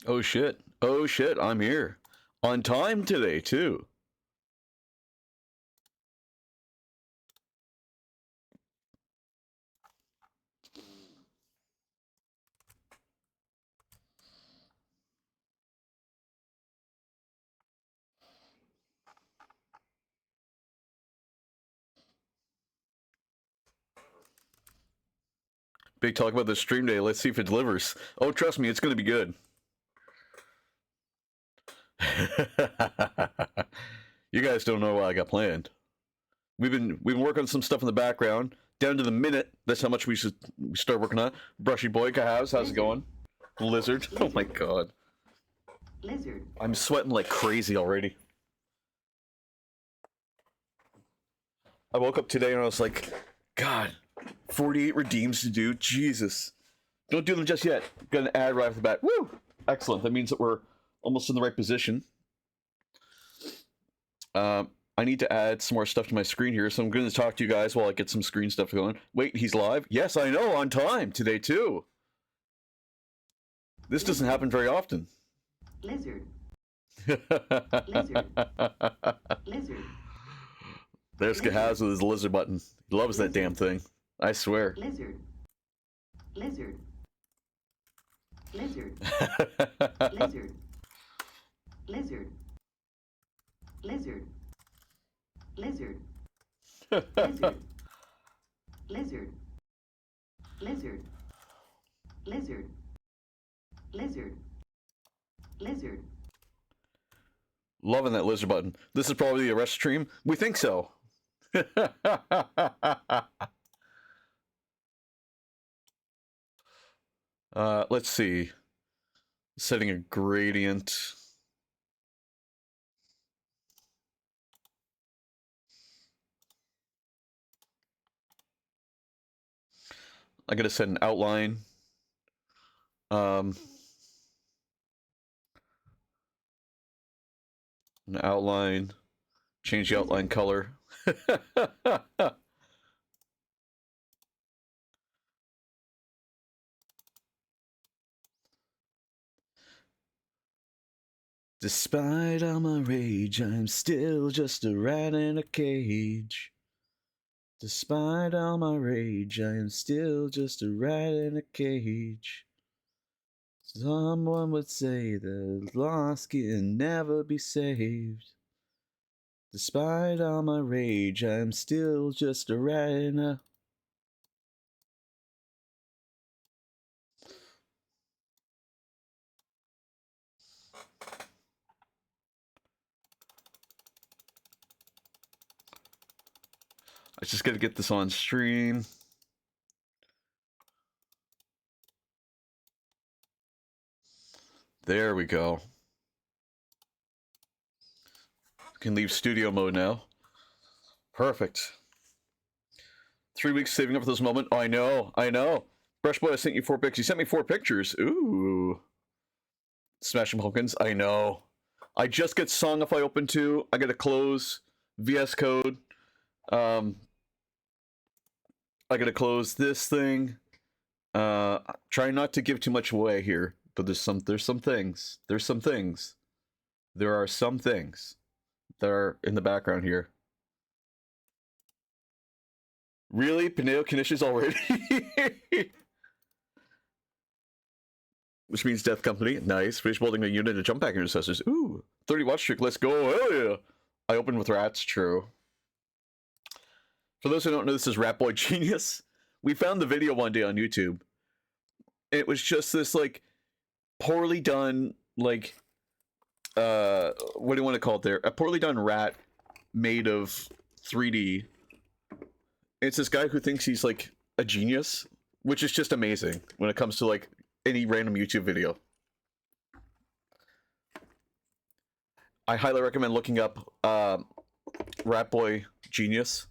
Oh shit. Oh shit, I'm here. On time today, too. Big talk about the stream day. Let's see if it delivers. Oh, trust me, it's gonna be good. You guys don't know what I got planned. We've been working on some stuff in the background, down to the minute. That's how much we start working on. Brushy boy, how's it going? Lizard. Oh my god. Lizard. I'm sweating like crazy already. I woke up today and I was like, God, 48 redeems to do. Jesus. Don't do them just yet. Got an ad right off the bat. Woo! Excellent. That means that we're almost in the right position. I need to add some more stuff to my screen here, so I'm going to talk to you guys while I get some screen stuff going. Wait, he's live? Yes, I know, on time today too. This doesn't happen very often. Lizard. Lizard. Lizard. There's Kahaz with his lizard button. He loves that damn thing. I swear. Lizard. Lizard. Lizard. Lizard. Lizard. Lizard. Lizard. Lizard. Lizard. Lizard. Lizard. Lizard. Lizard. Loving that lizard button. This is probably the arrest stream. We think so. Let's see. Setting a gradient. I gotta set an outline. An outline. Change the outline color. Despite all my rage, I'm still just a rat in a cage. Despite all my rage, I am still just a rat in a cage. Someone would say that lost can never be saved. Despite all my rage, I am still just a rat in a... I just gotta get this on stream. There we go. Can leave studio mode now. Perfect. 3 weeks saving up for this moment. Oh, I know, I know. Brush Boy, I sent you 4 pics. You sent me 4 pictures. Ooh. Smashing Pumpkins. I know. I just get Songify open too. I gotta close VS Code. I gotta close this thing. Try not to give too much away here, but there's some things. There's some things. There are some things that are in the background here. Really? Pineo conditions already? Which means Death Company. Nice. Finish building a unit of jump pack intercessors. Ooh. 30 watch streak. Let's go. Hell yeah. I opened with rats. True. For those who don't know, this is Rat Boy Genius. We found the video one day on YouTube. It was just this, like, poorly done, like, what do you want to call it there? A poorly done rat made of 3D. It's this guy who thinks he's, like, a genius, which is just amazing when it comes to, like, any random YouTube video. I highly recommend looking up Rat Boy Genius.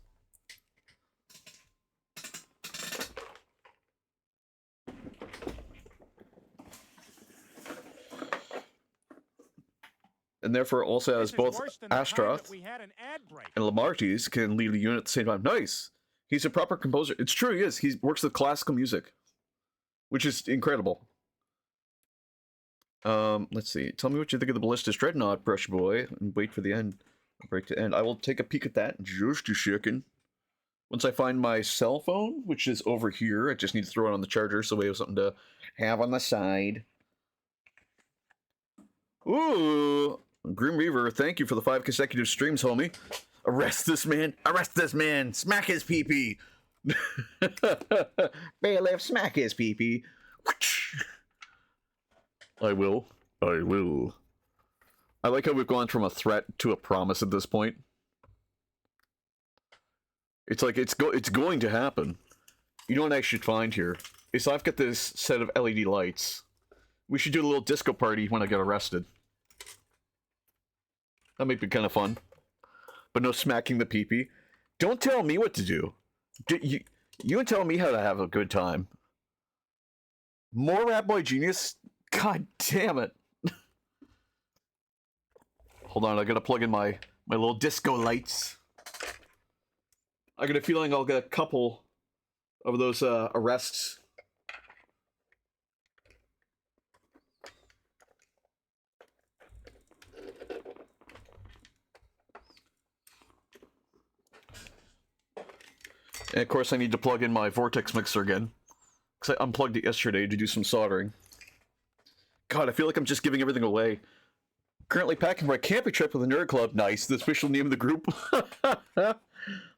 And therefore also has both Astroth and Lamarties can lead the unit at the same time. Nice! He's a proper composer. It's true, he is. He works with classical music, which is incredible. Let's see. Tell me what you think of the Ballista's Dreadnought, Brush Boy, and wait for the end. Break to end. I will take a peek at that in just a second. Once I find my cell phone, which is over here, I just need to throw it on the charger so we have something to have on the side. Ooh! Grim Reaver, thank you for the 5 consecutive streams, homie. Arrest this man! Arrest this man! Smack his pee-pee! Bailiff, smack his pee-pee! I will. I will. I like how we've gone from a threat to a promise at this point. It's like, it's going to happen. You know what I should find here? Is I've got this set of LED lights. We should do a little disco party when I get arrested. That might be kind of fun. But no smacking the pee-pee. Don't tell me what to do. You tell me how to have a good time. More Rat Boy Genius? God damn it. Hold on, I gotta plug in my little disco lights. I got a feeling I'll get a couple of those arrests. And of course I need to plug in my Vortex mixer again. Because I unplugged it yesterday to do some soldering. God, I feel like I'm just giving everything away. Currently packing for a camping trip with the Nerd Club. Nice, the official name of the group.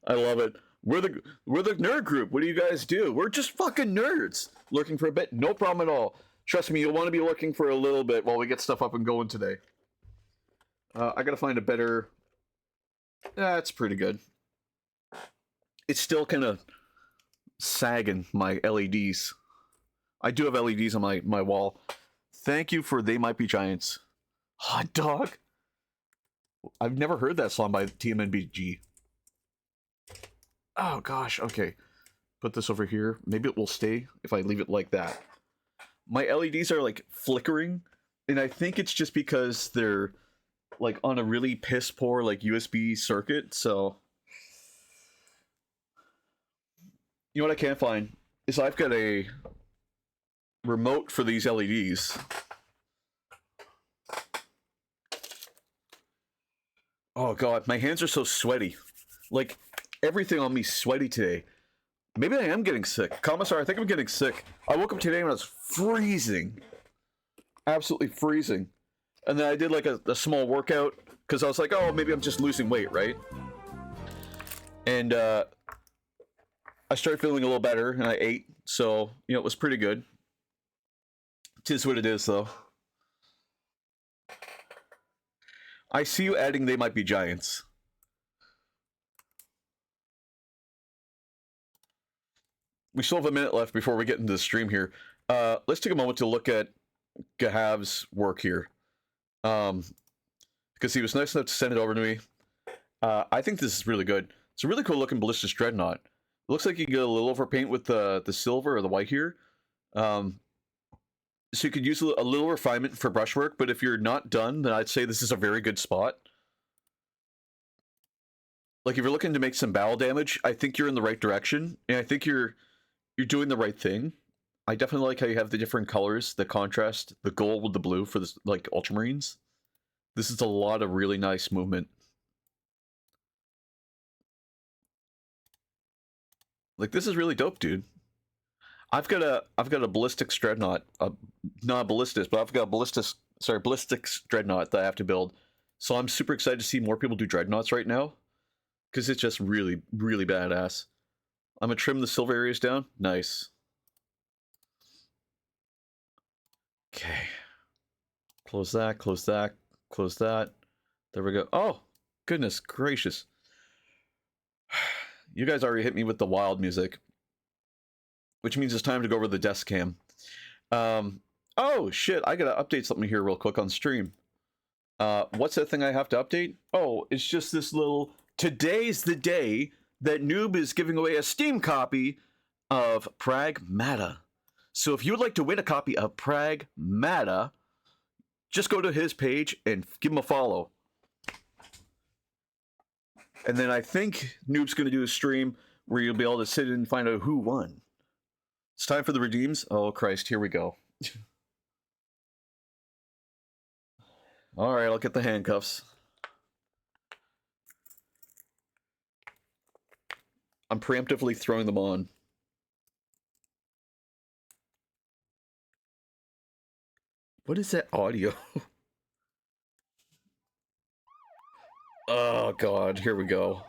I love it. We're the Nerd Group. What do you guys do? We're just fucking nerds. Lurking for a bit? No problem at all. Trust me, you'll want to be looking for a little bit while we get stuff up and going today. I gotta find a better... That's pretty good. It's still kind of sagging, my LEDs. I do have LEDs on my wall. Thank you for They Might Be Giants. Hot Dog? I've never heard that song by TMNBG. Oh gosh, okay. Put this over here. Maybe it will stay if I leave it like that. My LEDs are like flickering, and I think it's just because they're like on a really piss poor like USB circuit, so... You know what I can't find? Is I've got a remote for these LEDs. Oh god, my hands are so sweaty. Like, everything on me's sweaty today. Maybe I am getting sick. Commissar, I think I'm getting sick. I woke up today and I was freezing. Absolutely freezing. And then I did like a small workout, because I was like, oh, maybe I'm just losing weight, right? And, I started feeling a little better, and I ate, so, you know, it was pretty good. Tis what it is, though. I see you adding They Might Be Giants. We still have a minute left before we get into the stream here. Let's take a moment to look at Gahav's work here. Because he was nice enough to send it over to me. I think this is really good. It's a really cool looking Ballista's Dreadnought. It looks like you get a little overpaint with the silver or the white here. So you could use a little refinement for brushwork, but if you're not done, then I'd say this is a very good spot. Like, if you're looking to make some battle damage, I think you're in the right direction, and I think you're doing the right thing. I definitely like how you have the different colors, the contrast, the gold with the blue for this, like, Ultramarines. This is a lot of really nice movement. Like, this is really dope, dude. I've got a Ballistics Dreadnought, not Ballistics, but I've got a Ballistics Dreadnought that I have to build. So I'm super excited to see more people do Dreadnoughts right now, because it's just really, really badass. I'm gonna trim the silver areas down. Nice. Okay. Close that, close that, close that. There we go. Oh, goodness gracious. You guys already hit me with the wild music. Which means it's time to go over the desk cam. Oh, shit, I gotta update something here real quick on stream. What's that thing I have to update? Oh, it's just this little... Today's the day that Noob is giving away a Steam copy of Pragmata. So if you would like to win a copy of Pragmata, just go to his page and give him a follow. And then I think Noob's going to do a stream where you'll be able to sit in and find out who won. It's time for the redeems. Oh, Christ, here we go. Alright, I'll get the handcuffs. I'm preemptively throwing them on. What is that audio? Oh god, here we go.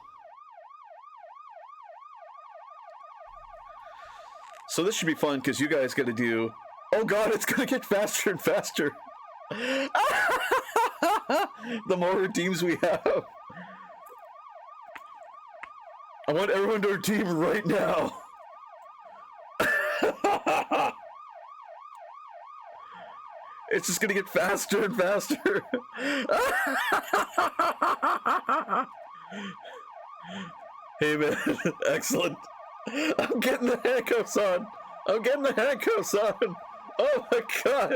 So this should be fun because you guys gotta do... Oh god, it's gonna get faster and faster. The more redeems we have. I want everyone to redeem right now. It's just gonna get faster and faster. Hey man, excellent. I'm getting the handcuffs on. I'm getting the handcuffs on. Oh my god.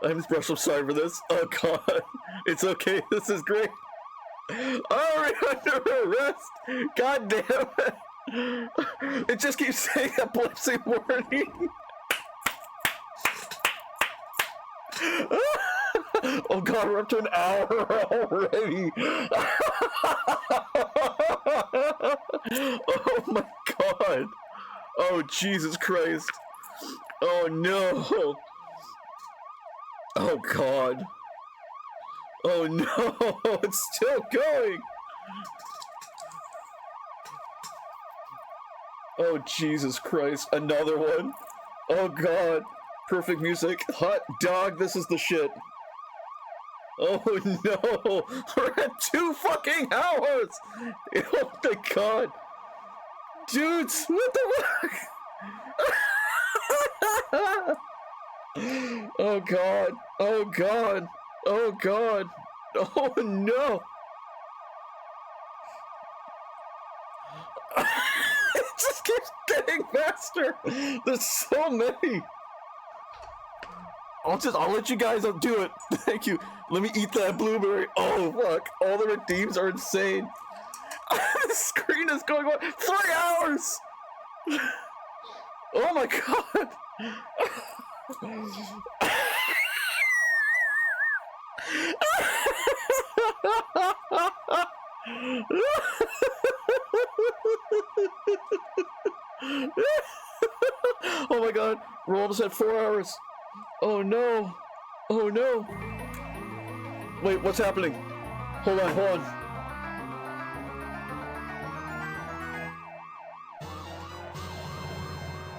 I'm sorry for this. Oh god. It's okay. This is great. Oh, we're under arrest. God damn it. It just keeps saying epilepsy warning. Oh god, we're up to an hour already. Oh my god. Oh Jesus Christ. Oh no. Oh god. Oh no, it's still going. Oh Jesus Christ, another one. Oh god. Perfect music. Hot dog, this is the shit. Oh no! We're at 2 fucking hours! Oh my god! Dudes, what the fuck? Oh god! Oh god! Oh god! Oh no! It just keeps getting faster! There's so many! I'll let you guys do it. Thank you. Let me eat that blueberry. Oh fuck. All the redeems are insane. The screen is going on 3 hours. Oh my god. Oh my god. We're almost at 4 hours. Oh no! Oh no! Wait, what's happening? Hold on, hold on.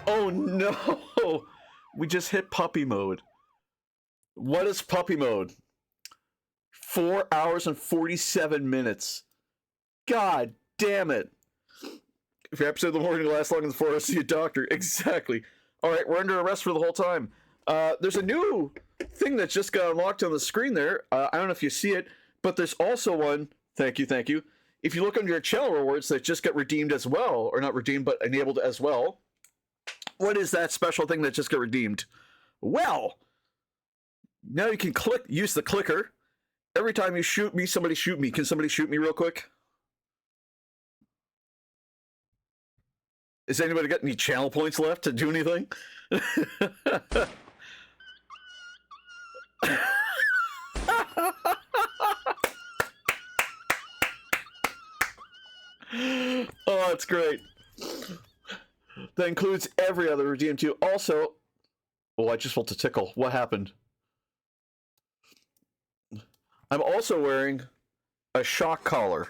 Oh no! We just hit puppy mode. What is puppy mode? 4 hours and 47 minutes. God damn it! If your episode of the morning lasts longer than 4 hours, see a doctor. Exactly. Alright, we're under arrest for the whole time. There's a new thing that just got unlocked on the screen there. I don't know if you see it, but there's also one. Thank you, thank you. If you look under your channel rewards that just got redeemed as well, or not redeemed, but enabled as well. What is that special thing that just got redeemed? Well, now you can use the clicker. Every time you shoot me, somebody shoot me. Can somebody shoot me real quick? Has anybody got any channel points left to do anything? Oh, that's great. That includes every other redeem too. Also, oh, I just felt a tickle. What happened? I'm also wearing a shock collar.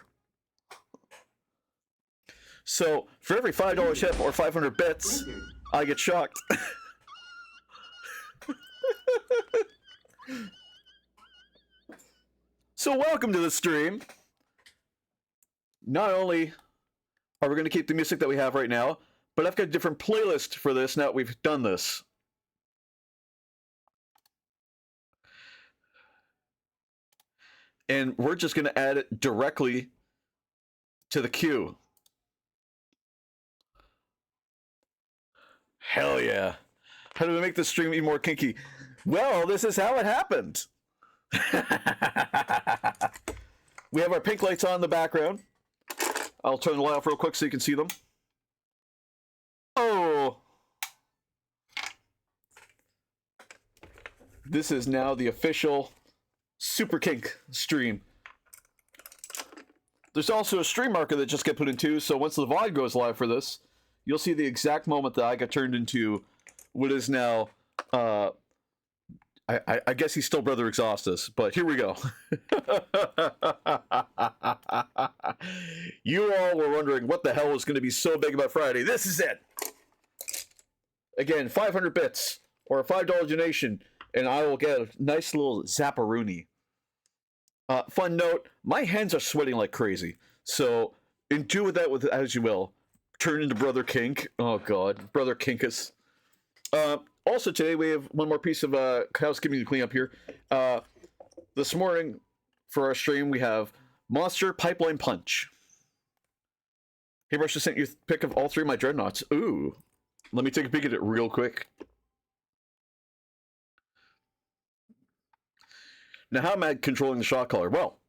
So, for every $5 hit or 500 bits, I get shocked. So, welcome to the stream. Not only are we going to keep the music that we have right now, but I've got a different playlist for this now that we've done this. And we're just going to add it directly to the queue. Hell yeah. How do we make this stream even more kinky? Well, this is how it happened. We have our pink lights on in the background. I'll turn the light off real quick so you can see them. Oh! This is now the official Super Kink stream. There's also a stream marker that just got put into, so once the VOD goes live for this, you'll see the exact moment that I got turned into what is now, I guess he's still Brother Exhaustus, but here we go. You all were wondering what the hell was going to be so big about Friday. This is it! Again, 500 bits, or a $5 donation, and I will get a nice little zapparoonie. Fun note, my hands are sweating like crazy, so do with that as you will. Turn into Brother Kink. Oh god, Brother Kinkus. Also today we have one more piece of housekeeping to clean up here. This morning for our stream we have Monster Pipeline Punch. Hey Rush just sent you a pic of all 3 of my dreadnoughts. Ooh. Let me take a peek at it real quick. Now, how am I controlling the shot caller? Well,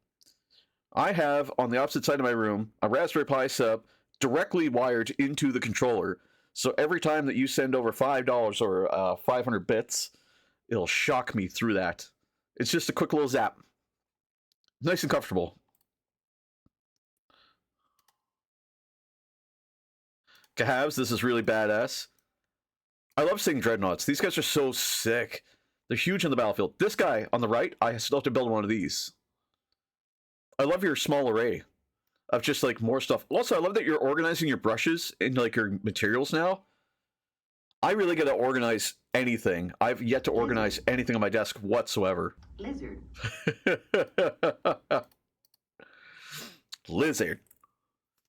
I have, on the opposite side of my room, a Raspberry Pi sub directly wired into the controller. So every time that you send over $5 or 500 bits, it'll shock me through that. It's just a quick little zap. Nice and comfortable. Cahabs, this is really badass. I love seeing dreadnoughts. These guys are so sick. They're huge on the battlefield. This guy on the right, I still have to build one of these. I love your small array of just like more stuff. Also, I love that you're organizing your brushes and like your materials now. I really got to organize anything. I've yet to organize anything on my desk whatsoever. Lizard. Lizard.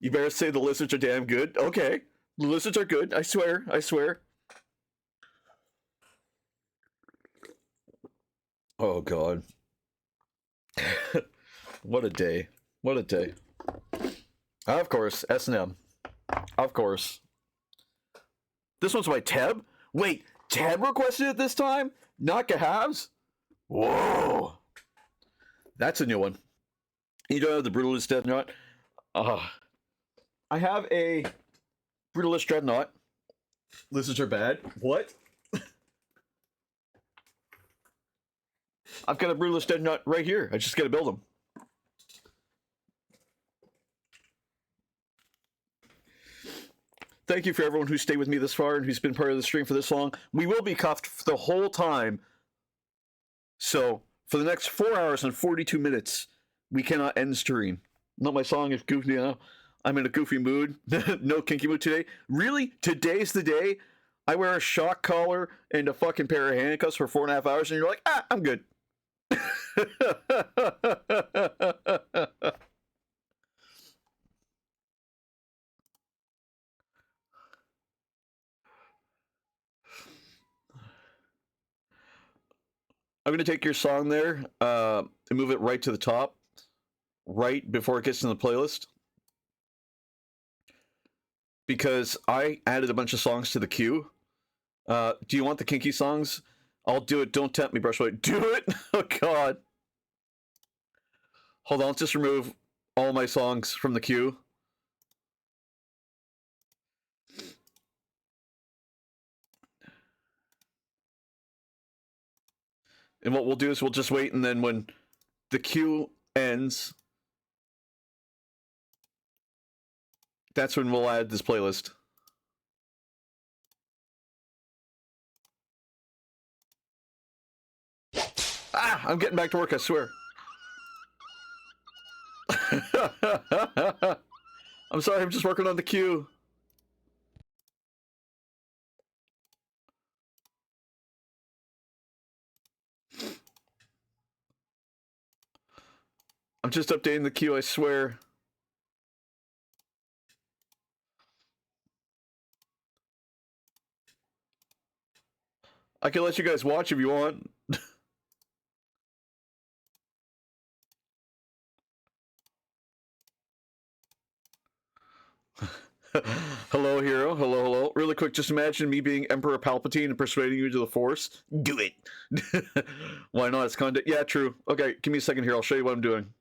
You better say the lizards are damn good. Okay. The lizards are good. I swear. I swear. Oh, God. What a day. What a day. Of course, S&M. Of course. This one's by Teb? Wait, Teb requested it this time? Not Cahabs? Whoa. That's a new one. You don't have the Brutalist Dreadnought? I have a Brutalist Dreadnought. Lizards are bad. What? I've got a Brutalist Dreadnought right here. I just gotta build them. Thank you for everyone who stayed with me this far and who's been part of the stream for this long. We will be cuffed for the whole time. So, for the next 4 hours and 42 minutes, we cannot end the stream. Not my song is goofy, you know? I'm in a goofy mood. No kinky mood today. Really? Today's the day? I wear a shock collar and a fucking pair of handcuffs for 4.5 hours and you're like, I'm good. I'm going to take your song there and move it right to the top, right before it gets in the playlist. Because I added a bunch of songs to the queue. Do you want the kinky songs? I'll do it. Don't tempt me, Brushlight. Do it! Oh, God. Hold on, let's just remove all my songs from the queue. And what we'll do is we'll just wait, and then when the queue ends, that's when we'll add this playlist. I'm getting back to work, I swear. I'm sorry, I'm just working on the queue. I'm just updating the queue, I swear. I can let you guys watch if you want. Hello, hero. Hello, hello. Really quick, just imagine me being Emperor Palpatine and persuading you to the Force. Do it. Why not? It's content. Yeah, true. Okay, give me a second here. I'll show you what I'm doing.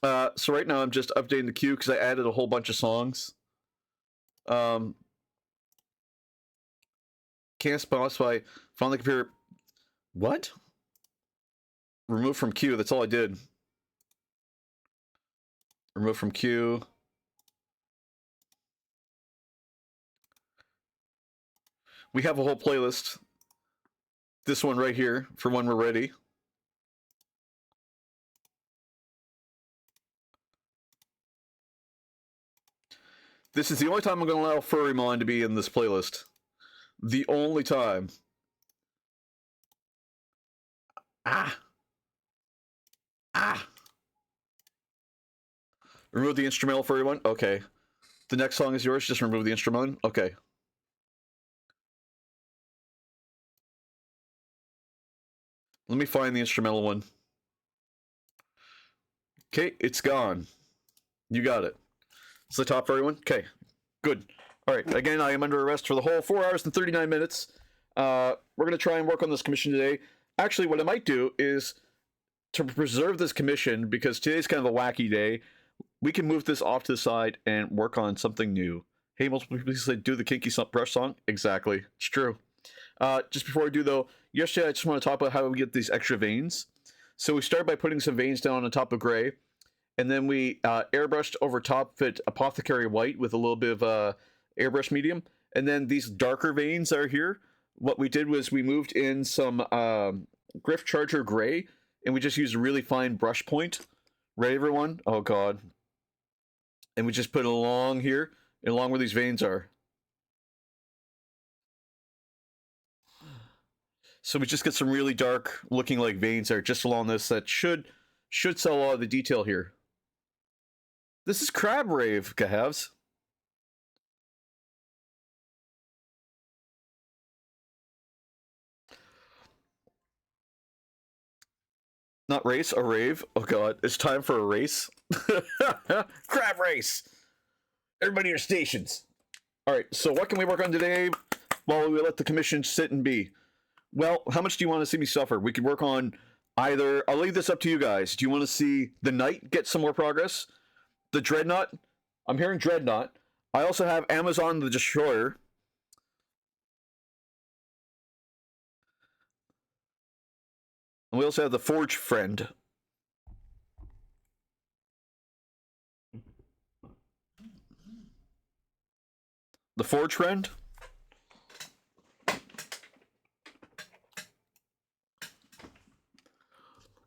So right now I'm just updating the queue because I added a whole bunch of songs. Can't specify. Found the computer. What? Remove from queue. That's all I did. Remove from queue. We have a whole playlist. This one right here for when we're ready. This is the only time I'm going to allow Furrymon to be in this playlist. The only time. Ah. Remove the instrumental for everyone? Okay. The next song is yours, just remove the instrumental? Okay. Let me find the instrumental one. Okay, it's gone. You got it. It's the top for everyone? Okay, good. Alright, again, I am under arrest for the whole 4 hours and 39 minutes. We're going to try and work on this commission today. Actually, what I might do is, to preserve this commission, because today's kind of a wacky day, we can move this off to the side and work on something new. Hey, multiple people say, do the Kinky Brush song? Exactly. It's true. Just before I do, though, yesterday I just want to talk about how we get these extra veins. So we started by putting some veins down on top of gray, and then we airbrushed over top of it Apothecary White with a little bit of airbrush medium. And then these darker veins are here. What we did was we moved in some Griff Charger Gray, and we just used a really fine brush point. Ready, everyone? Oh, God. And we just put it along here, and along where these veins are. So we just get some really dark looking like veins there just along this that should sell a lot of the detail here. This is Crab Rave, Cahavs. Not race, a rave. Oh god, it's time for a race. Crab race! Everybody your stations. Alright, so what can we work on today while we let the commission sit and be? Well, how much do you want to see me suffer? We could work on either... I'll leave this up to you guys. Do you want to see the Knight get some more progress? The Dreadnought? I'm hearing Dreadnought. I also have Amazon the Destroyer. And we also have the Forge Friend. The Forge Friend?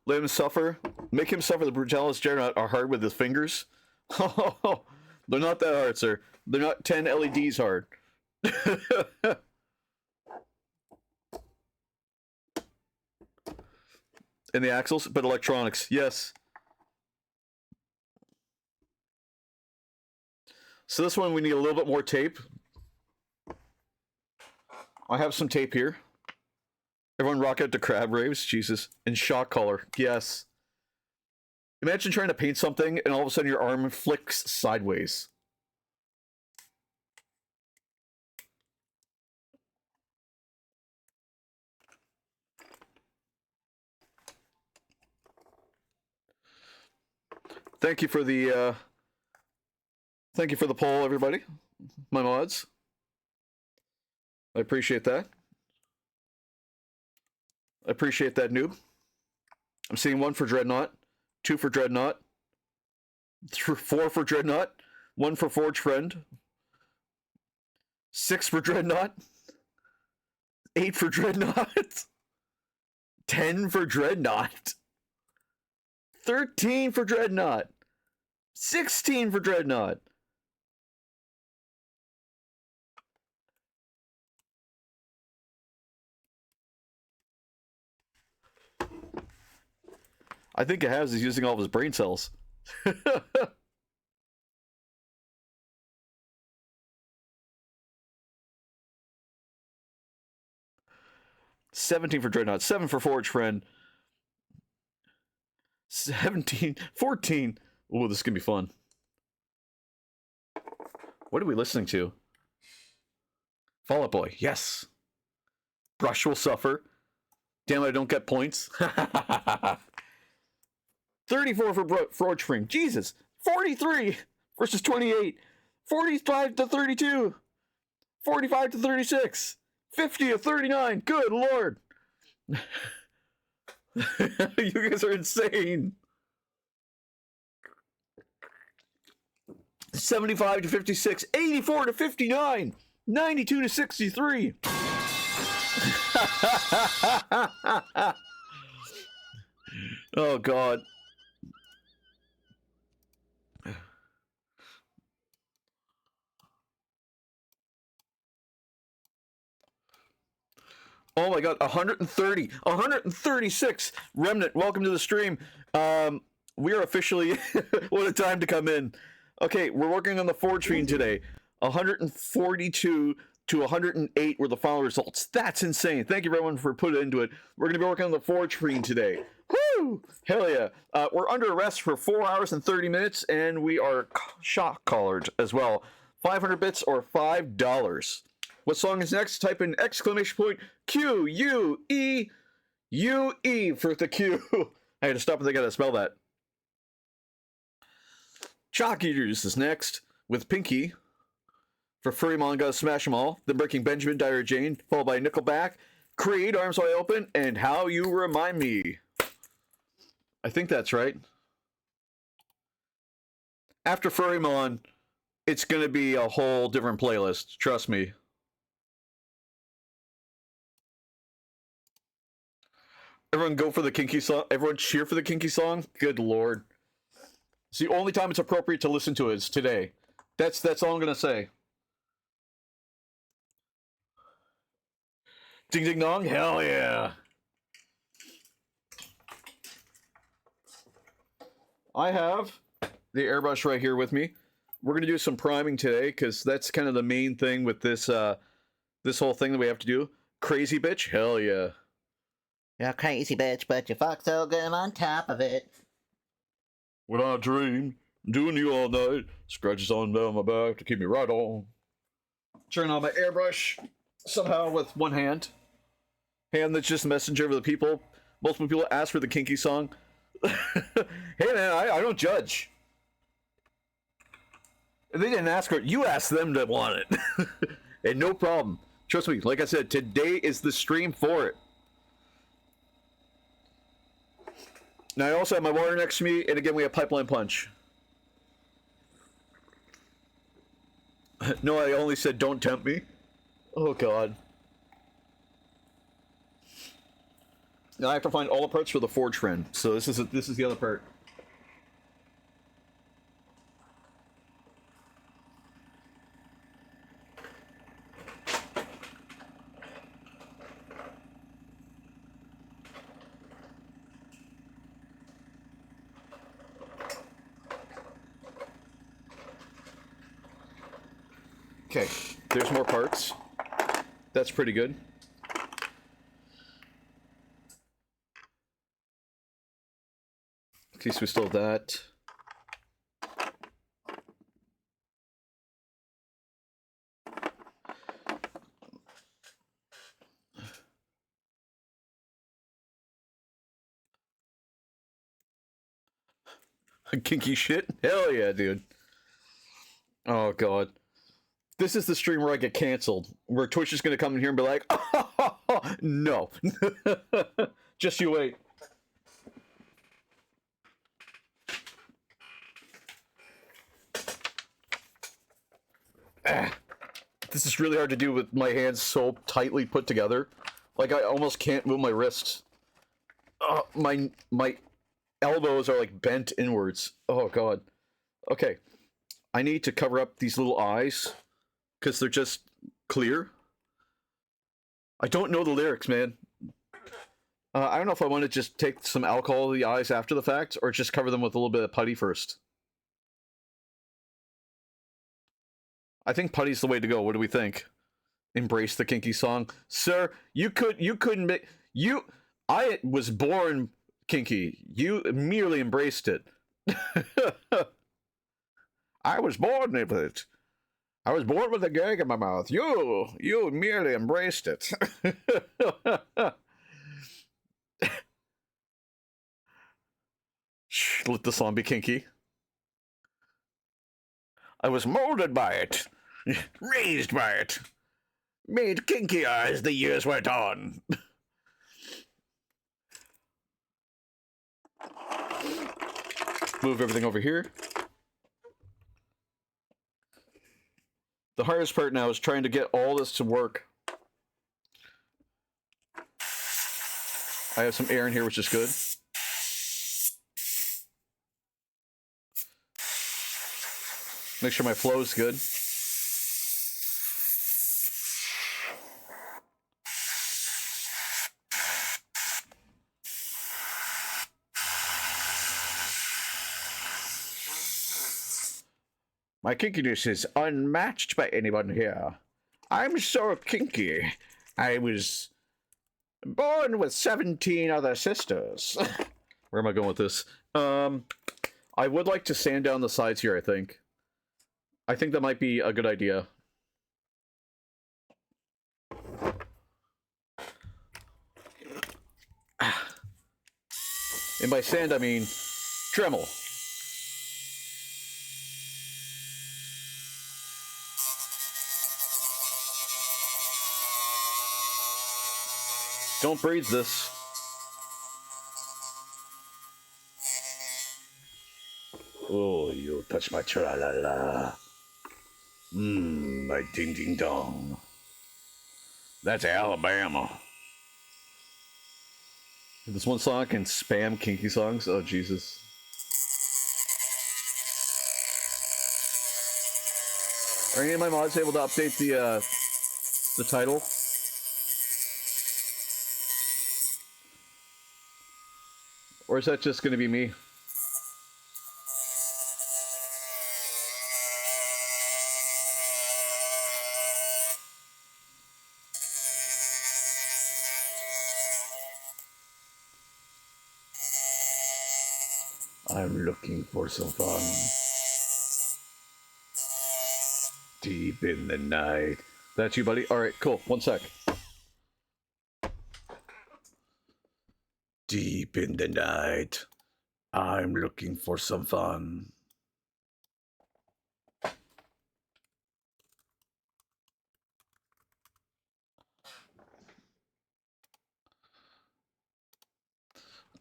Let him suffer. Make him suffer. The Brutalis Dreadnought are hard with his fingers. They're not that hard, sir. They're not 10 LEDs hard. In the axles, but electronics, yes. So this one we need a little bit more tape. I have some tape here. Everyone rock out to Crab Raves, Jesus. And shock color, yes. Imagine trying to paint something and all of a sudden your arm flicks sideways. Thank you for the poll, everybody. My mods. I appreciate that. I appreciate that, noob. I'm seeing 1 for Dreadnought, 2 for Dreadnought, 4 for Dreadnought, 1 for Forge Friend, 6 for Dreadnought, 8 for Dreadnought, 10 for Dreadnought, 13 for Dreadnought, 16 for Dreadnought. I think Cahavs is using all of his brain cells. 17 for Dreadnought, 7 for Forge Friend, 17, 14. Ooh, this is gonna be fun. What are we listening to? Fall Out Boy, yes. Brush will suffer. Damn it, I don't get points. 34 for Forge Friend. Jesus. 43 versus 28. 45 to 32. 45 to 36. 50 to 39. Good lord. You guys are insane. 75 to 56, 84 to 59, 92 to 63. Oh, God. Oh my God, 130, 136. Remnant, welcome to the stream. We are officially, what a time to come in. Okay, we're working on the Forge Fiend today. 142 to 108 were the final results. That's insane. Thank you everyone for putting into it. We're going to be working on the Forge Fiend today. Woo! Hell yeah. We're under arrest for 4 hours and 30 minutes, and we are shock collared as well. 500 bits or $5. What song is next? Type in exclamation point Q-U-E U-E for the Q. I had to stop and think I gotta spell that. Chalk Eaters is next with Pinky for Furry Manga Smash 'em All, then Breaking Benjamin, Dire Jane, followed by Nickelback, Creed, Arms Wide Open, and How You Remind Me. I think that's right. After Furrymon, it's gonna be a whole different playlist, trust me. Everyone go for the kinky song. Everyone cheer for the kinky song. Good lord. It's the only time it's appropriate to listen to it is today. That's all I'm gonna say. Ding ding dong. Hell yeah. I have the airbrush right here with me. We're gonna do some priming today because that's kind of the main thing with this this whole thing that we have to do. Crazy bitch. Hell yeah. You're a crazy bitch, but you fuck so good on top of it. When I dream, doing you all night, scratches on down my back to keep me right on. Turn on my airbrush somehow with one hand. Hand that's just a messenger of the people. Multiple people ask for the kinky song. Hey man, I don't judge. They didn't ask her. You asked them to want it. And no problem. Trust me, like I said, today is the stream for it. Now I also have my water next to me, and again we have Pipeline Punch. No, I only said don't tempt me. Oh god. Now I have to find all the parts for the Forge Friend. So this is the other part. Okay, there's more parts. That's pretty good. At least we still have that. Kinky shit? Hell yeah, dude. Oh god. This is the stream where I get canceled. Where Twitch is gonna come in here and be like, oh, no. Just you wait. This is really hard to do with my hands so tightly put together. Like I almost can't move my wrists. My elbows are like bent inwards. Oh god. Okay. I need to cover up these little eyes because they're just clear. I don't know the lyrics, man. I don't know if I want to just take some alcohol to the eyes after the fact or just cover them with a little bit of putty first. I think putty's the way to go. What do we think? Embrace the kinky song. Sir, I was born kinky. You merely embraced it. I was born with it. I was born with a gag in my mouth. You merely embraced it. Shh, let the song be kinky. I was molded by it. Raised by it. Made kinkier as the years went on. Move everything over here. The hardest part now is trying to get all this to work. I have some air in here, which is good. Make sure my flow is good. My kinkiness is unmatched by anyone here. I'm so kinky. I was born with 17 other sisters. Where am I going with this? I would like to sand down the sides here, I think. I think that might be a good idea. And by sand, I mean Dremel. Don't breathe this. Oh, you touch my tra-la-la. My ding-ding-dong. That's Alabama. This one song can spam kinky songs? Oh, Jesus. Are any of my mods able to update the title? Or is that just going to be me? I'm looking for some fun. Deep in the night. That's you, buddy? Alright, cool. One sec. Deep in the night. I'm looking for some fun.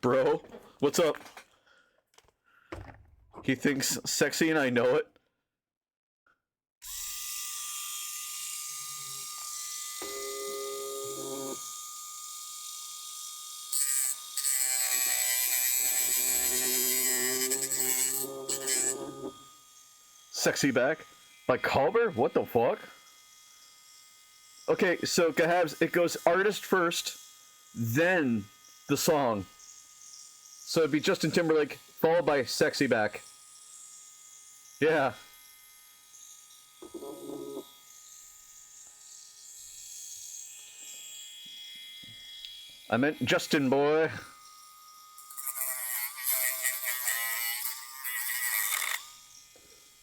Bro, what's up? He thinks sexy and I know it. Sexy Back by Culber? What the fuck? Okay, so Gahabs, it goes artist first, then the song. So it'd be Justin Timberlake, followed by Sexy Back. Yeah. I meant Justin, boy.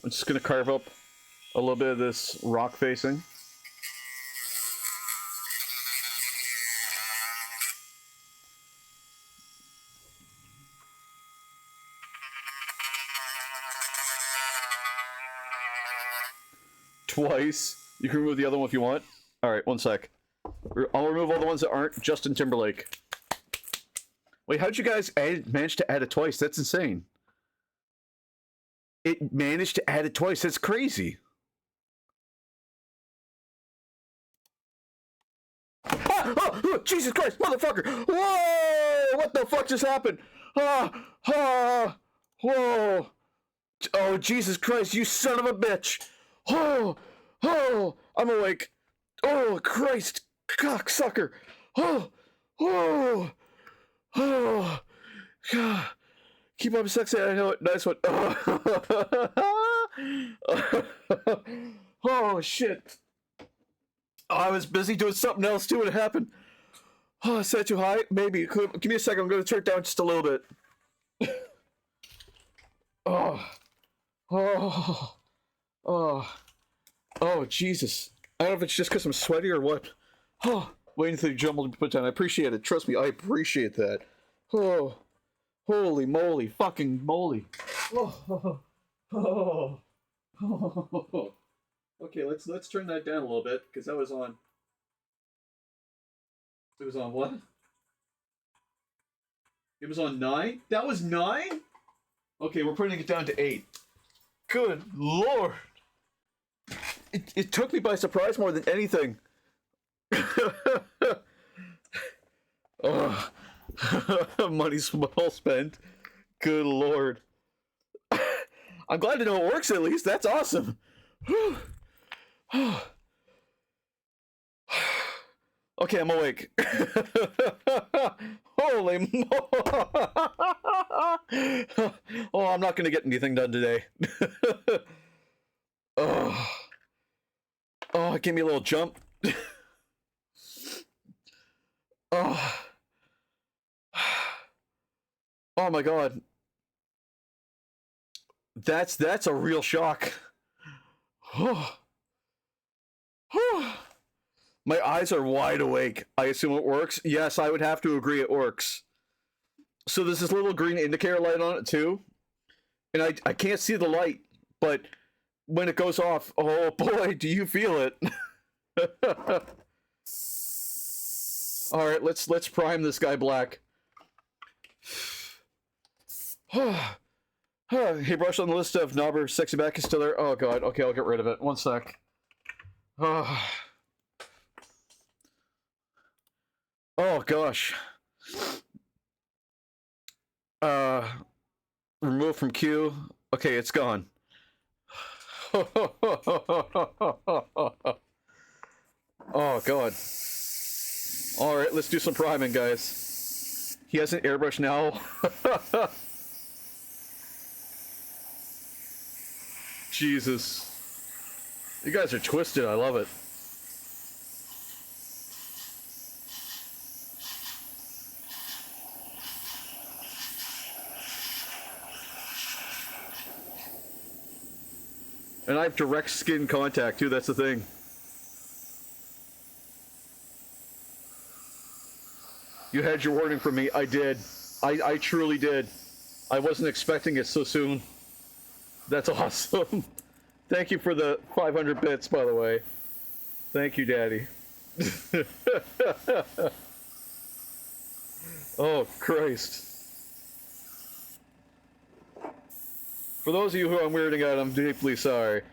I'm just gonna carve up a little bit of this rock facing. Twice. You can remove the other one if you want. Alright, one sec. I'll remove all the ones that aren't Justin Timberlake. Wait, how'd you guys manage to add it twice? That's insane. It managed to add it twice. That's crazy. Oh, Jesus Christ, motherfucker! Whoa! What the fuck just happened? Whoa! Oh, Jesus Christ, you son of a bitch! Oh, I'm awake. Oh, Christ, cocksucker! God. Keep up sexy, I know it. Nice one. Oh, shit. Oh, I was busy doing something else too when it happened. Oh, is that too high? Maybe. Give me a second. I'm going to turn it down just a little bit. Oh, Jesus. I don't know if it's just because I'm sweaty or what. Waiting for the jumble to be put down. I appreciate it. Trust me, I appreciate that. Oh, holy moly. Fucking moly. Okay, let's turn that down a little bit, because that was on... It was on what? It was on 9? That was 9? Okay, we're putting it down to 8. Good lord! It took me by surprise more than anything. Oh. Money's well spent. Good lord. I'm glad to know it works at least. That's awesome. Okay, I'm awake. Holy mo- Oh, I'm not gonna get anything done today. Oh, it gave me a little jump. Oh. Oh my god. That's a real shock. My eyes are wide awake. I assume it works. Yes, I would have to agree it works. So there's this little green indicator light on it too. And I can't see the light, but when it goes off, oh boy, do you feel it. All right, let's prime this guy black. Hey, brush on the list of knobber sexy back is still there. Oh god, okay, I'll get rid of it. One sec. Oh gosh. Remove from queue. Okay, it's gone. Oh god. Alright, let's do some priming, guys. He has an airbrush now. Jesus. You guys are twisted, I love it. And I have direct skin contact too, that's the thing. You had your warning from me. I did. I truly did. I wasn't expecting it so soon. That's awesome. Thank you for the 500 bits, by the way. Thank you, Daddy. Oh, Christ. For those of you who I'm weirding out, I'm deeply sorry.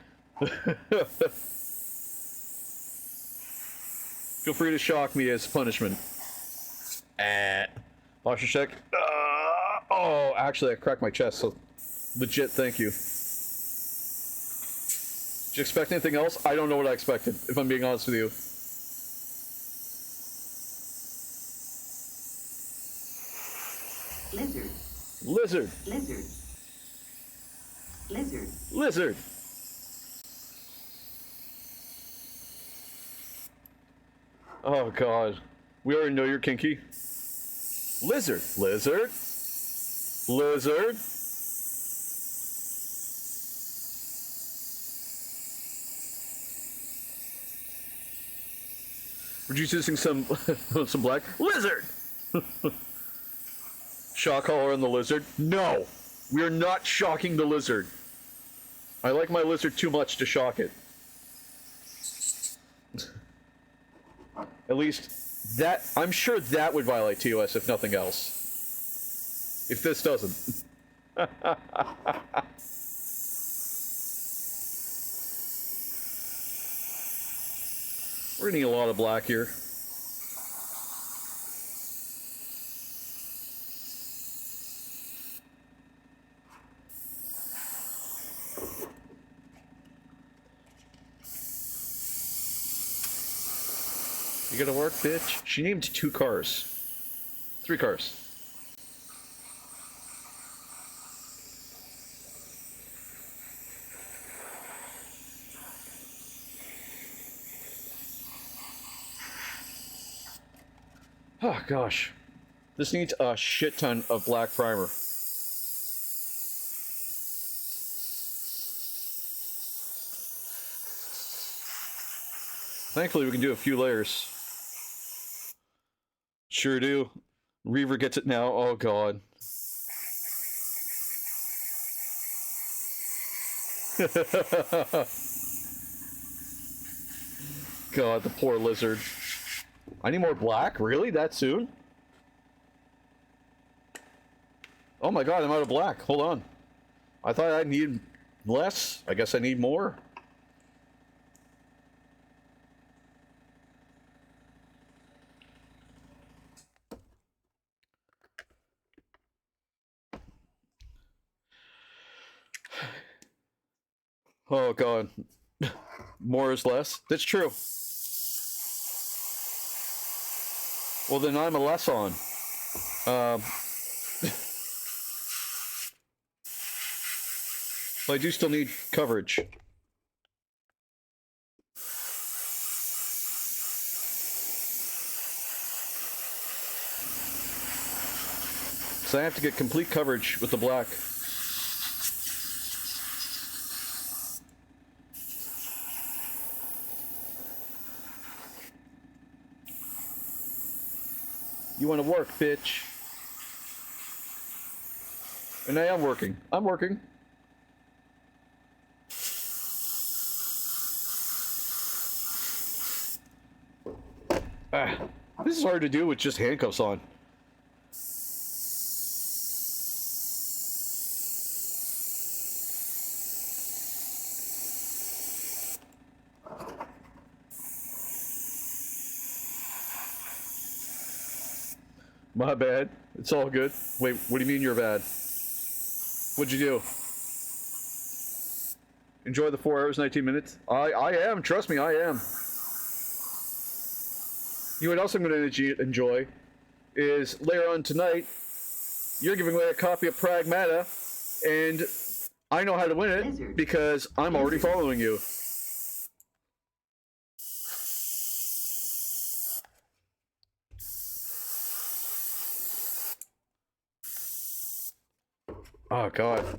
Feel free to shock me as punishment. Posture check. Oh, actually, I cracked my chest, so legit, thank you. Did you expect anything else? I don't know what I expected, if I'm being honest with you. Lizard. Lizard. Lizard. Lizard. Lizard. Oh god. We already know you're kinky. Lizard. Lizard. Lizard. Reducing some some black. Lizard. Shock collar on the lizard. No, we are not shocking the lizard. I like my lizard too much to shock it. At least that, I'm sure that would violate TOS if nothing else. If this doesn't. We're getting a lot of black here. You gonna work, bitch? She named 2 cars. 3 cars. Oh gosh. This needs a shit ton of black primer. Thankfully we can do a few layers. Sure do. Reaver gets it now. Oh god. God, the poor lizard. I need more black? Really? That soon? Oh my god, I'm out of black. Hold on. I thought I need less. I guess I need more. Oh god. More is less? That's true. Well then I'm a less on. But I do still need coverage. So I have to get complete coverage with the black. You want to work, bitch. And I am working. I'm working. This is hard to do with just handcuffs on. My bad. It's all good. Wait, what do you mean you're bad? What'd you do? Enjoy the 4 hours, 19 minutes? I am. Trust me, I am. You know what else I'm going to enjoy is later on tonight, you're giving away a copy of Pragmata, and I know how to win it because I'm already following you. Oh, God.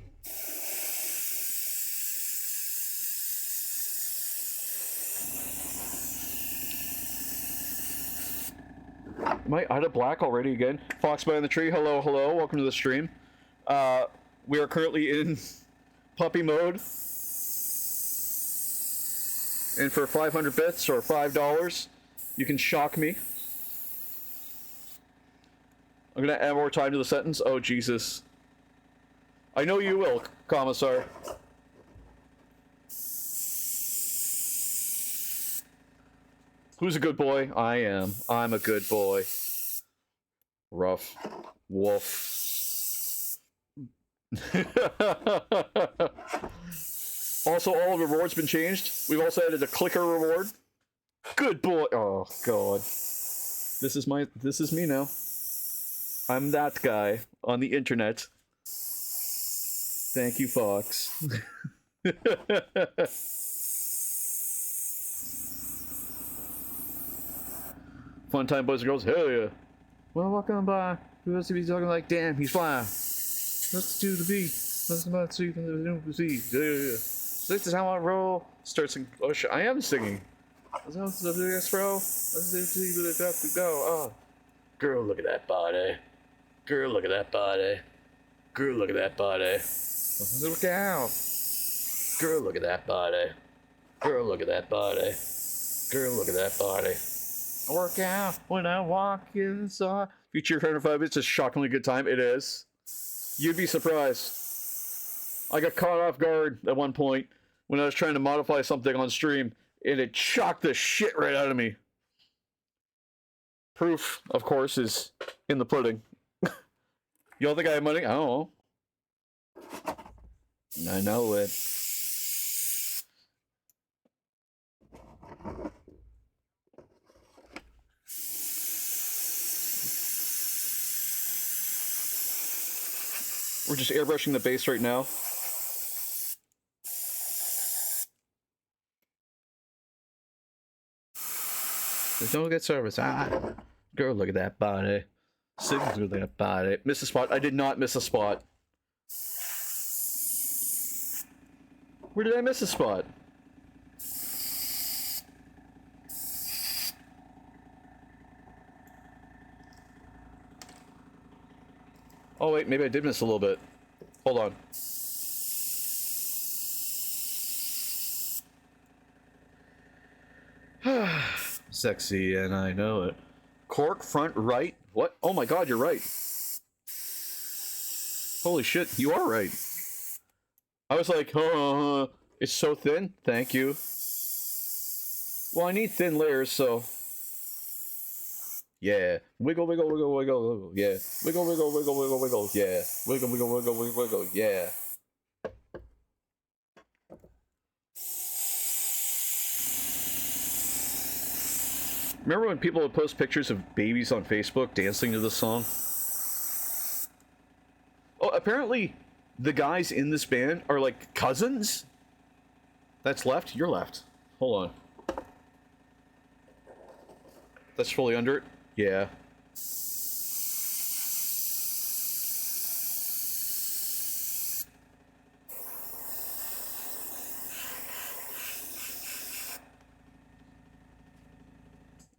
Am I out of black already again? Fox behind the tree, hello, hello, welcome to the stream. We are currently in puppy mode. And for 500 bits or $5, you can shock me. I'm gonna add more time to the sentence. Oh, Jesus. I know you will, Commissar. Who's a good boy? I am. I'm a good boy. Rough. Woof. Also, all rewards been changed. We've also added a clicker reward. Good boy. Oh, God. This is me now. I'm that guy on the internet. Thank you, Fox. Fun time, boys and girls. Hell yeah. Well, welcome by. Who else to be talking like, damn, he's flying. Let's do the beat. Let's not see from the new sea. Yeah. This is how I roll. Start singing. Oh shit, I am singing. Let's do this, bro. Let's see where the fuck we go. Oh. Girl, look at that body. Girl, look at that body. Girl, look at that body. Look out. Girl, look at that body. Girl, look at that body. Girl, look at that body. I work out when I walk inside. Future 105 bits is a shockingly good time. It is. You'd be surprised. I got caught off guard at one point when I was trying to modify something on stream, and it shocked the shit right out of me. Proof, of course, is in the pudding. You don't think I have money? I don't know. I know it. We're just airbrushing the base right now. There's no good service. Girl, look at that body. Signals with that body. Miss a spot. I did not miss a spot. Where did I miss a spot? Oh wait, maybe I did miss a little bit. Hold on. Sexy, and I know it. Cork front right? What? Oh my god, you're right. Holy shit, you are right. I was like, it's so thin. Thank you. Well, I need thin layers, so... Yeah. Wiggle, wiggle, wiggle, wiggle, wiggle. Yeah. Wiggle, wiggle, wiggle, wiggle, wiggle. Yeah. Wiggle, wiggle, wiggle, wiggle, wiggle. Yeah. Remember when people would post pictures of babies on Facebook dancing to this song? Oh, apparently the guys in this band are like cousins? That's left? You're left. Hold on. That's fully under it? Yeah.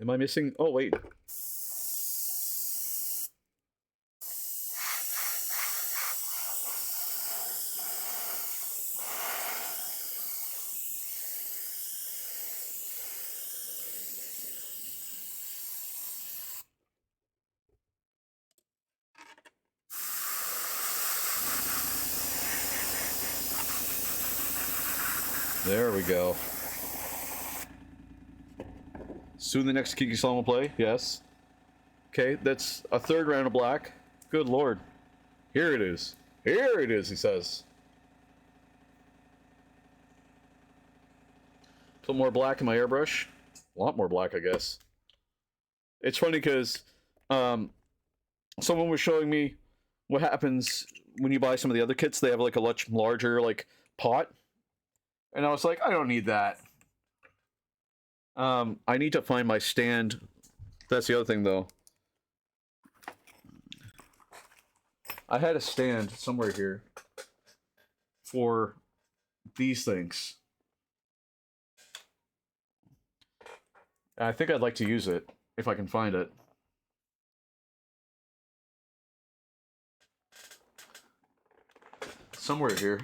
Am I missing? Oh, wait. There we go. Soon the next Kiki song will play, yes. Okay, that's a third round of black. Good lord. Here it is. Here it is, he says. Put more black in my airbrush. A lot more black, I guess. It's funny because someone was showing me what happens when you buy some of the other kits. They have like a much larger like pot. And I was like, I don't need that. I need to find my stand. That's the other thing, though. I had a stand somewhere here for these things. I think I'd like to use it, if I can find it. Somewhere here.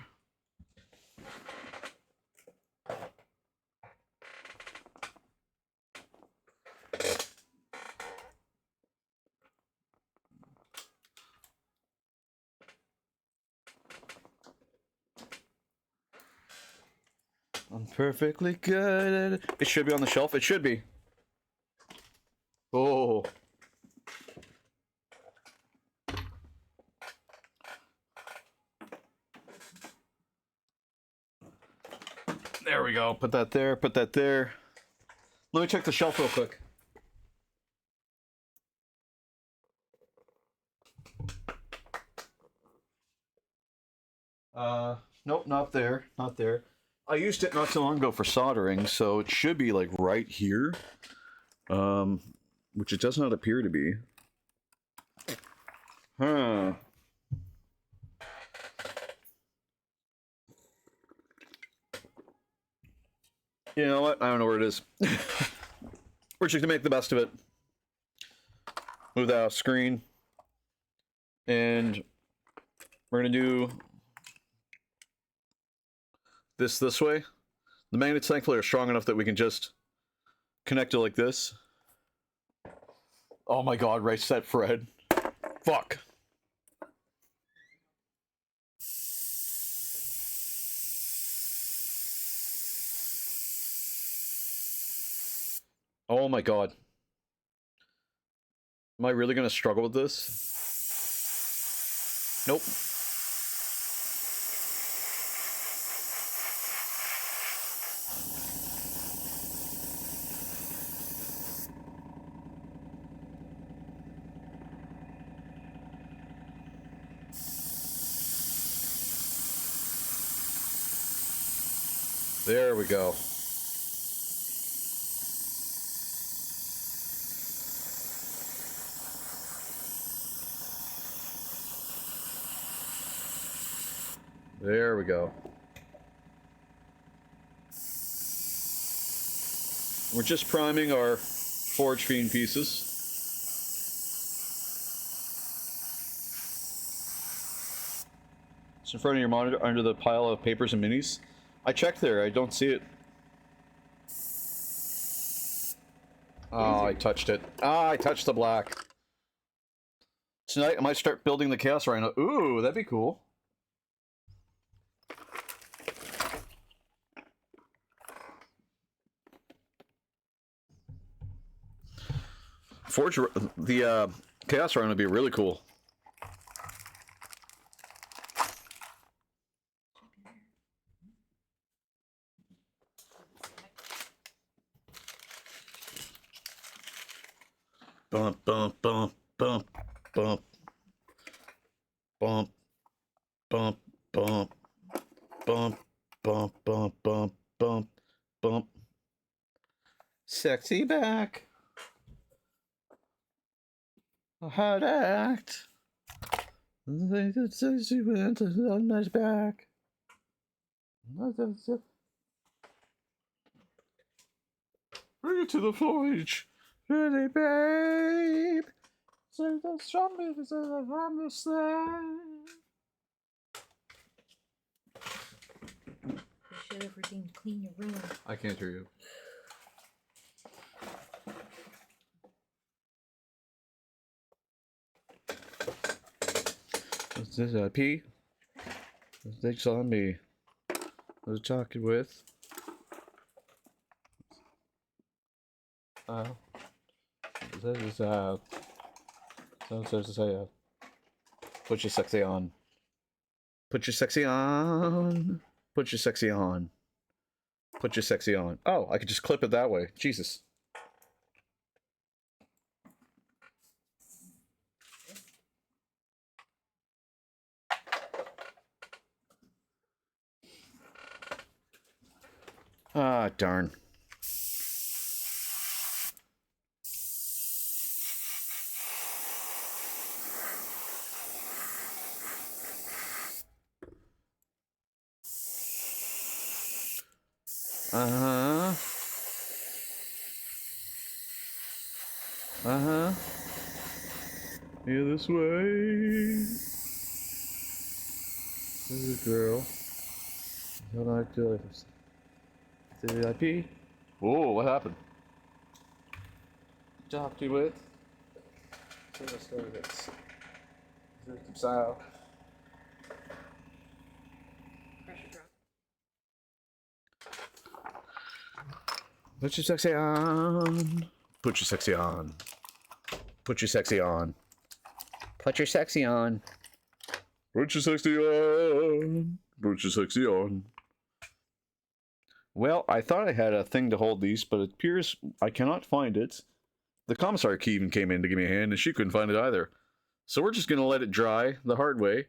I'm perfectly good. It should be on the shelf. It should be. Oh. There we go. Put that there. Put that there. Let me check the shelf real quick. Nope, not there. Not there. I used it not so long ago for soldering, so it should be like right here. Which it does not appear to be. Huh. You know what? I don't know where it is. We're just gonna make the best of it. Move that off screen. And we're gonna do this way. The magnets thankfully are strong enough that we can just connect it like this. Oh my god, right set Fred. Fuck. Oh my god. Am I really gonna struggle with this? Nope. There we go. There we go. We're just priming our forge fiend pieces. It's in front of your monitor under the pile of papers and minis. I checked there, I don't see it. Oh, I touched it. Ah, I touched the black. Tonight I might start building the Chaos Rhino. Ooh, that'd be cool. the chaos round would be really cool. Bump, bump, bump, bump, bump, bump, bump, bump, bump, bump, bump, bump, bump, bump. Sexy back. Hard act. Sexy went on my back. Bring it to the foliage. Really, babe. So the strongest is on the slide. You should have freaking clean your room. I can't hear you. What's this? P? Thanks on me. I was talking with. This is so to say, put your sexy on. Put your sexy on. Put your sexy on. Put your sexy on. Oh, I could just clip it that way. Jesus. Ah, darn. Uh-huh. Uh-huh. Yeah, this way. There's a girl. I like to... Did I pee? Whoa, what happened? Talk to it. So let's go with this. Style. Pressure drop. Put your sexy on. Put your sexy on. Put your sexy on. Put your sexy on. Put your sexy on. Put your sexy on. Well, I thought I had a thing to hold these, but it appears I cannot find it. The commissar key even came in to give me a hand, and she couldn't find it either. So we're just going to let it dry the hard way.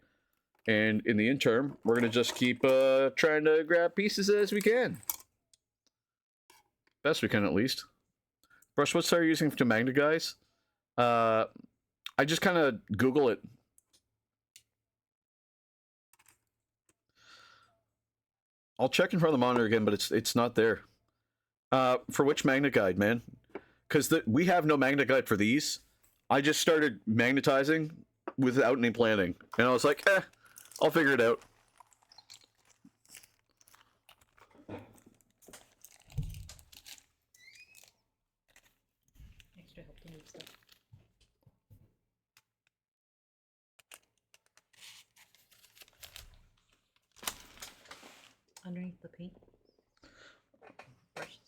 And in the interim, we're going to just keep trying to grab pieces as we can. Best we can, at least. Brush, what are you using to magnetize? I just kind of Google it. I'll check in front of the monitor again, but it's not there. For which magnet guide, man? Because we have no magnet guide for these. I just started magnetizing without any planning. And I was like, I'll figure it out. Extra help to move stuff. Underneath the paint brushes.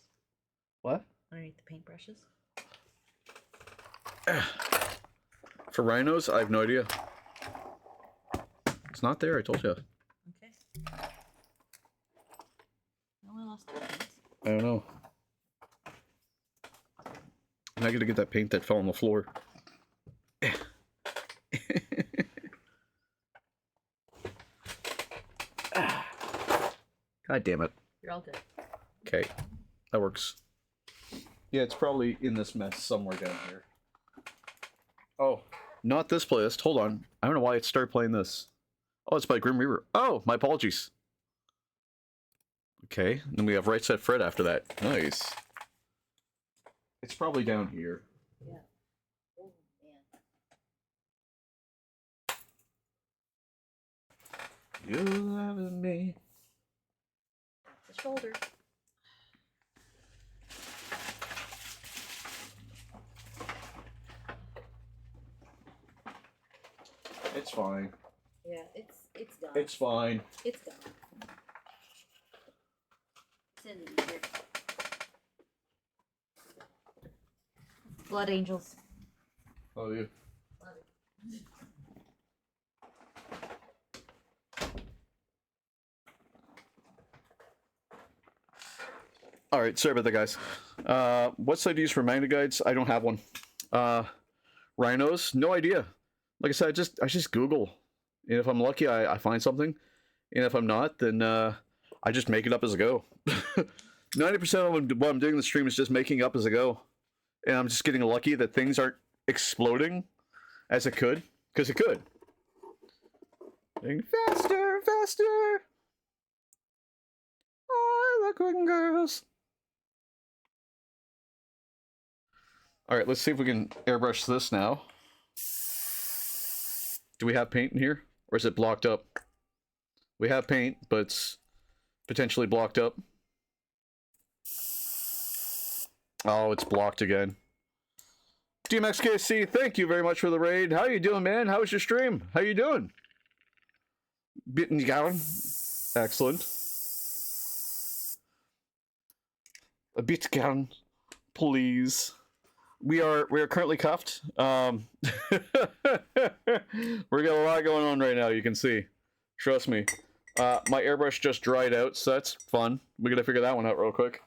What? Underneath the paint brushes. For rhinos, I have no idea. It's not there, I told you. Okay. No, I lost the paint. I don't know. I gotta get that paint that fell on the floor. God damn it. You're all good. Okay, that works. Yeah, it's probably in this mess somewhere down here. Oh, not this playlist. Hold on. I don't know why it started playing this. Oh, it's by Grim Reaper. Oh, my apologies. Okay, then we have Right Set Fred after that. Nice. It's probably down here. Yeah. Oh, man. You loving me. The shoulder. It's fine. Yeah, it's done. It's fine. It's done. It's in here. Blood angels. Oh, you. All right, sorry about that, guys. What site do you use for magnet guides? I don't have one. Rhinos? No idea. Like I said, I just Google, and if I'm lucky, I find something, and if I'm not, then I just make it up as I go. 90% of what I'm doing in the stream is just making up as I go, and I'm just getting lucky that things aren't exploding as it could, because it could. Getting faster, faster. I like quick girls. All right, let's see if we can airbrush this now. Do we have paint in here? Or is it blocked up? We have paint, but it's potentially blocked up. Oh, it's blocked again. DMXKC, thank you very much for the raid. How you doing, man? How was your stream? How you doing? Bitten going? Excellent. A bit down, please. We are currently cuffed. We got a lot going on right now. You can see. Trust me. My airbrush just dried out, so that's fun. We gotta figure that one out real quick.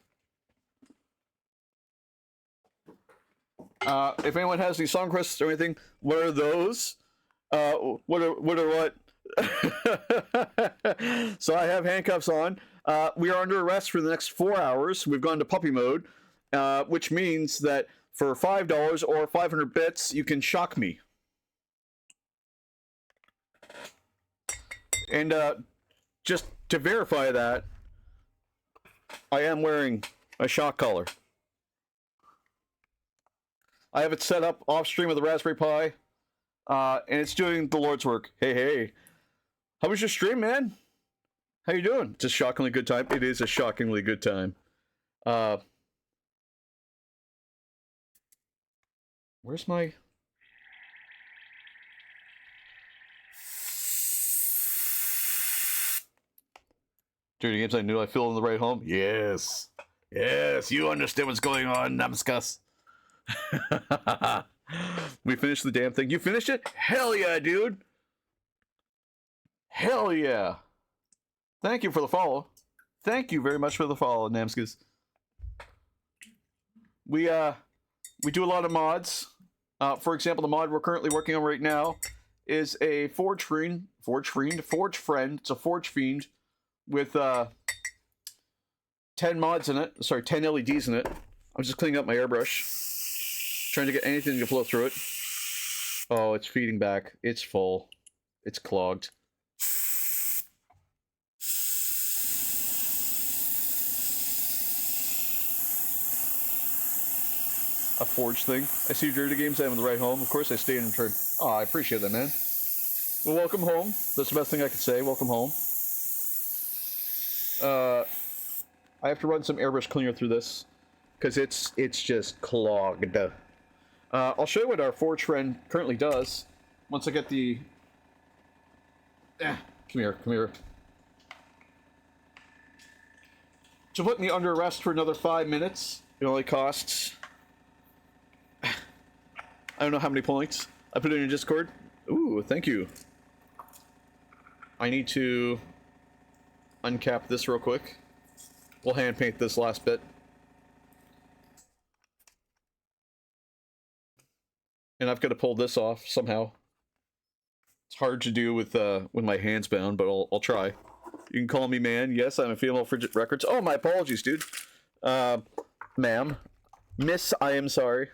If anyone has any song requests or anything, what are those? What are what? So I have handcuffs on. We are under arrest for the next 4 hours. We've gone to puppy mode, which means that for $5 or 500 bits, you can shock me. And just to verify that, I am wearing a shock collar. I have it set up off stream with the Raspberry Pi, and it's doing the Lord's work. Hey, hey. How was your stream, man? How you doing? It's a shockingly good time. It is a shockingly good time. Where's my... Dirty Games, I knew I feel in the right home. Yes. Yes, you understand what's going on, Namskus. We finished the damn thing. You finished it? Hell yeah, dude. Hell yeah. Thank you for the follow. Thank you very much for the follow, Namskus. We do a lot of mods. For example, the mod we're currently working on right now is a Forge Friend. It's a Forge Fiend with 10 mods in it. Sorry, 10 LEDs in it. I'm just cleaning up my airbrush, trying to get anything to flow through it. Oh, it's feeding back. It's full. It's clogged. A Forge thing. I see Dirty Games. I'm in the right home. Of course, I stay in return. Oh, I appreciate that, man. Well, welcome home. That's the best thing I could say. Welcome home. I have to run some airbrush cleaner through this because it's just clogged. I'll show you what our Forge friend currently does once I get the. Come here. To put me under arrest for another 5 minutes, it only costs. I don't know how many points. I put it in your Discord. Ooh, thank you. I need to uncap this real quick. We'll hand paint this last bit. And I've got to pull this off somehow. It's hard to do with my hands bound, but I'll try. You can call me man. Yes, I'm a female Frigid Records. Oh, my apologies, dude. Ma'am. Miss, I am sorry.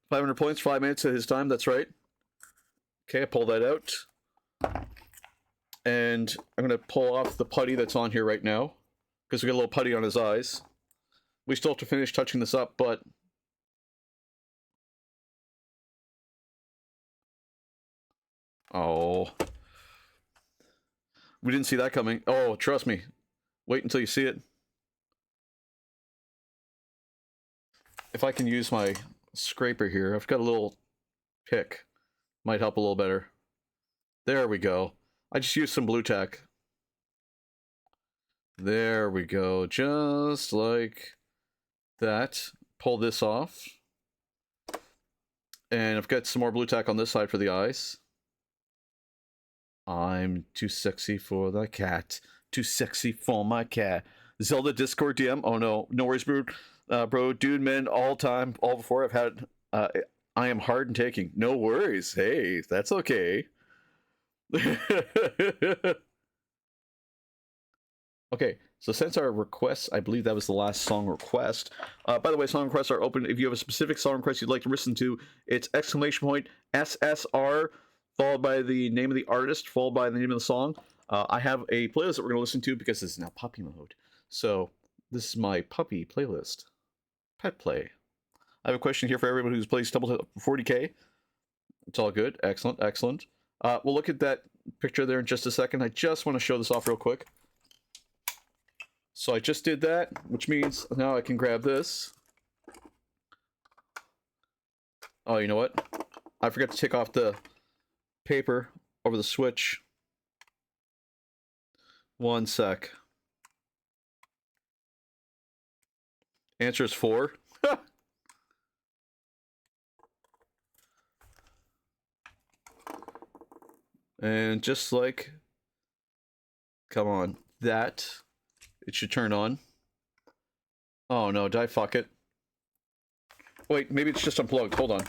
500 points, 5 minutes of his time, that's right. Okay, I pull that out. And I'm going to pull off the putty that's on here right now. Because we got a little putty on his eyes. We still have to finish touching this up, but... Oh. We didn't see that coming. Oh, trust me. Wait until you see it. If I can use my scraper here, I've got a little pick. Might help a little better. There we go. I just used some blue tack. There we go. Just like that. pull this off. And I've got some more blue tack on this side for the eyes. I'm too sexy for the cat. Too sexy for my cat. Zelda Discord DM. Oh no, no worries, bro. Bro, dude, man, all time, all before. I've had. I am hard in taking. No worries. Hey, that's okay. Okay, so since our requests, I believe that was the last song request. By the way, song requests are open. If you have a specific song request you'd like to listen to, it's !SSR followed by the name of the artist, followed by the name of the song. I have a playlist that we're going to listen to because this is now puppy mode. So this is my puppy playlist. Pet play. I have a question here for everyone who's played Stumble to 40k. It's all good. Excellent, excellent. We'll look at that picture there in just a second. I just want to show this off real quick. So I just did that, which means now I can grab this. Oh, you know what? I forgot to take off the paper over the switch. One sec. Answer is 4. And just like, come on, that, it should turn on. Oh no, did I fuck it? Wait, maybe it's just unplugged, hold on.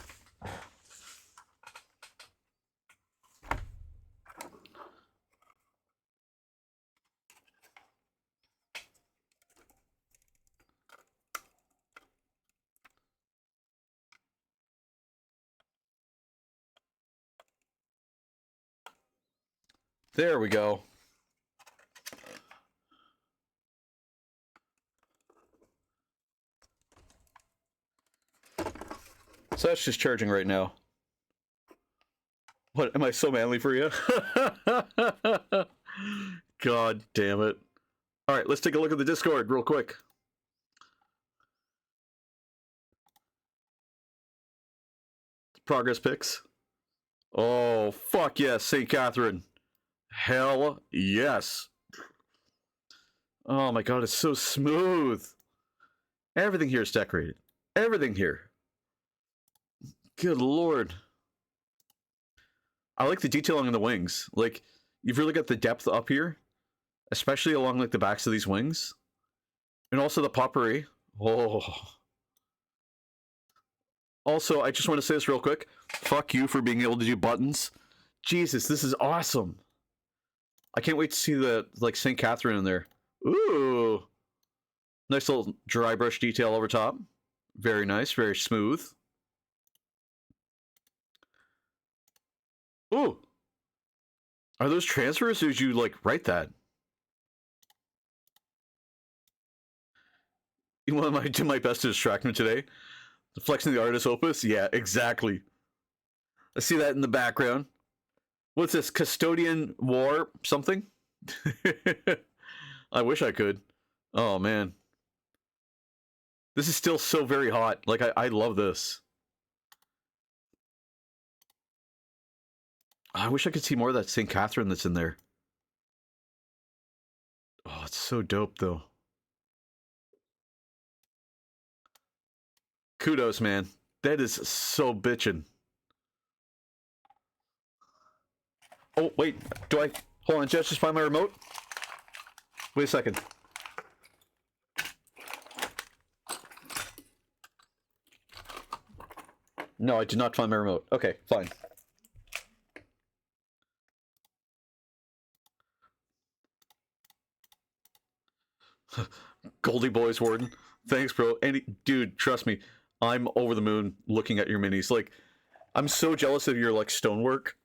There we go. So that's just charging right now. What, am I so manly for you? God damn it. Alright, let's take a look at the Discord real quick. Progress pics. Oh, fuck yes, St. Catherine. Hell yes. Oh my god, it's so smooth. Everything here is decorated. Everything here. Good lord. I like the detailing on the wings. Like, you've really got the depth up here. Especially along like the backs of these wings. And also the potpourri. Oh. Also, I just want to say this real quick. Fuck you for being able to do buttons. Jesus, this is awesome. I can't wait to see the, like, St. Catherine in there. Ooh. Nice little dry brush detail over top. Very nice, very smooth. Ooh. Are those transfers or did you, like, write that? You want to do my best to distract me today? Flexing the artist opus? Yeah, exactly. I see that in the background. What's this? Custodian War something? I wish I could. Oh, man. This is still so very hot. Like, I love this. I wish I could see more of that St. Catherine that's in there. Oh, it's so dope, though. Kudos, man. That is so bitchin'. Oh, wait. Do I... Hold on, just find my remote? Wait a second. No, I did not find my remote. Okay, fine. Goldie Boys Warden. Thanks, bro. Dude, trust me. I'm over the moon looking at your minis. Like, I'm so jealous of your, like, stonework.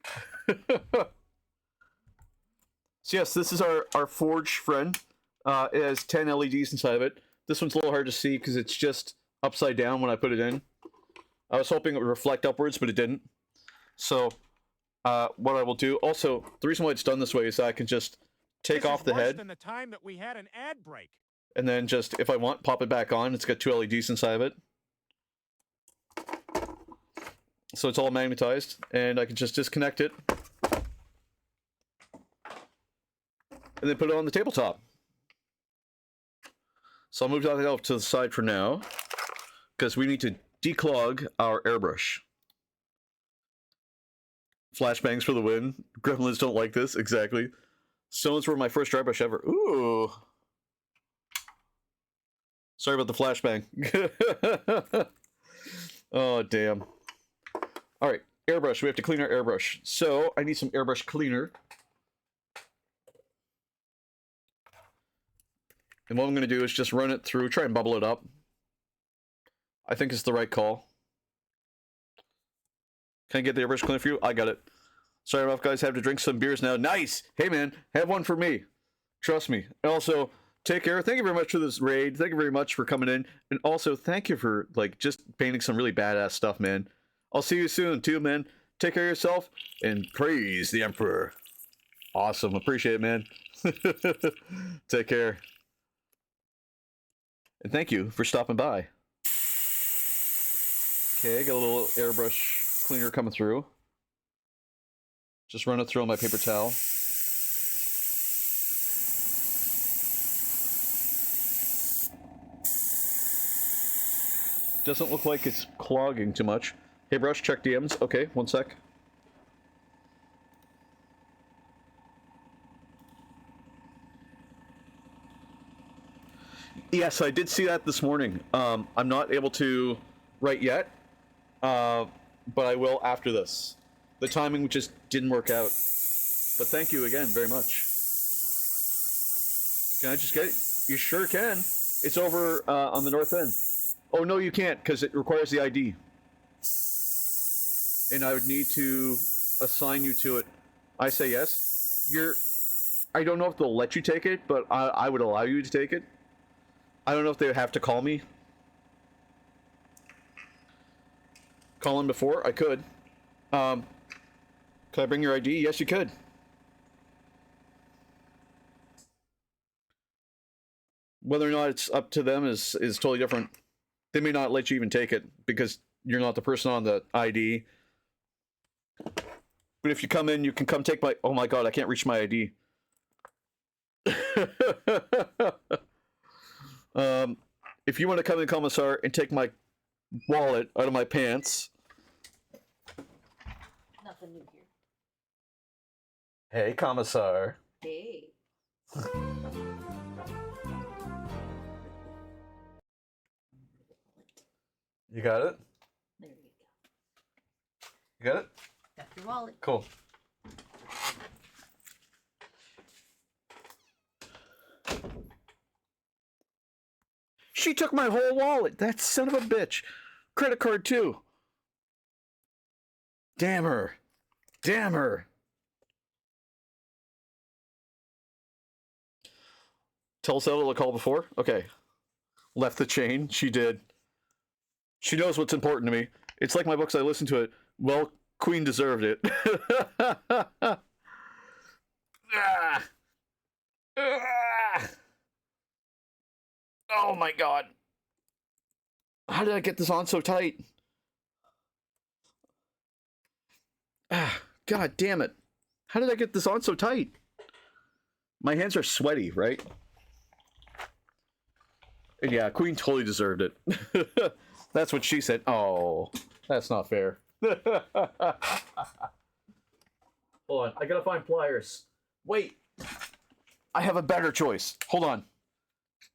So yes, this is our forge friend. It has 10 LEDs inside of it. This one's a little hard to see because it's just upside down when I put it in. I was hoping it would reflect upwards, but it didn't. So, what I will do... Also, the reason why it's done this way is that I can just take off the head. Than the time that we had an ad break. And then just, if I want, pop it back on. It's got 2 LEDs inside of it. So it's all magnetized. And I can just disconnect it. And then put it on the tabletop. So I'll move that off to the side for now. because we need to declog our airbrush. Flashbangs for the win. Gremlins don't like this. Exactly. Stones were my first dry brush ever. Ooh. Sorry about the flashbang. Oh, damn. All right. Airbrush. We have to clean our airbrush. So I need some airbrush cleaner. And what I'm going to do is just run it through, try and bubble it up. I think it's the right call. Can I get the airbrush cleaner for you? I got it. Sorry enough, guys. Have to drink some beers now. Nice! Hey, man. Have one for me. Trust me. And also, take care. Thank you very much for this raid. Thank you very much for coming in. And also, thank you for, like, just painting some really badass stuff, man. I'll see you soon, too, man. Take care of yourself, and praise the Emperor. Awesome. Appreciate it, man. Take care. And thank you for stopping by. Okay, got a little airbrush cleaner coming through. Just run it through on my paper towel. Doesn't look like it's clogging too much. Hey, brush, check DMs. Okay, one sec. Yes, I did see that this morning. I'm not able to write yet, but I will after this. The timing just didn't work out. But thank you again very much. Can I just get it? You sure can. It's over on the north end. Oh, no, you can't, because it requires the ID. And I would need to assign you to it. I say yes. I don't know if they'll let you take it, but I would allow you to take it. I don't know if they would have to call me. Call in before? I could. Could I bring your ID? Yes, you could. Whether or not it's up to them is totally different. They may not let you even take it because you're not the person on the ID. But if you come in, you can come take my... Oh my god, I can't reach my ID. If you want to come in, Commissar, and take my wallet out of my pants... Nothing new here. Hey, Commissar. Hey. You got it? There you go. You got it? Got your wallet. Cool. She took my whole wallet. That son of a bitch. Credit card, too. Damn her. Damn her. Tell Settle to call before? Okay. Left the chain. She did. She knows what's important to me. It's like my books. I listen to it. Well, Queen deserved it. Ah. Ah. Oh my god. How did I get this on so tight? Ah, god damn it. How did I get this on so tight? My hands are sweaty, right? And yeah, Queen totally deserved it. That's what she said. Oh, that's not fair. Hold on, I gotta find pliers. Wait, I have a better choice. Hold on.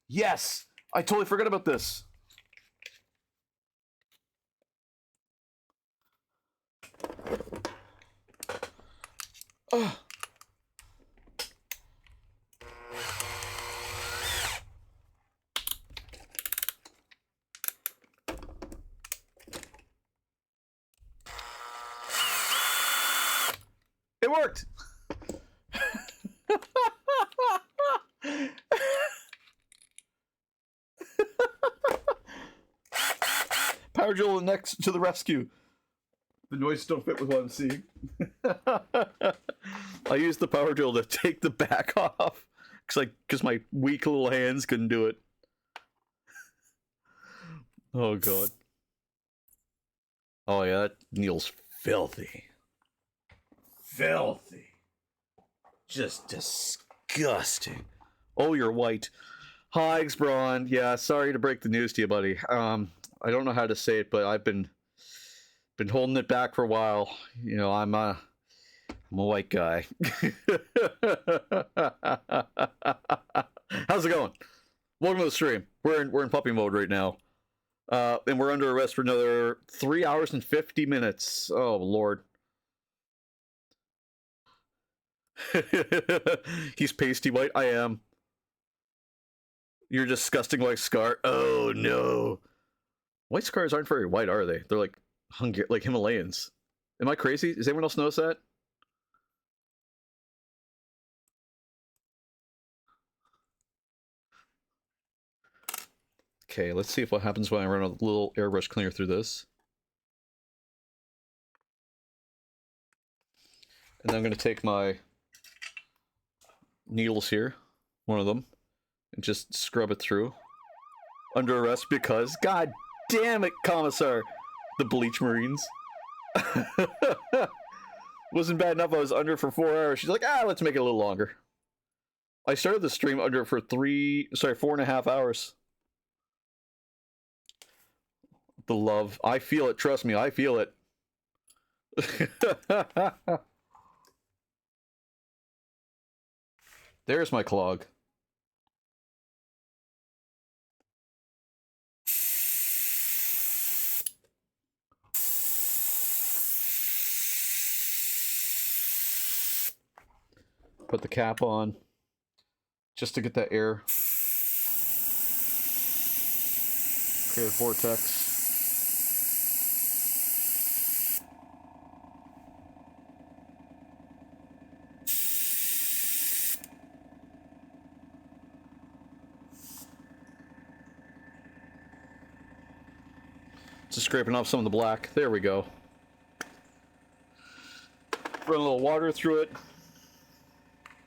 Yes, I totally forgot about this. Oh. It worked. Power drill next to the rescue. The noises don't fit with what I'm seeing. I used the power drill to take the back off because my weak little hands couldn't do it. Oh god. Oh yeah, that Neil's filthy. Filthy. Just disgusting. Oh, you're white. Hi, Xbron. Yeah, sorry to break the news to you, buddy. I don't know how to say it, but I've been holding it back for a while. You know, I'm a white guy. How's it going? Welcome to the stream. We're in puppy mode right now. And we're under arrest for another 3 hours and 50 minutes. Oh, Lord. He's pasty white. I am. You're disgusting like Scar. Oh, no. White scars aren't very white, are they? They're like like Himalayans. Am I crazy? Does anyone else notice that? Okay, let's see if what happens when I run a little airbrush cleaner through this. And then I'm going to take my needles here, one of them, and just scrub it through. Under arrest because, god damn it, Commissar! The Bleach Marines. Wasn't bad enough I was under for 4 hours. She's like, let's make it a little longer. I started the stream under for 4.5 hours. The love. I feel it, trust me, I feel it. There's my clog. Put the cap on just to get that air. Create a vortex. Just scraping off some of the black. There we go. Run a little water through it.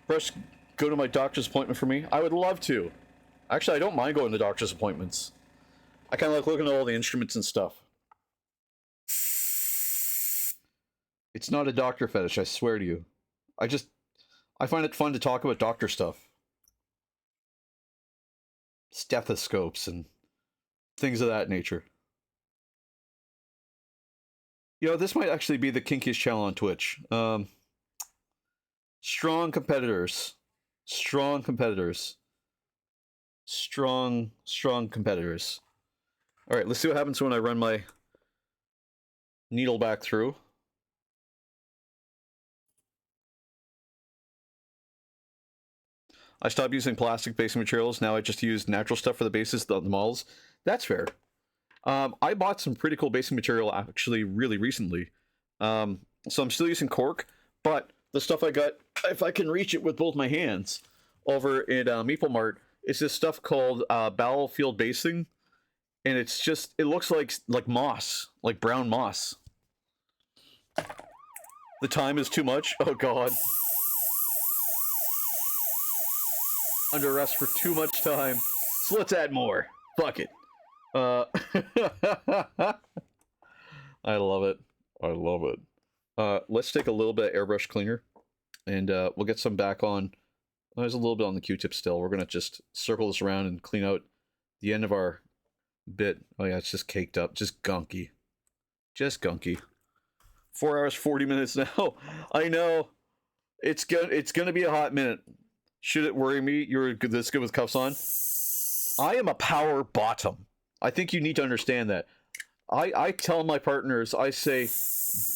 Brush, go to my doctor's appointment for me. I would love to. Actually, I don't mind going to doctor's appointments. I kind of like looking at all the instruments and stuff. It's not a doctor fetish, I swear to you. I find it fun to talk about doctor stuff. Stethoscopes and things of that nature. You know, this might actually be the kinkiest channel on Twitch. Strong competitors. Strong competitors. Strong competitors. Alright, let's see what happens when I run my needle back through. I stopped using plastic basing materials. Now I just use natural stuff for the bases, the models. That's fair. I bought some pretty cool basing material actually really recently. So I'm still using cork, but the stuff I got, if I can reach it with both my hands, over in Meeple Mart, it's this stuff called Battlefield Basing, and it's just, it looks like moss, like brown moss. The time is too much. Oh god. Under arrest for too much time. So let's add more. Fuck it. I love it. I love it. Let's take a little bit of airbrush cleaner, and we'll get some back on. There's a little bit on the Q-tip still. We're gonna just circle this around and clean out the end of our bit. Oh yeah, it's just caked up, just gunky. Just gunky. 4 hours 40 minutes now. I know. It's gonna be a hot minute. Should it worry me you're this good with cuffs on? I am a power bottom. I think you need to understand that. I tell my partners, I say,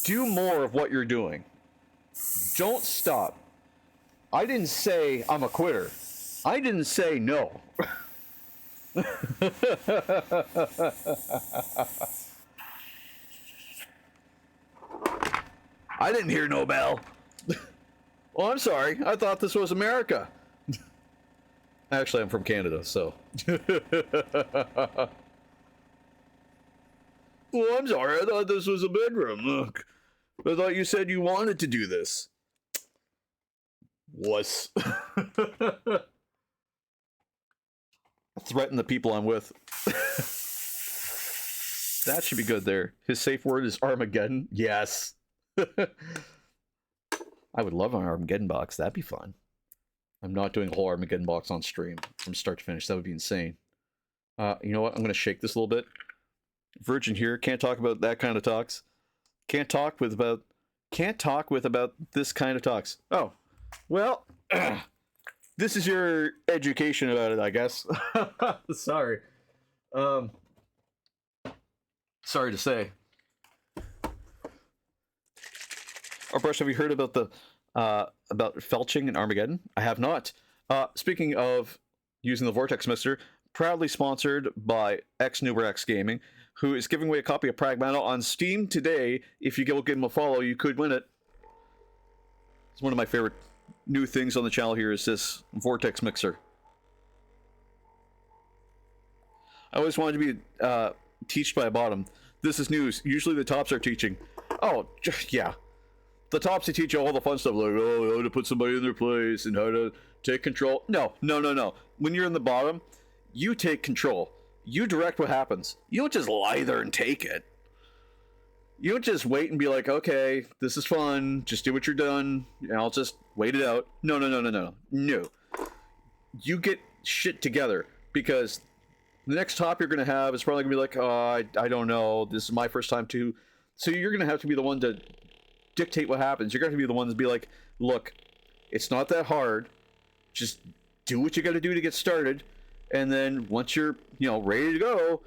do more of what you're doing. Don't stop. I didn't say I'm a quitter. I didn't say no. I didn't hear no bell. Well, I'm sorry. I thought this was America. Actually, I'm from Canada, so. Well, I'm sorry. I thought this was a bedroom. Look. I thought you said you wanted to do this. Wuss. Threaten the people I'm with. That should be good there. His safe word is Armageddon. Yes. I would love an Armageddon box. That'd be fun. I'm not doing a whole Armageddon box on stream from start to finish. That would be insane. You know what? I'm going to shake this a little bit. Virgin here. Can't talk about that kind of talks. Can't talk with about this kind of talks. Oh, well, this is your education about it, I guess. Sorry. Sorry to say. Or Brush, have you heard about the about felching in Armageddon? I have not. Speaking of using the Vortex Mixer, proudly sponsored by XNuberX Gaming, who is giving away a copy of Pragmata on Steam today. If you go give him a follow, you could win it. It's one of my favorite new things on the channel here is this Vortex Mixer. I always wanted to be taught by a bottom. This is news. Usually the tops are teaching. Oh, yeah. The tops, they teach you all the fun stuff, like, oh, how to put somebody in their place and how to take control. No. When you're in the bottom, you take control. You direct what happens. You don't just lie there and take it. You don't just wait and be like, okay, this is fun, just do what you're done, and I'll just wait it out. No. No. You get shit together, because the next top you're going to have is probably going to be like, oh, I don't know, this is my first time too. So you're going to have to be the one to dictate what happens. You're going to be the one to be like, look, it's not that hard. Just do what you got to do to get started. And then once you're, ready to go,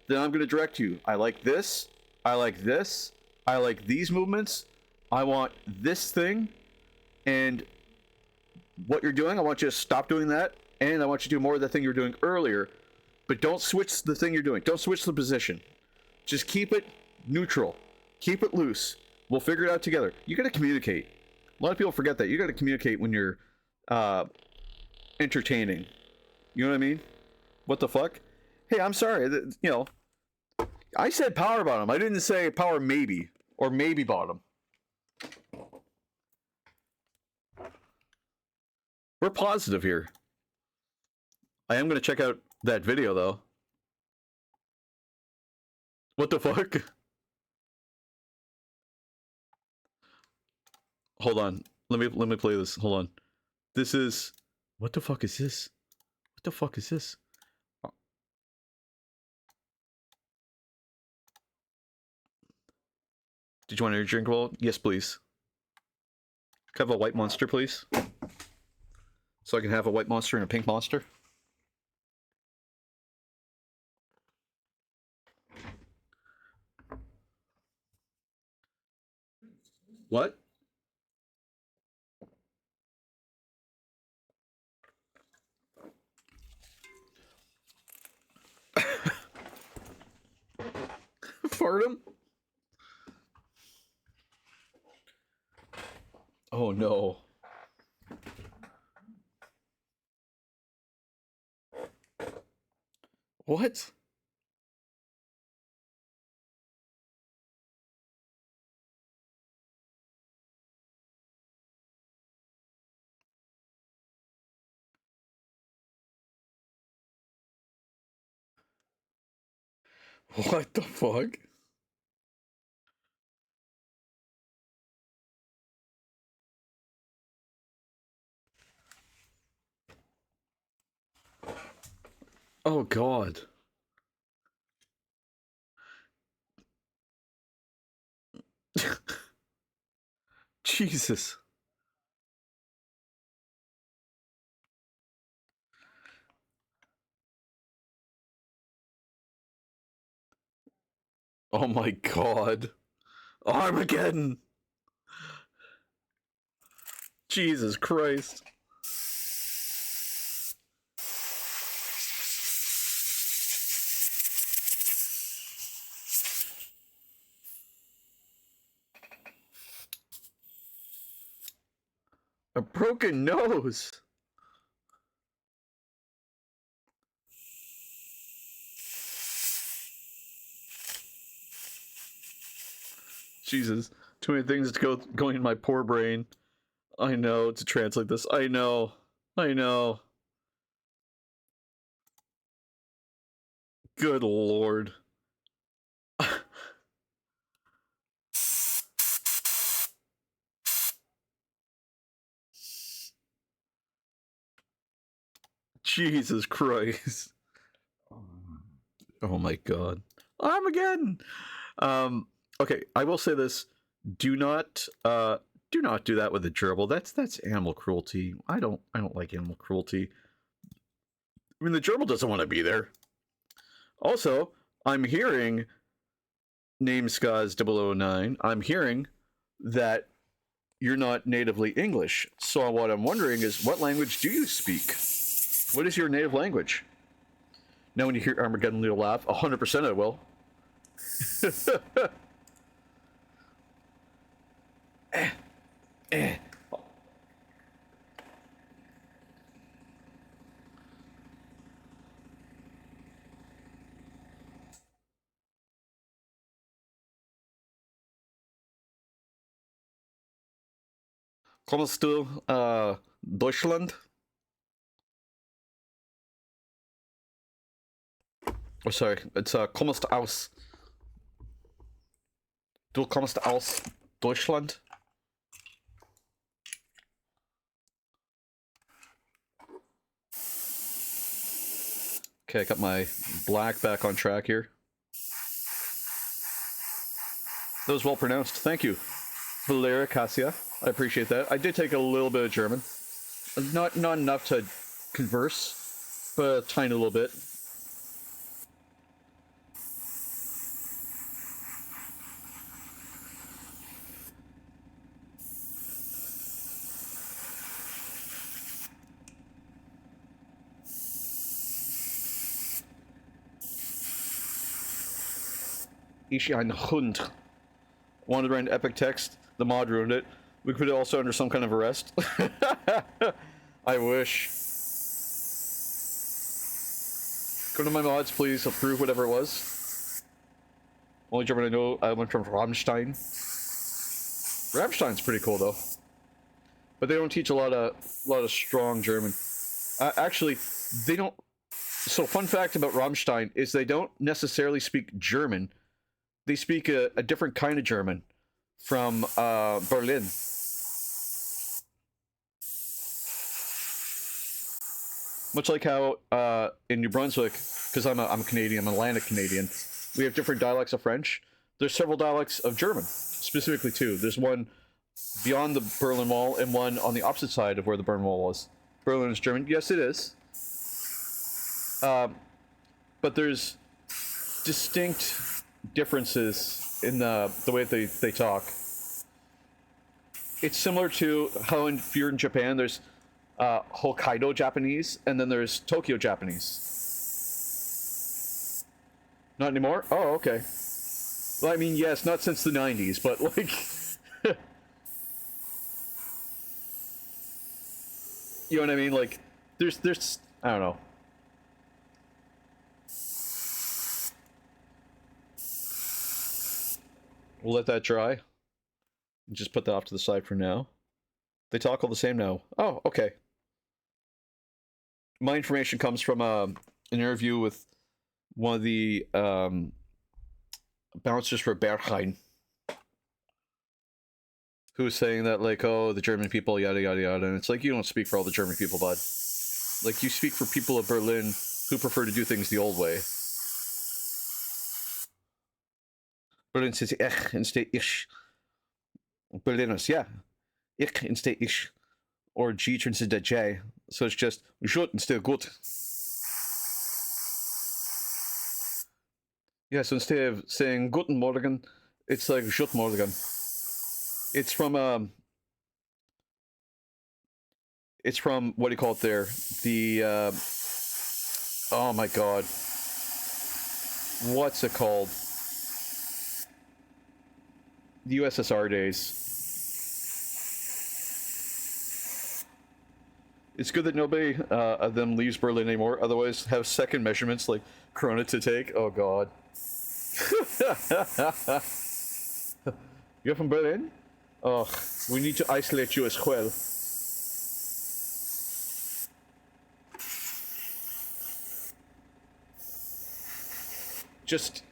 then I'm going to direct you. I like this. I like this. I like these movements. I want this thing. And what you're doing, I want you to stop doing that. And I want you to do more of the thing you were doing earlier. But don't switch the thing you're doing. Don't switch the position. Just keep it neutral. Keep it loose. We'll figure it out together. You got to communicate. A lot of people forget that. You got to communicate when you're entertaining. You know what I mean? What the fuck? Hey, I'm sorry. I said power bottom. I didn't say power maybe or maybe bottom. We're positive here. I am going to check out that video though. What the fuck? Hold on. Let me play this. Hold on. This is... What the fuck is this? What the fuck is this? Did you want a drink roll? Yes, please. Can I have a white monster, please? So I can have a white monster and a pink monster? What? Fart him? Oh no. What? What the fuck? Oh god. Jesus. Oh my god. Armageddon! Jesus Christ. A broken nose! Jesus. Too many things to going in my poor brain. I know to translate this. I know. Good lord. Jesus Christ. Oh my god. Armageddon. Okay, I will say this: do not do that with a gerbil. That's animal cruelty. I don't like animal cruelty. I mean, the gerbil doesn't want to be there. Also, I'm hearing name Skaz009. I'm hearing that you're not natively English. So what I'm wondering is, what language do you speak? What is your native language? Now when you hear Armageddon Leo laugh, 100% I will. Kommst du, Deutschland? Oh, sorry, it's kommst aus. Du kommst aus Deutschland? Okay, I got my black back on track here. That was well pronounced. Thank you, Valeria Cassia. I appreciate that. I did take a little bit of German. Not enough to converse, but a tiny little bit. Ich ein Hund. Wandered around Epic Text. The mod ruined it. We could put it also under some kind of arrest. I wish. Go to my mods, please. Approve whatever it was. Only German I know. I went from Rammstein. Rammstein's pretty cool though, but they don't teach a lot of strong German. Actually, they don't. So, fun fact about Rammstein is they don't necessarily speak German. They speak a different kind of German from Berlin. Much like how in New Brunswick, because I'm Canadian, I'm Atlantic Canadian, we have different dialects of French. There's several dialects of German, specifically two. There's one beyond the Berlin Wall and one on the opposite side of where the Berlin Wall was. Berlin is German. Yes, it is. But there's distinct differences in the way they talk. It's similar to how if you're in Japan, there's Hokkaido Japanese, and then there's Tokyo Japanese. Not anymore? Oh, okay. Well, I mean, yes, not since the 90s, but like... you know what I mean? Like, there's... I don't know. We'll let that dry. Just put that off to the side for now. They talk all the same now. Oh, okay. My information comes from an interview with one of the bouncers for Berghain, who was saying that, like, oh, the German people, yada, yada, yada. And it's like, you don't speak for all the German people, bud. Like, you speak for people of Berlin who prefer to do things the old way. Berlin says ich instead ich. Berliners, yeah. Ich instead ich. Or G turns into J. So it's just gut instead of gut. Yeah, so instead of saying Guten Morgen, it's like Gut Morgen. It's from what do you call it there? The oh my god. What's it called? The USSR days. It's good that nobody of them leaves Berlin anymore. Otherwise, have second measurements like Corona to take. Oh god. You're from Berlin? Oh, we need to isolate you as well. Just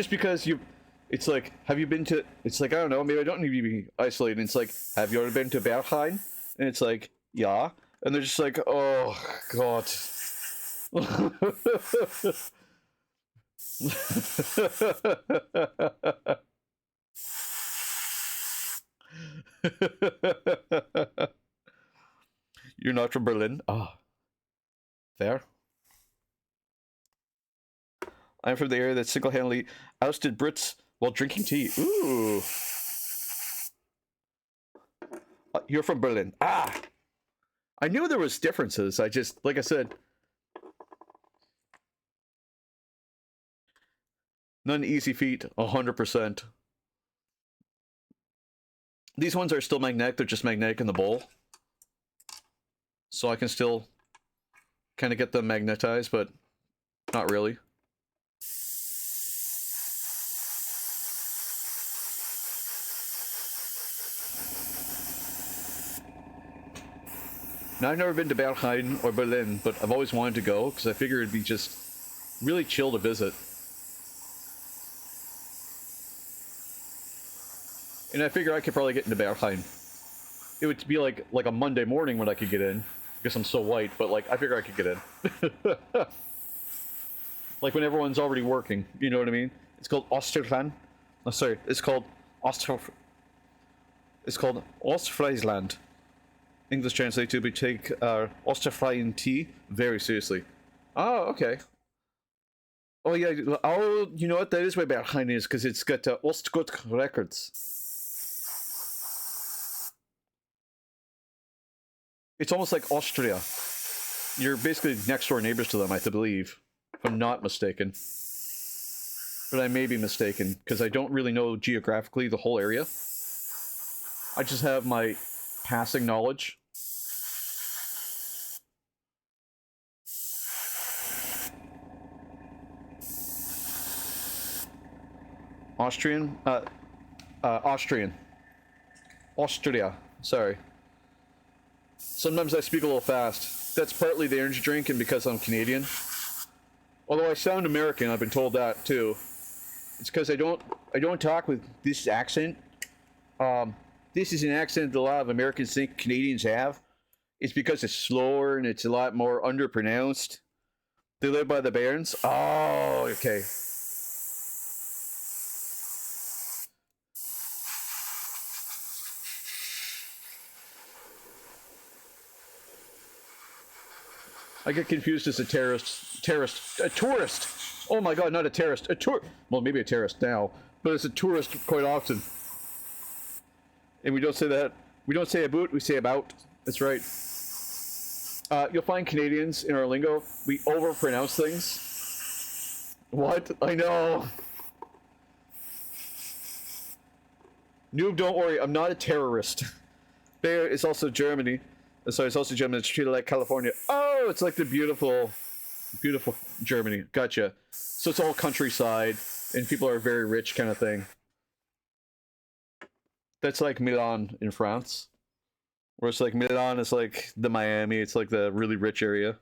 because you... It's like, have you been to... It's like, I don't know, maybe I don't need to be isolated. It's like, have you ever been to Berghain? And it's like, yeah. And they're just like, oh, God. You're not from Berlin? Ah, fair. I'm from the area that single-handedly ousted Brits while drinking tea. Ooh. You're from Berlin. Ah! I knew there was differences. I just, like I said, not an easy feat, 100%. These ones are still magnetic, they're just magnetic in the bowl. So I can still kind of get them magnetized, but not really. Now, I've never been to Berlin or Berlin, but I've always wanted to go because I figure it'd be just really chill to visit. And I figure I could probably get into Berlin. It would be like a Monday morning when I could get in, because I'm so white, but like I figure I could get in. Like when everyone's already working, you know what I mean? It's called Oosterland. Oh, sorry, it's called Ostfriesland. English translate to be take Osterfrien tea very seriously. Oh, okay. Oh yeah. Oh, you know what? That is where Berlin is, because it's got Ostgut records. It's almost like Austria. You're basically next door neighbors to them, I believe, if I'm not mistaken. But I may be mistaken, because I don't really know geographically the whole area. I just have my passing knowledge. Austrian? Austrian. Austria. Sorry. Sometimes I speak a little fast. That's partly the energy drink and because I'm Canadian. Although I sound American, I've been told that too. It's because I don't talk with this accent. This is an accent that a lot of Americans think Canadians have. It's because it's slower and it's a lot more underpronounced. They live by the Barrens. Oh, okay. I get confused as a tourist. Oh my god, not a terrorist, well, maybe a terrorist now, but as a tourist quite often. And we don't say that. We don't say about, we say about. That's right. You'll find Canadians in our lingo, we overpronounce things. What? I know. Noob, don't worry, I'm not a terrorist. There is also Germany. Sorry, it's also Germany. It's treated like California. Oh, it's like the beautiful, beautiful Germany. Gotcha. So it's all countryside, and people are very rich kind of thing. That's like Milan in France. Where it's like Milan is like the Miami. It's like the really rich area.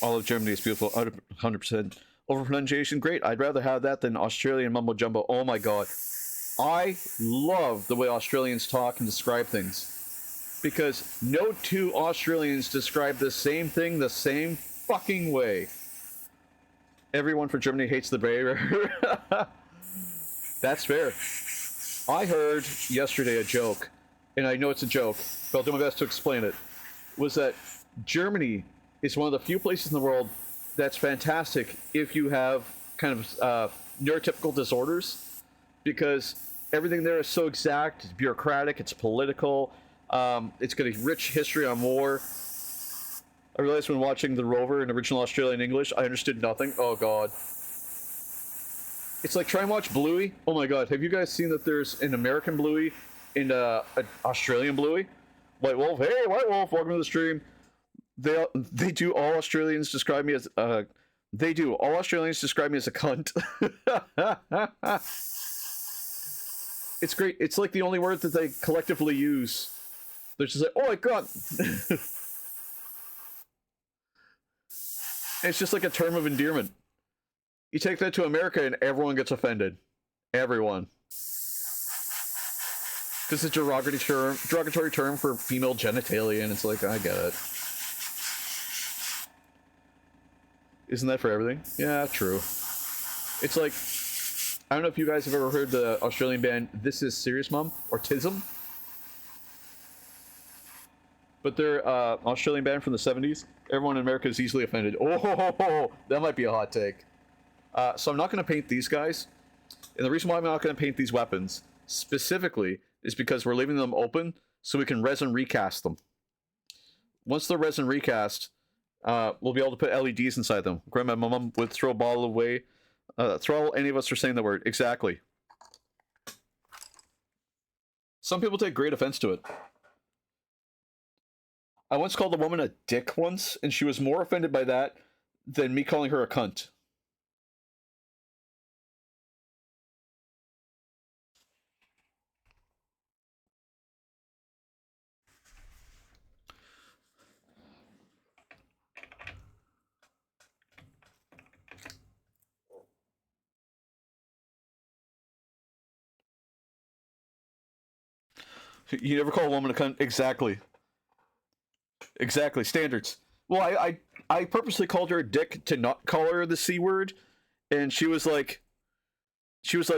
All of Germany is beautiful. 100%. Overpronunciation, great. I'd rather have that than Australian mumbo jumbo. Oh my god. I love the way Australians talk and describe things. Because no two Australians describe the same thing the same fucking way. Everyone from Germany hates the Bay Area. That's fair. I heard yesterday a joke, and I know it's a joke, but I'll do my best to explain it, was that Germany is one of the few places in the world that's fantastic if you have kind of neurotypical disorders, because everything there is so exact, it's bureaucratic, it's political, it's got a rich history on war. I realized when watching The Rover in original Australian English, I understood nothing. Oh god. It's like, try and watch Bluey. Oh my god, have you guys seen that there's an American Bluey and an Australian Bluey? White Wolf, hey White Wolf, welcome to the stream. They do all Australians describe me as all Australians describe me as a cunt. It's great. It's like the only word that they collectively use. They're just like, oh my god. It's just like a term of endearment. You take that to America and everyone gets offended. Everyone. Because it's a derogatory term for female genitalia, and it's like, I get it. Isn't that for everything? Yeah, true. It's like, I don't know if you guys have ever heard the Australian band This Is Serious Mum, or Tism. But they're Australian band from the 70s. Everyone in America is easily offended. Oh, that might be a hot take. So I'm not going to paint these guys. And the reason why I'm not going to paint these weapons, specifically, is because we're leaving them open so we can resin recast them. Once they're resin recast, we'll be able to put LEDs inside them. Grandma and mom would throw a bottle away. Throw any of us are saying the word. Exactly. Some people take great offense to it. I once called a woman a dick once, and she was more offended by that than me calling her a cunt. You never call a woman a cunt? Exactly. Exactly. Standards. Well, I purposely called her a dick to not call her the C word, and she was like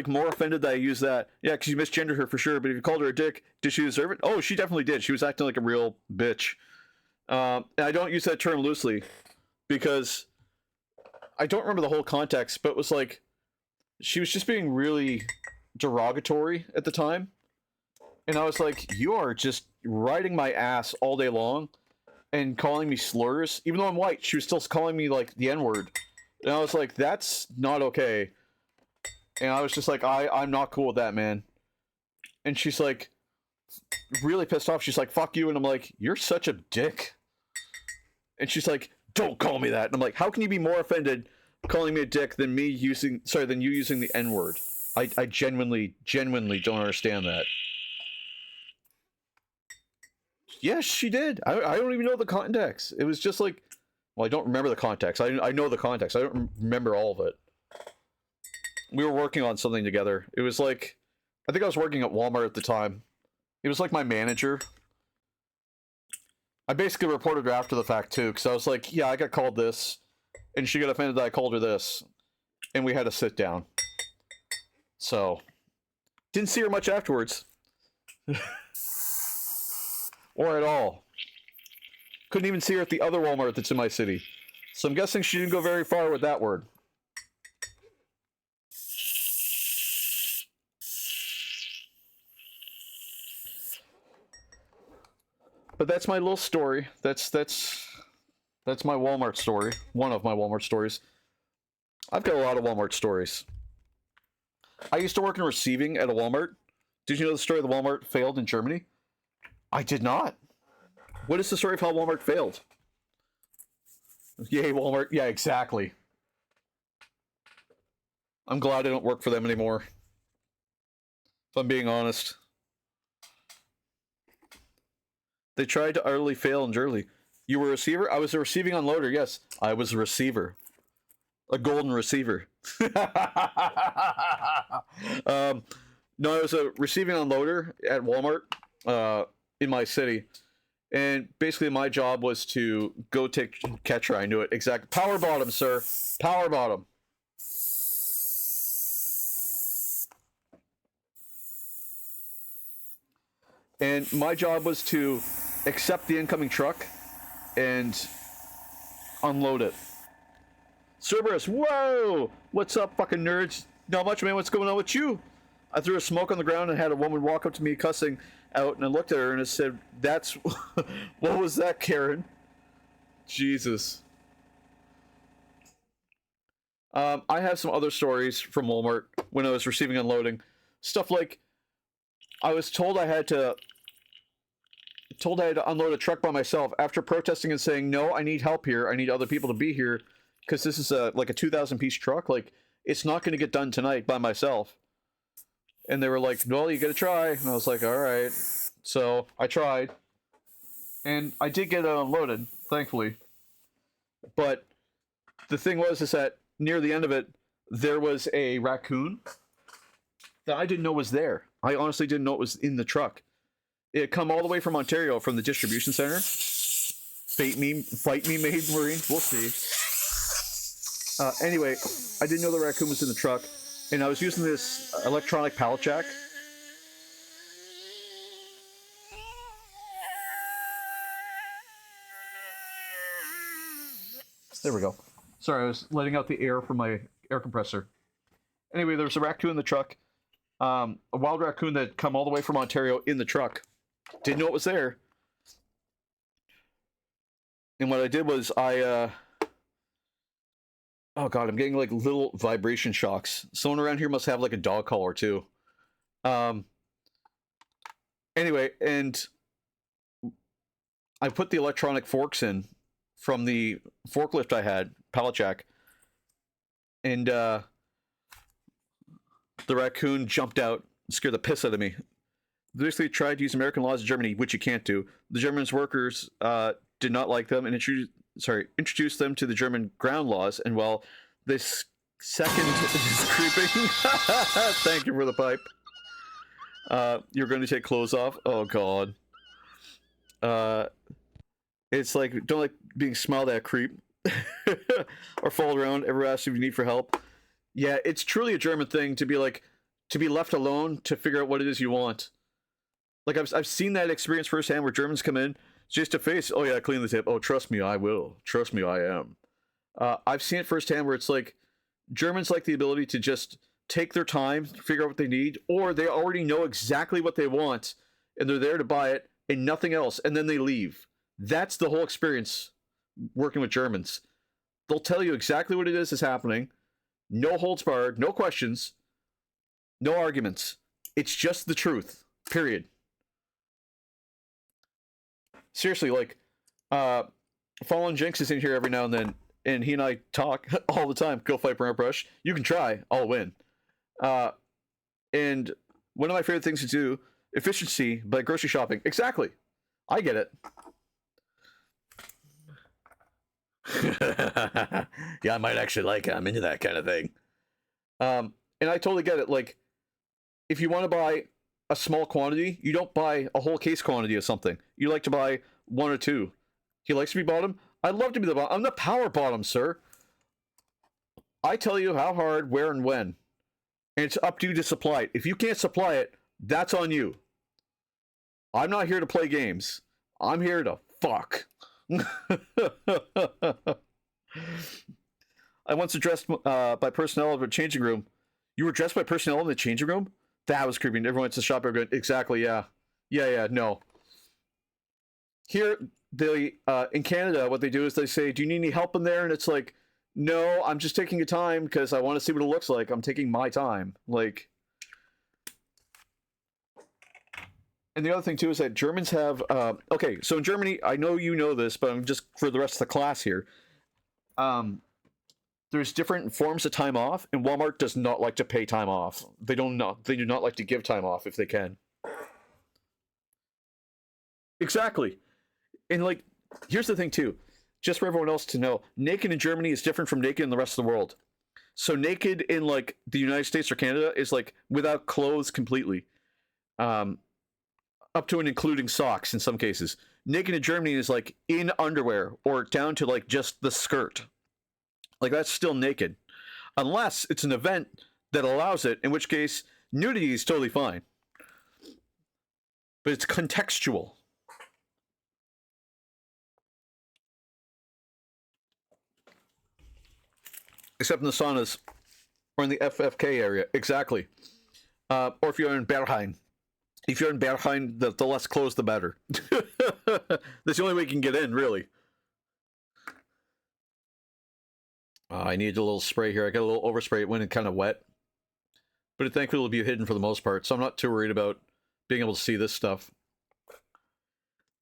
more offended that I used that. Yeah, because you misgendered her for sure, but if you called her a dick, did she deserve it? Oh, she definitely did. She was acting like a real bitch. And I don't use that term loosely, because I don't remember the whole context, but it was like, she was just being really derogatory at the time. And I was like, you are just riding my ass all day long and calling me slurs. Even though I'm white, she was still calling me, like, the N-word. And I was like, that's not okay. And I was just like, I'm not cool with that, man. And she's like, really pissed off. She's like, fuck you. And I'm like, you're such a dick. And she's like, don't call me that. And I'm like, how can you be more offended calling me a dick than you using the N-word? I genuinely don't understand that. Yes, she did. I don't even know the context. It was just like, well, I don't remember the context. I know the context. I don't remember all of it. We were working on something together. It was like, I think I was working at Walmart at the time. It was like my manager. I basically reported her after the fact too, because I was like, yeah, I got called this, and she got offended that I called her this, and we had to sit down. So, didn't see her much afterwards. Or at all. Couldn't even see her at the other Walmart that's in my city. So I'm guessing she didn't go very far with that word. But that's my little story. That's my Walmart story. One of my Walmart stories. I've got a lot of Walmart stories. I used to work in receiving at a Walmart. Did you know the story of the Walmart failed in Germany? I did not. What is the story of how Walmart failed? Yay, Walmart. Yeah, exactly. I'm glad I don't work for them anymore. If I'm being honest. They tried to utterly fail in Germany. You were a receiver? I was a receiving unloader, yes. I was a receiver. A golden receiver. No, I was a receiving unloader at Walmart in my city. And basically my job was to go take catcher. I knew it. Exactly. Power bottom, sir. Power bottom. And my job was to accept the incoming truck and unload it. Cerberus, whoa! What's up, fucking nerds? Not much, man. What's going on with you? I threw a smoke on the ground and had a woman walk up to me cussing out, and I looked at her and I said, that's... What was that, Karen? Jesus. I have some other stories from Walmart when I was receiving unloading. Stuff like, I was told I had to unload a truck by myself after protesting and saying, no, I need help here. I need other people to be here because this is like a 2,000 piece truck. Like, it's not going to get done tonight by myself. And they were like, well, you got to try. And I was like, all right. So I tried. And I did get it unloaded, thankfully. But the thing was is that near the end of it, there was a raccoon that I didn't know was there. I honestly didn't know it was in the truck. It had come all the way from Ontario, from the distribution center. Fight me, Maid Marine. We'll see. Anyway, I didn't know the raccoon was in the truck, and I was using this electronic pallet jack. There we go. Sorry, I was letting out the air from my air compressor. Anyway, there was a raccoon in the truck. A wild raccoon that had come all the way from Ontario in the truck. Didn't know it was there. And what I did was oh god, I'm getting like little vibration shocks. Someone around here must have like a dog collar too. Anyway, and I put the electronic forks in from the forklift I had, pallet jack, and the raccoon jumped out and scared the piss out of me. They basically tried to use American laws in Germany, which you can't do. The Germans workers did not like them and introduced them to the German ground laws. And while this second is creeping, thank you for the pipe. You're going to take clothes off. Oh god. It's like, don't like being smiled at, creep. Or fall around, ever ask if you need for help. Yeah, it's truly a German thing to be like, to be left alone to figure out what it is you want. Like, I've seen that experience firsthand where Germans come in, just to face, oh yeah, clean the tip. Oh, trust me, I will. Trust me, I am. I've seen it firsthand where it's like, Germans like the ability to just take their time, figure out what they need, or they already know exactly what they want, and they're there to buy it, and nothing else, and then they leave. That's the whole experience working with Germans. They'll tell you exactly what it is happening. No holds barred, no questions, no arguments. It's just the truth. Period. Seriously, like, Fallen Jinx is in here every now and then, and he and I talk all the time. Go fight Burnt Brush. You can try. I'll win. And one of my favorite things to do, efficiency by grocery shopping. Exactly. I get it. Yeah, I might actually like it. I'm into that kind of thing. And I totally get it. Like, if you want to buy a small quantity, you don't buy a whole case quantity of something. You like to buy one or two. He likes to be bottom. I'd love to be the bottom. I'm the power bottom, sir. I tell you how hard, where, and when. And it's up to you to supply it. If you can't supply it, that's on you. I'm not here to play games. I'm here to fuck. I once addressed by personnel of a changing room. You were addressed by personnel in the changing room? That was creepy. Everyone went to the shop. Going, exactly, yeah. Yeah, no. Here, they in Canada, what they do is they say, do you need any help in there? And it's like, no, I'm just taking your time because I want to see what it looks like. I'm taking my time. Like, and the other thing, too, is that Germans have... okay, so in Germany, I know you know this, but I'm just for the rest of the class here. There's different forms of time off, and Walmart does not like to pay time off. They do not like to give time off if they can. Exactly. And, like, here's the thing, too. Just for everyone else to know, naked in Germany is different from naked in the rest of the world. So naked in, like, the United States or Canada is, like, without clothes completely. Up to and including socks in some cases. Naked in Germany is, like, in underwear or down to, like, just the skirt. Like, that's still naked. Unless it's an event that allows it, in which case nudity is totally fine. But it's contextual. Except in the saunas or in the FFK area. Exactly. Or if you're in Berlin. If you're in Berlin, the less clothes, the better. That's the only way you can get in, really. I need a little spray here. I got a little overspray. It went in kind of wet. But it thankfully will be hidden for the most part, so I'm not too worried about being able to see this stuff.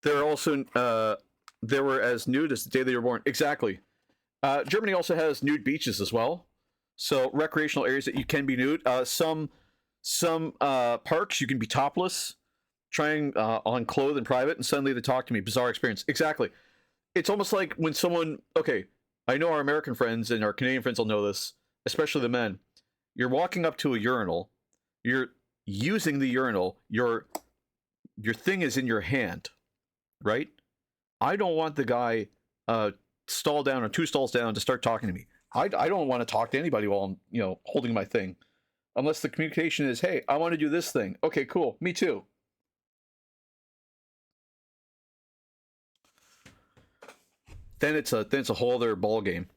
There are also, there were as nude as the day they were born. Exactly. Germany also has nude beaches as well. So recreational areas that you can be nude. Some parks you can be topless, trying on clothes in private, and suddenly they talk to me. Bizarre experience. Exactly. It's almost like when someone... Okay, I know our American friends and our Canadian friends will know this, especially the men. You're walking up to a urinal. You're using the urinal. Your thing is in your hand, right? I don't want the guy stall down or two stalls down to start talking to me. I don't want to talk to anybody while I'm, you know, holding my thing. Unless the communication is, hey, I want to do this thing. Okay, cool. Me too. Then it's a whole other ball game.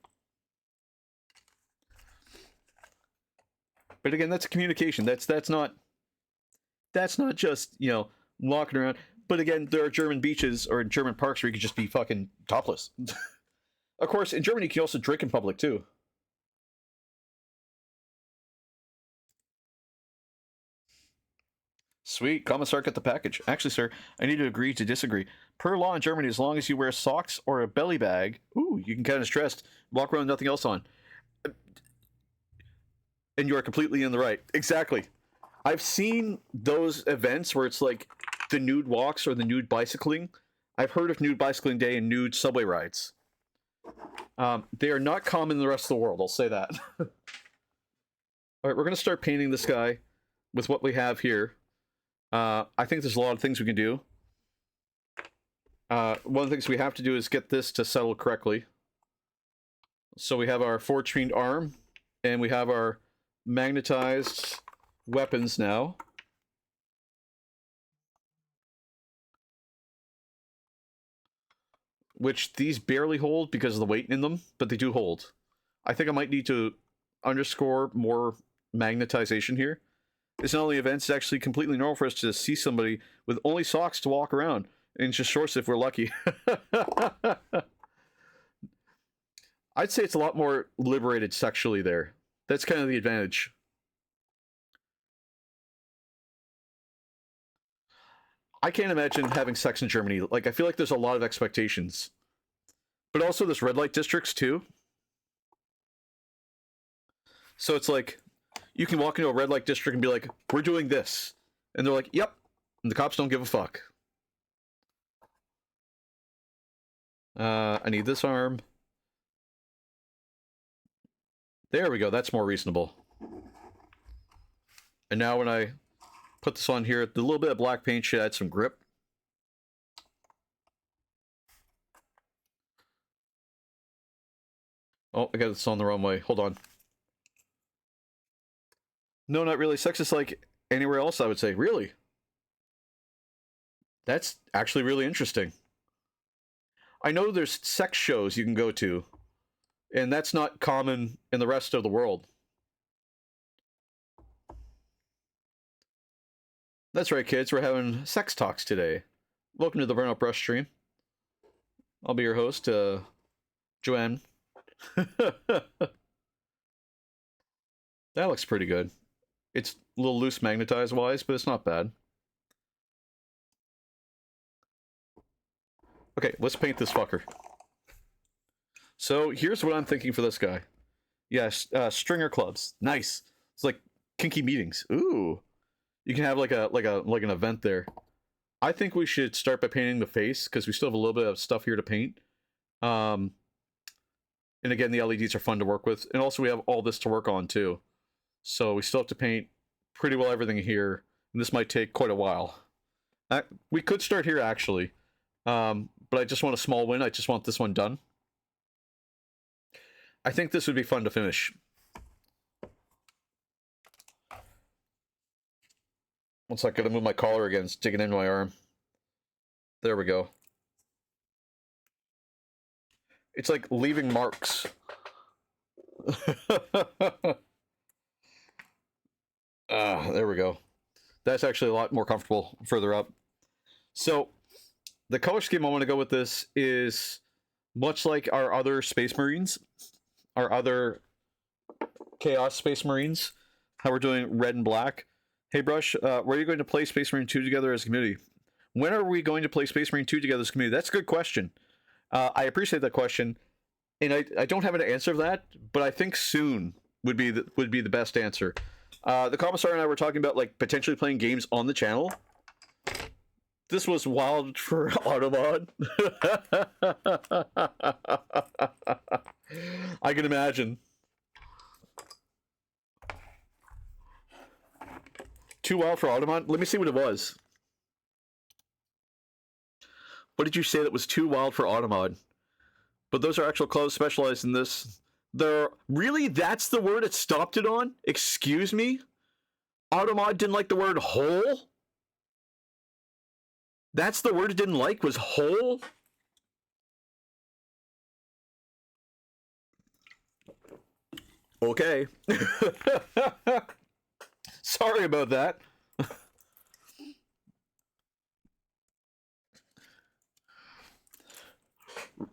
But again, that's communication. That's not just, you know, walking around. But again, there are German beaches or German parks where you could just be fucking topless. Of course, in Germany, you can also drink in public too. Sweet, Commissar got the package. Actually, sir, I need to agree to disagree. Per law in Germany, as long as you wear socks or a belly bag, ooh, you can kind of dressed, walk around with nothing else on. And you are completely in the right. Exactly. I've seen those events where it's like the nude walks or the nude bicycling. I've heard of nude bicycling day and nude subway rides. They are not common in the rest of the world, I'll say that. All right, we're going to start painting this guy with what we have here. I think there's a lot of things we can do. One of the things we have to do is get this to settle correctly. So we have our forge-fiend arm, and we have our magnetized weapons now. Which these barely hold because of the weight in them, but they do hold. I think I might need to underscore more magnetization here. It's not only events, it's actually completely normal for us to see somebody with only socks to walk around, and just shorts if we're lucky. I'd say it's a lot more liberated sexually there. That's kind of the advantage. I can't imagine having sex in Germany. Like, I feel like there's a lot of expectations. But also there's red light districts too. So it's like, you can walk into a red light district and be like, we're doing this. And they're like, yep. And the cops don't give a fuck. I need this arm. There we go, that's more reasonable. And now when I put this on here, the little bit of black paint should add some grip. Oh, I got this on the wrong way. Hold on. No, not really. Sex is like anywhere else, I would say. Really? That's actually really interesting. I know there's sex shows you can go to, and that's not common in the rest of the world. That's right, kids. We're having sex talks today. Welcome to the Burnout Brush stream. I'll be your host, Joanne. That looks pretty good. It's a little loose magnetized-wise, but it's not bad. Okay, let's paint this fucker. So here's what I'm thinking for this guy. Yes, stringer clubs. Nice. It's like kinky meetings. Ooh. You can have like an event there. I think we should start by painting the face because we still have a little bit of stuff here to paint. And again, the LEDs are fun to work with, and also we have all this to work on too. So we still have to paint pretty well everything here, and this might take quite a while. We could start here actually, but I just want a small win. I just want this one done. I think this would be fun to finish. One second, I gotta move my collar again. It's digging into my arm. There we go. It's like leaving marks. There we go. That's actually a lot more comfortable further up. So, the color scheme I want to go with this is much like our other Space Marines, our other Chaos Space Marines, how we're doing red and black. Hey, Brush, where are you going to play Space Marine 2 together as a community? When are we going to play Space Marine 2 together as a community? That's a good question. I appreciate that question, and I don't have an answer for that, but I think soon would be the best answer. The Commissar and I were talking about like potentially playing games on the channel. This was wild for Automod. I can imagine. Too wild for Automod? Let me see what it was. What did you say that was too wild for Automod? But those are actual clothes specialized in this. Really? That's the word it stopped it on? Excuse me? Automod didn't like the word hole? That's the word it didn't like, was hole? Okay. Sorry about that.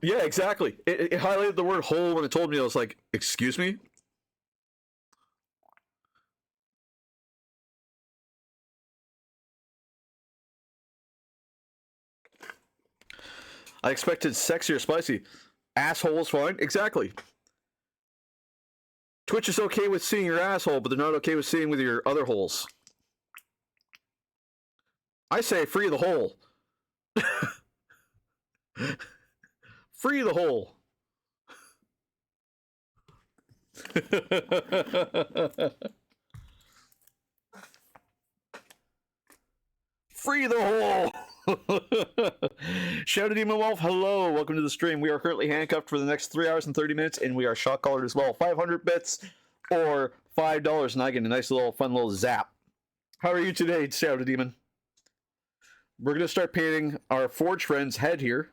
Yeah, exactly. It highlighted the word hole when it told me. I was like, excuse me? I expected sexy or spicy. Asshole is fine. Exactly. Twitch is okay with seeing your asshole, but they're not okay with seeing with your other holes. I say free the hole. Free the hole. Free the hole. Shadow Demon Wolf, hello, welcome to the stream. We are currently handcuffed for the next 3 hours and 30 minutes, and we are shot collared as well. 500 bits or $5, and I get a nice little fun little zap. How are you today, Shadow Demon? We're gonna start painting our Forge friend's head here.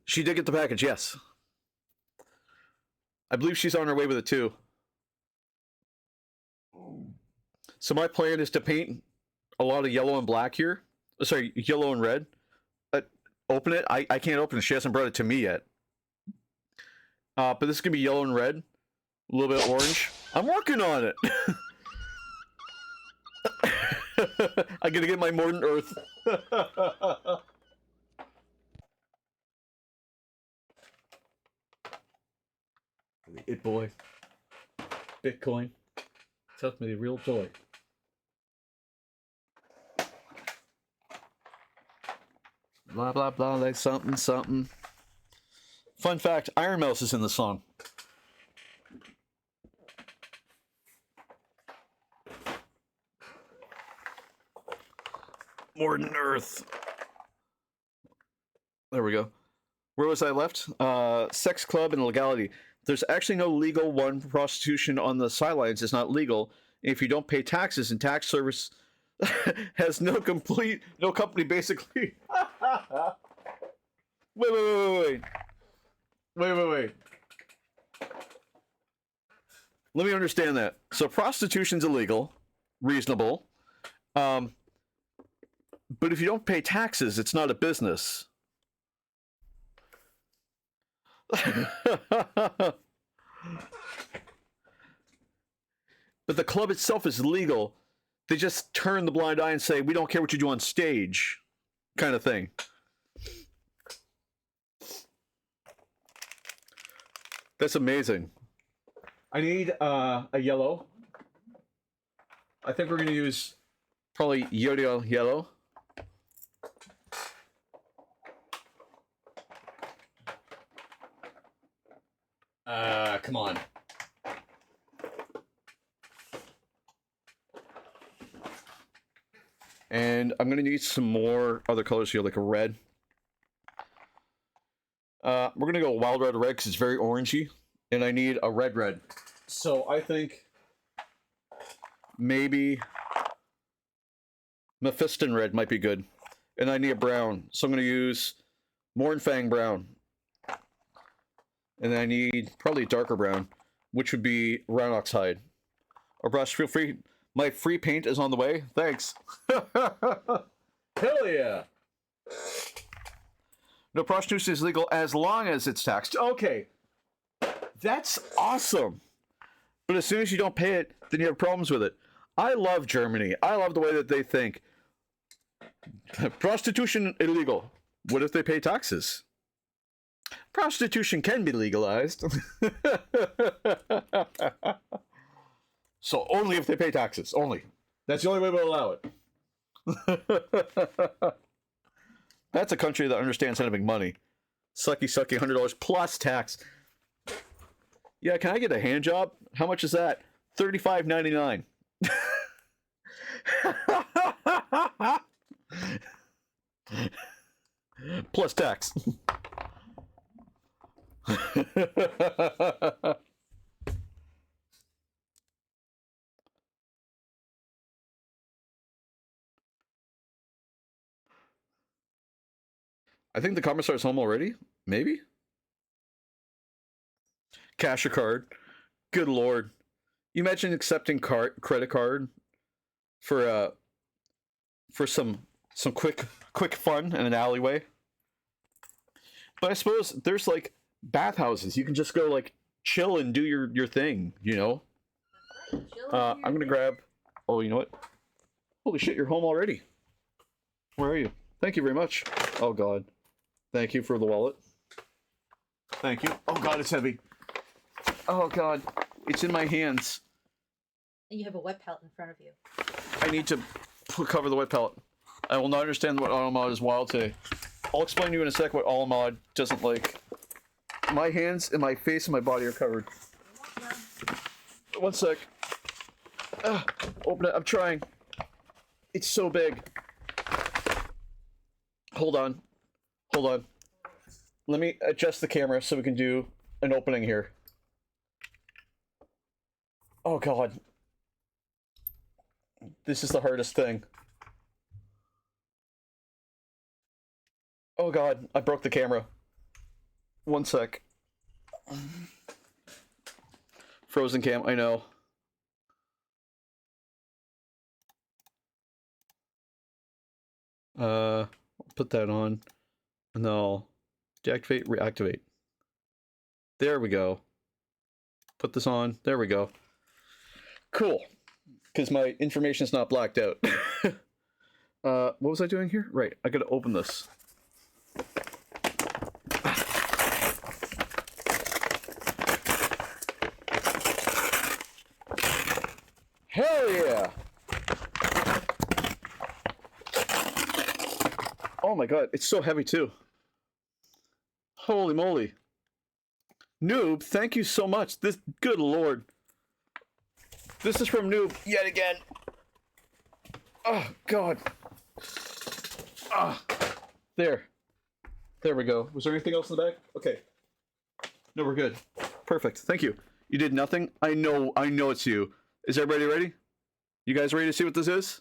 She did get the package, yes. I believe she's on her way with it too. So my plan is to paint a lot of yellow and black here. Sorry, yellow and red. Open it. I can't open it. She hasn't brought it to me yet. But this is going to be yellow and red. A little bit orange. I'm working on it. I'm going to get my Modern Earth. It boy. Bitcoin. Tells me the real joy. Blah, blah, blah, like something, something. Fun fact, Iron Mouse is in the song. Modern Earth. There we go. Where was I left? Sex club and legality. There's actually no legal one. Prostitution on the sidelines is not legal. If you don't pay taxes, and tax service has no company basically. Wait. Let me understand that. So prostitution's illegal, reasonable. But if you don't pay taxes, it's not a business. But the club itself is legal. They just turn the blind eye and say, we don't care what you do on stage, kind of thing. That's amazing. I need a yellow. I think we're going to use probably Yodio yellow. Come on. And I'm going to need some more other colors here, like a red. We're going to go wild red because it's very orangey. And I need a red. So I think maybe Mephiston red might be good. And I need a brown. So I'm going to use Mornfang brown. And then I need probably a darker brown, which would be Rhinox hide. Or brush, feel free. My free paint is on the way. Thanks. Hell yeah. No, prostitution is legal as long as it's taxed. Okay. That's awesome. But as soon as you don't pay it, then you have problems with it. I love Germany. I love the way that they think. Prostitution illegal. What if they pay taxes? Prostitution can be legalized. So only if they pay taxes. Only. That's the only way we'll allow it. That's a country that understands how to make money. Sucky, $100 plus tax. Yeah, can I get a hand job? How much is that? $35.99. Plus tax. I think the commissar's home already. Maybe? Cash or card. Good lord. You imagine accepting credit card for some quick fun in an alleyway. But I suppose there's like bathhouses. You can just go like chill and do your thing, you know? I'm gonna grab. Oh, you know what? Holy shit, you're home already. Where are you? Thank you very much. Oh god. Thank you for the wallet. Thank you. Oh god, it's heavy. Oh god, it's in my hands. And you have a wet palette in front of you. I need to cover the wet palette. I will not understand what Automod is wild today. I'll explain to you in a sec what Automod doesn't like. My hands and my face and my body are covered. One sec. Open it. I'm trying. It's so big. Hold on. Hold on. Let me adjust the camera so we can do an opening here. Oh god. This is the hardest thing. Oh god, I broke the camera. One sec. Frozen cam, I know. Put that on. And then I'll deactivate, reactivate. There we go. Put this on. There we go. Cool. Because my information is not blacked out. What was I doing here? Right, I gotta open this. Hell yeah! Oh my god, it's so heavy too. Holy moly. Noob, thank you so much. This, good lord. This is from Noob, yet again. Oh god. Ah, there. There we go. Was there anything else in the bag? Okay. No, we're good. Perfect. Thank you. You did nothing? I know it's you. Is everybody ready? You guys ready to see what this is?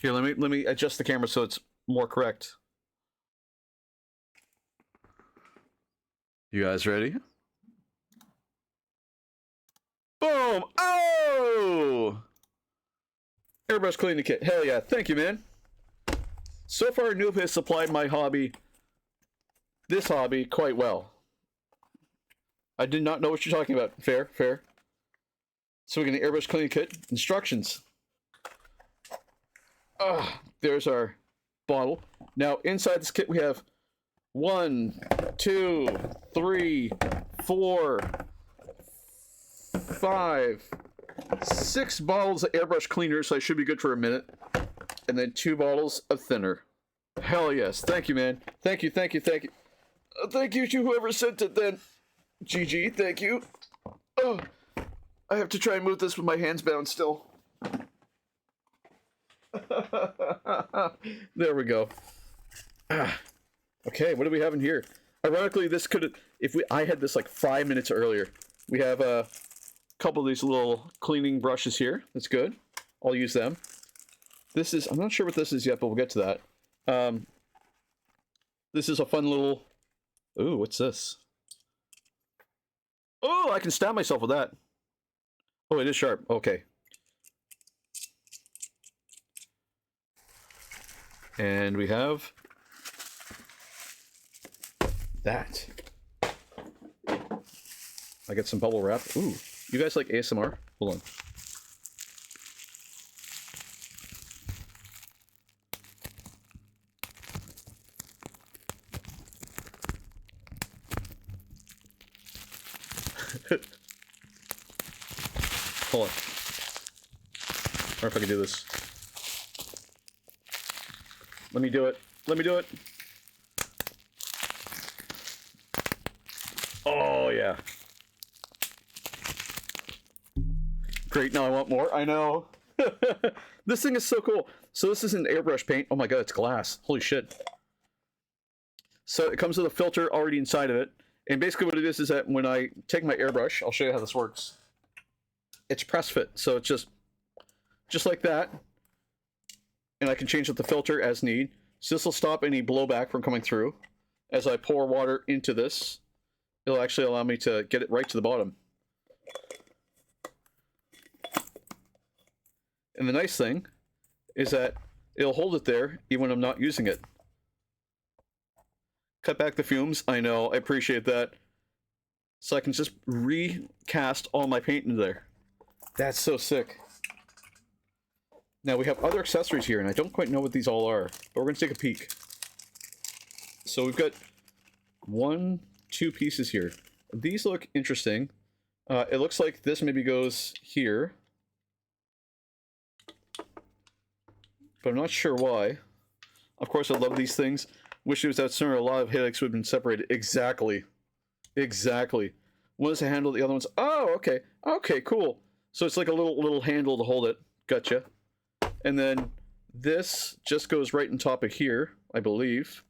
Here, let me adjust the camera so it's more correct. You guys ready? Boom! Oh! Airbrush cleaning kit. Hell yeah. Thank you, man. So far, Noob has supplied my hobby, this hobby, quite well. I did not know what you're talking about. Fair, fair. So we're going to airbrush cleaning kit. Instructions. There's our bottle. Now, inside this kit, we have 1, 2, 3, 4, 5, 6 bottles of airbrush cleaner, so I should be good for a minute. And then 2 bottles of thinner. Hell yes. Thank you, man. Thank you, thank you, thank you. Thank you to whoever sent it then. GG, thank you. Oh, I have to try and move this with my hands bound still. There we go. Okay, what do we have in here? Ironically, this could have, I had this like 5 minutes earlier. We have a couple of these little cleaning brushes here. That's good. I'll use them. This is, I'm not sure what this is yet, but we'll get to that. This is a fun little, ooh, what's this? Oh, I can stab myself with that. Oh, it is sharp. Okay. And we have that. I get some bubble wrap. Ooh, you guys like ASMR? Hold on. Hold on. I wonder if I can do this. Let me do it. Let me do it. Oh, yeah. Great, now I want more. I know. This thing is so cool. So this is an airbrush paint. Oh my god, it's glass. Holy shit. So it comes with a filter already inside of it. And basically what it is that when I take my airbrush, I'll show you how this works. It's press fit, so it's just like that. And I can change up the filter as need. So this will stop any blowback from coming through. As I pour water into this, it'll actually allow me to get it right to the bottom. And the nice thing is that it'll hold it there even when I'm not using it. Cut back the fumes, I know, I appreciate that. So I can just recast all my paint into there. That's so sick. Now we have other accessories here, and I don't quite know what these all are, but we're going to take a peek. So we've got 2 pieces here. These look interesting. It looks like this maybe goes here. But I'm not sure why. Of course, I love these things. Wish it was out sooner. A lot of headaches would have been separated. Exactly. Exactly. One is a handle, the other one's... Oh, okay. Okay, cool. So it's like a little handle to hold it. Gotcha. And then this just goes right on top of here, I believe.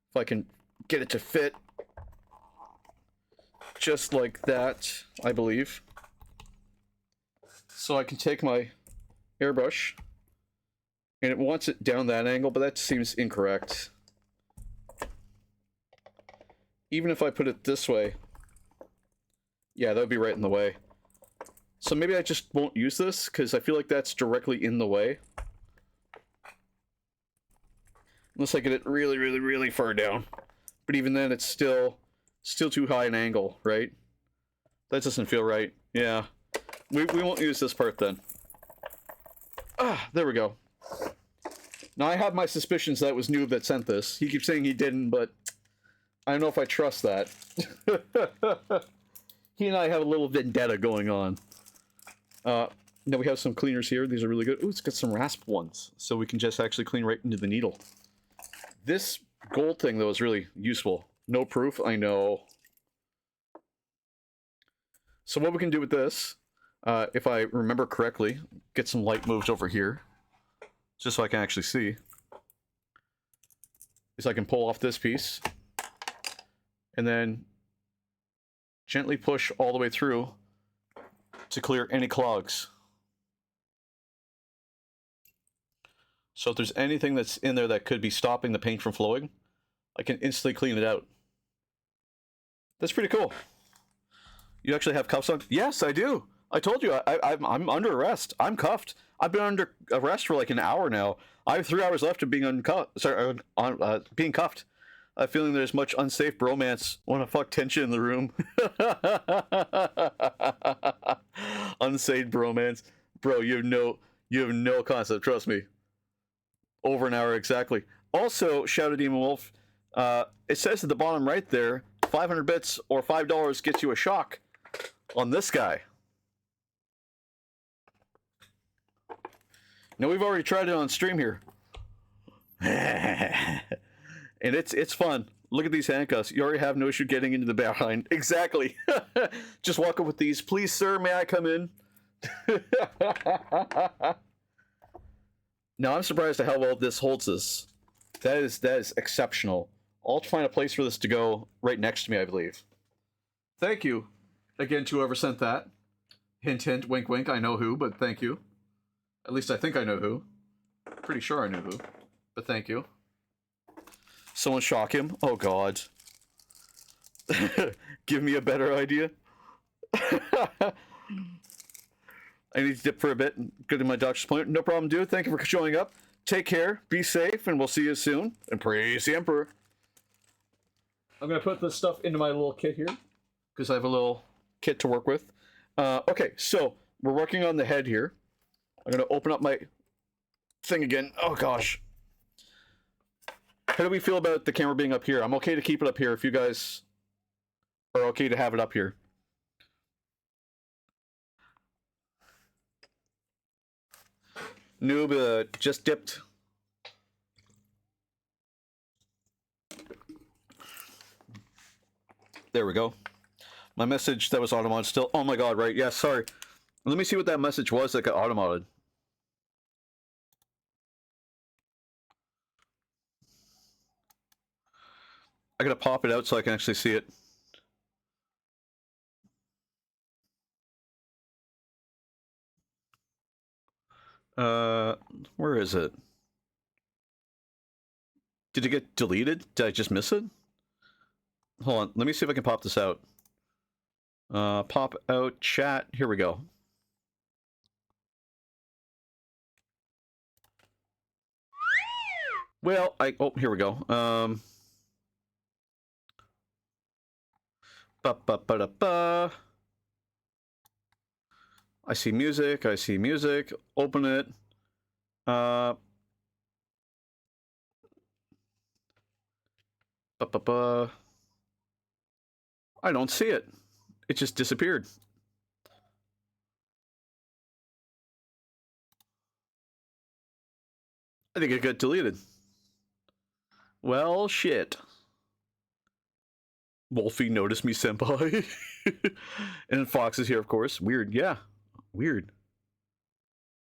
If I can get it to fit. Just like that, I believe. So I can take my airbrush, and it wants it down that angle, but that seems incorrect. Even if I put it this way, yeah, that would be right in the way. So maybe I just won't use this, because I feel like that's directly in the way. Unless I get it really, really, really far down. But even then, it's still too high an angle, right? That doesn't feel right. Yeah. We won't use this part then. Ah, there we go. Now, I have my suspicions that it was Noob that sent this. He keeps saying he didn't, but I don't know if I trust that. He and I have a little vendetta going on. Now we have some cleaners here. These are really good. Ooh, it's got some rasp ones. So we can just actually clean right into the needle. This gold thing, though, is really useful. No proof, I know. So what we can do with this, if I remember correctly, get some light moved over here, just so I can actually see, is I can pull off this piece, and then gently push all the way through to clear any clogs. So if there's anything that's in there that could be stopping the paint from flowing, I can instantly clean it out. That's pretty cool. You actually have cuffs on? Yes, I do. I told you, I'm under arrest. I'm cuffed. I've been under arrest for like an hour now. I have 3 hours left of being being cuffed. I'm feeling there's much unsafe bromance. Wanna fuck tension in the room. Unsafe bromance. Bro, you have no concept, trust me. Over an hour exactly. Also, Shadow Demon Wolf, it says at the bottom right there, 500 bits or $5 gets you a shock on this guy. Now we've already tried it on stream here. And it's fun. Look at these handcuffs. You already have no issue getting into the behind. Exactly. Just walk up with these. Please, sir, may I come in? Now I'm surprised at how well this holds this. That is exceptional. I'll find a place for this to go right next to me, I believe. Thank you again to whoever sent that. Hint, hint, wink, wink. I know who, but thank you. At least I think I know who. Pretty sure I know who, but thank you. Someone shock him? Oh God. Give me a better idea. I need to dip for a bit and go to my doctor's appointment. No problem, dude. Thank you for showing up. Take care. Be safe, and we'll see you soon. And praise the Emperor. I'm going to put this stuff into my little kit here, because I have a little kit to work with. Okay, so we're working on the head here. I'm going to open up my thing again. Oh, gosh. How do we feel about the camera being up here? I'm okay to keep it up here if you guys are okay to have it up here. Noob just dipped. There we go. My message that was automated still. Oh my God, right? Yeah, sorry. Let me see what that message was that got automated. I gotta pop it out so I can actually see it. Where is it? Did it get deleted? Did I just miss it? Hold on, let me see if I can pop this out. Pop out chat. Here we go. Well, oh, here we go. Ba-ba-ba-da-ba. I see music. I see music. Open it. Ba-ba-ba. I don't see it. It just disappeared. I think it got deleted. Well, shit. Wolfie noticed me, senpai. And Fox is here, of course. Weird. Yeah. Weird.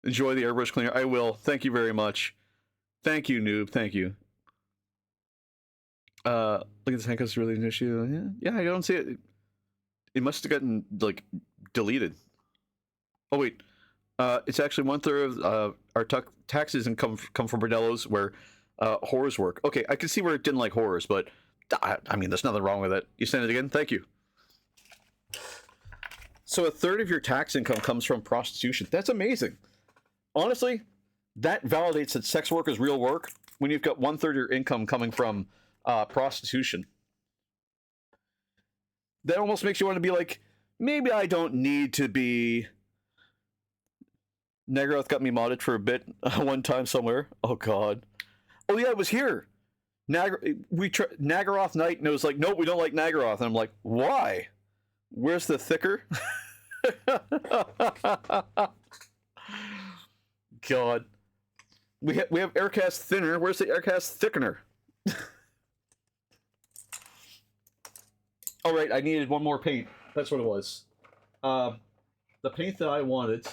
Enjoy the airbrush cleaner. I will. Thank you very much. Thank you, noob. Thank you. Look at this handcuffs really an issue. Yeah, I don't see it. It must have gotten, like, deleted. Oh, wait. It's actually 1/3 of our taxes and come from Bordello's where horrors work. Okay, I can see where it didn't like horrors, but I mean, there's nothing wrong with it. You send it again? Thank you. So 1/3 of your tax income comes from prostitution. That's amazing. Honestly, that validates that sex work is real work when you've got 1/3 of your income coming from prostitution. That almost makes you want to be like, maybe I don't need to be... Nagaroth got me modded for a bit one time somewhere. Oh, God. Oh, yeah, it was here. Nagaroth Night, and it was like, nope, we don't like Nagaroth. And I'm like, why? Where's the thicker? God. We have Aircast thinner. Where's the Aircast thickener? All right, I needed one more paint. That's what it was. The paint that I wanted,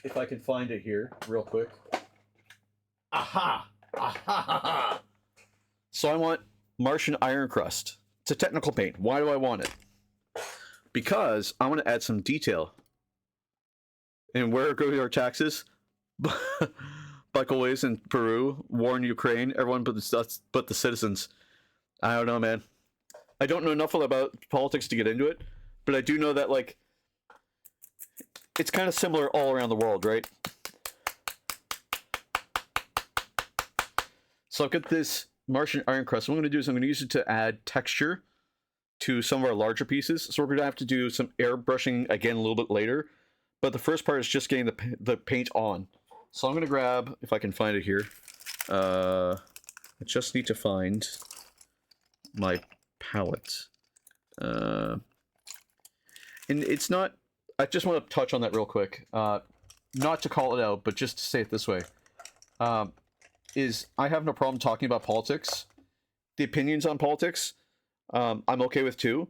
if I can find it here real quick. Aha! Aha! So I want Martian Iron Crust. It's a technical paint. Why do I want it? Because I want to add some detail. And where go our taxes? Buckleways in Peru, war in Ukraine, everyone but the citizens. I don't know, man. I don't know enough about politics to get into it, but I do know that, like, it's kind of similar all around the world, right? So I've got this Martian Iron Crust. What I'm going to do is I'm going to use it to add texture to some of our larger pieces. So we're going to have to do some airbrushing again a little bit later. But the first part is just getting the paint on. So I'm going to grab, if I can find it here. I just need to find my palette. And it's not... I just want to touch on that real quick. Not to call it out, but just to say it this way. Is I have no problem talking about politics. The opinions on politics, I'm okay with too.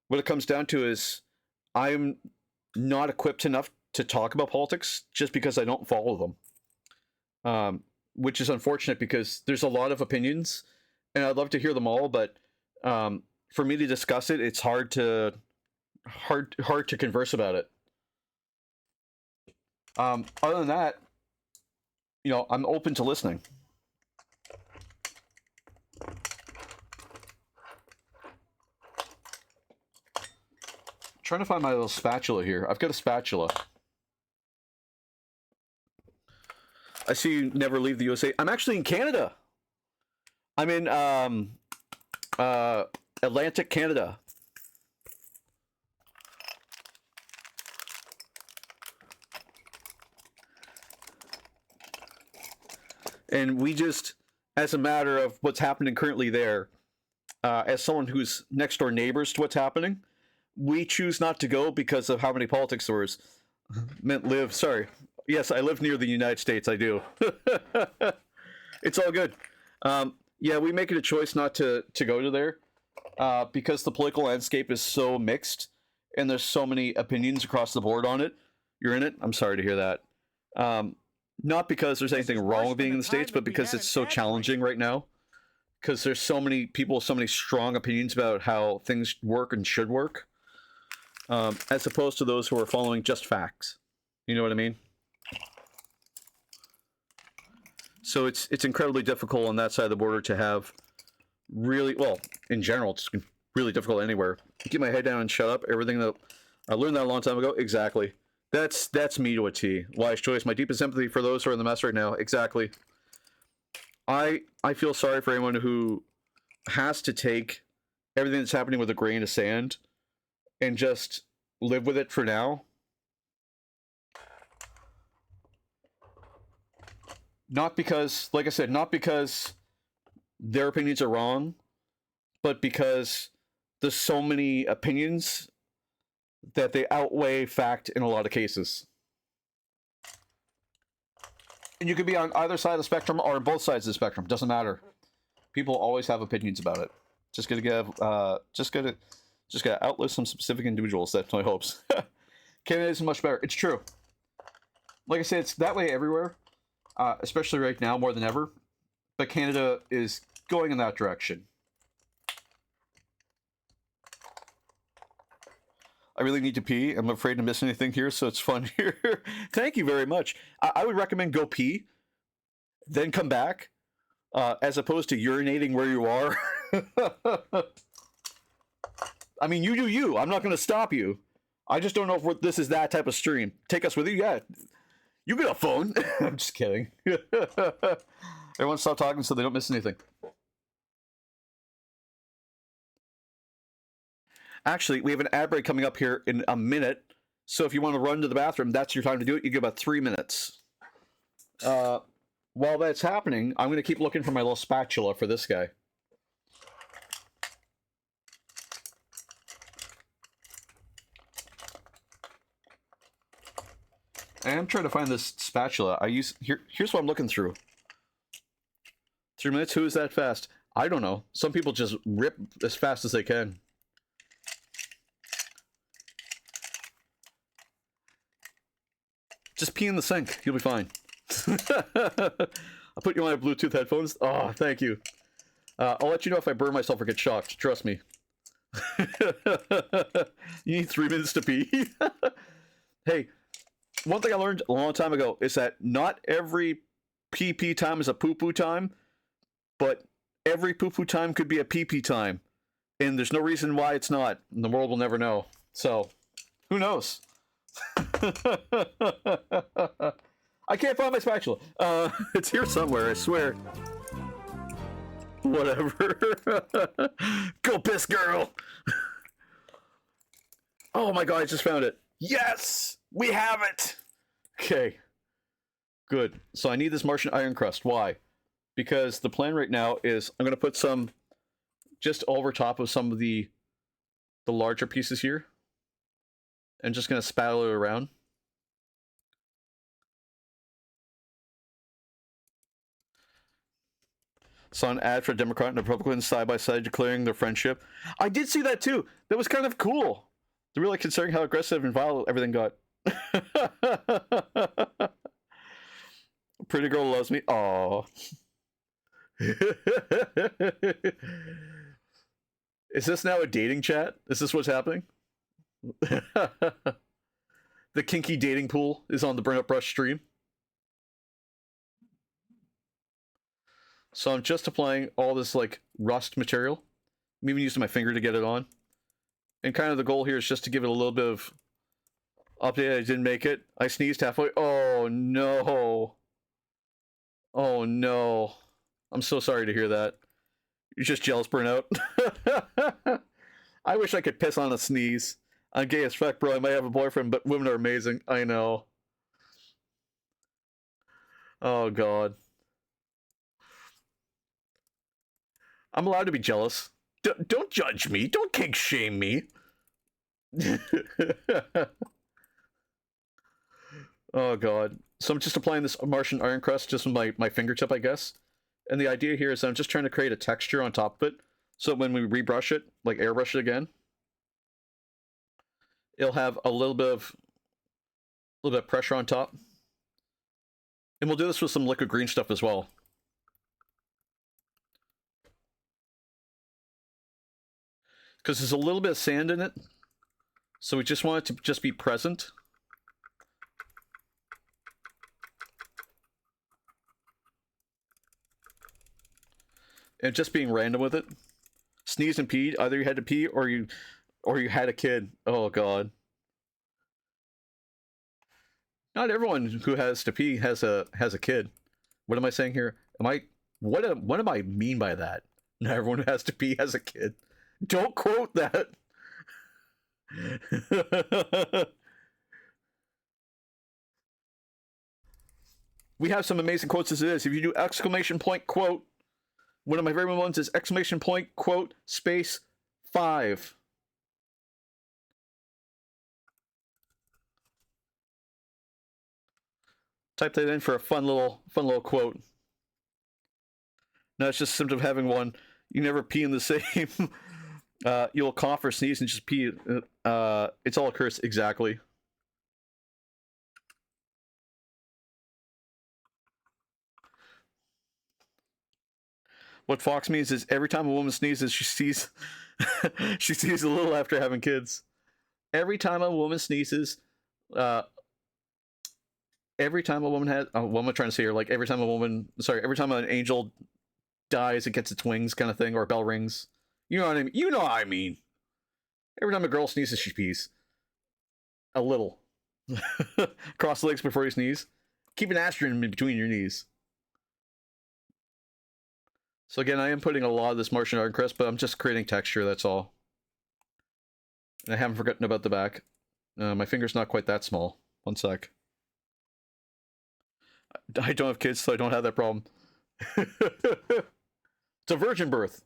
What it comes down to is I'm not equipped enough to talk about politics just because I don't follow them. Which is unfortunate because there's a lot of opinions and I'd love to hear them all, but for me to discuss it, it's hard to converse about it. Other than that, you know, I'm open to listening. Trying to find my little spatula here. I've got a spatula. I see you never leave the USA. I'm actually in Canada. I'm in Atlantic Canada. And we just, as a matter of what's happening currently there, as someone who's next door neighbors to what's happening, we choose not to go because of how many politics there is. Meant live, sorry. Yes, I live near the United States, I do. It's all good. Yeah, we make it a choice not to go to there because the political landscape is so mixed and there's so many opinions across the board on it. You're in it? I'm sorry to hear that. Not because there's anything wrong with being in the States, but because it's so challenging right now. because there's so many people with so many strong opinions about how things work and should work, as opposed to those who are following just facts. You know what I mean? So it's incredibly difficult on that side of the border to have really, well, in general, it's really difficult anywhere. Keep my head down and shut up. Everything that I learned that a long time ago. Exactly. That's me to a T. Wise choice. My deepest sympathy for those who are in the mess right now. Exactly. I feel sorry for anyone who has to take everything that's happening with a grain of sand and just live with it for now. Not because, like I said, not because their opinions are wrong, but because there's so many opinions that they outweigh fact in a lot of cases. And you could be on either side of the spectrum or on both sides of the spectrum. Doesn't matter. People always have opinions about it. Just gotta outlive some specific individuals. That's my hopes. Canada is much better. It's true. Like I said, it's that way everywhere. Especially right now more than ever, but Canada is going in that direction. I really need to pee. I'm afraid to miss anything here, so it's fun here. Thank you very much. I would recommend go pee, then come back, as opposed to urinating where you are. I mean, you do you. I'm not going to stop you. I just don't know if this is that type of stream. Take us with you? Yeah. You get a phone. I'm just kidding. Everyone stop talking so they don't miss anything. Actually, we have an ad break coming up here in a minute. So if you want to run to the bathroom, that's your time to do it. You get about 3 minutes. While that's happening, I'm going to keep looking for my little spatula for this guy. I am trying to find this spatula. Here's what I'm looking through. 3 minutes? Who is that fast? I don't know. Some people just rip as fast as they can. Just pee in the sink. You'll be fine. I'll put you on my Bluetooth headphones. Oh, thank you. I'll let you know if I burn myself or get shocked. Trust me. You need 3 minutes to pee? Hey. One thing I learned a long time ago is that not every pee-pee time is a poo-poo time, but every poo-poo time could be a pee-pee time. And there's no reason why it's not. And the world will never know. So, who knows? I can't find my spatula. It's here somewhere, I swear. Whatever. Go piss, girl! Oh my god, I just found it. Yes! We have it! Okay. Good. So I need this Martian iron crust. Why? Because the plan right now is I'm going to put some just over top of some of the larger pieces here. And just going to spattle it around. Saw an ad for a Democrat and Republican side by side declaring their friendship. I did see that too. That was kind of cool. They're really considering how aggressive and violent everything got. Pretty girl loves me. Aww. Is this now a dating chat? Is this what's happening? The kinky dating pool is on the Burn Up Brush stream. So I'm just applying all this like rust material. I'm even using my finger to get it on. And kind of the goal here is just to give it a little bit of update. I didn't make it. I sneezed halfway. Oh no. Oh no. I'm so sorry to hear that. You're just jealous, Burnout. I wish I could piss on a sneeze. I'm gay as fuck, bro. I might have a boyfriend, but women are amazing. I know. Oh god. I'm allowed to be jealous. Don't judge me. Don't kink shame me. Oh god. So I'm just applying this Martian iron crust just with my fingertip, I guess. And the idea here is I'm just trying to create a texture on top of it. So when we rebrush it, like airbrush it again, it'll have a little bit of pressure on top. And we'll do this with some liquid green stuff as well. Because there's a little bit of sand in it. So we just want it to just be present. And just being random with it. Sneeze and pee. Either you had to pee or you had a kid. Oh god. Not everyone who has to pee has a kid. What am I saying here? What am I mean by that? Not everyone who has to pee has a kid. Don't quote that. We have some amazing quotes as it is. If you do exclamation point quote, one of my favorite ones is exclamation point quote space 5. Type that in for a fun little quote. No, it's just a symptom of having one. You never pee in the same. You'll cough or sneeze and just pee. It's all a curse. Exactly. What Fox means is every time a woman sneezes, she sees she sees a little after having kids. Every time a woman sneezes, every time a woman has, what am I trying to say here? Like every time every time an angel dies, it gets its wings, kind of thing, or a bell rings. You know what I mean? You know what I mean. Every time a girl sneezes, she pees. A little. Cross the legs before you sneeze. Keep an asterisk in between your knees. So again, I am putting a lot of this Martian Iron Crest, but I'm just creating texture, that's all. And I haven't forgotten about the back. My finger's not quite that small. One sec. I don't have kids, so I don't have that problem. It's a virgin birth.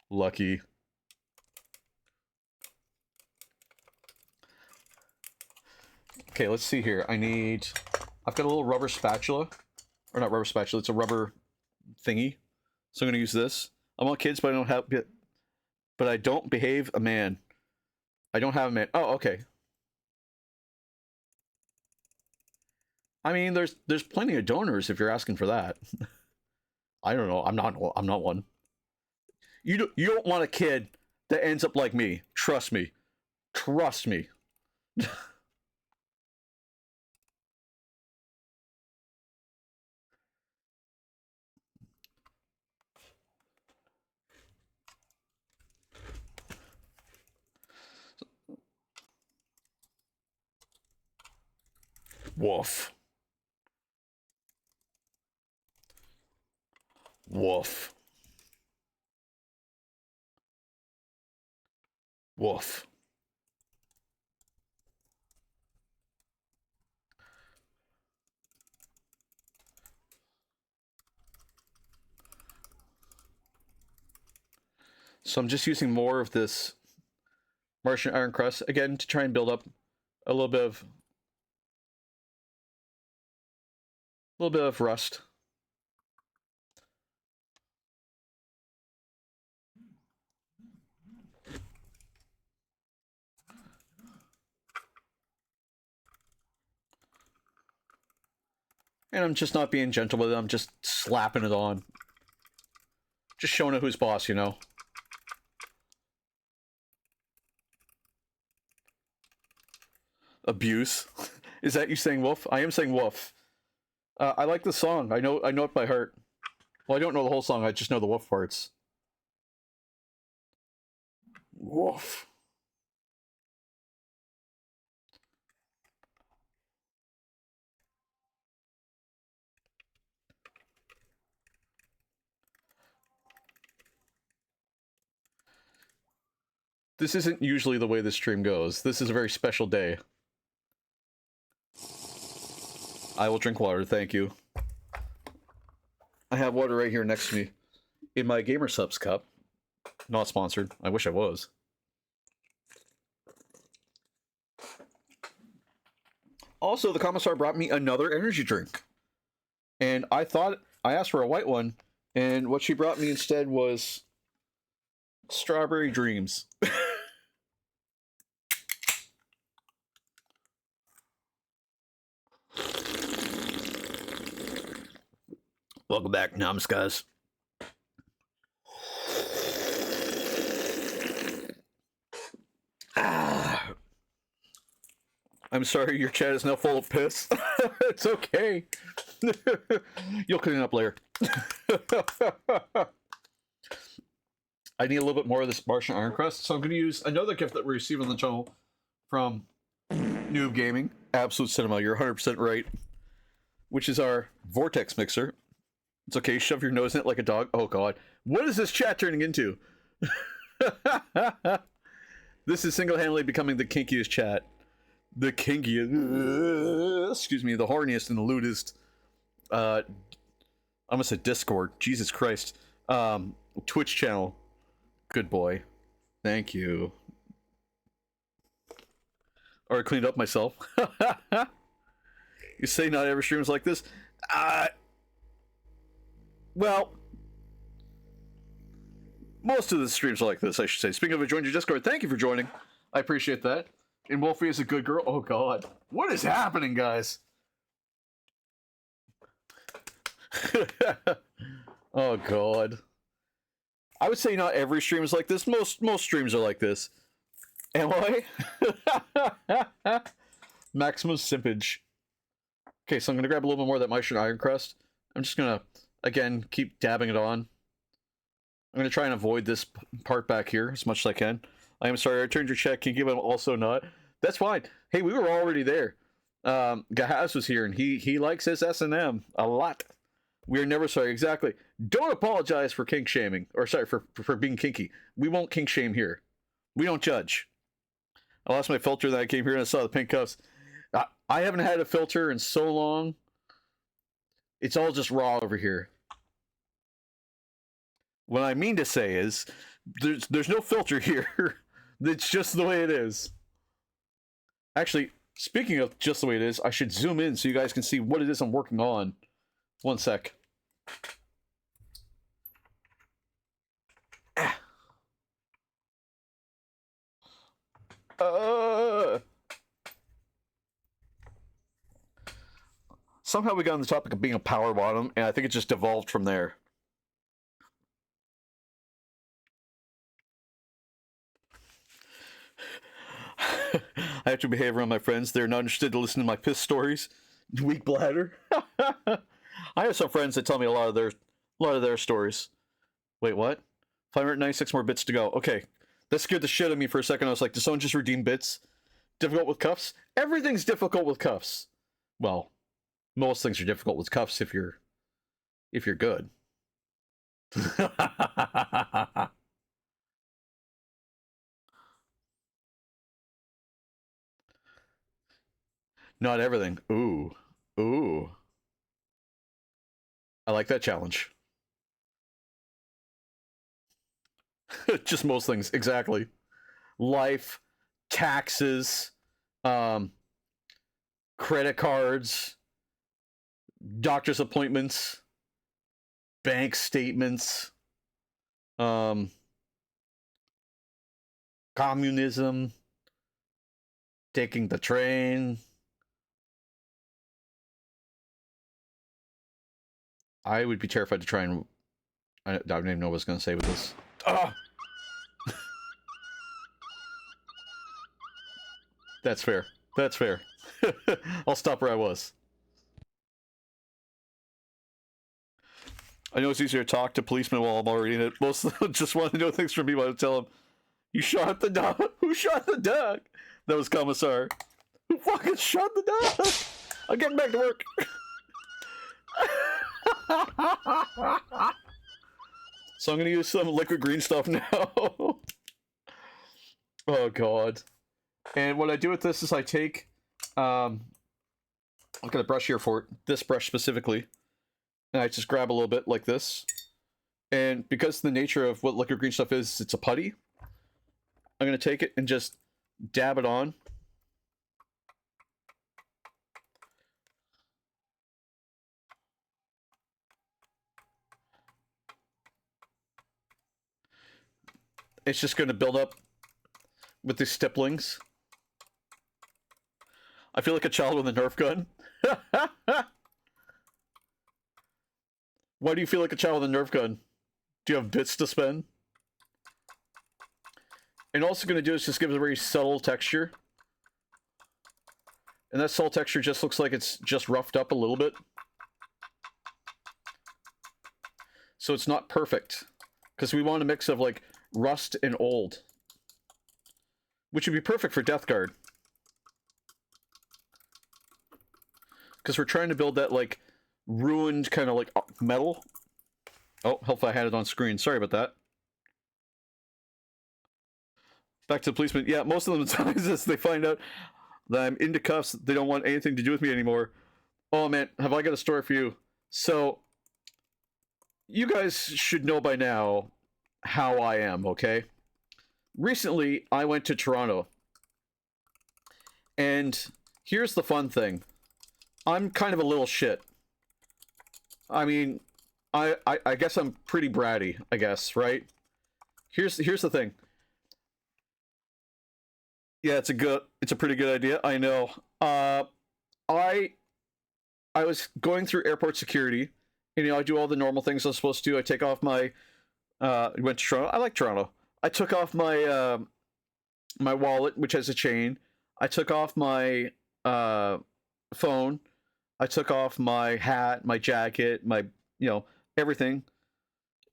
Lucky. Okay, let's see here. I've got a little rubber spatula. Or not rubber spatula, it's a rubber thingy. So I'm gonna use this. I want kids, but I don't behave a man. I don't have a man. Oh, okay. I mean, there's plenty of donors if you're asking for that. I don't know. I'm not one. You don't want a kid that ends up like me. Trust me. Trust me. Woof. Woof. Woof. So I'm just using more of this Martian Iron Crust again to try and build up a little bit of rust. And I'm just not being gentle with it, I'm just slapping it on. Just showing it who's boss, you know? Abuse? Is that you saying woof? I am saying woof. I like the song. I know it by heart. Well, I don't know the whole song, I just know the woof parts. Woof. This isn't usually the way this stream goes. This is a very special day. I will drink water, thank you. I have water right here next to me. In my Gamer Subs cup. Not sponsored. I wish I was. Also, the commissar brought me another energy drink. And I asked for a white one, and what she brought me instead was Strawberry Dreams. Welcome back, Namskas. I'm sorry, your chat is now full of piss. It's okay. You'll clean it up later. I need a little bit more of this Martian Iron Crest, so I'm going to use another gift that we received on the channel from Noob Gaming. Absolute Cinema, you're 100% right. Which is our Vortex Mixer. It's okay, shove your nose in it like a dog. Oh god. What is this chat turning into? This is single-handedly becoming the kinkiest chat. The kinkiest... excuse me, the horniest and the lewdest. I almost said Discord. Jesus Christ. Twitch channel. Good boy. Thank you. Or I cleaned up myself. You say not every stream is like this? Well, most of the streams are like this, I should say. Speaking of it, joined your Discord. Thank you for joining. I appreciate that. And Wolfie is a good girl. Oh, God. What is happening, guys? Oh, God. I would say not every stream is like this. Most streams are like this. Am I? Maximum simpage. Okay, so I'm going to grab a little bit more of that Martian Iron Crest. I'm just going to, again, keep dabbing it on. I'm going to try and avoid this part back here as much as I can. I am sorry, I returned your check. Can you give him also not? That's fine. Hey, we were already there. Gahaz was here, and he likes his S&M a lot. We are never sorry. Exactly. Don't apologize for kink shaming. Or sorry, for being kinky. We won't kink shame here. We don't judge. I lost my filter, then I came here and I saw the pink cuffs. I haven't had a filter in so long. It's all just raw over here. What I mean to say is, there's no filter here. It's just the way it is. Actually, speaking of just the way it is, I should zoom in so you guys can see what it is I'm working on. One sec. Somehow we got on the topic of being a power bottom, and I think it just devolved from there. I have to behave around my friends. They're not interested to listen to my piss stories. Weak bladder. I have some friends that tell me a lot of their stories. Wait, what? 596 more bits to go. Okay. That scared the shit out of me for a second. I was like, did someone just redeem bits? Difficult with cuffs? Everything's difficult with cuffs. Well, most things are difficult with cuffs if you're good. Not everything. Ooh. Ooh. I like that challenge. Just most things, exactly. Life, taxes, credit cards, doctor's appointments, bank statements, communism, taking the train. I would be terrified to try and... I don't even know what I was going to say with this. Oh! That's fair. That's fair. I'll stop where I was. I know it's easier to talk to policemen while I'm already in it. Most of them just want to know things from me while I tell them, you shot the dog? Who shot the dog? That was Commissar. Who fucking shot the dog? I'm getting back to work. So I'm going to use some liquid green stuff now. Oh, God. And what I do with this is I take... I've got a brush here for it. This brush specifically. And I just grab a little bit like this. And because the nature of what liquid green stuff is, it's a putty. I'm going to take it and just dab it on. It's just going to build up with these stipplings. I feel like a child with a Nerf gun. Why do you feel like a child with a Nerf gun? Do you have bits to spend? And all it's going to do is just give it a very subtle texture. And that salt texture just looks like it's just roughed up a little bit. So it's not perfect. Because we want a mix of, like, rust and old. Which would be perfect for Death Guard. Because we're trying to build that, like, ruined kind of, like, metal. Oh, hopefully I had it on screen. Sorry about that. Back to the policeman. Yeah, most of the times as they find out that I'm into cuffs, they don't want anything to do with me anymore. Oh, man, have I got a story for you? So, you guys should know by now how I am, okay? Recently, I went to Toronto. And here's the fun thing. I'm kind of a little shit. I mean, I guess I'm pretty bratty, I guess, right? Here's the thing. Yeah, it's a pretty good idea. I know. I was going through airport security, and, you know, I do all the normal things I'm supposed to do. I take off my went to Toronto. I like Toronto. I took off my my wallet, which has a chain. I took off my phone. I took off my hat, my jacket, my, you know, everything.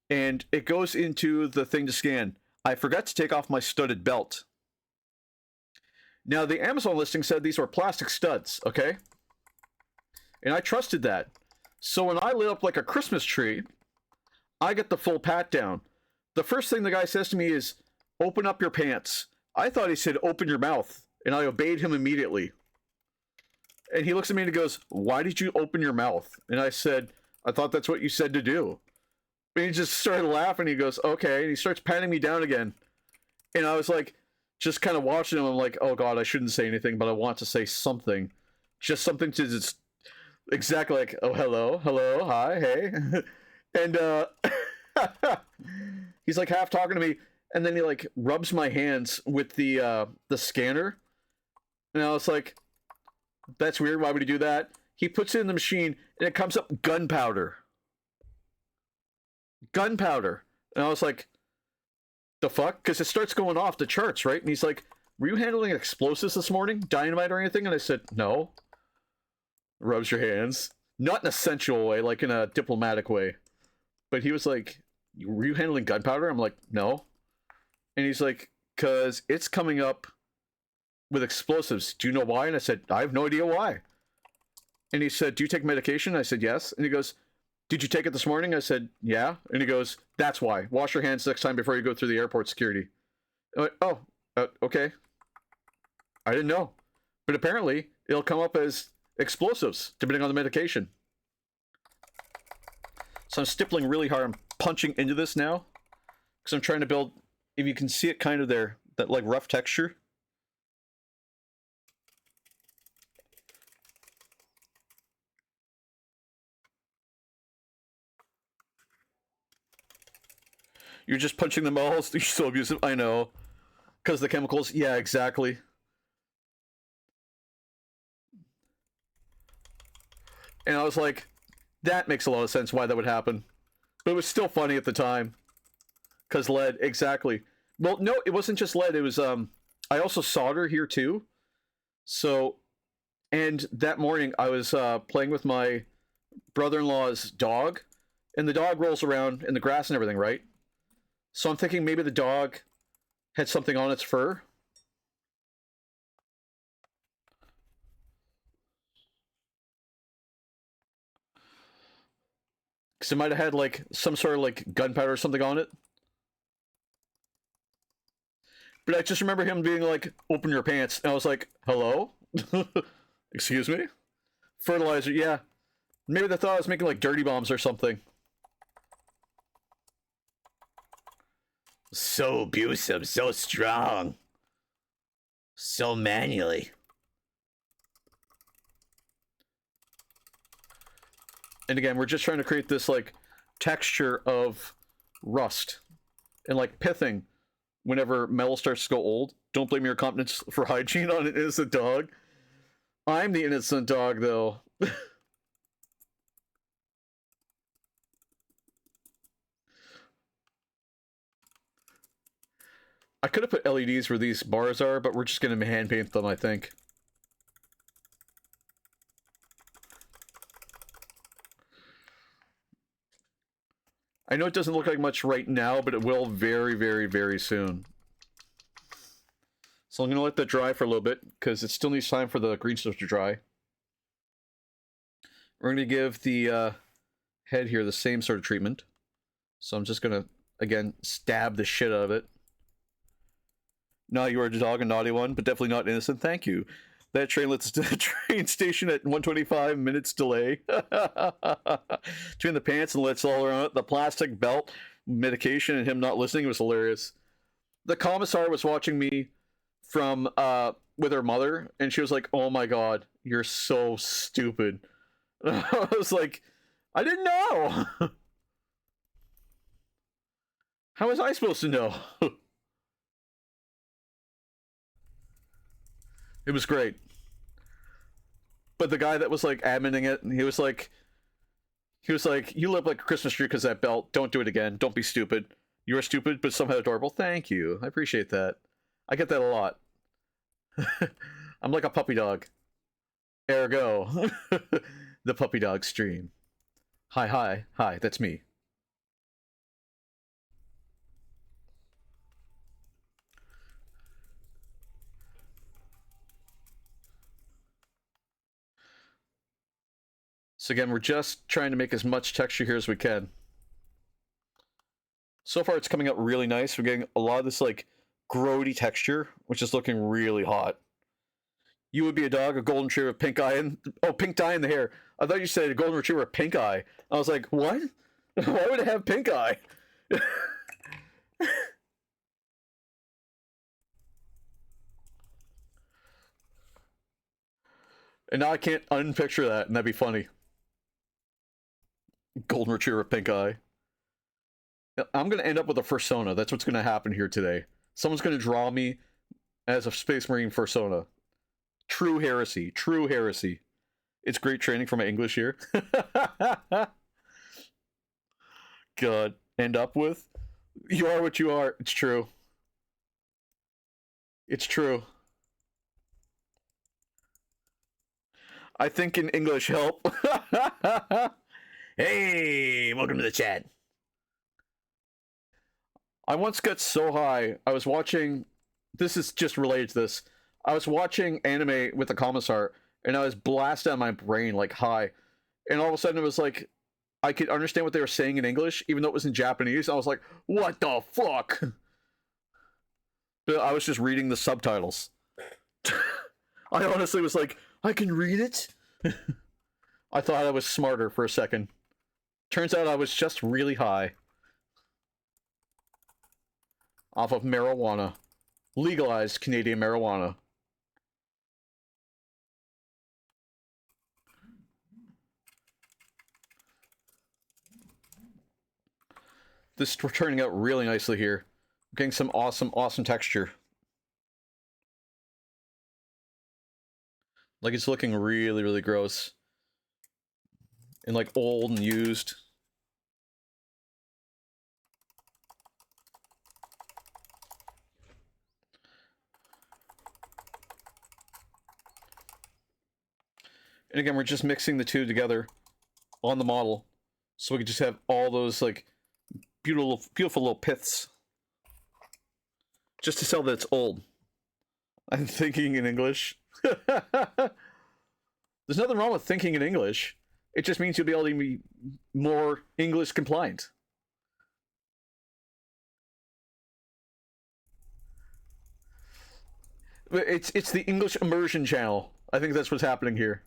And it goes into the thing to scan. I forgot to take off my studded belt. Now, the Amazon listing said these were plastic studs, okay? And I trusted that. So when I lit up like a Christmas tree, I get the full pat down. The first thing the guy says to me is, open up your pants. I thought he said, open your mouth. And I obeyed him immediately. And he looks at me and he goes, why did you open your mouth? And I said, I thought that's what you said to do. And he just started laughing. He goes, okay. And he starts patting me down again. And I was like, just kind of watching him. I'm like, oh God, I shouldn't say anything, but I want to say something. Just something to just, exactly like, oh, hello, hi, hey. And he's like half talking to me. And then he like rubs my hands with the scanner. And I was like, that's weird. Why would he do that? He puts it in the machine and it comes up gunpowder. Gunpowder. And I was like, the fuck? Because it starts going off the charts, right? And he's like, were you handling explosives this morning? Dynamite or anything? And I said, no. Rubs your hands. Not in a sensual way, like in a diplomatic way. But he was like, were you handling gunpowder? I'm like, no. And he's like, because it's coming up with explosives. Do you know why? And I said, I have no idea why. And he said, do you take medication? I said, yes. And he goes, did you take it this morning? I said, yeah. And he goes, that's why. Wash your hands next time before you go through the airport security. I'm like, oh, okay. I didn't know. But apparently, it'll come up as explosives, depending on the medication. So I'm stippling really hard. I'm punching into this now. Because I'm trying to build, if you can see it kind of there, that like rough texture. You're just punching the balls. You're so abusive. I know. Because the chemicals. Yeah, exactly. And I was like, that makes a lot of sense why that would happen. But it was still funny at the time. Because lead, exactly. Well, no, it wasn't just lead. It was, I also solder here too. So, and that morning I was playing with my brother-in-law's dog. And the dog rolls around in the grass and everything, right? So I'm thinking maybe the dog had something on its fur. Because it might have had like some sort of like gunpowder or something on it. But I just remember him being like, open your pants. And I was like, hello? Excuse me? Fertilizer, yeah. Maybe they thought I was making like dirty bombs or something. So abusive, so strong. So manually. And again, we're just trying to create this like texture of rust and like pithing whenever metal starts to go old. Don't blame your incompetence for hygiene on an innocent dog. I'm the innocent dog, though. I could have put LEDs where these bars are, but we're just going to hand paint them, I think. I know it doesn't look like much right now, but it will very, very, very soon. So I'm going to let that dry for a little bit, because it still needs time for the green stuff to dry. We're going to give the head here the same sort of treatment. So I'm just going to, again, stab the shit out of it. No, you are a dog, a naughty one, but definitely not innocent. Thank you. That train lets the train station at 125 minutes delay. Between the pants and lets all around it, the plastic belt, medication, and him not listening was hilarious. The commissar was watching me from with her mother, and she was like, "Oh my god, you're so stupid." I was like, "I didn't know." How was I supposed to know? It was great. But the guy that was like adminning it, he was like, "You look like a Christmas tree because that belt. Don't do it again. Don't be stupid. You are stupid, but somehow adorable." Thank you. I appreciate that. I get that a lot. I'm like a puppy dog. Ergo, the puppy dog stream. Hi, that's me. So again, we're just trying to make as much texture here as we can. So far, it's coming out really nice. We're getting a lot of this, like, grody texture, which is looking really hot. You would be a dog, a golden retriever with pink eye and... Oh, pink dye in the hair. I thought you said a golden retriever with pink eye. I was like, what? Why would it have pink eye? And now I can't unpicture that, and that'd be funny. Golden retriever with pink eye. I'm going to end up with a fursona. That's what's going to happen here today. Someone's going to draw me as a Space Marine fursona. True heresy. True heresy. It's great training for my English here. God. End up with? You are what you are. It's true. It's true. I think in English help. Hey, welcome to the chat. I once got so high, I was watching, this is just related to this, I was watching anime with the commissar, and I was blasted out of my brain, like, high, and all of a sudden it was like, I could understand what they were saying in English, even though it was in Japanese. I was like, what the fuck? But I was just reading the subtitles. I honestly was like, I can read it? I thought I was smarter for a second. Turns out I was just really high. Off of marijuana. Legalized Canadian marijuana. This is turning out really nicely here. Getting some awesome texture. Like, it's looking really gross. And like old and used. And again, we're just mixing the two together on the model, so we can just have all those like beautiful little piths. Just to tell that it's old. I'm thinking in English. There's nothing wrong with thinking in English. It just means you'll be able to be more English compliant. It's the English immersion channel. I think that's what's happening here.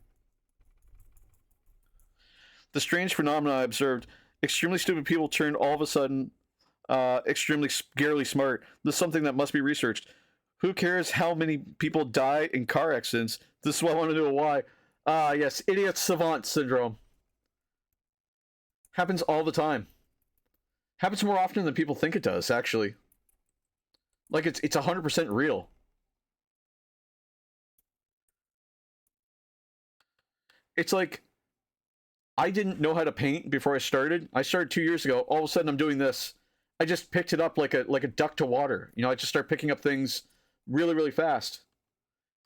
The strange phenomenon I observed: extremely stupid people turned all of a sudden extremely scarily smart. This is something that must be researched. Who cares how many people die in car accidents? This is what I want to know why. Ah, yes, idiot savant syndrome. Happens all the time. Happens more often than people think it does, actually. Like, it's 100% real. It's like, I didn't know how to paint before I started. I started 2 years ago. All of a sudden, I'm doing this. I just picked it up like a duck to water. You know, I just start picking up things really fast.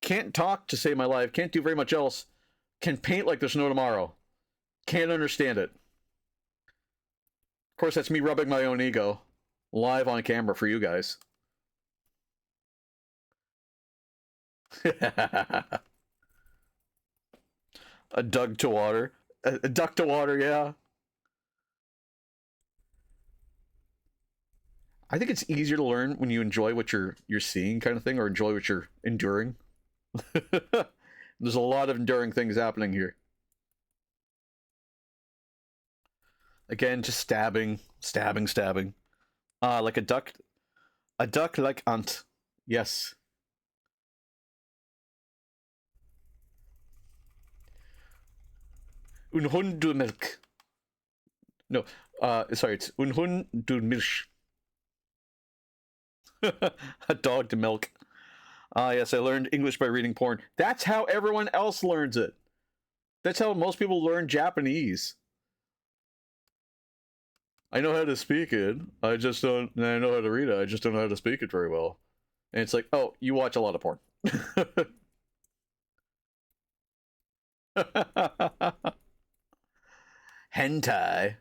Can't talk to save my life. Can't do very much else. Can paint like there's no tomorrow. Can't understand it. course, that's me rubbing my own ego. Live on camera for you guys. A dug to water. A duck to water, yeah. I think it's easier to learn when you enjoy what you're seeing, kind of thing, or enjoy what you're enduring. There's a lot of enduring things happening here. Again, just stabbing. Like a duck. A duck like ant. Yes. Un Hund du Milch. No, sorry, it's Un Hund du Milch. A dog to milk. Ah, yes, I learned English by reading porn. That's how everyone else learns it. That's how most people learn Japanese. I know how to speak it. I just don't. I know how to read it. I just don't know how to speak it very well. And it's like, oh, you watch a lot of porn. Hentai.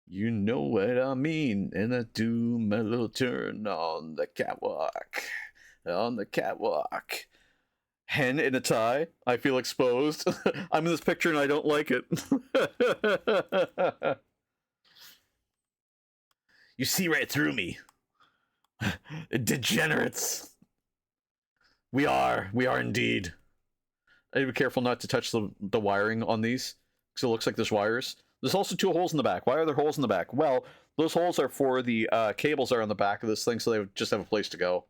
You know what I mean, and I do my little turn on the catwalk. On the catwalk. Hen in a tie. I feel exposed. I'm in this picture and I don't like it. You see right through me. Degenerates. We are indeed. I need to be careful not to touch the wiring on these, because it looks like there's wires. There's also 2 holes in the back. Why are there holes in the back? Well, those holes are for the cables that are on the back of this thing, so they would just have a place to go.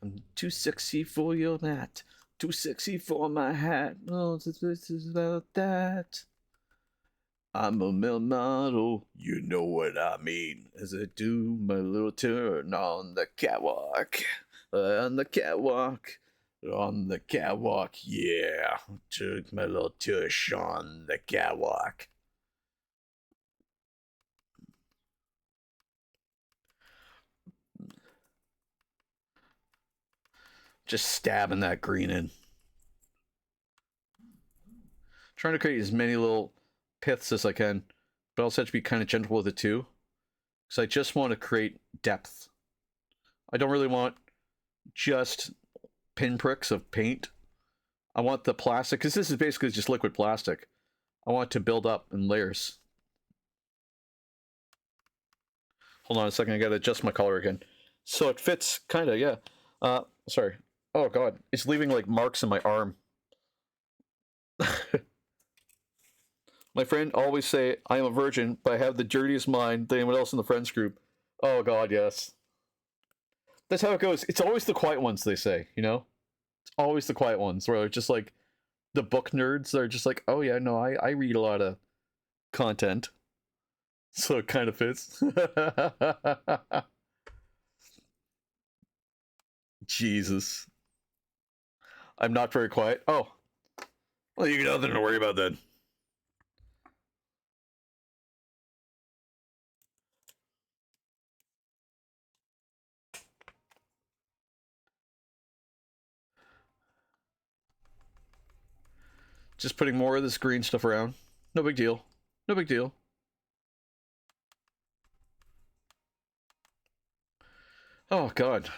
I'm too sexy for your mat. Too sexy for my hat. Oh, this is about that. I'm a male model. You know what I mean. As I do my little turn on the catwalk. On the catwalk. On the catwalk, yeah. Took my little tush on the catwalk. Just stabbing that green in. Trying to create as many little piths as I can, but I also have to be kind of gentle with it too. Because I just want to create depth. I don't really want just pinpricks of paint. I want the plastic, because this is basically just liquid plastic. I want it to build up in layers. Hold on a second, I gotta adjust my color again. So it fits, kinda, yeah. Sorry. Oh god, it's leaving like marks in my arm. My friend always say, I am a virgin, but I have the dirtiest mind than anyone else in the friends group. Oh god, yes. That's how it goes. It's always the quiet ones, they say, you know? It's always the quiet ones, where they're just like, the book nerds, they're just like, oh yeah, no, I read a lot of content. So it kind of fits. Jesus. I'm not very quiet. Oh. Well, you got nothing to worry about then. Just putting more of this green stuff around. No big deal. No big deal. Oh, God.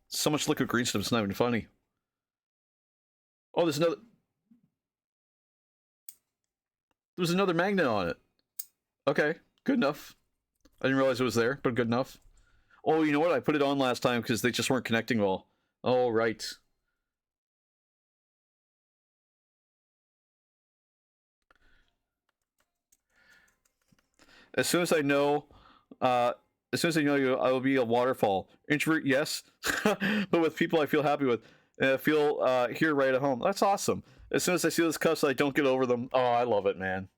So much liquid green stuff, it's not even funny. Oh, there's another... There's another magnet on it. Okay, good enough. I didn't realize it was there, but good enough. Oh, you know what? I put it on last time because they just weren't connecting well. Oh, right. As soon as I know you, I will be a waterfall. Introvert, yes, but with people I feel happy with, and I feel here right at home. That's awesome. As soon as I see those cuffs, I don't get over them. Oh, I love it, man.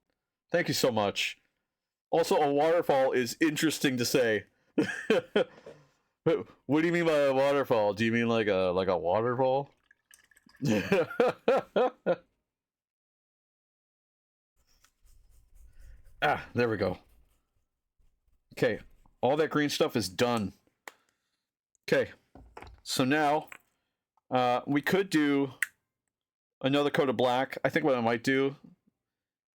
Thank you so much. Also, a waterfall is interesting to say. What do you mean by a waterfall? Do you mean like a waterfall? Ah, there we go. Okay, all that green stuff is done. Okay, so now we could do another coat of black. I think what I might do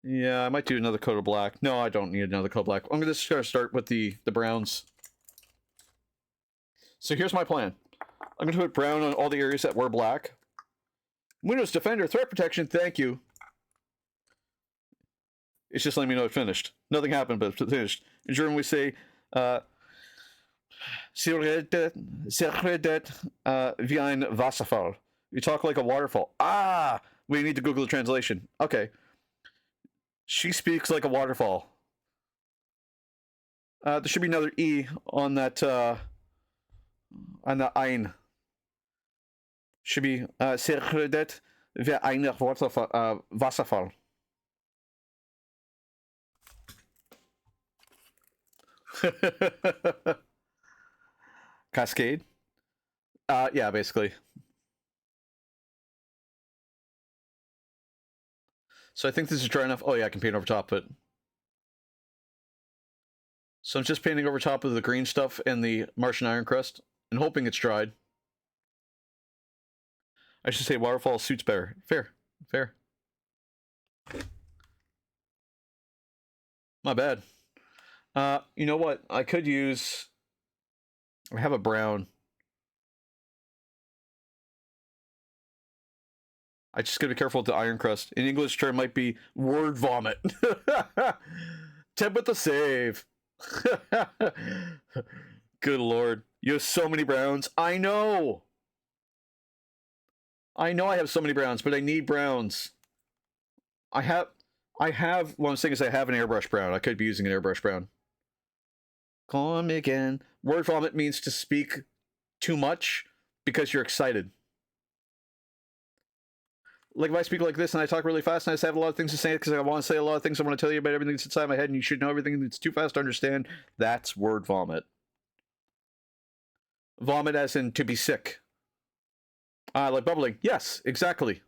Yeah, I might do another coat of black. No, I don't need another coat of black. I'm just gonna start with the browns. So here's my plan. I'm gonna put brown on all the areas that were black. Windows Defender threat protection, thank you. It's just letting me know it's finished. Nothing happened, but it's finished. In German we say, Sie redet wie ein Wasserfall. You talk like a waterfall. Ah! We need to Google the translation. Okay. She speaks like a waterfall. There should be another E on that, on the ein. Should be, Sie redet wie ein Wasserfall. Cascade? Yeah, basically. So I think this is dry enough. Oh yeah, I can paint over top of it. So I'm just painting over top of the green stuff and the Martian iron crust and hoping it's dried. I should say waterfall suits better. Fair. Fair. My bad. You know what? I could use... I have a brown. I just gotta be careful with the iron crust. In English term might be word vomit. Temp with the save. Good lord. You have so many browns. I know! I know I have so many browns, but I need browns. I have, what I'm saying is I have an airbrush brown. I could be using an airbrush brown. Call me again. Word vomit means to speak too much because you're excited. Like if I speak like this and I talk really fast and I just have a lot of things to say because I want to say a lot of things, I want to tell you about everything that's inside my head and you should know everything that's too fast to understand, that's word vomit. Vomit as in to be sick. Like bubbling. Yes, exactly.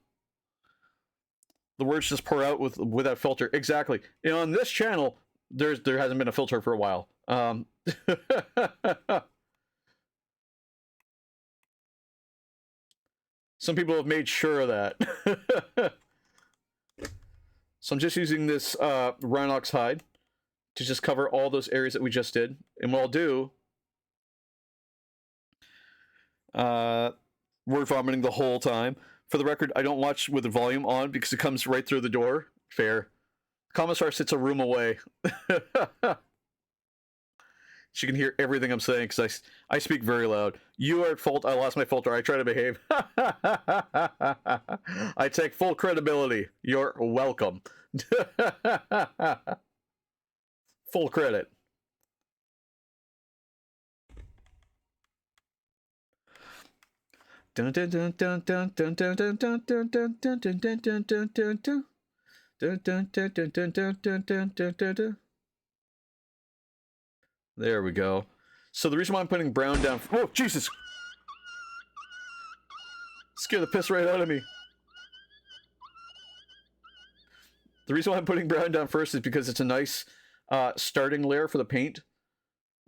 The words just pour out without filter. Exactly. And on this channel, there hasn't been a filter for a while. Some people have made sure of that. So I'm just using this Rhinox hide to just cover all those areas that we just did. And what I'll do, word vomiting the whole time. For the record, I don't watch with the volume on because it comes right through the door. Fair. Commissar sits a room away. She can hear everything I'm saying because I speak very loud. You are at fault. I lost my filter. I try to behave. I take full credibility. You're welcome. Full credit. Dun dun dun dun dun dun dun dun dun dun dun dun dun dun dun dun dun dun. Dun dun dun dun dun dun dun dun dun dun dun. There we go. So the reason why I'm putting brown down... Oh, Jesus! Scared the piss right out of me. The reason why I'm putting brown down first is because it's a nice starting layer for the paint.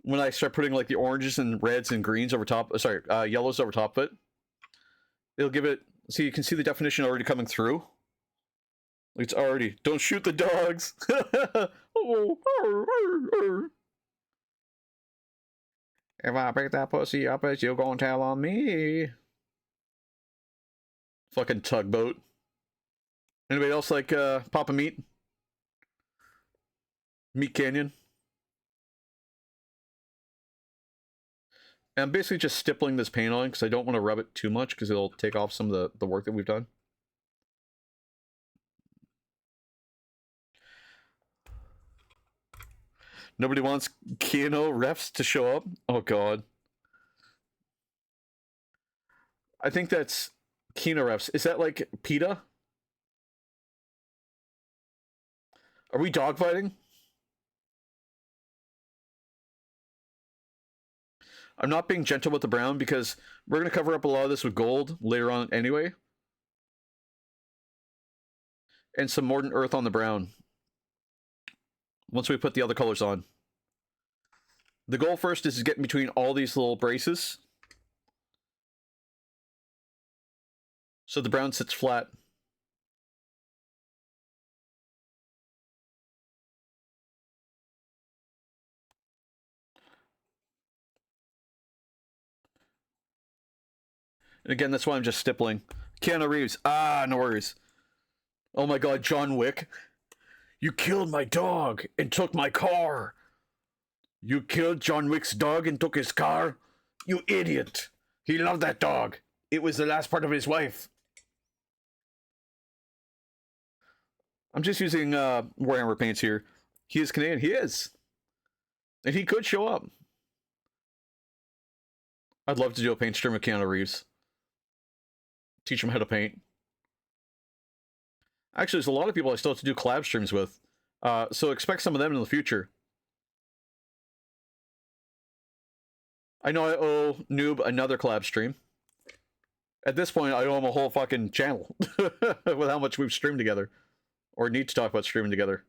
When I start putting like the oranges and reds and greens over top... sorry, yellows over top of it. It'll give it... So you can see the definition already coming through. It's already... Don't shoot the dogs! If I pick that pussy up, it's you gonna tell on me. Fucking tugboat. Anybody else like Papa Meat? Meat Canyon? And I'm basically just stippling this paint on because I don't want to rub it too much because it'll take off some of the work that we've done. Nobody wants Kino refs to show up? Oh god. I think that's Kino refs. Is that like PETA? Are we dogfighting? I'm not being gentle with the brown because we're going to cover up a lot of this with gold later on anyway. And some Mordant Earth on the brown. Once we put the other colors on. The goal first is getting between all these little braces. So the brown sits flat. And again, that's why I'm just stippling. Keanu Reeves. Ah, no worries. Oh my god, John Wick. You killed my dog and took my car. You killed John Wick's dog and took his car? You idiot. He loved that dog. It was the last part of his wife. I'm just using Warhammer paints here. He is Canadian. He is. And he could show up. I'd love to do a paint stream with Keanu Reeves. Teach him how to paint. Actually, there's a lot of people I still have to do collab streams with. So expect some of them in the future. I know I owe Noob another collab stream. At this point, I owe him a whole fucking channel. With how much we've streamed together. Or need to talk about streaming together.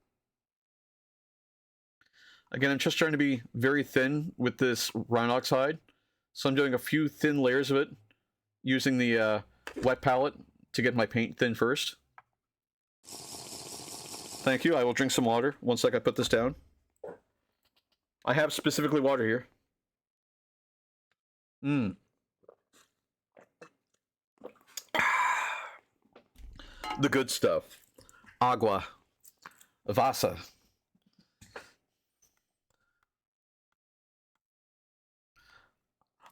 Again, I'm just trying to be very thin with this Rhinox hide. So I'm doing a few thin layers of it. Using the wet palette to get my paint thin first. Thank you. I will drink some water once I put this down. I have specifically water here. The good stuff. Agua. Vasa.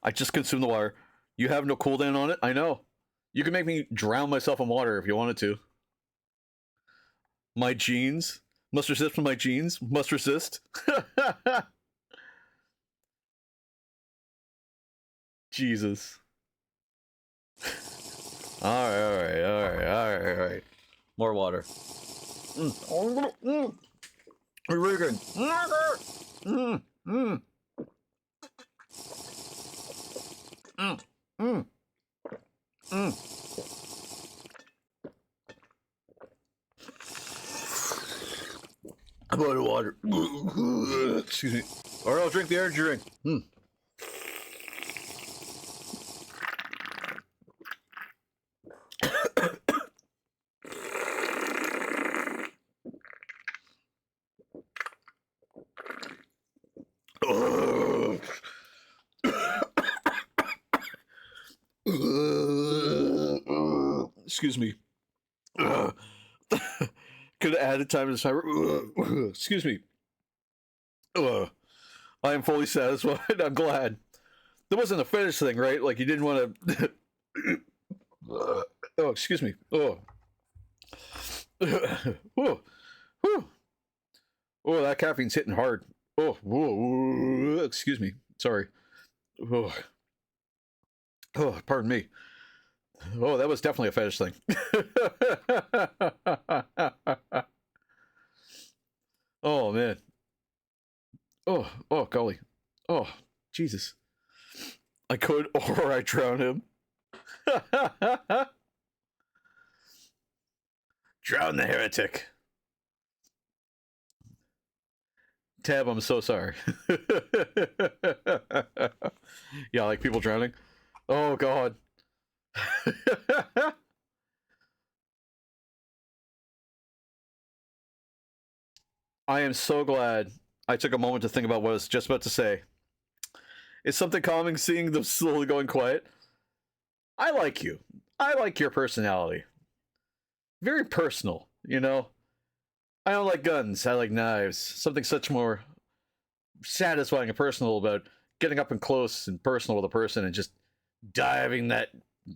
I just consumed the water. You have no cooldown on it? I know. You can make me drown myself in water if you wanted to. My jeans? Must resist from my jeans? Must resist? Jesus. Alright. More water. Regan. I'm out of water. Excuse me. Or I'll drink the energy drink. Excuse me. Could have added time to this timer. Excuse me. I am fully satisfied. I'm glad. There wasn't a fetish thing, right? Like you didn't want to. Oh, excuse me. Oh, that caffeine's hitting hard. Oh, excuse me. Sorry. Oh, pardon me. Oh, that was definitely a fetish thing. Oh, man. Oh, golly. Oh, Jesus. I could, or I drown him. Drown the heretic. Tab, I'm so sorry. Yeah, like people drowning. Oh, God. I am so glad I took a moment to think about what I was just about to say. Is something calming seeing them slowly going quiet? I like you. I like your personality. Very personal, you know? I don't like guns, I like knives. Something such more satisfying and personal about getting up and close and personal with a person and just diving that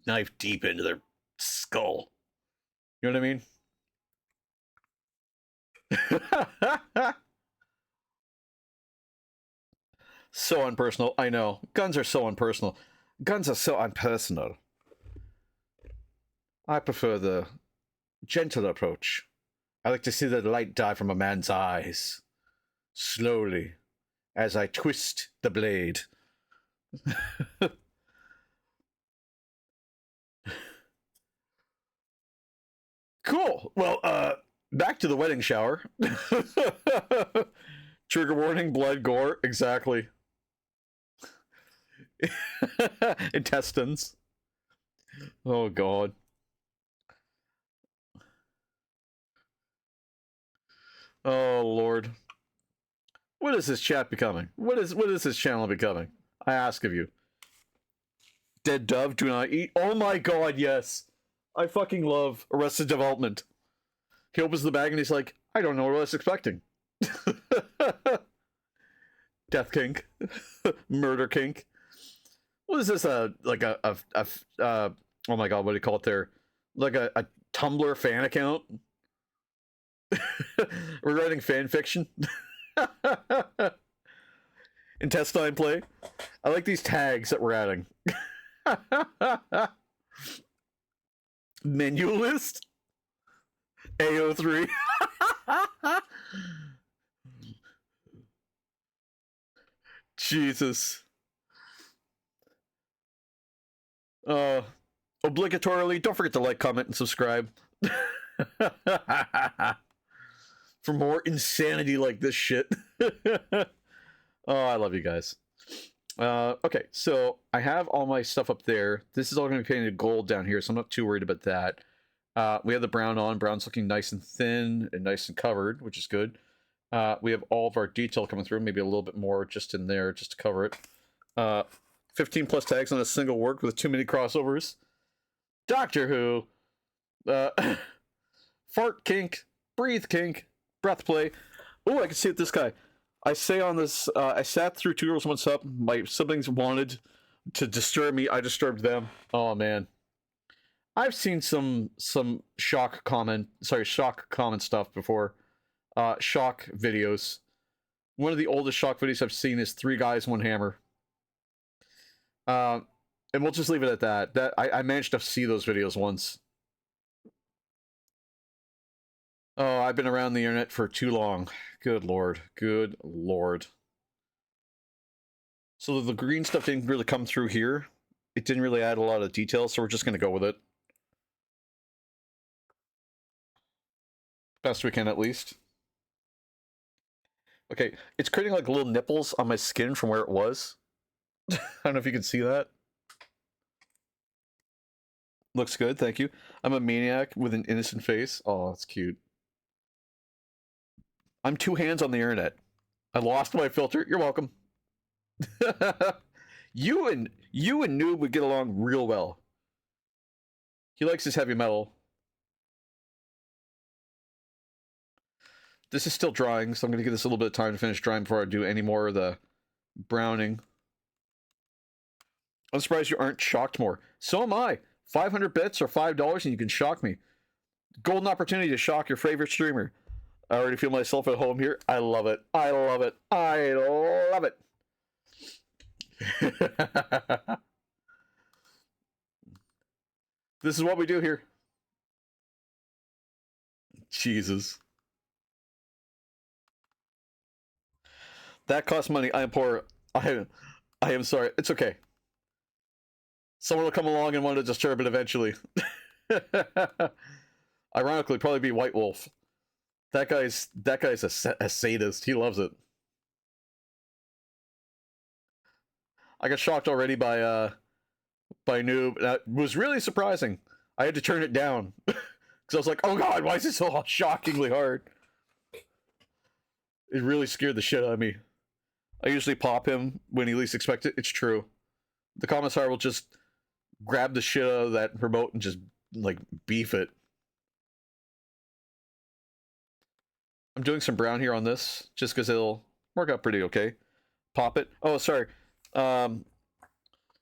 knife deep into their skull. You know what I mean? So unpersonal. I know. Guns are so unpersonal. Guns are so unpersonal. I prefer the gentle approach. I like to see the light die from a man's eyes. Slowly. As I twist the blade. Cool. Well, back to the wedding shower. Trigger warning, blood, gore. Exactly. Intestines. Oh, God. Oh, Lord. What is this chat becoming? What is this channel becoming? I ask of you. Dead dove, do not eat. Oh my god, yes. I fucking love Arrested Development. He opens the bag and he's like, I don't know what I was expecting. Death kink. Murder kink. What is this? Oh my god, what do you call it there? Like a Tumblr fan account? We're writing fan fiction. Intestine play. I like these tags that we're adding. Menu list. AO3. Jesus. Obligatorily, don't forget to like, comment, and subscribe. For more insanity like this shit. Oh, I love you guys. Okay, so I have all my stuff up there. This is all going to be painted gold down here, so I'm not too worried about that. We have the brown on. Brown's looking nice and thin and nice and covered, which is good. We have all of our detail coming through, maybe a little bit more just in there, just to cover it. 15 plus tags on a single work with too many crossovers. Doctor Who. Fart kink. Breathe kink. Breath play. Oh, I can see it, this guy. I say on this, I sat through Two Girls, One Cup. My siblings wanted to disturb me. I disturbed them. Oh, man. I've seen some shock comment stuff before. Shock videos. One of the oldest shock videos I've seen is 3 guys, 1 hammer. And we'll just leave it at that. I managed to see those videos once. Oh, I've been around the internet for too long. Good lord. Good lord. So the green stuff didn't really come through here. It didn't really add a lot of detail, so we're just going to go with it. Best we can, at least. Okay, it's creating like little nipples on my skin from where it was. I don't know if you can see that. Looks good, thank you. I'm a maniac with an innocent face. Oh, that's cute. I'm 2 hands on the internet. I lost my filter. You're welcome. You and Noob would get along real well. He likes his heavy metal. This is still drying, so I'm going to give this a little bit of time to finish drying before I do any more of the browning. I'm surprised you aren't shocked more. So am I. 500 bits or $5 and you can shock me. Golden opportunity to shock your favorite streamer. I already feel myself at home here. I love it. I love it. I love it. This is what we do here. Jesus. That costs money. I am poor. I am sorry. It's okay. Someone will come along and want to disturb it eventually. Ironically, probably be White Wolf. That guy's a sadist. He loves it. I got shocked already by Noob. That was really surprising. I had to turn it down because I was like, "Oh God, why is it so shockingly hard?" It really scared the shit out of me. I usually pop him when he least expects it. It's true. The commissar will just grab the shit out of that remote and just like beef it. I'm doing some brown here on this just because it'll work out pretty okay. Pop it. Oh, sorry.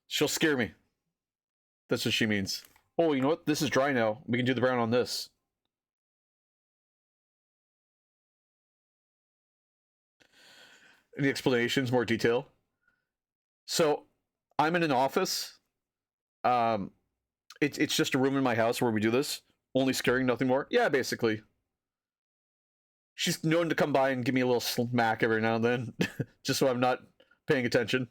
She'll scare me. That's what she means. Oh, you know what? This is dry now. We can do the brown on this. Any explanations, more detail? So, I'm in an office. It's just a room in my house where we do this. Only scaring, nothing more. Yeah, basically. She's known to come by and give me a little smack every now and then, just so I'm not paying attention.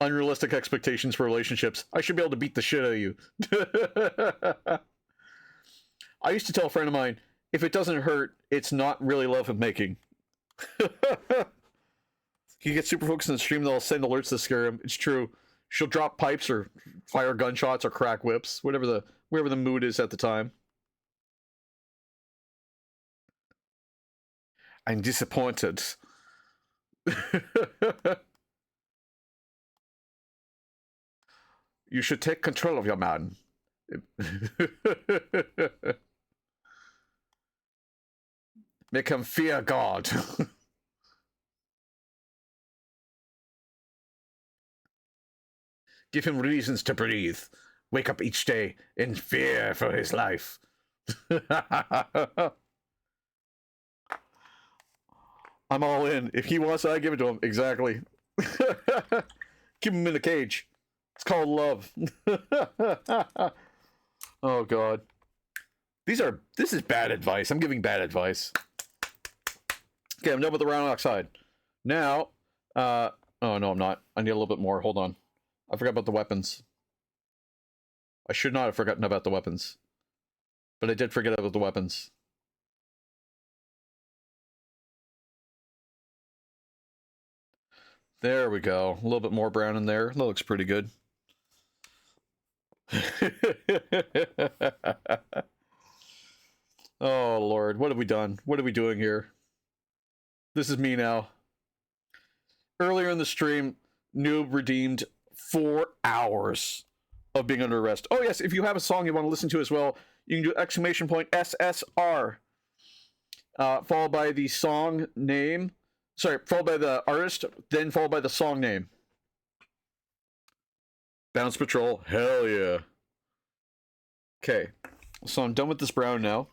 Unrealistic expectations for relationships. I should be able to beat the shit out of you. I used to tell a friend of mine, if it doesn't hurt, it's not really love making. He gets super focused on the stream, they'll send alerts to scare him. It's true. She'll drop pipes or fire gunshots or crack whips, whatever the mood is at the time. I'm disappointed. You should take control of your man. Make him fear God. Give him reasons to breathe. Wake up each day in fear for his life. I'm all in. If he wants it, I give it to him. Exactly. Keep him in a cage. It's called love. Oh God. This is bad advice. I'm giving bad advice. Okay, I'm done with the round oxide. Now, oh no, I'm not. I need a little bit more. Hold on. I forgot about the weapons. I should not have forgotten about the weapons. But I did forget about the weapons. There we go. A little bit more brown in there. That looks pretty good. Oh, Lord. What have we done? What are we doing here? This is me now. Earlier in the stream, Noob redeemed 4 hours of being under arrest. Oh, yes. If you have a song you want to listen to as well, you can do exclamation point SSR. Followed by the song name. Sorry, followed by the artist, then followed by the song name. Bounce Patrol. Hell yeah. Okay. So I'm done with this brown now.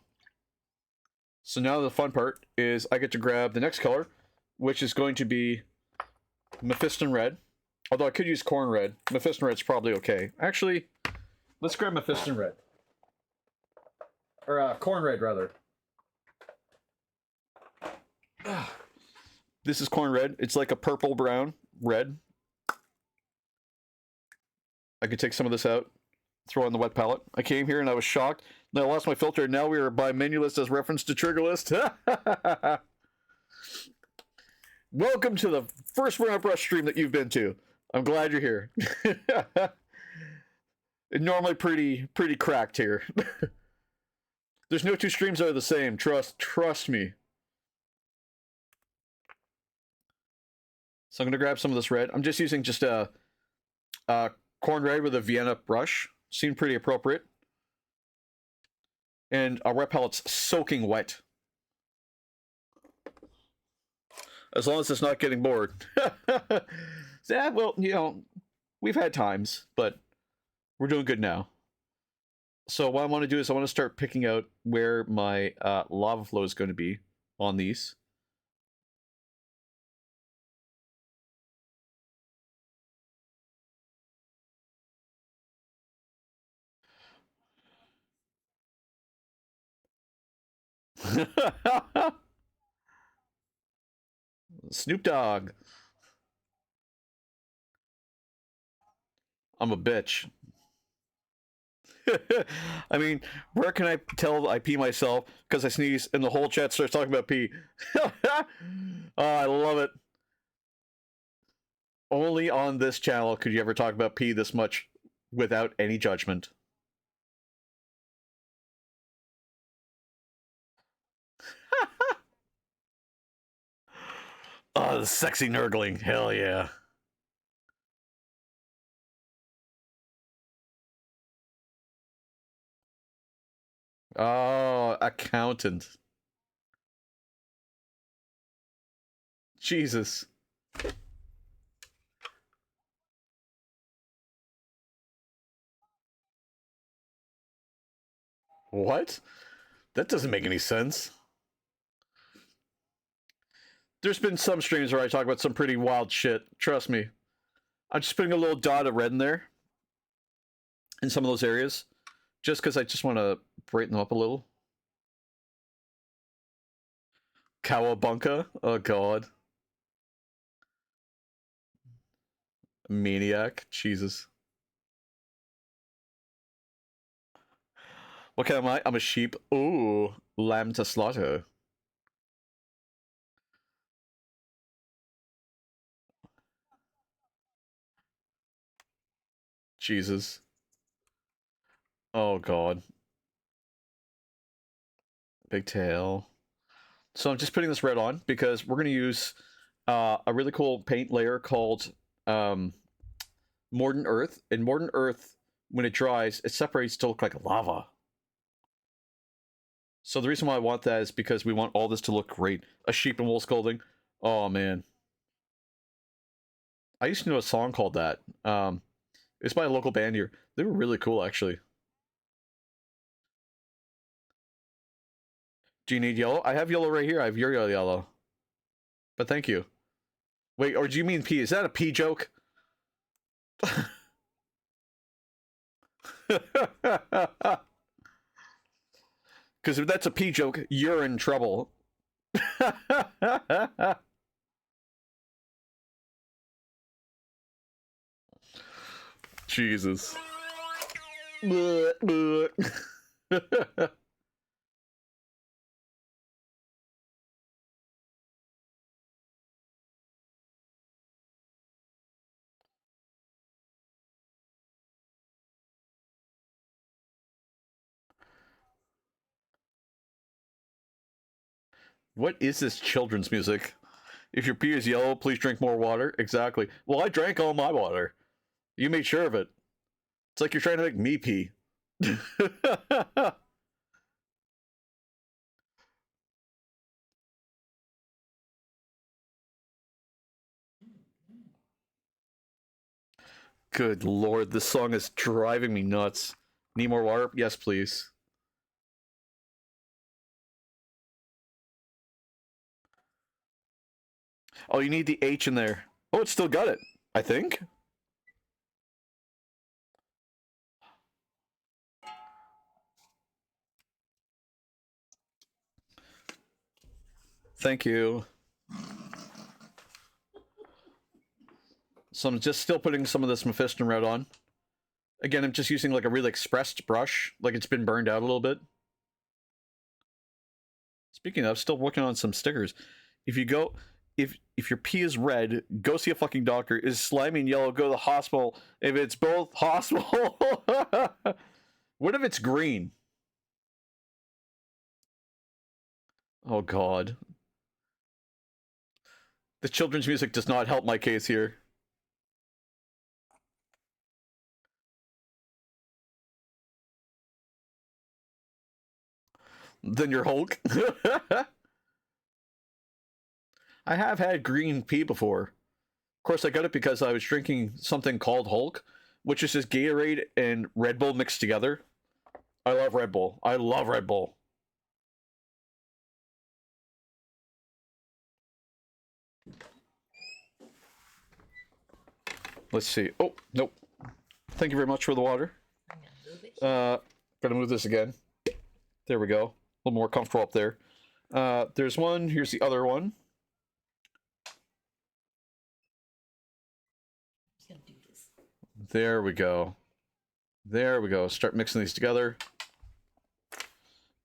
So now the fun part is I get to grab the next color, which is going to be Mephiston Red. Although I could use Corn Red. Mephiston Red's probably okay. Actually, let's grab Mephiston Red. Or Corn Red, rather. This is Corn Red. It's like a purple-brown red. I could take some of this out, throw on the wet palette. I came here and I was shocked. Then I lost my filter, and now we are by menu list as reference to trigger list. Welcome to the first Run Up Rush stream that you've been to. I'm glad you're here. Normally pretty cracked here. There's no two streams that are the same. Trust me. So I'm gonna grab some of this red. I'm just using just a Corn Red with a Vienna brush. Seemed pretty appropriate. And our wet palette's soaking wet. As long as it's not getting bored. Yeah, well, you know, we've had times, but we're doing good now. So what I want to do is I want to start picking out where my lava flow is going to be on these. Snoop Dogg. I'm a bitch. I mean, where can I tell I pee myself because I sneeze and the whole chat starts talking about pee? Oh, I love it. Only on this channel could you ever talk about pee this much without any judgment. Oh, the sexy nurgling. Hell yeah. Oh, accountant. Jesus. What? That doesn't make any sense. There's been some streams where I talk about some pretty wild shit. Trust me. I'm just putting a little dot of red in there. In some of those areas. Just because I just want to brighten them up a little. Cowabunga? Oh, God. Maniac? Jesus. What kind am I? I'm a sheep. Ooh, lamb to slaughter. Jesus. Oh, God. Big tail. So I'm just putting this red on because we're going to use a really cool paint layer called Mordant Earth. And Mordant Earth, when it dries, it separates to look like lava. So the reason why I want that is because we want all this to look great. A sheep and wool scolding. Oh, man. I used to know a song called that. It's by a local band here. They were really cool, actually. Do you need yellow? I have yellow right here. I have your yellow. But thank you. Wait, or do you mean pee? Is that a pee joke? Because if that's a pee joke, you're in trouble. Jesus. What is this children's music? If your pee is yellow, please drink more water. Exactly. Well, I drank all my water. You made sure of it. It's like you're trying to make me pee. Good lord, this song is driving me nuts. Need more water? Yes, please. Oh, you need the H in there. Oh, it's still got it, I think. Thank you. So I'm just still putting some of this Mephiston red on. Again, I'm just using like a really expressed brush, like it's been burned out a little bit. Speaking of, still working on some stickers. If you go, if your pee is red, go see a fucking doctor. Is slimy and yellow, go to the hospital. If it's both, hospital. What if it's green? Oh god. The children's music does not help my case here. Then you're Hulk. I have had green pee before. Of course, I got it because I was drinking something called Hulk, which is just Gatorade and Red Bull mixed together. I love Red Bull. I love Red Bull. Let's see. Oh, nope. Thank you very much for the water. I'm gonna move it. Gonna move this again. There we go. A little more comfortable up there. There's one. Here's the other one. Just gonna do this. There we go. There we go. Start mixing these together.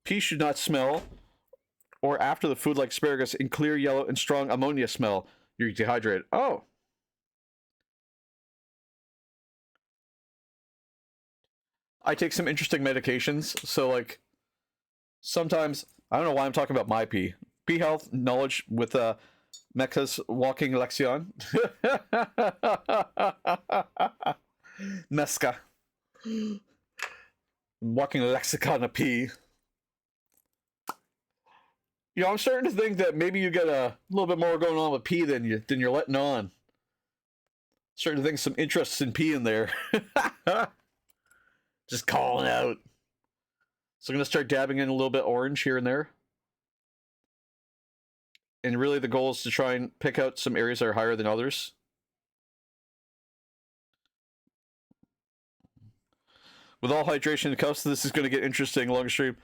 Pea should not smell or after the food like asparagus in clear yellow and strong ammonia smell. You're dehydrated. Oh. I take some interesting medications, so like sometimes I don't know why I'm talking about my pee. Pee health knowledge with Mecha's walking lexion. Mesca. Walking lexicon of pee. You know, I'm starting to think that maybe you got a little bit more going on with pee than you're letting on. Starting to think some interests in pee in there. Just calling out. So I'm going to start dabbing in a little bit orange here and there. And really the goal is to try and pick out some areas that are higher than others. With all hydration in cups, this is going to get interesting long stream.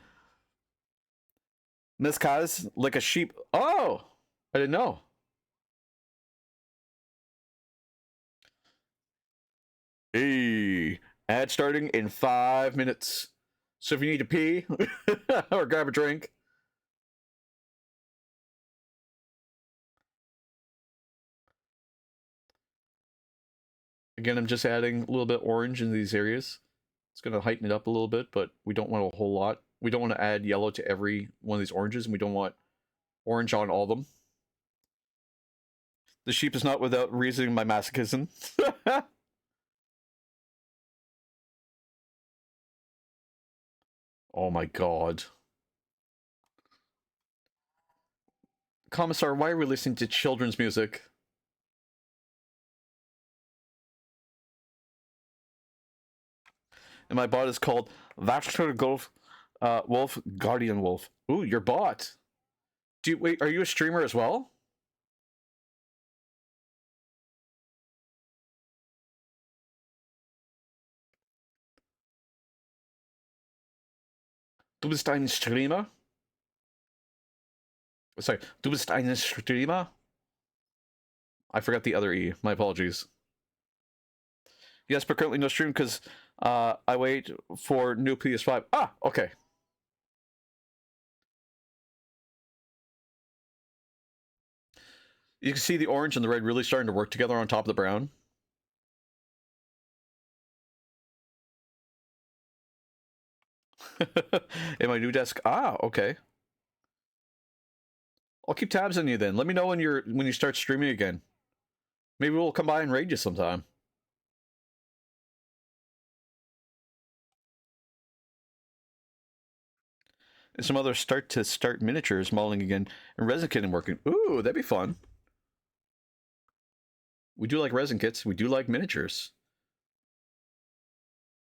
Miss Kaz, like a sheep. Oh! I didn't know. Hey! Ad starting in 5 minutes. So if you need to pee or grab a drink. Again, I'm just adding a little bit orange in these areas. It's going to heighten it up a little bit, but we don't want a whole lot. We don't want to add yellow to every one of these oranges, and we don't want Orange on all of them. The sheep is not without reasoning my masochism. Oh my god. Commissar, why are we listening to children's music? And my bot is called Vascular Golf Wolf Guardian Wolf. Ooh, your bot. Wait, are you a streamer as well? Du bist ein Streamer? Sorry, du bist ein Streamer? I forgot the other E. My apologies. Yes, but currently no stream because I wait for new PS5. Ah, okay. You can see the orange and the red really starting to work together on top of the brown. In my new desk. Ah, okay. I'll keep tabs on you then. Let me know when you start streaming again. Maybe we'll come by and raid you sometime. And some other start miniatures modeling again and resin kitting working. Ooh, that'd be fun. We do like resin kits. We do like miniatures.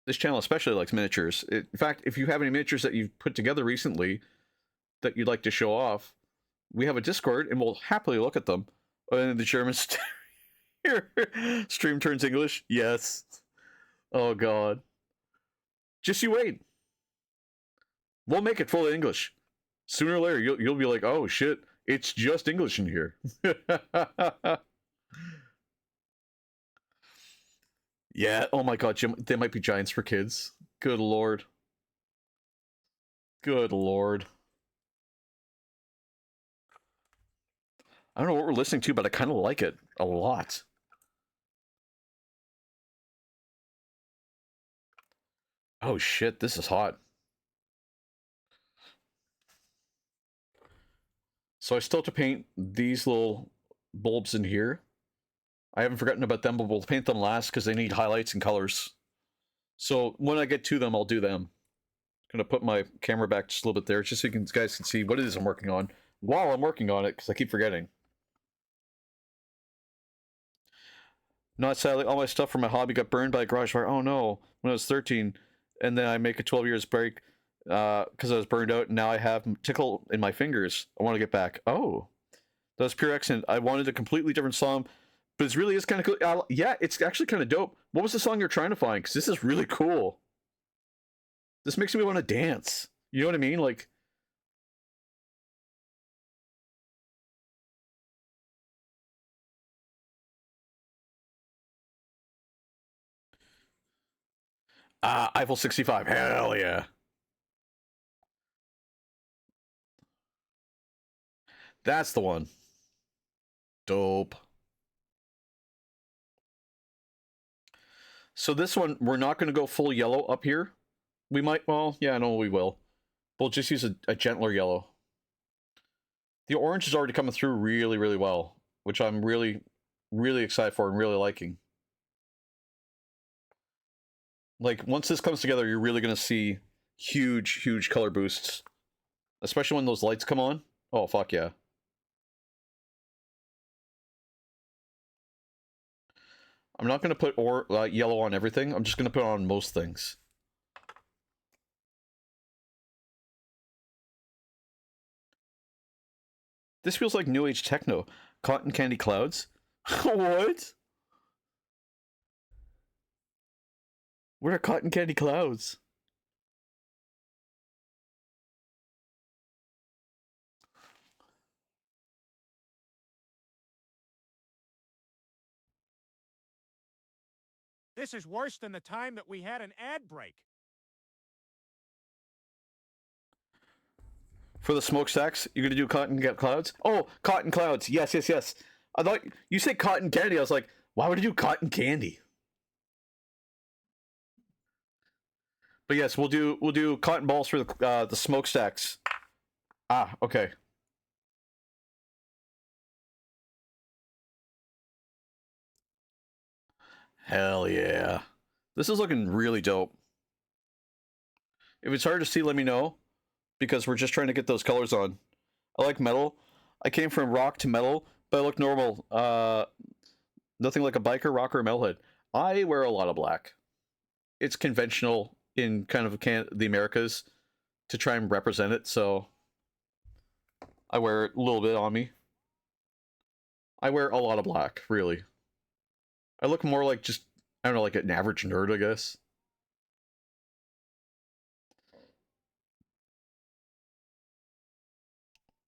This channel especially likes miniatures. In fact, if you have any miniatures that you've put together recently that you'd like to show off, we have a Discord and we'll happily look at them. And the German stream turns English. Yes. Oh god. Just you wait. We'll make it full English. Sooner or later, you'll be like, oh shit, it's just English in here. Yeah, oh my god, Jim, they might be giants for kids. Good lord. Good lord. I don't know what we're listening to, but I kind of like it a lot. Oh shit, this is hot. So I still have to paint these little bulbs in here. I haven't forgotten about them, but we'll paint them last because they need highlights and colors. So when I get to them, I'll do them. I'm gonna put my camera back just a little bit there, just so you guys can see what it is I'm working on while I'm working on it, because I keep forgetting. Not sadly, all my stuff from my hobby got burned by a garage fire. Oh no, when I was 13, and then I make a 12 years break because I was burned out, and now I have tickle in my fingers. I want to get back. Oh, that was pure accident. I wanted a completely different song, but it really is kind of cool. Yeah, it's actually kind of dope. What was the song you're trying to find? Because this is really cool. This makes me want to dance. You know what I mean? Like, Eiffel 65. Hell yeah. That's the one. Dope. So this one, we're not going to go full yellow up here. We might, well, yeah, no, we will. We'll just use a gentler yellow. The orange is already coming through really, really well, which I'm really, really excited for and really liking. Like, once this comes together, you're really going to see huge, huge color boosts. Especially when those lights come on. Oh, fuck yeah. I'm not going to put yellow on everything. I'm just going to put it on most things. This feels like new age techno. Cotton candy clouds? What? What are cotton candy clouds? This is worse than the time that we had an ad break. For the smokestacks, you're gonna do cotton clouds? Oh, cotton clouds. Yes, yes, yes. I thought you said cotton candy. I was like, why would you do cotton candy? But yes, we'll do cotton balls for the smokestacks. Ah, okay. Hell yeah. This is looking really dope. If it's hard to see, let me know, because we're just trying to get those colors on. I like metal. I came from rock to metal, but I look normal. Nothing like a biker, rocker, or metalhead. I wear a lot of black. It's conventional in kind of the Americas to try and represent it, so I wear it a little bit on me. I wear a lot of black, really. I look more like just, I don't know, like an average nerd, I guess.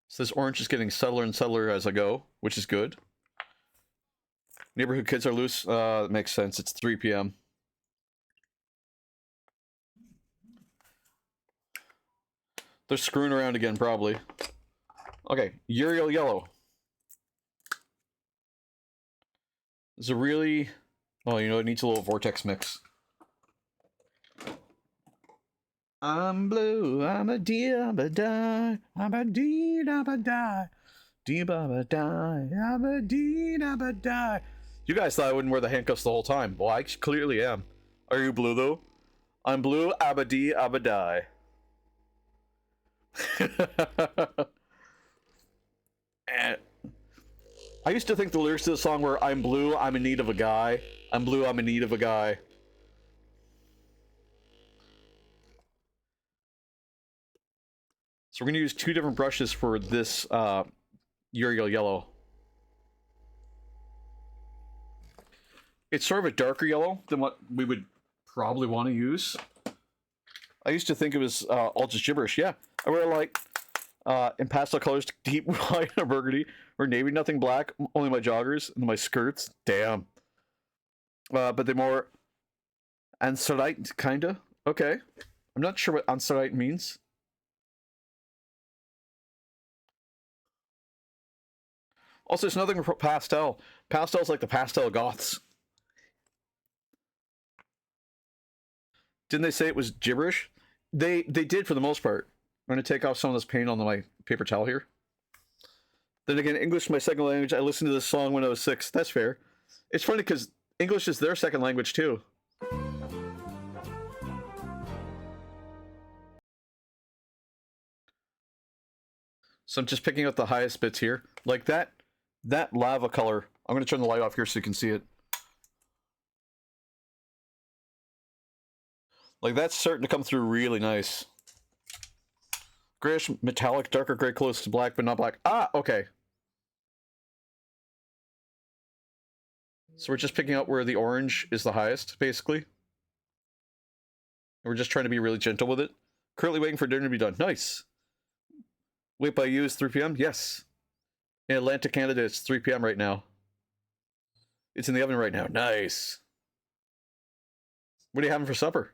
So this orange is getting subtler and subtler as I go, which is good. Neighborhood kids are loose. That makes sense. It's 3 p.m. They're screwing around again, probably. Okay, Uriel Yellow. It's a really... Oh, you know, it needs a little vortex mix. I'm blue, I'm a dee-ba-die, I'm a dee-da-ba-die, dee-ba-ba-die, I'm a dee-da-ba-die. You guys thought I wouldn't wear the handcuffs the whole time. Well, I clearly am. Are you blue, though? I'm blue, abba-dee, abba-die. And I used to think the lyrics to the song were, I'm blue, I'm in need of a guy. I'm blue, I'm in need of a guy. So we're going to use 2 different brushes for this Uriel Yellow. It's sort of a darker yellow than what we would probably want to use. I used to think it was all just gibberish. Yeah, I wear like in pastel colors, deep white or burgundy or navy, nothing black, only my joggers and my skirts. Damn. But they're more anserite, kinda. Okay. I'm not sure what anserite means. Also, it's nothing for pastel. Pastel's like the pastel goths. Didn't they say it was gibberish? They did for the most part. I'm going to take off some of this paint on my paper towel here. Then again, English is my second language. I listened to this song when I was 6. That's fair. It's funny because English is their second language too. So I'm just picking out the highest bits here. Like that lava color. I'm going to turn the light off here so you can see it. Like that's starting to come through really nice. Grayish, metallic, darker gray, close to black, but not black. Ah, okay. So we're just picking out where the orange is the highest, basically. And we're just trying to be really gentle with it. Currently waiting for dinner to be done. Nice. Wait by you is 3 p.m.? Yes. In Atlanta, Canada, it's 3 p.m. right now. It's in the oven right now. Nice. What are you having for supper?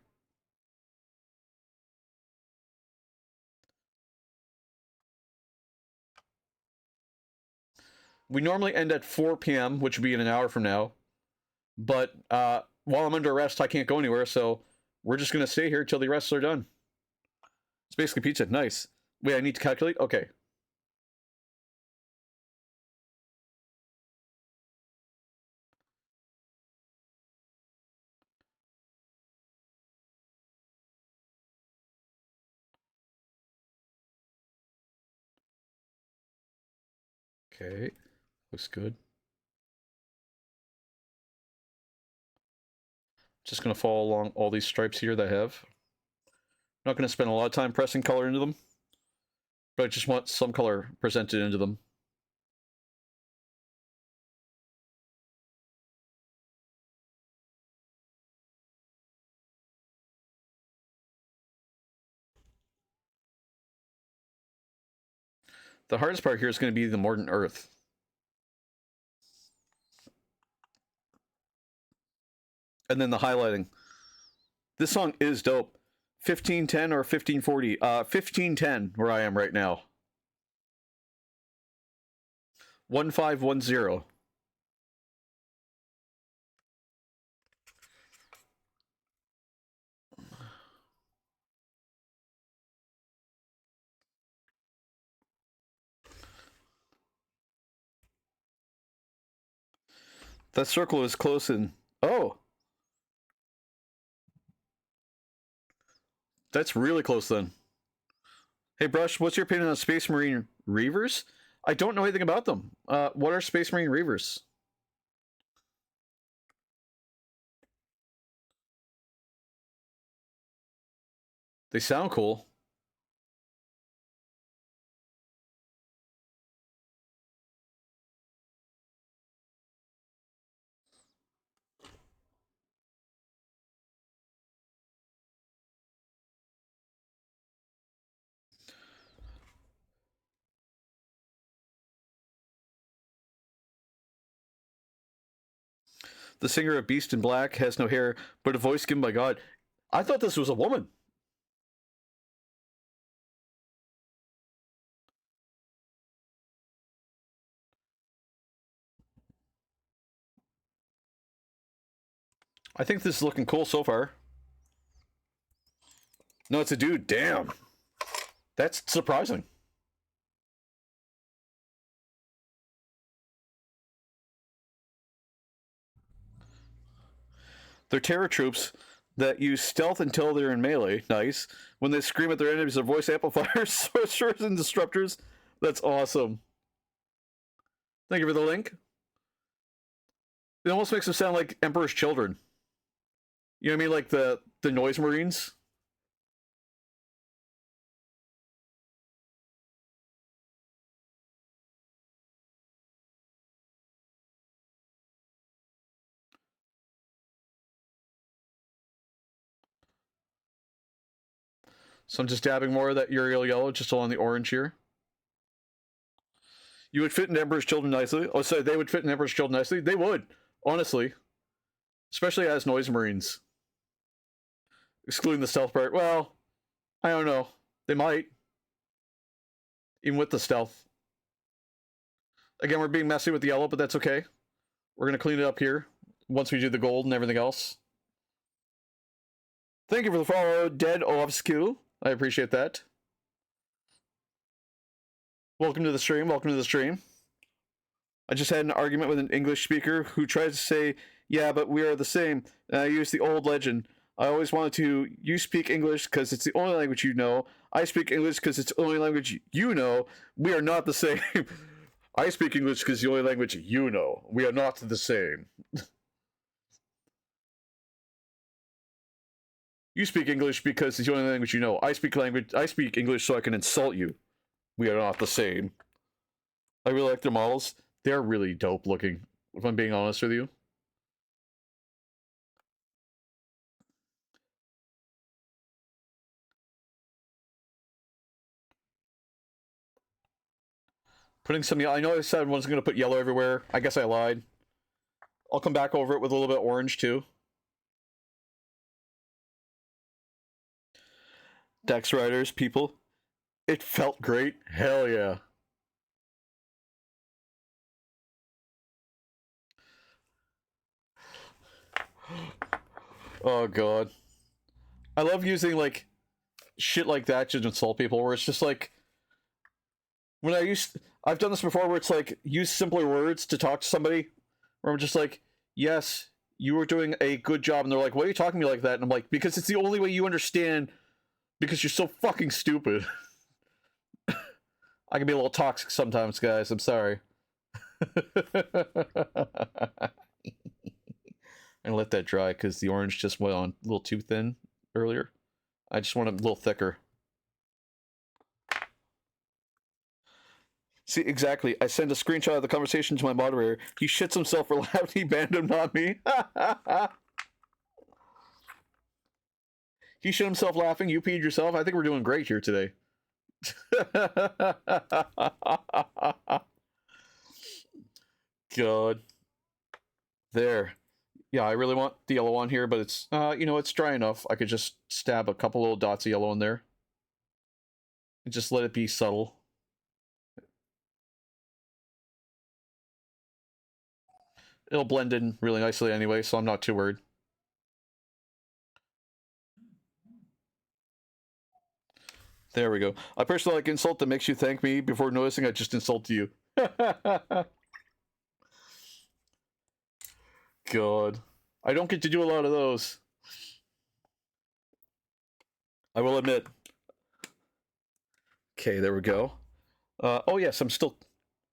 We normally end at 4 p.m., which would be in an hour from now. But while I'm under arrest, I can't go anywhere, so we're just going to stay here till the arrests are done. It's basically pizza. Nice. Wait, I need to calculate? Okay. Okay. Looks good. Just going to follow along all these stripes here that I have. Not going to spend a lot of time pressing color into them, but I just want some color presented into them. The hardest part here is going to be the Mordant Earth. And then the highlighting. This song is dope. 1510 or 1540? 1510 where I am right now. 1510. That circle is close in. Oh, That's really close then. Hey, Brush, what's your opinion on Space Marine Reavers? I don't know anything about them. What are Space Marine Reavers? They sound cool. The singer of Beast in Black has no hair, but a voice given by God. I thought this was a woman. I think this is looking cool so far. No, it's a dude. Damn. That's surprising. They're terror troops that use stealth until they're in melee. Nice. When they scream at their enemies, their voice amplifiers, sorcerers, and disruptors. That's awesome. Thank you for the link. It almost makes them sound like Emperor's Children. You know what I mean? Like the Noise Marines. So I'm just dabbing more of that Uriel yellow just along the orange here. You would fit in Emperor's Children nicely. Oh, so they would fit in Emperor's Children nicely? They would, honestly. Especially as Noise Marines. Excluding the stealth part. Well, I don't know. They might. Even with the stealth. Again, we're being messy with the yellow, but that's okay. We're going to clean it up here once we do the gold and everything else. Thank you for the follow, Dead Ovsku. I appreciate that. Welcome to the stream. Welcome to the stream. I just had an argument with an English speaker who tried to say, yeah, but we are the same. And I used the old legend. I always wanted to, you speak English because it's the only language you know. I speak English because it's the only language you know. We are not the same. I speak English because it's the only language you know. We are not the same. You speak English because it's the only language you know. I speak English so I can insult you. We are not the same. I really like their models. They're really dope looking, if I'm being honest with you. Putting some yellow. I know I said I wasn't going to put yellow everywhere. I guess I lied. I'll come back over it with a little bit of orange too. Dex Riders, people. It felt great. Hell yeah. Oh god. I love using like shit like that to insult people where it's just like when I've done this before where it's like use simpler words to talk to somebody where I'm just like, yes, you were doing a good job, and they're like, why are you talking to me like that? And I'm like, because it's the only way you understand, because you're so fucking stupid. I can be a little toxic sometimes, guys. I'm sorry. And let that dry because the orange just went on a little too thin earlier. I just want it a little thicker. See, exactly. I send a screenshot of the conversation to my moderator. He shits himself for laughing. He banned him, not me. He shit himself laughing. You peed yourself. I think we're doing great here today. God. There. Yeah, I really want the yellow on here, but it's, you know, it's dry enough. I could just stab a couple little dots of yellow in there. And just let it be subtle. It'll blend in really nicely anyway, so I'm not too worried. There we go. I personally like insult that makes you thank me before noticing I just insulted you. God. I don't get to do a lot of those. I will admit. Okay, there we go. Oh yes, I'm still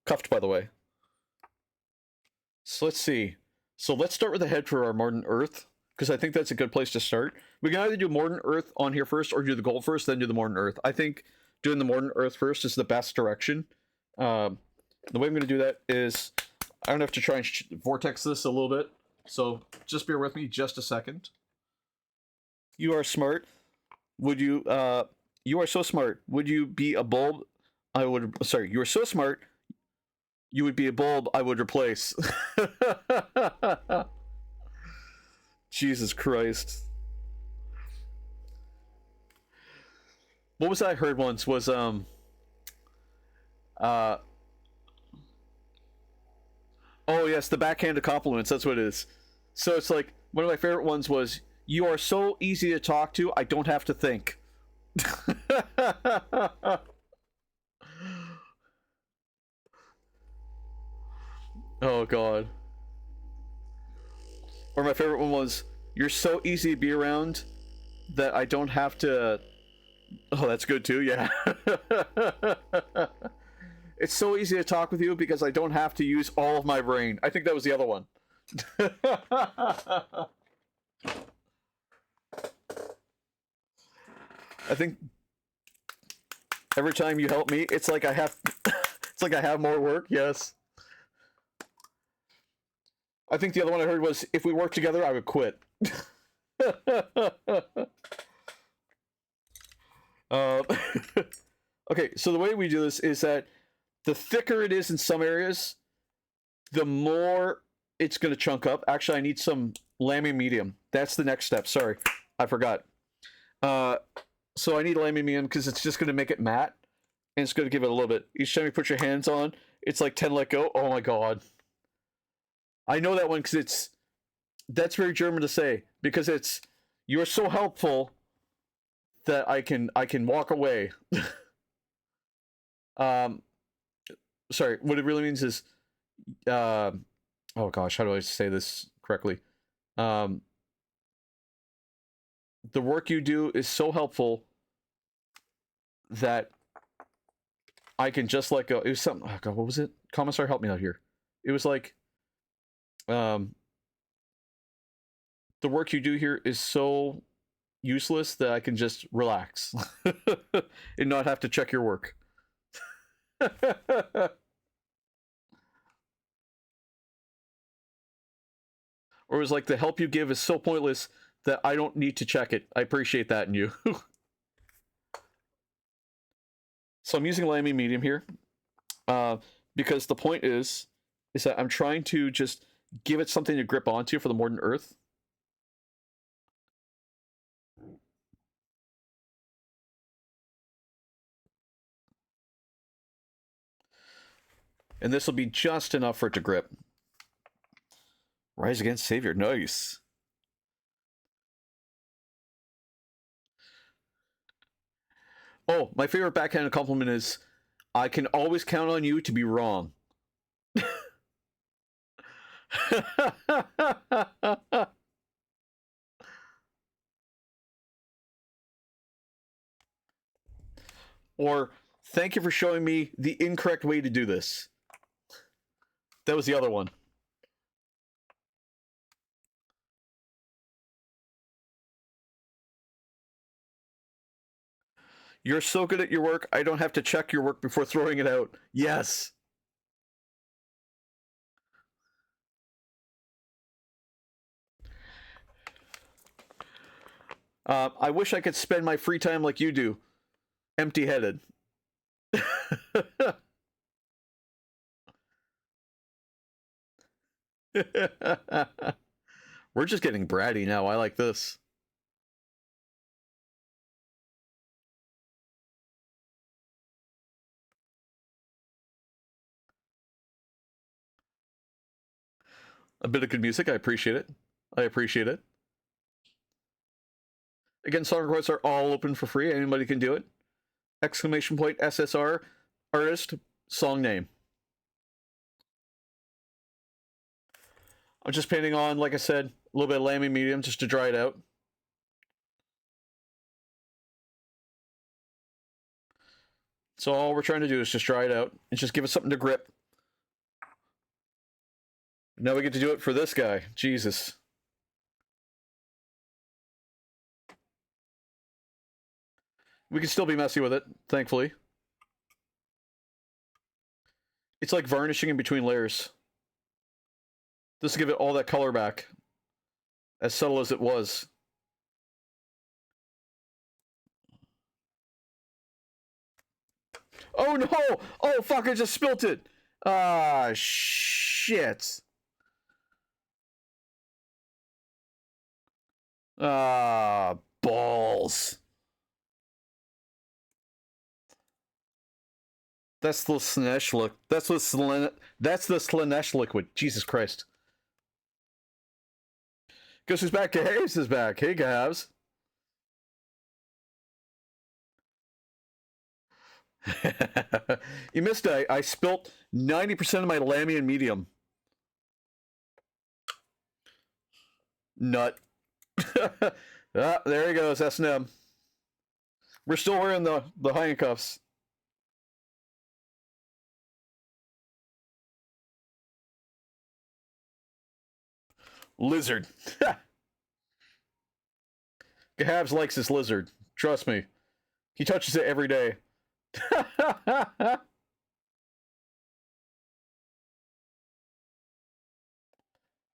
cuffed, by the way. So let's see. So let's start with the head for our Modern Earth, because I think that's a good place to start. We can either do Modern Earth on here first, or do the gold first, then do the Modern Earth. I think doing the Modern Earth first is the best direction. The way I'm going to do that is I'm going to have to try and vortex this a little bit. So just bear with me just a second. You are smart. Would you, you are so smart. Would you be a bulb? I would, sorry, you are so smart. You would be a bulb I would replace. Jesus Christ. What was I heard once was, oh yes, the backhanded compliments, that's what it is. So it's like, one of my favorite ones was, you are so easy to talk to, I don't have to think. Oh god. Or my favorite one was, you're so easy to be around that I don't have to... Oh, that's good too, yeah. It's so easy to talk with you because I don't have to use all of my brain. I think that was the other one. I think every time you help me, it's like I have it's like I have more work, yes. I think the other one I heard was, if we work together, I would quit. Okay, so the way we do this is that the thicker it is in some areas, the more it's going to chunk up. Actually, I need some lambing medium. That's the next step. Sorry, I forgot. So I need lambing medium because it's just going to make it matte, and it's going to give it a little bit. Each time you put your hands on, it's like 10 let go. Oh my god. I know that one because that's very German to say, because it's, you're so helpful that I can walk away. Sorry, what it really means is, oh gosh, how do I say this correctly? The work you do is so helpful that I can just let go. It was something, oh god, what was it? Commissar, help me out here. It was like, the work you do here is so useless that I can just relax and not have to check your work. Or it was like, the help you give is so pointless that I don't need to check it. I appreciate that in you. So I'm using lambing medium here, because the point is that I'm trying to just give it something to grip onto for the Modern Earth. And this will be just enough for it to grip. Rise Against Savior, nice. Oh, my favorite backhanded compliment is, I can always count on you to be wrong. Or, thank you for showing me the incorrect way to do this. That was the other one. You're so good at your work, I don't have to check your work before throwing it out. Yes. I wish I could spend my free time like you do. Empty-headed. We're just getting bratty now. I like this. A bit of good music. I appreciate it. I appreciate it. Again, song requests are all open for free. Anybody can do it. Exclamation point SSR, artist, song name. I'm just painting on, like I said, a little bit of lambing medium just to dry it out. So all we're trying to do is just dry it out and just give it something to grip. Now we get to do it for this guy. Jesus. We can still be messy with it, thankfully. It's like varnishing in between layers. This will give it all that color back. As subtle as it was. Oh no! Oh fuck, I just spilt it! Ah, shit. Ah, balls. That's the Slanesh look. That's the Slanesh liquid. Jesus Christ. Guess who's back? Gahavs is back. Hey, Gahavs. You missed it. I spilt 90% of my Lamian medium. Nut. Ah, there he goes, S&M. We're still wearing the handcuffs. Lizard. Gahabs likes this lizard. Trust me. He touches it every day.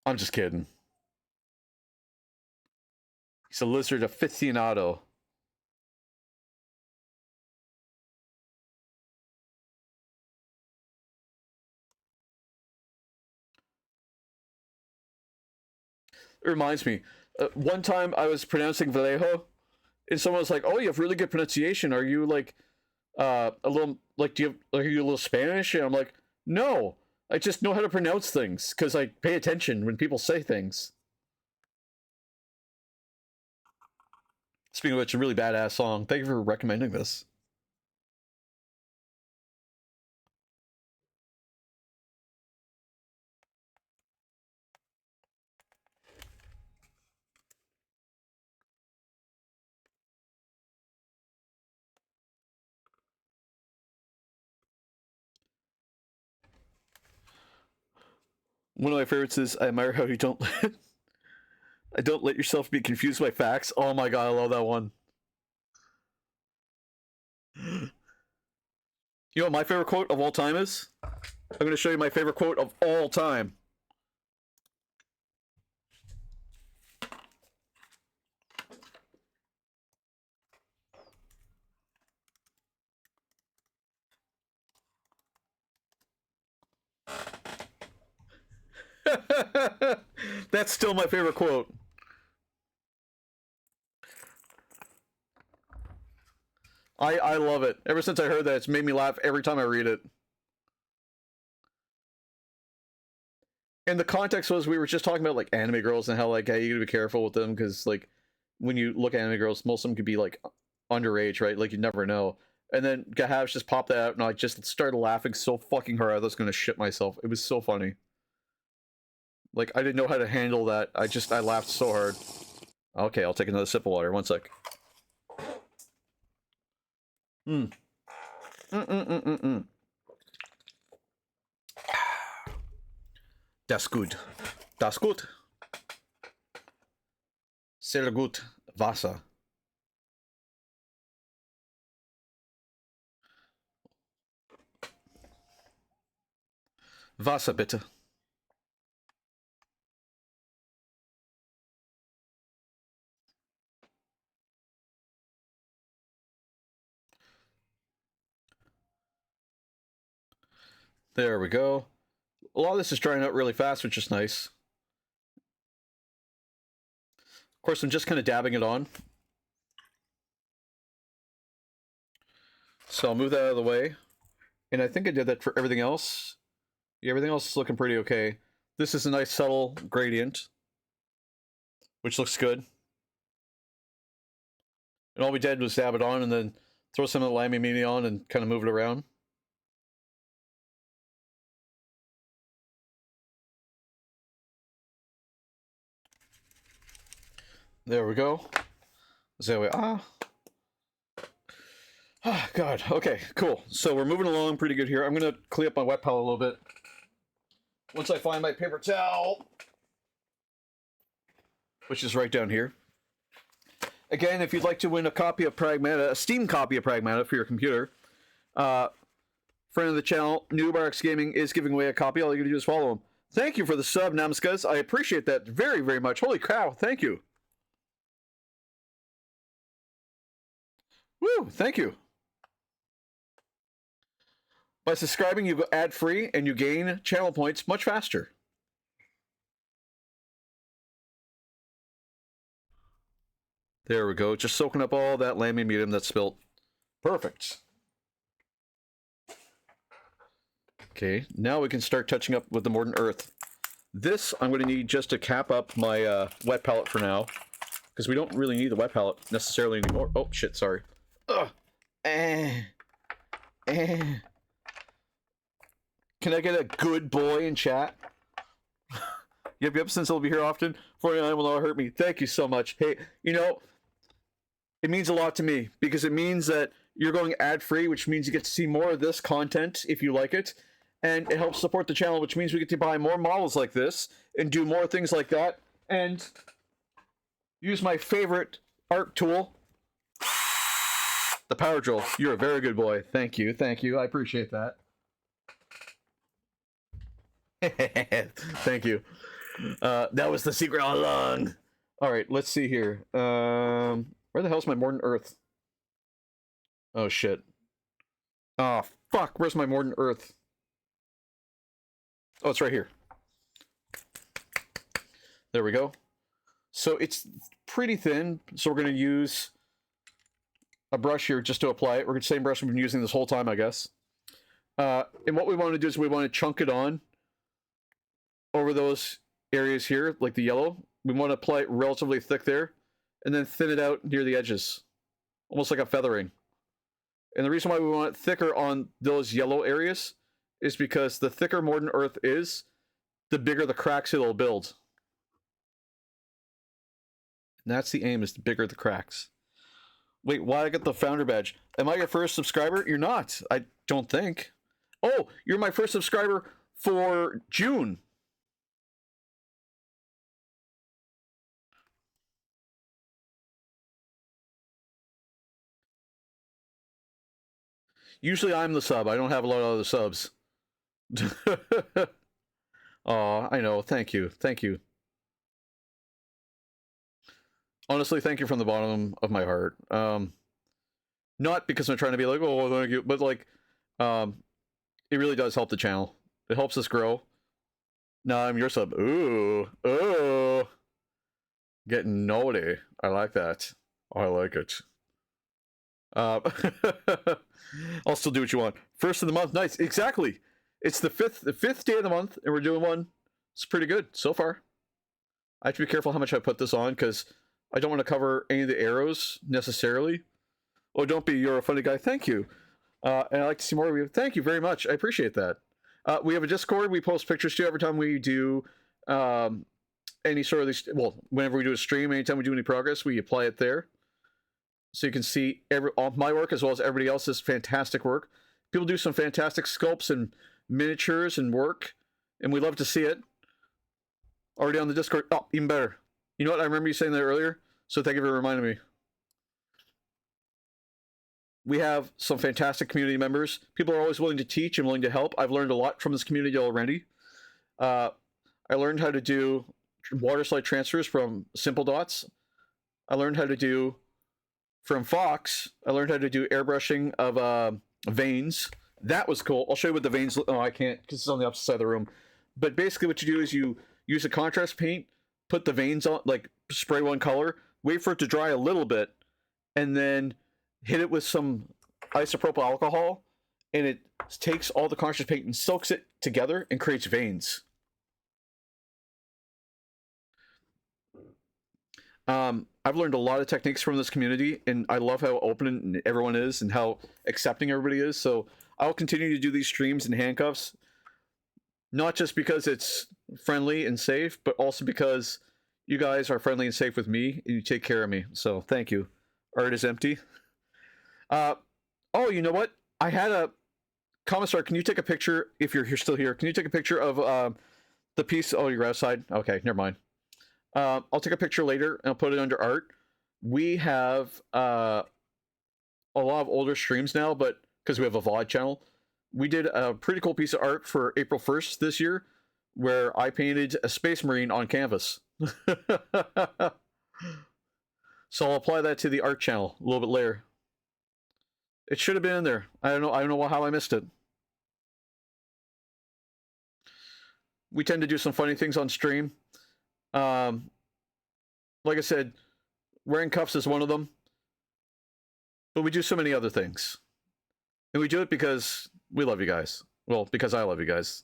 I'm just kidding. He's a lizard aficionado. It reminds me, one time I was pronouncing Vallejo, and someone was like, "Oh, you have really good pronunciation. Are you like a little like are you a little Spanish?" And I'm like, "No, I just know how to pronounce things because I pay attention when people say things." Speaking of which, a really badass song. Thank you for recommending this. One of my favorites is I admire how you don't I don't let yourself be confused by facts. Oh my god, I love that one. You know what my favorite quote of all time is? I'm going to show you my favorite quote of all time. That's still my favorite quote. I love it. Ever since I heard that, it's made me laugh every time I read it. And the context was we were just talking about like anime girls and how like hey, you gotta be careful with them because like when you look at anime girls, most of them could be like underage, right? Like you never know. And then Gahavs just popped that out, and I just started laughing so fucking hard I was gonna shit myself. It was so funny. Like I didn't know how to handle that. I laughed so hard. Okay, I'll take another sip of water. One sec. Das gut. Das gut. Sehr gut. Wasser. Wasser, bitte. There we go. A lot of this is drying out really fast, which is nice. Of course, I'm just kind of dabbing it on. So I'll move that out of the way. And I think I did that for everything else. Yeah, everything else is looking pretty okay. This is a nice subtle gradient, which looks good. And all we did was dab it on and then throw some of the lime media on and kind of move it around. There we go. There we are. Oh, God. Okay, cool. So we're moving along pretty good here. I'm going to clean up my wet palette a little bit. Once I find my paper towel, which is right down here. Again, if you'd like to win a copy of Pragmata, a Steam copy of Pragmata for your computer, friend of the channel, NewBarx Gaming, is giving away a copy. All you gotta do is follow him. Thank you for the sub, Namskas. I appreciate that very, very much. Holy cow, thank you. Woo, thank you. By subscribing, you go ad-free, and you gain channel points much faster. There we go. Just soaking up all that lambic medium that's spilt. Perfect. Okay, now we can start touching up with the Mordant Earth. This I'm going to need just to cap up my wet palette for now, because we don't really need the wet palette necessarily anymore. Oh, shit, sorry. Ugh. Can I get a good boy in chat? Yep, since he'll be here often. 49 will not hurt me. Thank you so much. Hey, you know, it means a lot to me, because it means that you're going ad-free, which means you get to see more of this content if you like it, and it helps support the channel, which means we get to buy more models like this, and do more things like that, and use my favorite art tool, the power drill. You're a very good boy. Thank you, I appreciate that. Thank you. That was the secret all along. Alright, let's see here. Where the hell's my Mordant Earth? Oh, shit. Oh, fuck. Where's my Mordant Earth? Oh, it's right here. There we go. So it's pretty thin, so we're going to use a brush here just to apply it. We're the same brush we've been using this whole time, I guess. And what we want to do is we want to chunk it on over those areas here, like the yellow. We want to apply it relatively thick there, and then thin it out near the edges, almost like a feathering. And the reason why we want it thicker on those yellow areas is because the thicker Mordant Earth is, the bigger the cracks it'll build. And that's the aim, is the bigger the cracks. Wait, why I got the founder badge? Am I your first subscriber? You're not. I don't think. Oh, you're my first subscriber for June. Usually I'm the sub. I don't have a lot of other subs. Aw, I know. Thank you. Thank you. Honestly, thank you from the bottom of my heart. Not because I'm trying to be like, oh, thank you, but like, it really does help the channel. It helps us grow. Now I'm your sub. Ooh. Ooh. Getting naughty. I like that. I like it. I'll still do what you want. First of the month, nice. Exactly. It's the fifth day of the month, and we're doing one. It's pretty good so far. I have to be careful how much I put this on, because I don't want to cover any of the arrows necessarily. Oh, don't be. You're a funny guy. Thank you. And I'd like to see more of you. Thank you very much. I appreciate that. We have a Discord. We post pictures to every time we do any sort of these. Well, whenever we do a stream, anytime we do any progress, we apply it there. So you can see all my work as well as everybody else's fantastic work. People do some fantastic sculpts and miniatures and work, and we love to see it. Already on the Discord. Oh, even better. You know what? I remember you saying that earlier, so thank you for reminding me. We have some fantastic community members. People are always willing to teach and willing to help. I've learned a lot from this community already. I learned how to do water slide transfers from Simple Dots. I learned how to do, from Fox, I learned how to do airbrushing of veins. That was cool. I'll show you what the veins look. Oh, I can't, because it's on the opposite side of the room. But basically what you do is you use a contrast paint, put the veins on, like spray one color, wait for it to dry a little bit, and then hit it with some isopropyl alcohol, and it takes all the contrast paint and soaks it together and creates veins. I've learned a lot of techniques from this community, and I love how open everyone is and how accepting everybody is. So I'll continue to do these streams in handcuffs, not just because it's friendly and safe, but also because you guys are friendly and safe with me, and you take care of me. So thank you. Art is empty. Oh, you know what? I had a commissar. Can you take a picture if you're still here? Can you take a picture of the piece? Oh, you're outside. Okay, never mind. I'll take a picture later and I'll put it under art. We have a lot of older streams now, but because we have a VOD channel, we did a pretty cool piece of art for April 1st this year, where I painted a Space Marine on canvas. So I'll apply that to the art channel a little bit later. It should have been in there. I don't know how I missed it. We tend to do some funny things on stream. Like I said, wearing cuffs is one of them. But we do so many other things. And we do it because we love you guys. Well, because I love you guys.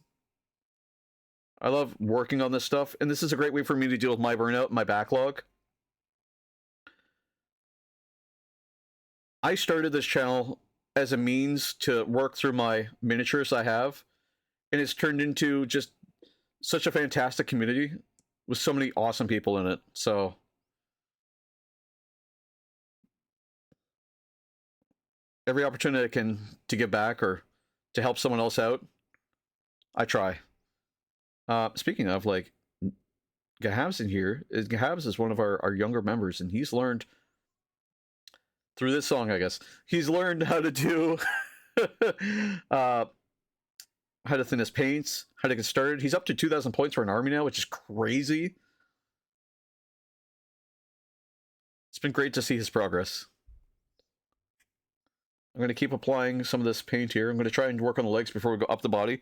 I love working on this stuff, and this is a great way for me to deal with my burnout, my backlog. I started this channel as a means to work through my miniatures I have, and it's turned into just such a fantastic community with so many awesome people in it. So every opportunity I can to give back or to help someone else out, I try. Speaking of, like, Gahabs in here, Gahabs is one of our younger members, and he's learned through this song, I guess, he's learned how to do how to thin his paints, how to get started. He's up to 2,000 points for an army now, which is crazy. It's been great to see his progress. I'm going to keep applying some of this paint here. I'm going to try and work on the legs before we go up the body.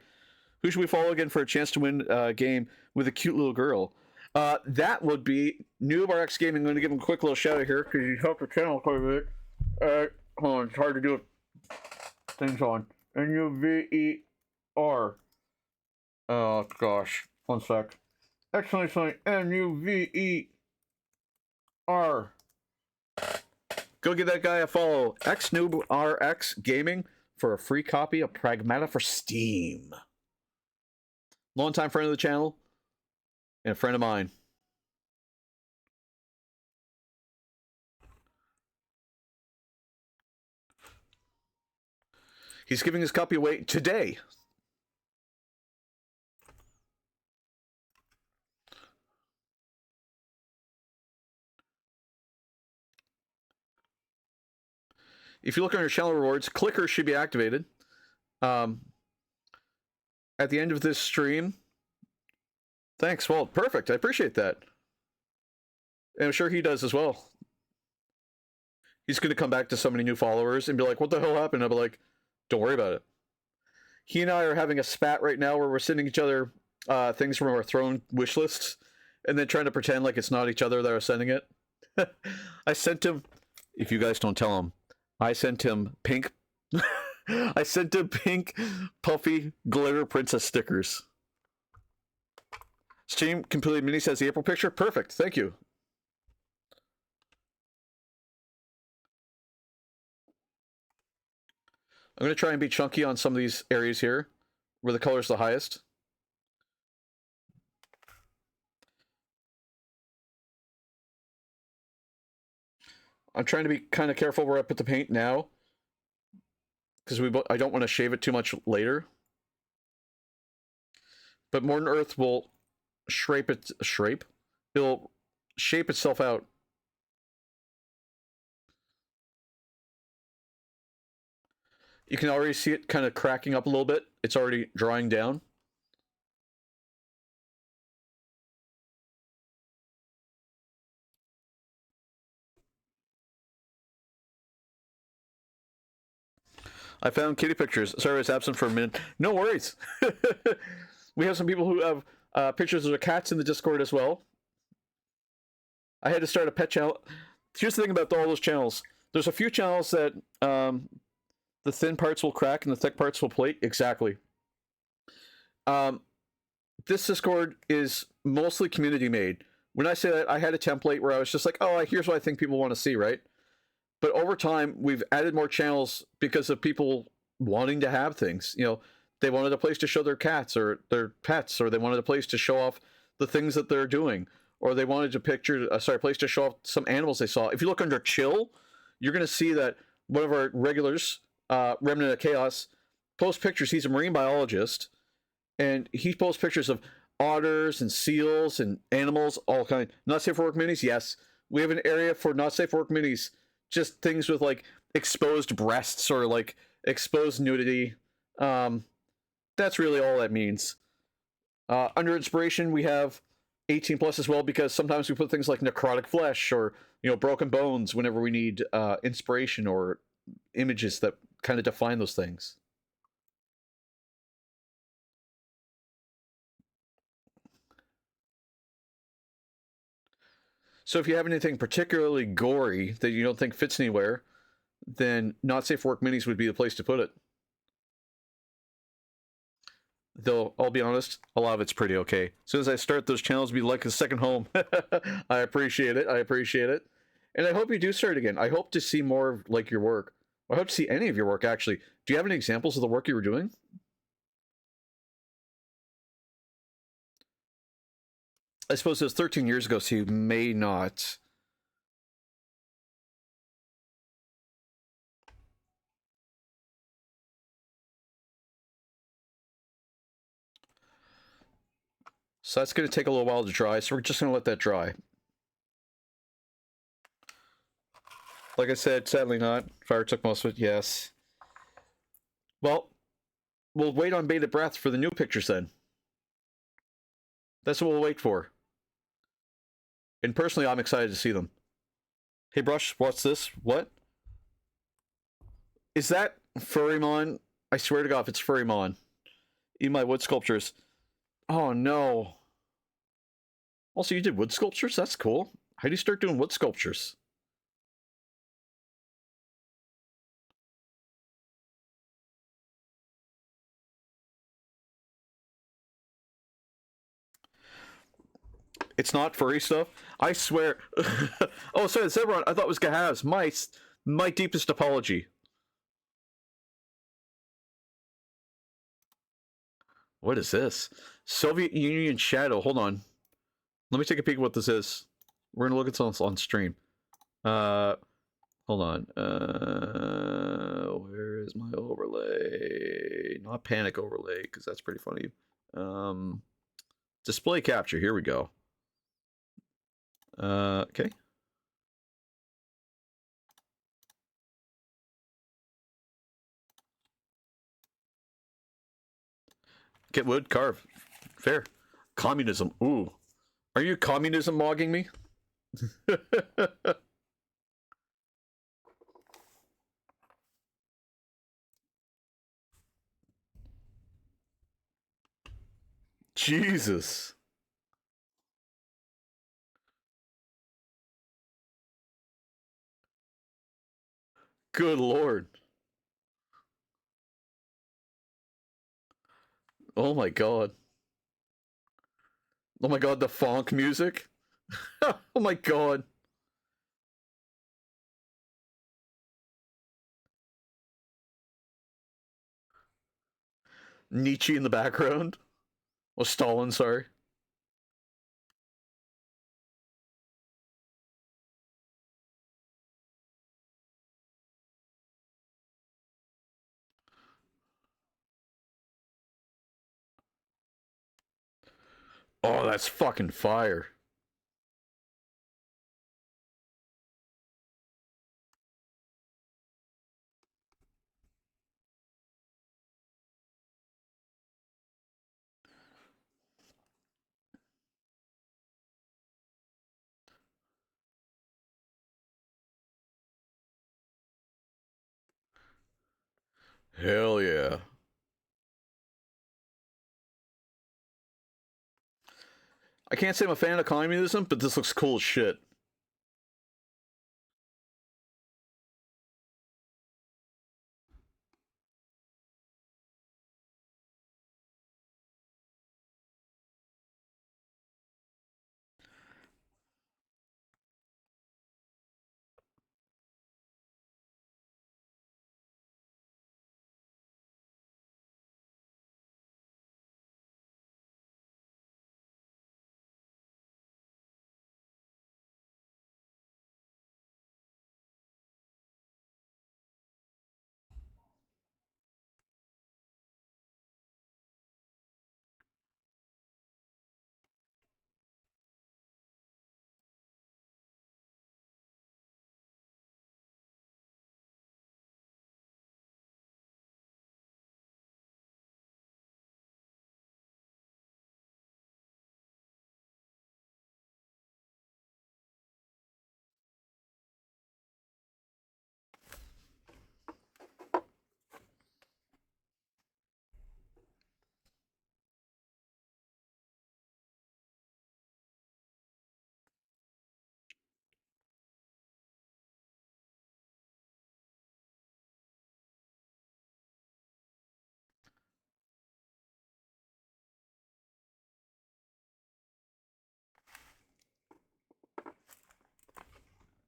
Who should we follow again for a chance to win a game with a cute little girl? That would be NewBRX Gaming. I'm going to give him a quick little shout out here because he helped the channel quite a bit. Hold on, it's hard to do it. Things on. NUVER. Oh gosh, one sec. Excellent, NUVER. Go give that guy a follow. XNewBRX Gaming for a free copy of Pragmata for Steam. Longtime friend of the channel and a friend of mine. He's giving his copy away today. If you look under channel rewards, clickers should be activated. At the end of this stream. Thanks, Walt. Perfect. I appreciate that. And I'm sure he does as well. He's going to come back to so many new followers and be like, what the hell happened? I'll be like, don't worry about it. He and I are having a spat right now where we're sending each other things from our throne wish lists and then trying to pretend like it's not each other that are sending it. I sent him, if you guys don't tell him, I sent him pink. I sent him pink puffy glitter princess stickers. Stream completed mini says the April picture. Perfect. Thank you. I'm going to try and be chunky on some of these areas here where the color's the highest. I'm trying to be kind of careful where I put the paint now because I don't want to shave it too much later. But Modern Earth will it'll shape itself out. You can already see it kind of cracking up a little bit. It's already drying down. I found kitty pictures. Sorry I was absent for a minute. No worries. We have some people who have pictures of their cats in the Discord as well. I had to start a pet channel. Here's the thing about all those channels. There's a few channels that the thin parts will crack and the thick parts will plate. Exactly. This Discord is mostly community made. When I say that, I had a template where I was just like, oh, here's what I think people want to see, right? But over time, we've added more channels because of people wanting to have things. You know, they wanted a place to show their cats or their pets, or they wanted a place to show off the things that they're doing, or they wanted a place to show off some animals they saw. If you look under chill, you're going to see that one of our regulars, Remnant of Chaos, posts pictures. He's a marine biologist, and he posts pictures of otters and seals and animals, all kind. Not safe for work minis. Yes, we have an area for not safe for work minis. Just things with like exposed breasts or like exposed nudity. That's really all that means. Under inspiration, we have 18 plus as well, because sometimes we put things like necrotic flesh or broken bones whenever we need inspiration or images that kind of define those things. So if you have anything particularly gory that you don't think fits anywhere, then not safe for work minis would be the place to put it. Though, I'll be honest, a lot of it's pretty okay. As soon as I start, those channels be like a second home. I appreciate it. I appreciate it. And I hope you do start again. I hope to see more of like your work. I hope to see any of your work, actually. Do you have any examples of the work you were doing? I suppose it was 13 years ago, so you may not. So that's going to take a little while to dry, so we're just going to let that dry. Like I said, sadly not. Fire took most of it, yes. Well, we'll wait on bated breath for the new pictures then. That's what we'll wait for. And personally, I'm excited to see them. Hey, Brush, what's this? What? Is that Furrymon? I swear to God, if it's Furrymon. Eat my wood sculptures. Oh, no. Also, you did wood sculptures? That's cool. How do you start doing wood sculptures? It's not furry stuff? I swear. Oh, sorry, Zebron, I thought it was Gahavs. My deepest apology. What is this? Soviet Union Shadow. Hold on. Let me take a peek at what this is. We're gonna look at this on stream. Hold on. Where is my overlay? Not panic overlay, because that's pretty funny. Display capture. Here we go. Okay. Get wood, carve. Fair. Communism. Ooh. Are you communism mogging me? Jesus. Good Lord. Oh my God. Oh my God, the funk music. Oh my God. Nietzsche in the background. Oh, Stalin, sorry. Oh, that's fucking fire. Hell yeah. I can't say I'm a fan of communism, but this looks cool as shit.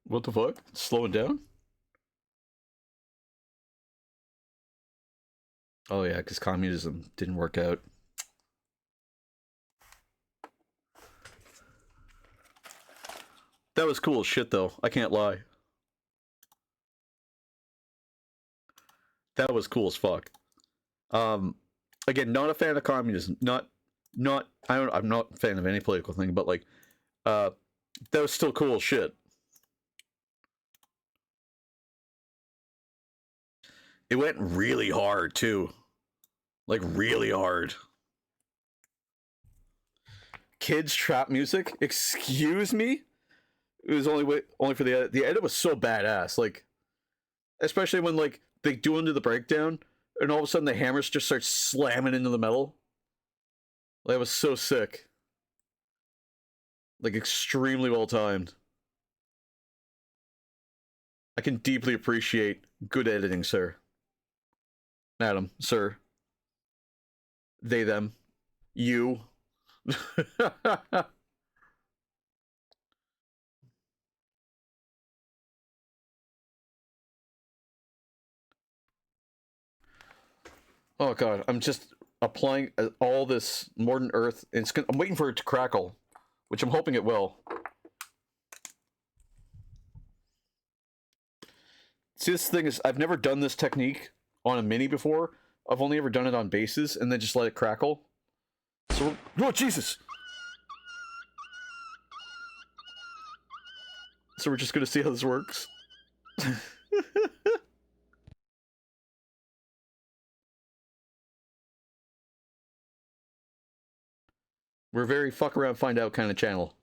What the fuck? Slow it down? Oh yeah, because communism didn't work out. That was cool as shit, though. I can't lie. That was cool as fuck. Again, not a fan of communism. I'm not a fan of any political thing, but like, that was still cool as shit. It went really hard too, like really hard. Kids trap music? Excuse me? It was only for the edit. The edit was so badass, like, especially when like they do into the breakdown, and all of a sudden the hammers just start slamming into the metal. That was so sick. Like, extremely well timed. I can deeply appreciate good editing, sir. Madam, sir. They, them. You. Oh god, I'm just applying all this modern earth. I'm waiting for it to crackle, which I'm hoping it will. See, this thing is, I've never done this technique on a mini before. I've only ever done it on bases and then just let it crackle. So, oh Jesus! So we're just gonna see how this works. We're very fuck around, find out kind of channel.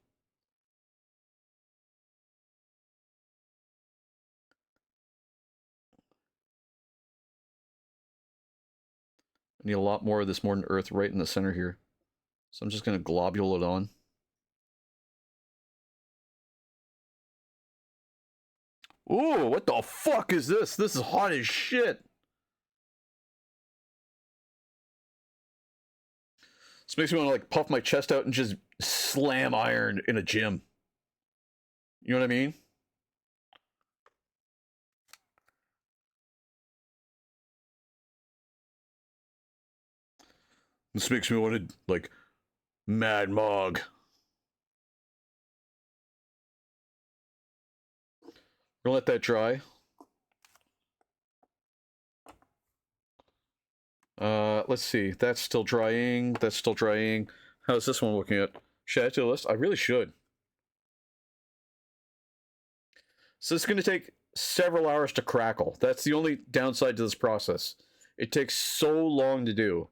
I need a lot more of this modern earth right in the center here. So I'm just gonna globule it on. Ooh, what the fuck is this? This is hot as shit. This makes me want to like puff my chest out and just slam iron in a gym. You know what I mean? This makes me want to like Mad Mog. We're gonna let that dry. Let's see. That's still drying. That's still drying. How's this one looking at? Should I add to the list? I really should. So it's going to take several hours to crackle. That's the only downside to this process. It takes so long to do.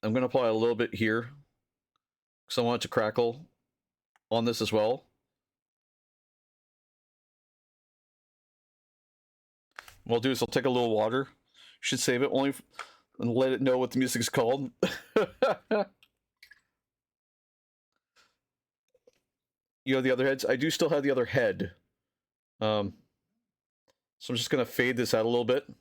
I'm going to apply a little bit here because I want it to crackle on this as well. What I'll do is I'll take a little water. Should save it only and let it know what the music is called. You have the other heads? I do still have the other head. So I'm just going to fade this out a little bit.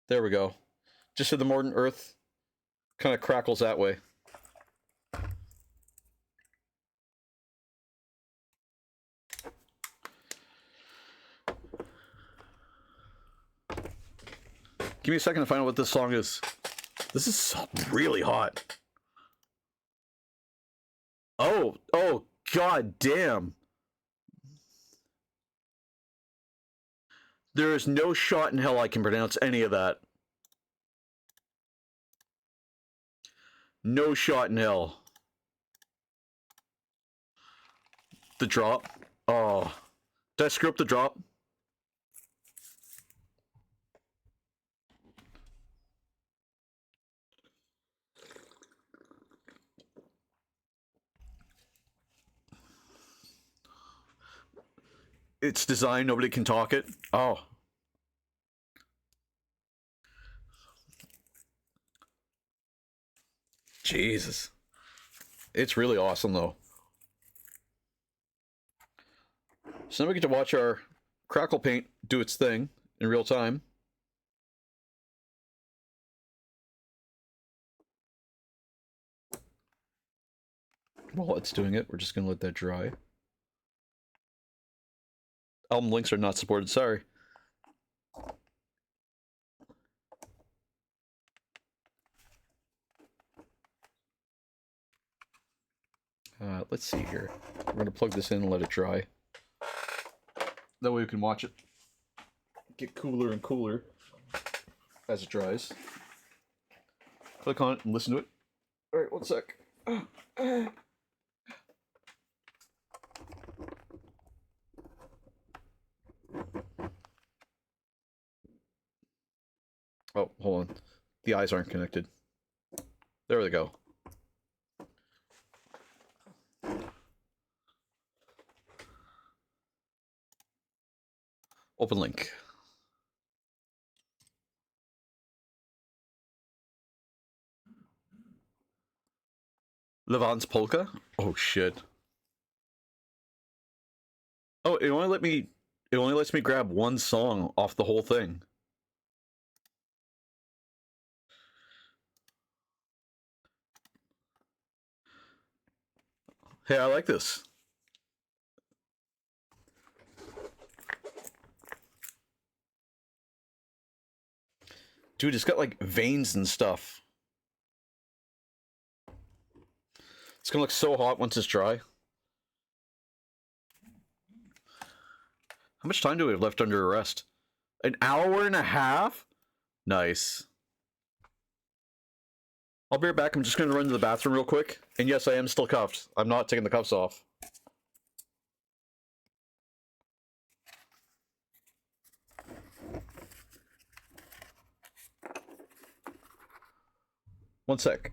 There we go. Just so the modern earth kind of crackles that way. Give me a second to find out what this song is. This is really hot. Oh, god damn. There is no shot in hell I can pronounce any of that. No shot in hell. The drop. Oh. Did I screw up the drop? It's designed, nobody can talk it. Oh. Jesus. It's really awesome, though. So now we get to watch our Crackle Paint do its thing in real time. While it's doing it, we're just going to let that dry. Album links are not supported, sorry. Let's see here. We're going to plug this in and let it dry. That way we can watch it get cooler and cooler as it dries. Click on it and listen to it. Alright, one sec. Oh, hold on. The eyes aren't connected. There we go. Open link. Levant's Polka? Oh shit. Oh, it only lets me grab one song off the whole thing. Hey, I like this. Dude, it's got like veins and stuff. It's gonna look so hot once it's dry. How much time do we have left under arrest? An hour and a half? Nice. I'll be right back. I'm just gonna run to the bathroom real quick. And yes, I am still cuffed. I'm not taking the cuffs off. One sec.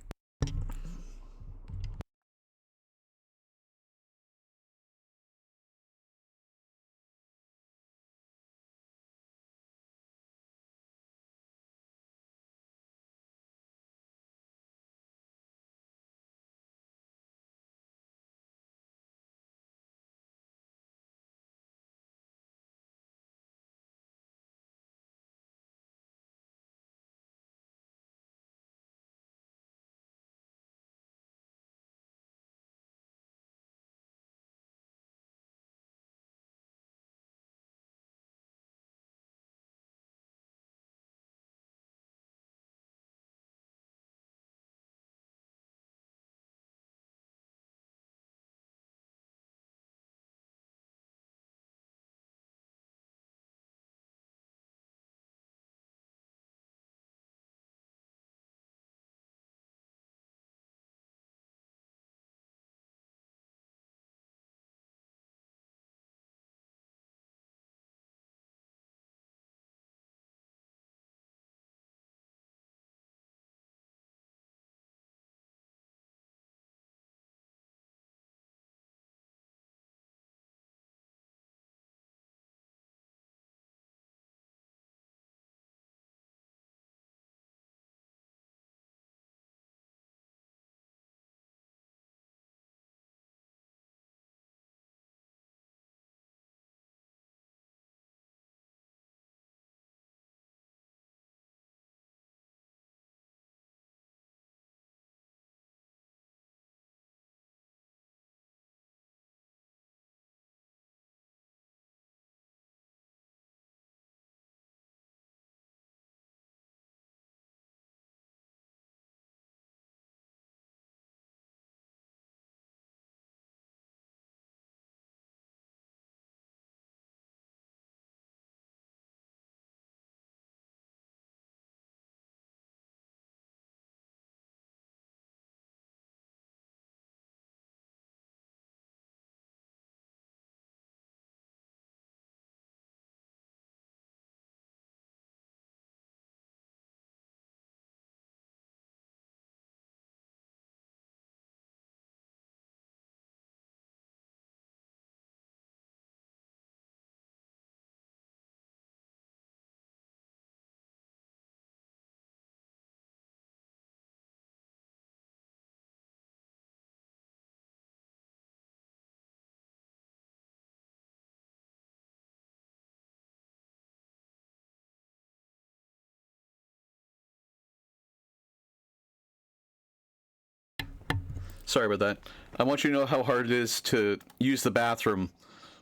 Sorry about that. I want you to know how hard it is to use the bathroom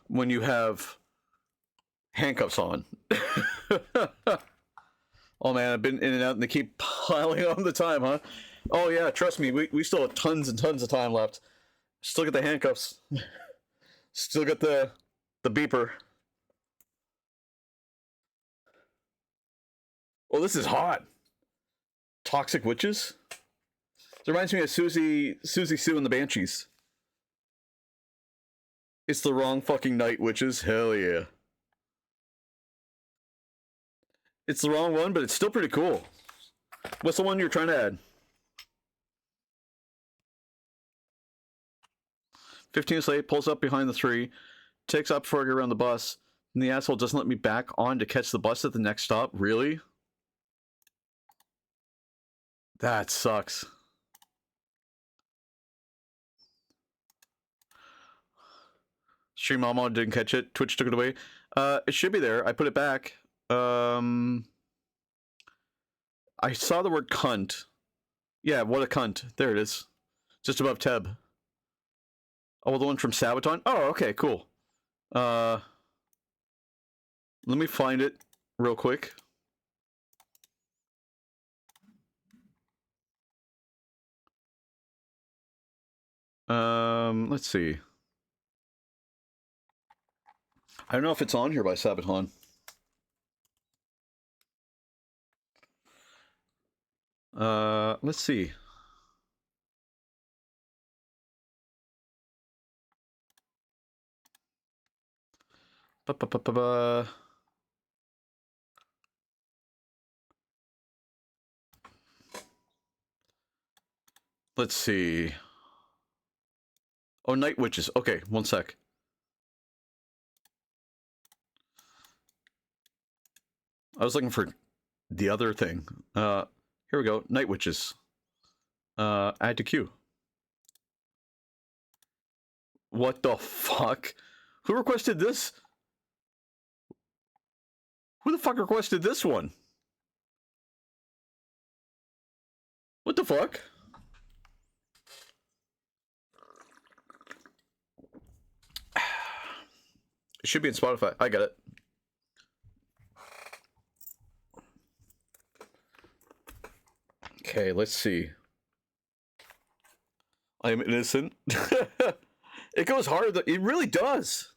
when you have handcuffs on. Oh man, I've been in and out and they keep piling on the time, huh? Oh yeah, trust me, we still have tons and tons of time left. Still got the handcuffs. Still got the beeper. Oh, this is hot. Toxic witches? It reminds me of Susie Sue and the Banshees. It's the wrong fucking night witches. Hell yeah. It's the wrong one, but it's still pretty cool. What's the one you're trying to add? 15 minutes late, pulls up behind the 3, takes up before I get around the bus, and the asshole doesn't let me back on to catch the bus at the next stop. Really? That sucks. Stream Mama didn't catch it. Twitch took it away. It should be there. I put it back. I saw the word cunt. Yeah, what a cunt. There it is. Just above Teb. Oh, the one from Sabaton? Oh, okay, cool. Let me find it real quick. Let's see. I don't know if it's on here by Sabaton. Let's see. Ba-ba-ba-ba-ba. Let's see. Oh, Night Witches. Okay, one sec. I was looking for the other thing. Here we go. Night Witches. Add to queue. What the fuck? Who requested this? Who the fuck requested this one? What the fuck? It should be in Spotify. I got it. Okay, let's see. I am innocent. It goes hard. It really does.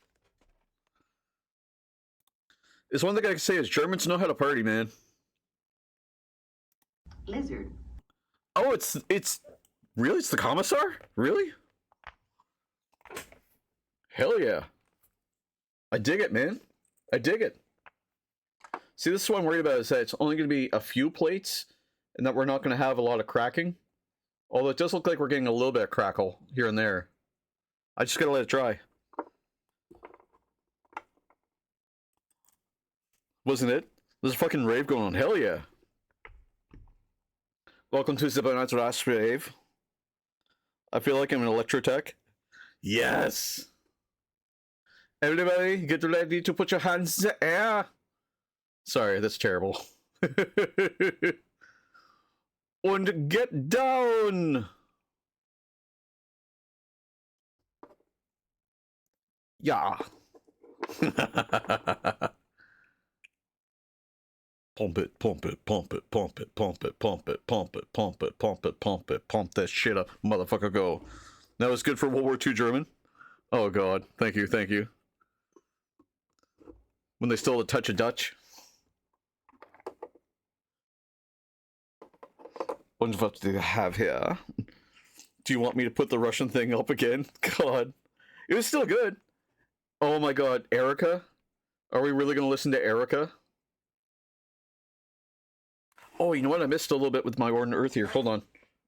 It's one thing I can say is Germans know how to party, man. Lizard. Oh, it's really? It's the Commissar? Really? Hell yeah. I dig it, man. I dig it. See, this is what I'm worried about, is that it's only going to be a few plates, and that we're not going to have a lot of cracking. Although it does look like we're getting a little bit of crackle here and there. I just got to let it dry. Wasn't it? There's a fucking rave going on. Hell yeah. Welcome to the Bonanza Last Rave. I feel like I'm an Electrotech. Yes! Everybody, get ready to put your hands in the air. Sorry, that's terrible. And get down! Yeah. Pump it, pump it, pump it, pump it, pump it, pump it, pump it, pump it, pump it, pump it, pump that shit up, motherfucker, go. That was good for World War II German. Oh god, thank you, thank you. When they still had a touch of Dutch. What do they have here? Do you want me to put the Russian thing up again? God. It was still good. Oh my god, Erica? Are we really gonna listen to Erica? Oh, you know what? I missed a little bit with my More than Earth here. Hold on.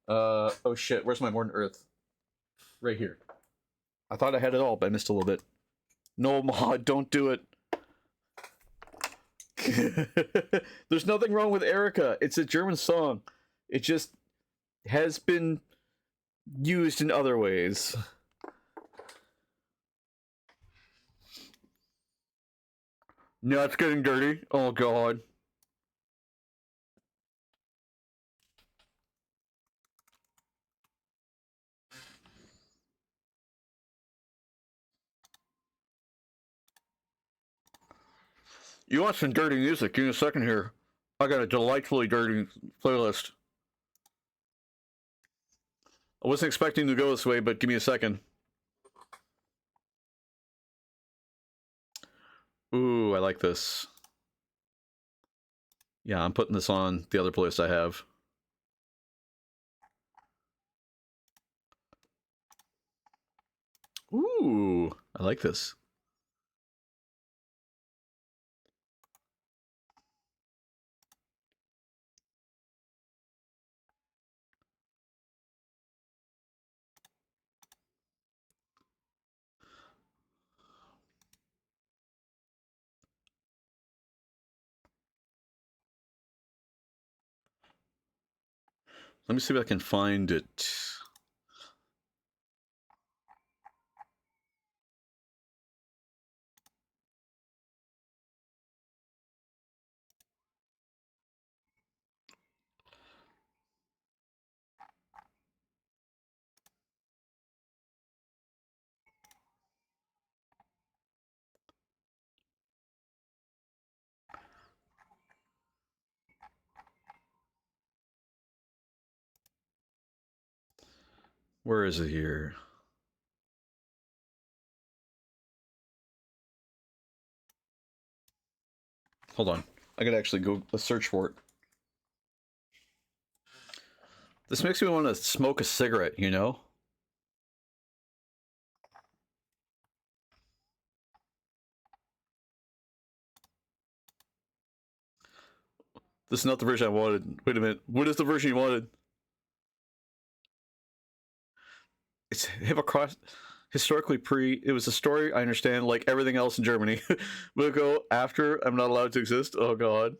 Oh shit, where's my More than Earth? Right here. I thought I had it all, but I missed a little bit. No, mod, don't do it. There's nothing wrong with Erica. It's a German song. It just has been used in other ways. Now it's getting dirty. Oh god. You want some dirty music? Give me a second here. I got a delightfully dirty playlist. I wasn't expecting to go this way, but give me a second. Ooh, I like this. Yeah, I'm putting this on the other playlist I have. Ooh, I like this. Let me see if I can find it. Where is it here? Hold on. I gotta actually go search for it. This makes me want to smoke a cigarette, you know? This is not the version I wanted. Wait a minute. What is the version you wanted? It's historically it was a story, I understand, like everything else in Germany. We'll go after I'm not allowed to exist. Oh god.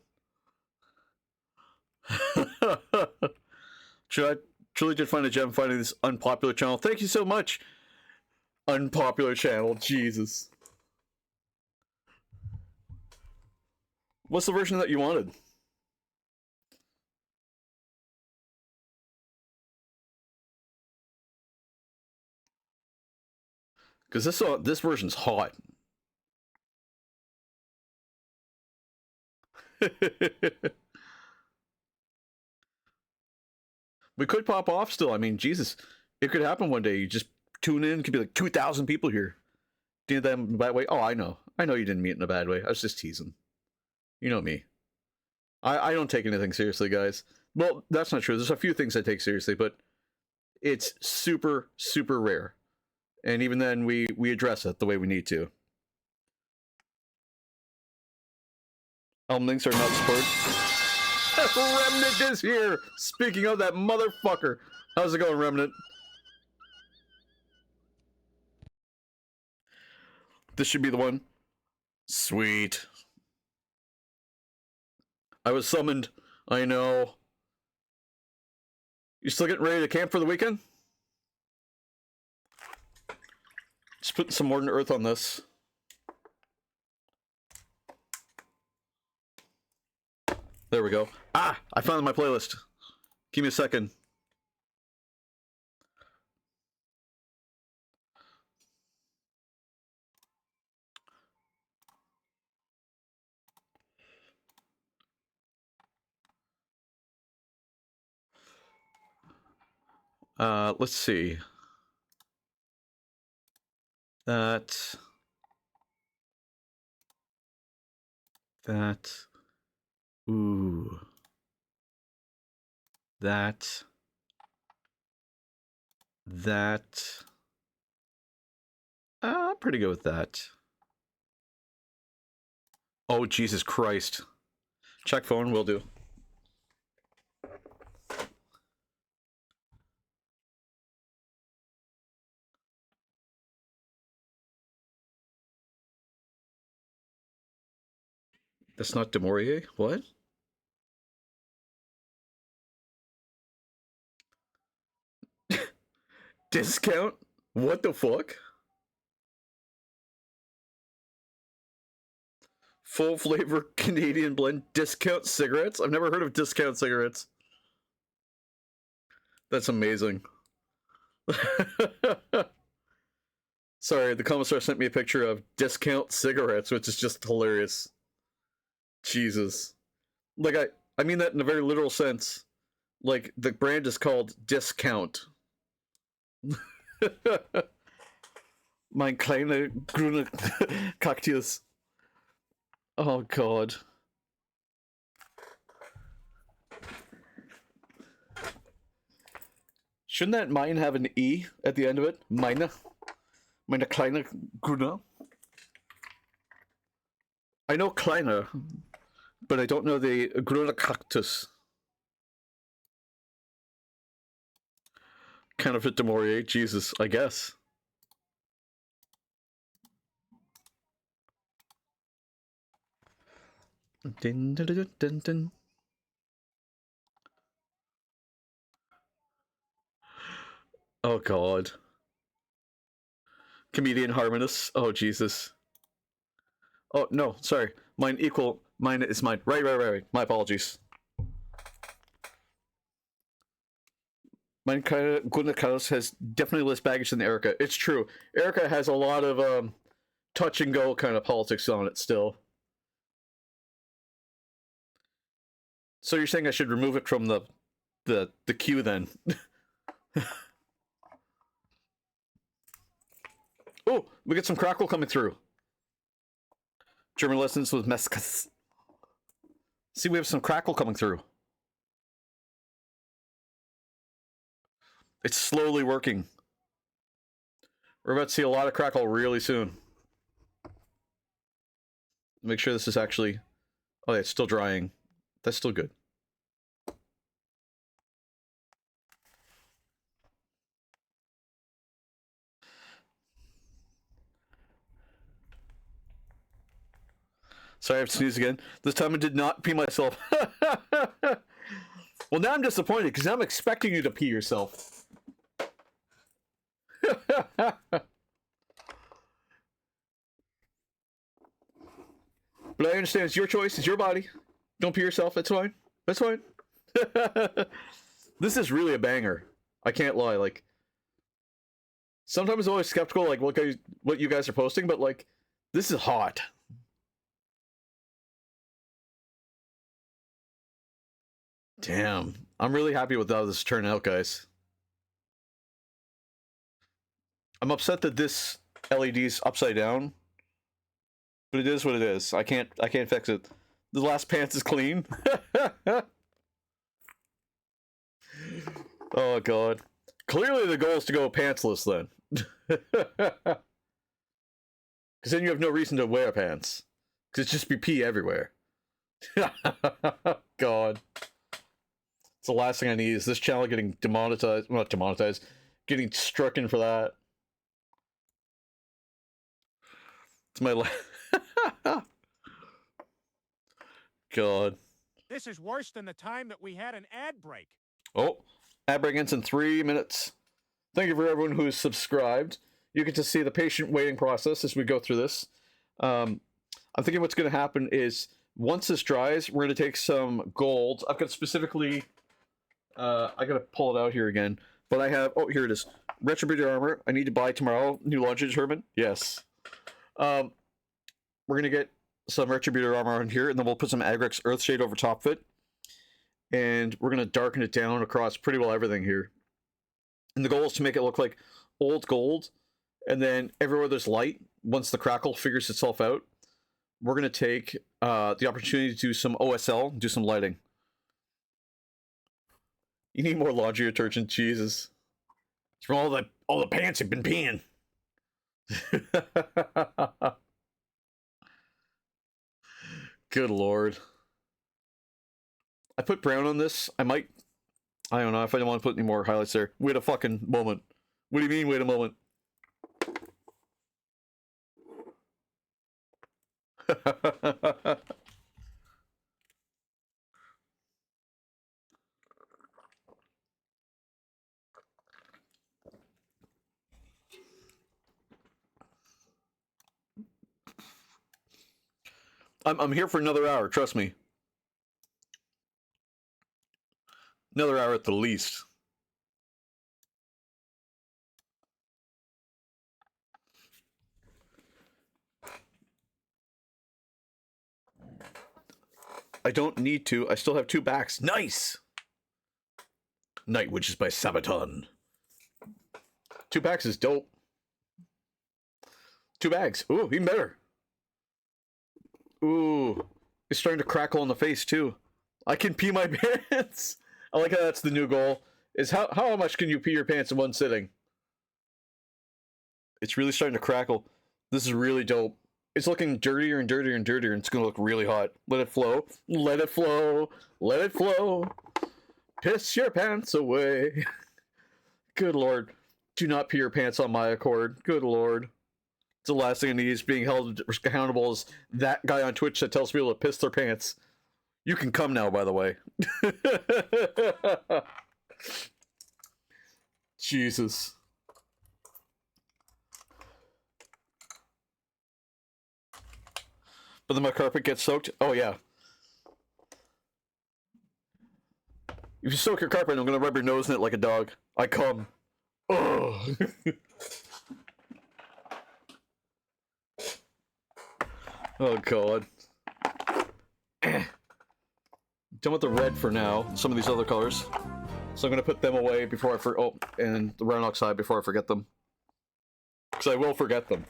Truly did find a gem finding this unpopular channel. Thank you so much. Unpopular channel, Jesus. What's the version that you wanted? Because this version's hot. We could pop off still. I mean, Jesus, it could happen one day. You just tune in, it could be like 2,000 people here. Did that in a bad way? Oh, I know. I know you didn't mean it in a bad way. I was just teasing. You know me. I don't take anything seriously, guys. Well, that's not true. There's a few things I take seriously, but it's super, super rare. And even then, we address it the way we need to. Links are not supported. Remnant is here! Speaking of that motherfucker. How's it going, Remnant? This should be the one. Sweet. I was summoned. I know. You still getting ready to camp for the weekend? Just putting some more earth on this. There we go. Ah! I found my playlist. Give me a second. Let's see. That. Ooh. That. Pretty good with that. Oh, Jesus Christ. Check phone, will do. That's not Demorier? What? Discount? What the fuck? Full flavor Canadian blend discount cigarettes? I've never heard of discount cigarettes. That's amazing. Sorry, the commissar sent me a picture of discount cigarettes, which is just hilarious. Jesus. Like, I mean that in a very literal sense. Like, the brand is called Discount. Mein kleine grüne Kaktus. Oh, God. Shouldn't that mine have an E at the end of it? Meine kleine grüne. I know kleiner, but I don't know the grüne Kaktus. Counterfeit de Maurier, Jesus, I guess. Dun, dun, dun, dun, dun. Oh, God. Comedian harmonious. Oh, Jesus. Oh, no, sorry. Mine equal. Mine is mine. Right. My apologies. Mine kind of Gunda Kalos has definitely less baggage than Erica. It's true. Erica has a lot of touch and go kind of politics on it still. So you're saying I should remove it from the queue then? Oh, we get some crackle coming through. German lessons with Meskas. See, we have some crackle coming through. It's slowly working. We're about to see a lot of crackle really soon. Make sure this is actually... Oh, yeah, it's still drying. That's still good. Sorry, I have to sneeze again. This time I did not pee myself. Well, now I'm disappointed because I'm expecting you to pee yourself. But I understand it's your choice, it's your body. Don't pee yourself, that's fine. That's fine. This is really a banger. I can't lie, like... Sometimes I'm always skeptical, like, what you guys are posting, but, like, this is hot. Damn. I'm really happy with how this turned out, guys. I'm upset that this LED's upside down. But it is what it is. I can't fix it. The last pants is clean. Oh, God. Clearly the goal is to go pantsless, then. Because then you have no reason to wear pants. Because it's just be pee everywhere. God. It's the last thing I need is this channel getting demonetized. Well, not demonetized. Getting stricken for that. It's my God. This is worse than the time that we had an ad break. Oh, ad break ends in 3 minutes. Thank you for everyone who is subscribed. You get to see the patient waiting process as we go through this. I'm thinking what's going to happen is once this dries, we're going to take some gold. I've got specifically... I gotta pull it out here again. But I have... Oh, here it is. Retributor armor. I need to buy tomorrow. New launch determined. Yes. We're gonna get some Retributor armor on here, and then we'll put some Agrex Earthshade over top of it. And we're gonna darken it down across pretty well everything here. And the goal is to make it look like old gold. And then everywhere there's light, once the crackle figures itself out, we're gonna take the opportunity to do some OSL, do some lighting. You need more laundry detergent, Jesus. It's from all the pants you've been peeing. Good Lord. I put brown on this. I don't know if I don't want to put any more highlights there. Wait a fucking moment. What do you mean, wait a moment? I'm here for another hour, trust me. Another hour at the least. I don't need to. I still have 2 backs. Nice! Night Witches by Sabaton. 2 backs is dope. 2 bags. Ooh, even better. Ooh. It's starting to crackle in the face, too. I can pee my pants. I like how that's the new goal. Is how much can you pee your pants in one sitting? It's really starting to crackle. This is really dope. It's looking dirtier and dirtier and dirtier, and it's going to look really hot. Let it flow. Let it flow. Let it flow. Piss your pants away. Good lord. Do not pee your pants on my accord. Good lord. It's the last thing I need is being held accountable as that guy on Twitch that tells people to piss their pants. You can come now, by the way. Jesus. But then my carpet gets soaked? Oh, yeah. If you soak your carpet, I'm gonna rub your nose in it like a dog. I come. Oh. Oh, God. Done with the red for now. Some of these other colors. So I'm gonna put them away before I oh, and the brown oxide before I forget them. Because I will forget them.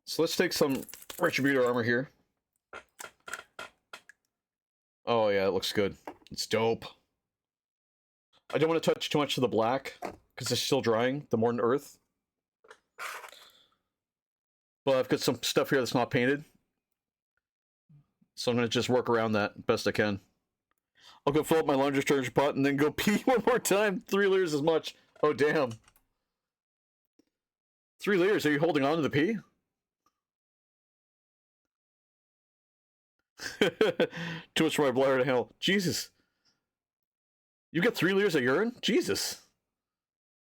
So let's take some Retributor armor here. Oh yeah, it looks good. It's dope. I don't want to touch too much of the black, because it's still drying, the Modern Earth. But I've got some stuff here that's not painted. So I'm going to just work around that best I can. I'll go fill up my laundry detergent pot and then go pee one more time. 3 liters as much. Oh, damn. 3 liters, are you holding on to the pee? Too much for my bladder to handle. Jesus. You get 3 liters of urine? Jesus.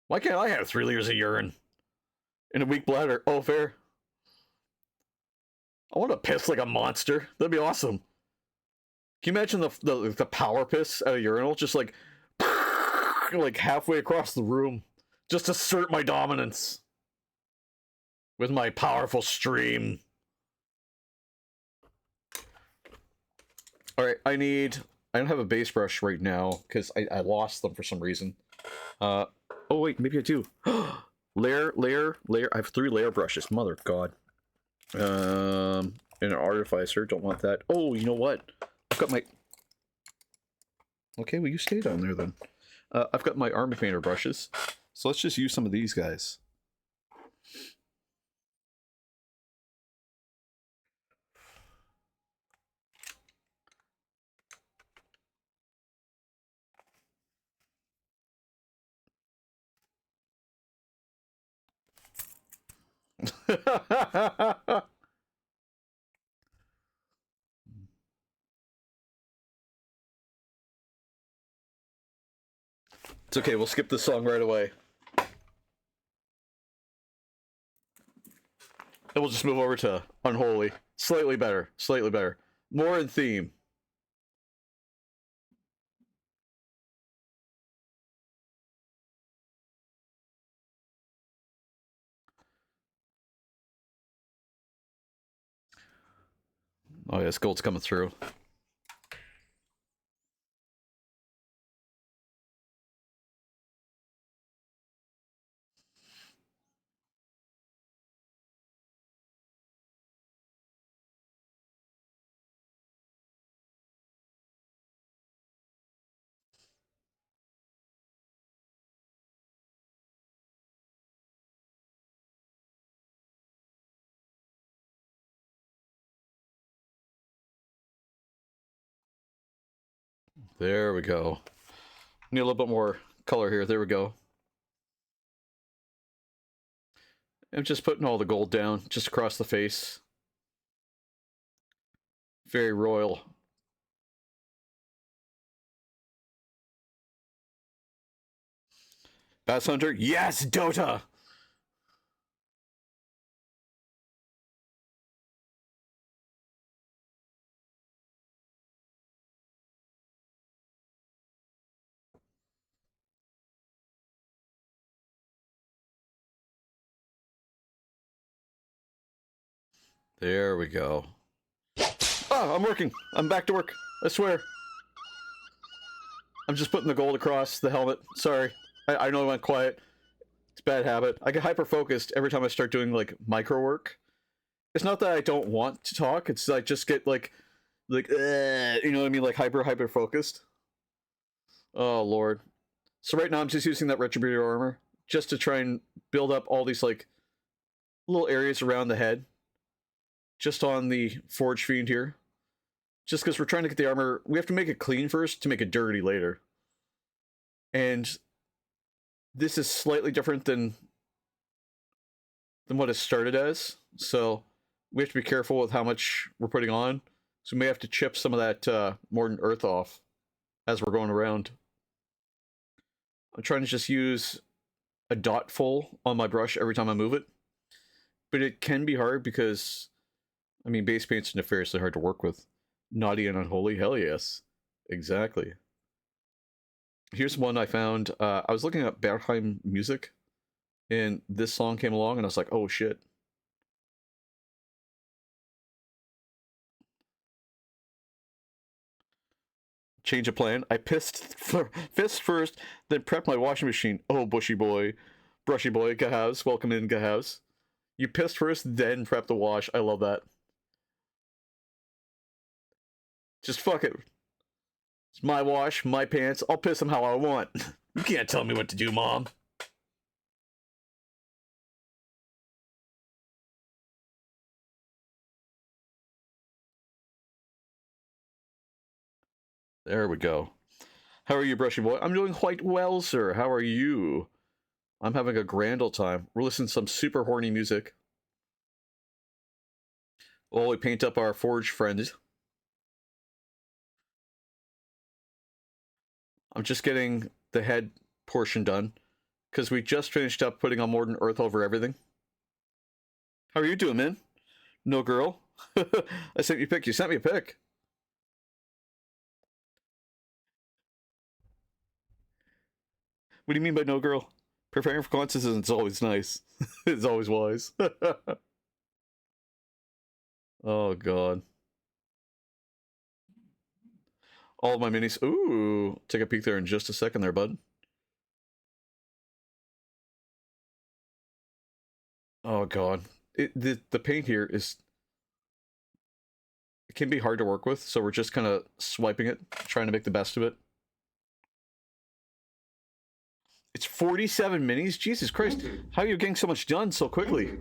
Why can't I have 3 liters of urine? In a weak bladder. Oh, fair. I want to piss like a monster. That'd be awesome. Can you imagine the power piss at a urinal? Just like halfway across the room. Just assert my dominance. With my powerful stream. Alright, I don't have a base brush right now, because I lost them for some reason. Oh wait, maybe I do. Layer. I have 3 layer brushes, mother god. And an artificer, don't want that. Oh, you know what? I've got my... Okay, well you stay down there then. I've got my army painter brushes, so let's just use some of these guys. It's okay, we'll skip this song right away. And we'll just move over to Unholy. Slightly better, slightly better. More in theme. Oh yes, gold's coming through. There we go. Need a little bit more color here. There we go. I'm just putting all the gold down, just across the face. Very royal. Bass Hunter? Yes, Dota! There we go. Oh, I'm working. I'm back to work. I swear. I'm just putting the gold across the helmet. Sorry. I know I went quiet. It's a bad habit. I get hyper-focused every time I start doing, like, micro work. It's not that I don't want to talk. It's I just get, like, you know what I mean? Like, hyper-focused. Oh, Lord. So right now I'm just using that Retributor armor just to try and build up all these, like, little areas around the head. Just on the Forge Fiend here. Just because we're trying to get the armor... We have to make it clean first to make it dirty later. And this is slightly different than what it started as. So we have to be careful with how much we're putting on. So we may have to chip some of that Mordant Earth off as we're going around. I'm trying to just use a dot full on my brush every time I move it. But it can be hard because, I mean, base paint's nefariously hard to work with. Naughty and unholy? Hell yes. Exactly. Here's one I found. I was looking at Bergheim music, and this song came along, and I was like, oh shit. Change of plan. I fist first, then prep my washing machine. Oh, bushy boy. Brushy boy. Gahavs. Welcome in, Gahavs. You pissed first, then prep the wash. I love that. Just fuck it. It's my wash, my pants. I'll piss them how I want. You can't tell me what to do, Mom. There we go. How are you, Brushy Boy? I'm doing quite well, sir. How are you? I'm having a grand old time. We're listening to some super horny music while we paint up our Forge friend. I'm just getting the head portion done because we just finished up putting on Mordant Earth over everything. How are you doing, man? No girl? I sent you a pic. You sent me a pic. What do you mean by no girl? Preparing for contests is always nice. It's always wise. Oh, God. All of my minis. Ooh, take a peek there in just a second there, bud. Oh, God. The paint here is... It can be hard to work with, so we're just kind of swiping it, trying to make the best of it. It's 47 minis? Jesus Christ. How are you getting so much done so quickly?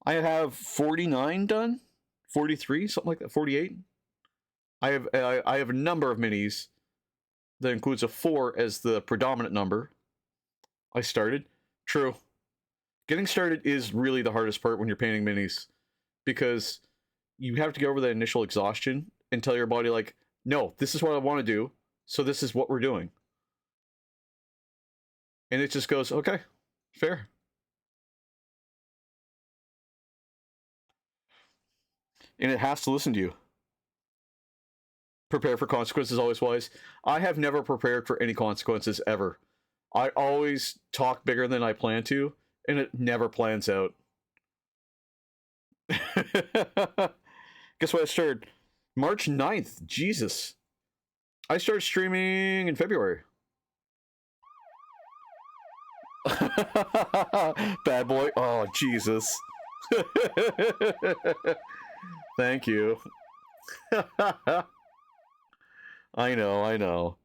I have 49 done? 43? Something like that? 48? I have a number of minis that includes a 4 as the predominant number. I started. True. Getting started is really the hardest part when you're painting minis. Because you have to get over that initial exhaustion and tell your body, like, no, this is what I want to do, so this is what we're doing. And it just goes, okay, fair. And it has to listen to you. Prepare for consequences, always wise. I have never prepared for any consequences, ever. I always talk bigger than I plan to, and it never plans out. Guess what I started? March 9th. Jesus. I started streaming in February. Bad boy. Oh, Jesus. Thank you. I know.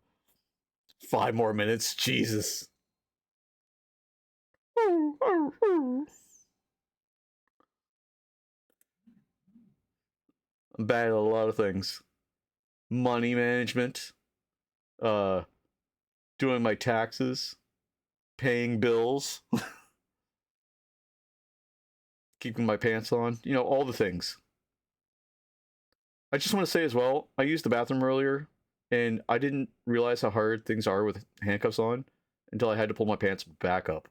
5 more minutes. Jesus. I'm bad at a lot of things. Money management. Doing my taxes. Paying bills. Keeping my pants on. You know, all the things. I just want to say as well, I used the bathroom earlier, and I didn't realize how hard things are with handcuffs on until I had to pull my pants back up.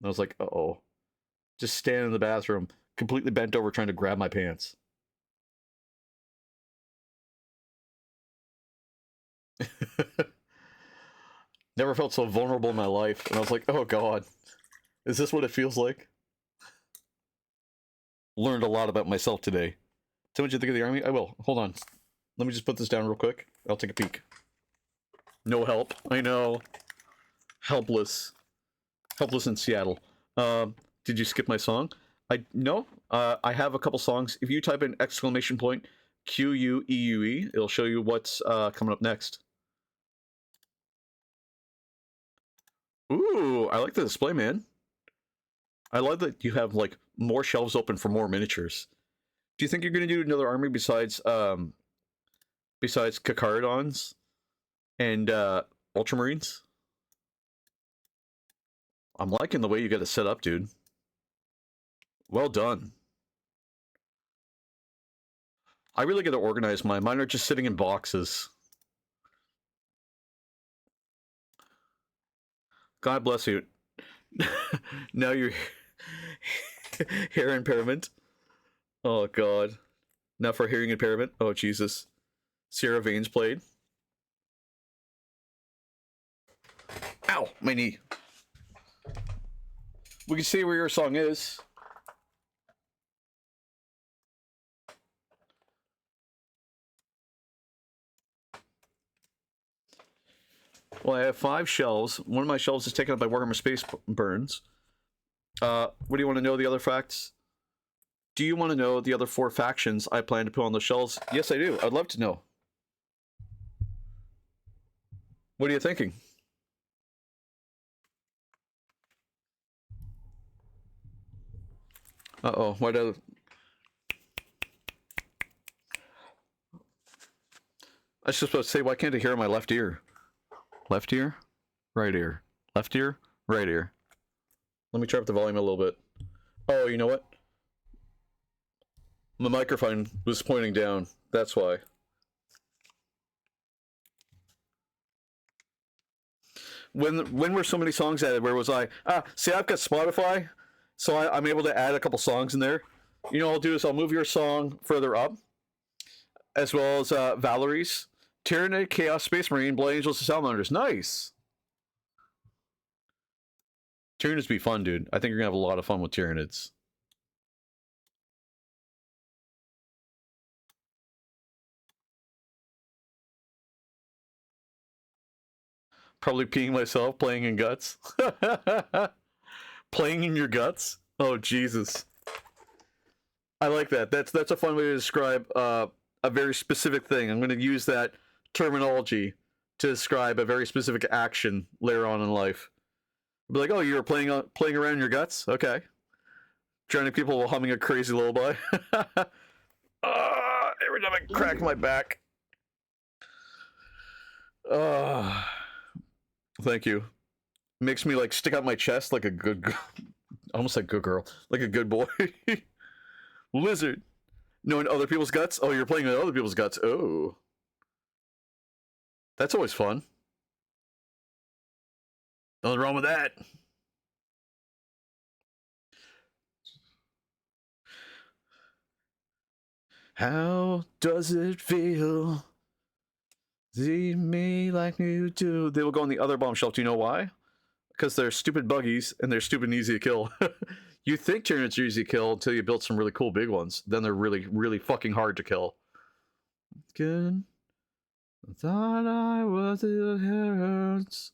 And I was like, uh-oh. Just stand in the bathroom, completely bent over trying to grab my pants. Never felt so vulnerable in my life. And I was like, oh god, is this what it feels like? learned a lot about myself today. Tell me what you think of the army. I will. Hold on. Let me just put this down real quick. I'll take a peek. No help. I know. Helpless. Helpless in Seattle. Did you skip my song? No. I have a couple songs. If you type in !QUEUE, it'll show you what's coming up next. Ooh, I like the display, man. I love that you have like more shelves open for more miniatures. Do you think you're gonna do another army besides Kakardons and Ultramarines? I'm liking the way you got it set up, dude. Well done. I really got to organize mine. Mine are just sitting in boxes. God bless you. Now you're hair impairment. Oh God. Now for hearing impairment. Oh Jesus. Sarah Vane's played. Ow, my knee. We can see where your song is. Well, I have 5 shelves. One of my shelves is taken up by Warhammer Space Burns. What do you want to know the other facts? Do you want to know the other 4 factions I plan to put on the shelves? Yes, I do. I'd love to know. What are you thinking? Uh-oh, why did I was just supposed to say, why can't I hear my left ear? Left ear, right ear. Left ear, right ear. Let me turn up the volume a little bit. Oh, you know what? The microphone was pointing down. That's why. When were so many songs added? Where was I? See, I've got Spotify, so I'm able to add a couple songs in there. You know what I'll do is I'll move your song further up, as well as Valerie's. Tyranid, Chaos, Space Marine, Blood Angels, and Salamanders. Nice! Tyranids be fun, dude. I think you're gonna have a lot of fun with Tyranids. Probably peeing myself, playing in guts. Playing in your guts? Oh, Jesus. I like that. That's a fun way to describe a very specific thing. I'm going to use that terminology to describe a very specific action later on in life. I'll be like, oh, you were playing around in your guts? Okay. Drowning people while humming a crazy lullaby. Every time I crack my back. Thank you. Makes me like stick out my chest like a good almost like good girl. Like a good boy. Lizard. Knowing other people's guts? Oh, you're playing with other people's guts. Oh. That's always fun. Nothing wrong with that. How does it feel? See me like you do. They will go on the other bomb shelf. Do you know why? Because they're stupid buggies and they're stupid and easy to kill. You think Tyranids are easy to kill until you build some really cool big ones. Then they're really, really fucking hard to kill. Good. I thought I was it hurts.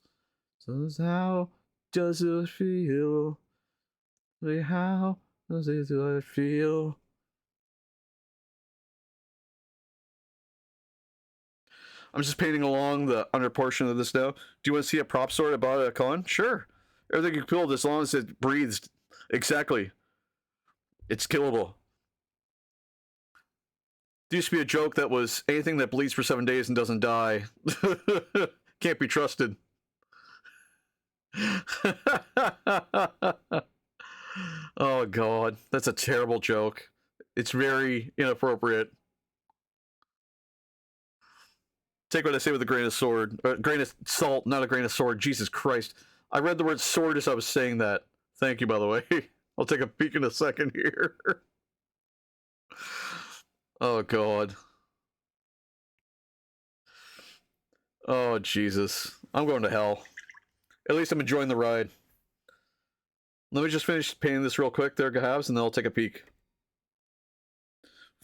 So how does it feel? How does it feel? I'm just painting along the under portion of this now. Do you want to see a prop sword I bought at a con? Sure. Everything can build as long as it breathes. Exactly. It's killable. There used to be a joke that was anything that bleeds for 7 days and doesn't die can't be trusted. Oh God, that's a terrible joke. It's very inappropriate. Take what I say with a grain of sword. A grain of salt, not a grain of sword. Jesus Christ. I read the word sword as I was saying that. Thank you, by the way. I'll take a peek in a second here. Oh, God. Oh, Jesus. I'm going to hell. At least I'm enjoying the ride. Let me just finish painting this real quick there, Gahabs, and then I'll take a peek.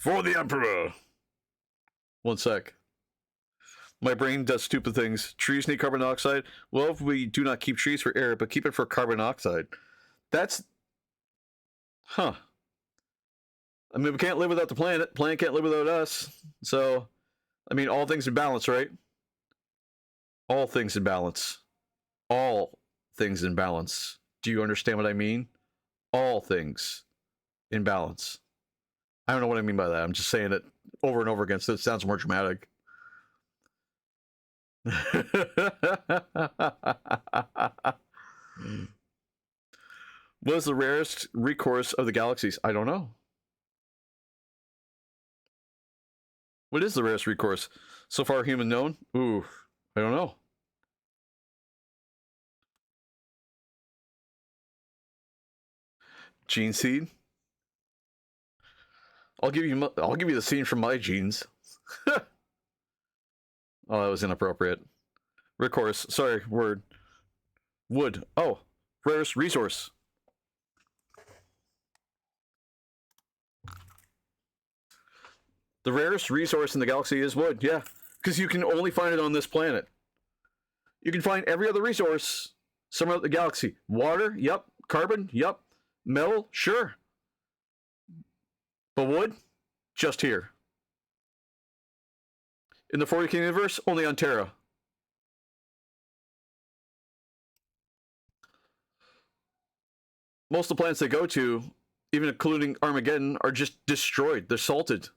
For the Emperor! One sec. My brain does stupid things. Trees need carbon dioxide. Well, if we do not keep trees for air, but keep it for carbon dioxide. That's... Huh. I mean, we can't live without the planet. Planet can't live without us. So, I mean, all things in balance, right? All things in balance. All things in balance. Do you understand what I mean? All things in balance. I don't know what I mean by that. I'm just saying it over and over again, so it sounds more dramatic. What is the rarest recourse of the galaxies? I don't know. What is the rarest recourse? So far human known? Ooh, I don't know. Gene seed? I'll give you the scene from my genes. Oh, that was inappropriate. Recourse. Sorry, word. Wood. Oh, rarest resource. The rarest resource in the galaxy is wood, yeah. Because you can only find it on this planet. You can find every other resource somewhere in the galaxy. Water, yep. Carbon, yep. Metal, sure. But wood, just here. In the 40K universe, only on Terra. Most of the planets they go to, even including Armageddon, are just destroyed. They're salted.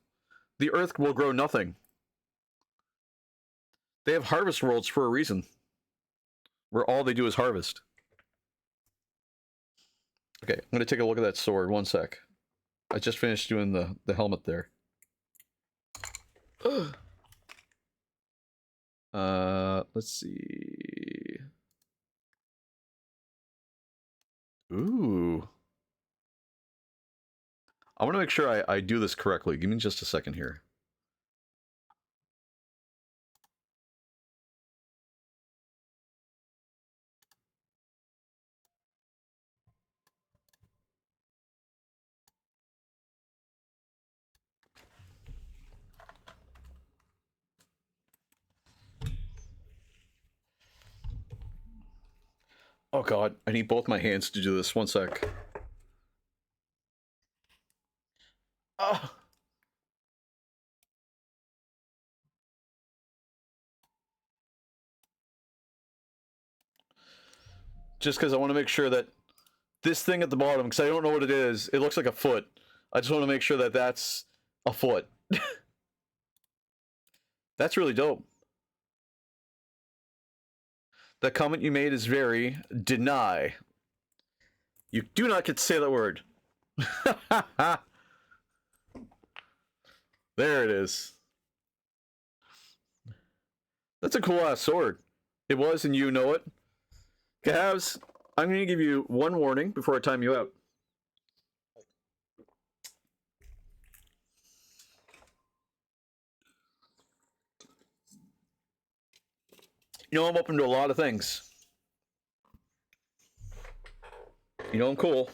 The Earth will grow nothing. They have harvest worlds for a reason, where all they do is harvest. Okay, I'm going to take a look at that sword. One sec. I just finished doing the helmet there. Let's see. Ooh. I want to make sure I do this correctly. Give me just a second here. Oh god, I need both my hands to do this. One sec. Oh. Just because I want to make sure that this thing at the bottom, because I don't know what it is, it looks like a foot. I just want to make sure that that's a foot. That's really dope. The comment you made is very deny. You do not get to say that word. There it is. That's a cool ass sword. It was, and you know it. Cavs, I'm going to give you one warning before I time you out. You know I'm open to a lot of things. You know I'm cool.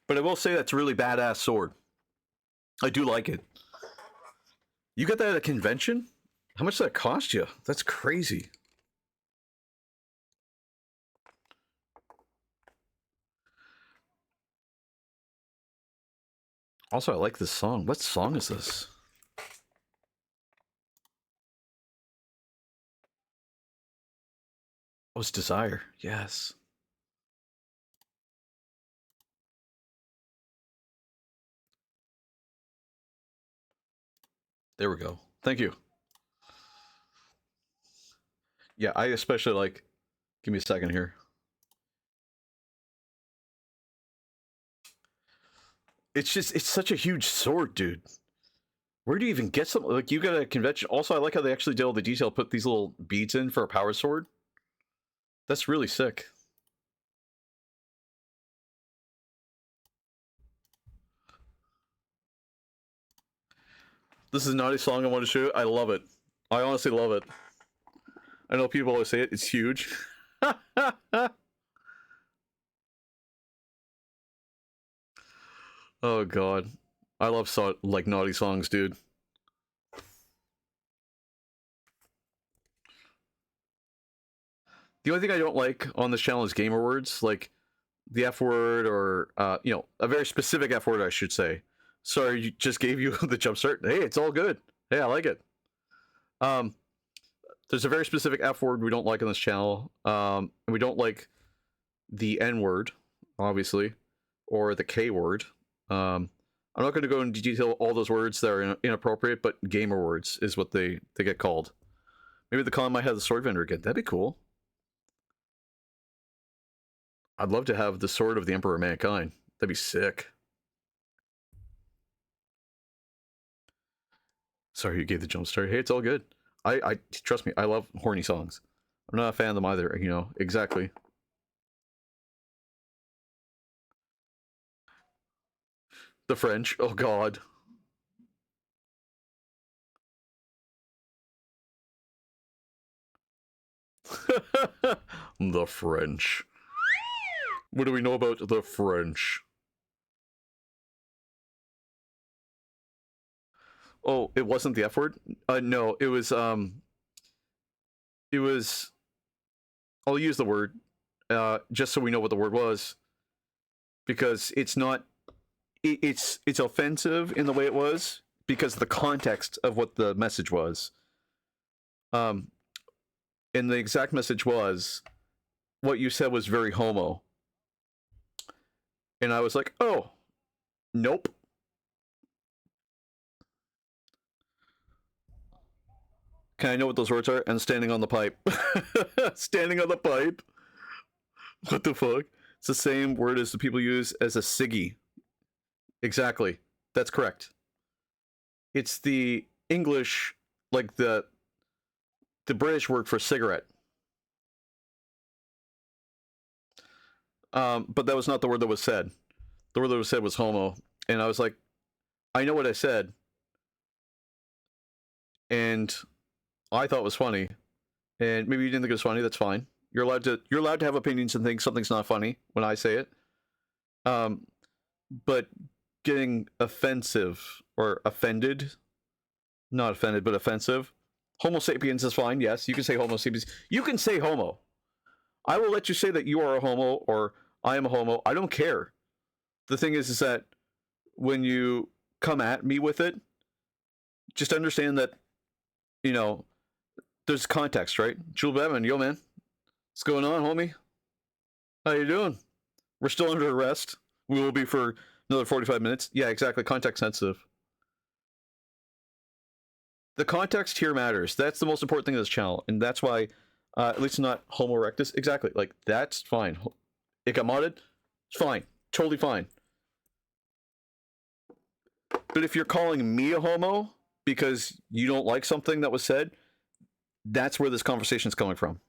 But I will say that's a really badass sword. I do like it. You got that at a convention? How much did that cost you? That's crazy. Also, I like this song. What song is this? Oh, it's Desire. Yes. There we go. Thank you. Yeah, I especially like... Give me a second here. It's just, it's such a huge sword, dude. Where do you even get something? Like, you got a convention. Also, I like how they actually did all the detail, put these little beads in for a power sword. That's really sick. This is not a song I want to show. I love it. I honestly love it. I know people always say it. It's huge. Oh god. I love like naughty songs, dude. The only thing I don't like on this channel is gamer words, like the F word or you know, a very specific F word, I should say. Sorry, you just gave you the jump start. Hey, it's all good. Hey, I like it. There's a very specific F word we don't like on this channel. And we don't like the N word, obviously, or the K word. I'm not going to go into detail all those words that are inappropriate, but gamer words is what they get called. Maybe the con might have the sword vendor again. That'd be cool. I'd love to have the sword of the Emperor of Mankind. That'd be sick. Sorry you gave the jump start. Hey, it's all good. I trust me, I love horny songs. I'm not a fan of them either, you know, exactly. The French, oh god. The French. What do we know about the French? Oh, it wasn't the F word? No, it was, I'll use the word, just so we know what the word was. Because it's not, it's offensive in the way it was, because of the context of what the message was. And the exact message was, what you said was very homo. And I was like, oh, nope. Can I know what those words are? And standing on the pipe. Standing on the pipe. What the fuck? It's the same word as the people use as a ciggy. Exactly. That's correct. It's the English, like the British word for cigarette. But that was not the word that was said. The word that was said was homo. And I was like, I know what I said. And I thought it was funny. And maybe you didn't think it was funny, that's fine. You're allowed to have opinions and think something's not funny when I say it. But getting offensive or offended, not offended, but offensive. Homo sapiens is fine, yes. You can say homo sapiens. You can say homo. I will let you say that you are a homo or I am a homo. I don't care. The thing is that when you come at me with it, just understand that, you know, there's context, right? Jewel Batman, yo man. What's going on, homie? How you doing? We're still under arrest. We will be for another 45 minutes. Yeah, exactly. Context sensitive. The context here matters. That's the most important thing of this channel. And that's why, at least not Homo erectus. Exactly. Like, that's fine. It got modded. It's fine. Totally fine. But if you're calling me a homo because you don't like something that was said, that's where this conversation's coming from.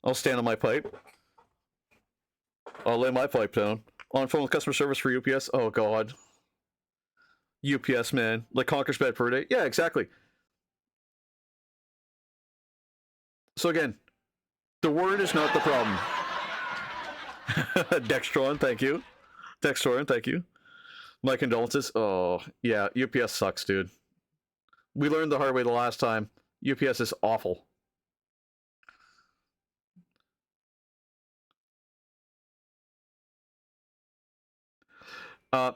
I'll stand on my pipe. I'll lay my pipe down. On phone with customer service for UPS. Oh, God. UPS, man. Like Conker's bed per day. Yeah, exactly. So again, the word is not the problem. Dextron, thank you. Dextron, thank you. My condolences. Oh, yeah, UPS sucks, dude. We learned the hard way the last time. UPS is awful.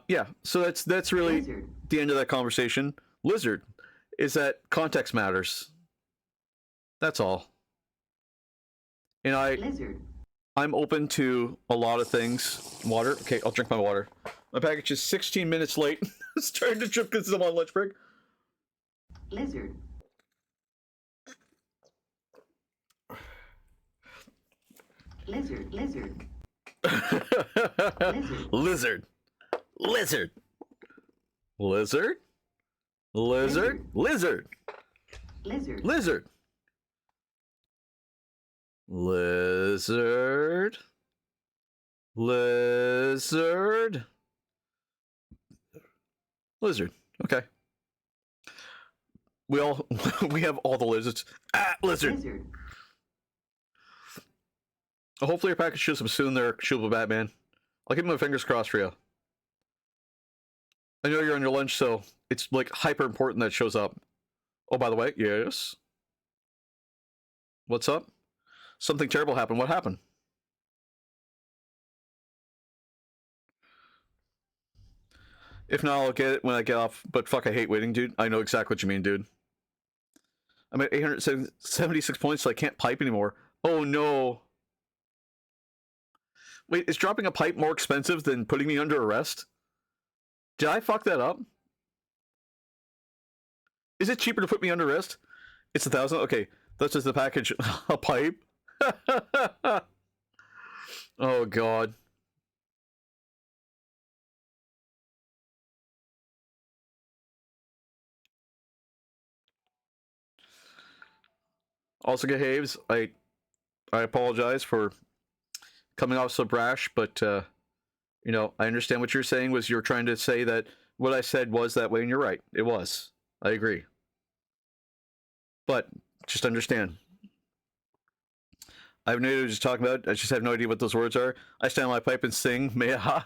Yeah, so that's really Lizard. the end of that conversation. Lizard is that context matters. That's all. And Lizard. I'm open to a lot of things. Water? Okay, I'll drink my water. My package is 16 minutes late. It's starting to trip because I'm on lunch break. Lizard. Lizard. Lizard. Lizard. Lizard. Lizard. Lizard. Lizard. Lizard. Lizard. Lizard. Lizard. Lizard. Okay. We have all the lizards. Ah, lizard. Lizard. Hopefully your package shows up soon there, Shield Batman. I'll keep my fingers crossed for you. I know you're on your lunch, so it's like hyper important that it shows up. Oh, by the way, yes. What's up? Something terrible happened. What happened? If not, I'll get it when I get off. But fuck, I hate waiting, dude. I know exactly what you mean, dude. I'm at 876 points, so I can't pipe anymore. Oh no. Wait, is dropping a pipe more expensive than putting me under arrest? Did I fuck that up? Is it cheaper to put me under arrest? It's 1,000? Okay, that's just the package. A pipe? Oh god. Also, Gahaves, I apologize for coming off so brash, but you know, I understand what you're saying was you're trying to say that what I said was that way, and you're right. It was. I agree. But just understand. I have no idea what you're talking about. I just have no idea what those words are. I stand on my pipe and sing, may I?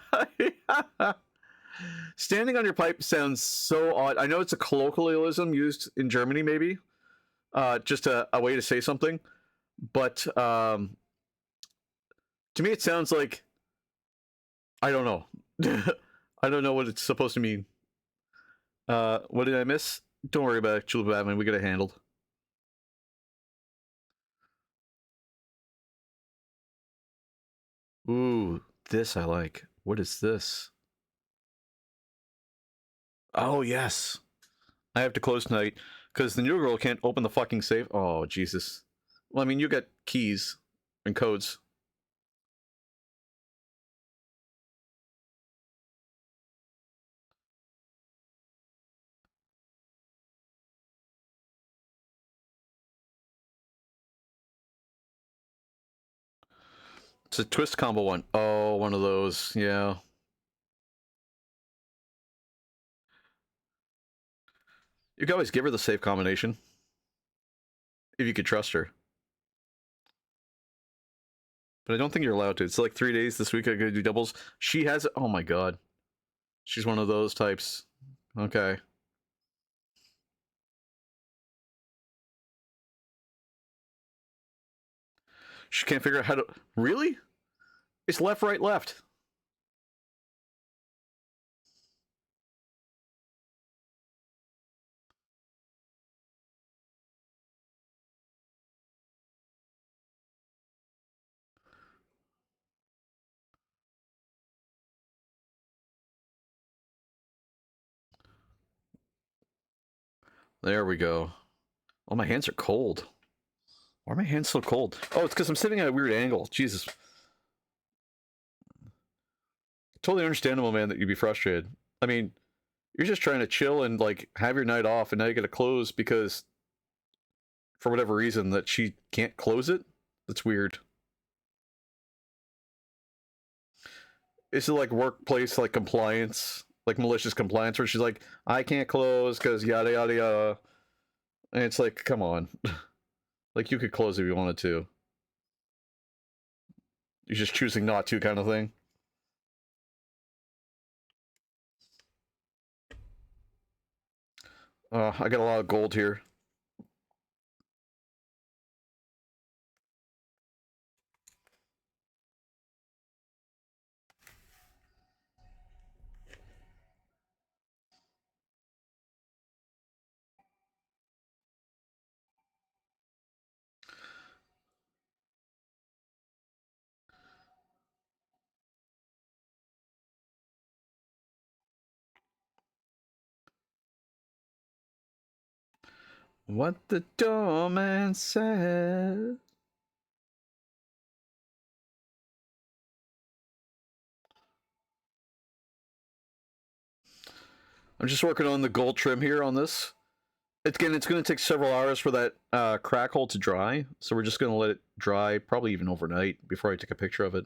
Standing on your pipe sounds so odd. I know it's a colloquialism used in Germany, maybe. Just a way to say something. But to me, it sounds like... I don't know. I don't know what it's supposed to mean. What did I miss? Don't worry about it, Julep Batman. We got it handled. Ooh, this I like. What is this? Oh, yes. I have to close tonight because the new girl can't open the fucking safe. Oh, Jesus. Well, I mean, you got keys and codes. It's a twist combo one. Oh, one of those. Yeah. You could always give her the safe combination. If you could trust her. But I don't think you're allowed to. It's like 3 days this week I gotta do doubles. She has... Oh my god. She's one of those types. Okay. She can't figure out how to... Really? It's left, right, left. There we go. Oh, my hands are cold. Why are my hands so cold? Oh, it's because I'm sitting at a weird angle. Jesus. Totally understandable, man, that you'd be frustrated. I mean, you're just trying to chill and, like, have your night off, and now you gotta close because, for whatever reason, that she can't close it? That's weird. Is it like workplace, like, compliance? Like, malicious compliance, where she's like, I can't close because yada yada yada. And it's like, come on. Like, you could close if you wanted to. You're just choosing not to, kind of thing. I got a lot of gold here. What the doorman said. I'm just working on the gold trim here on this. It's going to take several hours for that crack hole to dry, so we're just going to let it dry, probably even overnight, before I take a picture of it.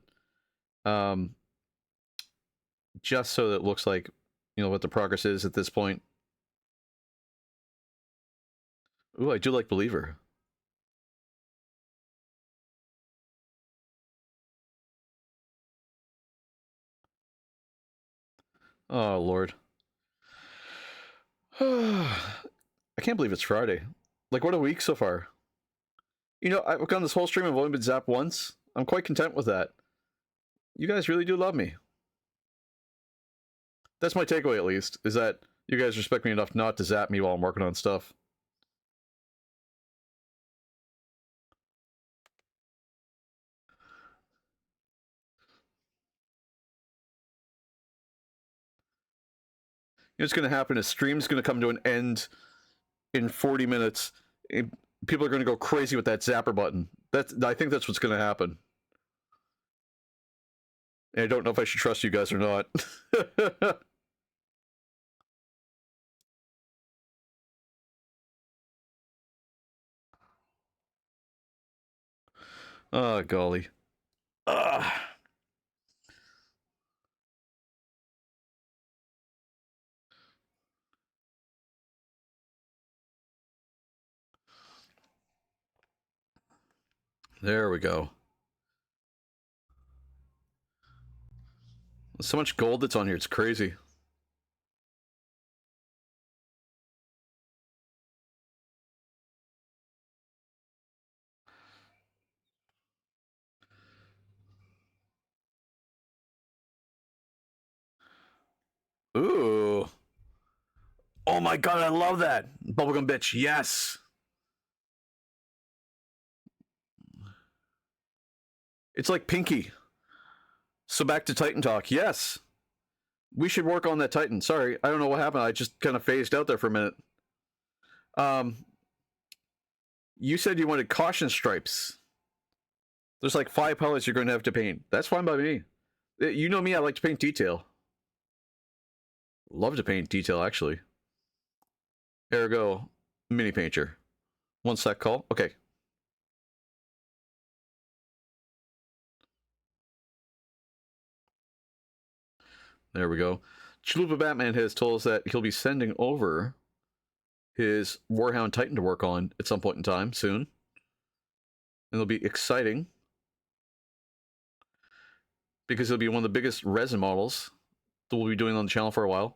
Just so that it looks like, you know, what the progress is at this point. Ooh, I do like Believer. Oh, Lord. I can't believe it's Friday. Like, what a week so far. You know, I've gone this whole stream, I've only been zapped once. I'm quite content with that. You guys really do love me. That's my takeaway, at least, is that you guys respect me enough not to zap me while I'm working on stuff. You know what's going to happen is stream's going to come to an end in 40 minutes. People are going to go crazy with that zapper button. I think that's what's going to happen. And I don't know if I should trust you guys or not. Oh, golly. Ugh. There we go. There's so much gold that's on here, it's crazy. Ooh. Oh my god, I love that. Bubblegum bitch, yes. It's like Pinky. So back to Titan talk. Yes. We should work on that Titan. Sorry, I don't know what happened. I just kind of phased out there for a minute. You said you wanted caution stripes. There's like 5 palettes you're going to have to paint. That's fine by me. You know me, I like to paint detail. Love to paint detail, actually. Ergo, mini painter. 1 sec call. Okay. There we go. Chalupa Batman has told us that he'll be sending over his Warhound Titan to work on at some point in time soon. And it'll be exciting. Because it'll be one of the biggest resin models that we'll be doing on the channel for a while.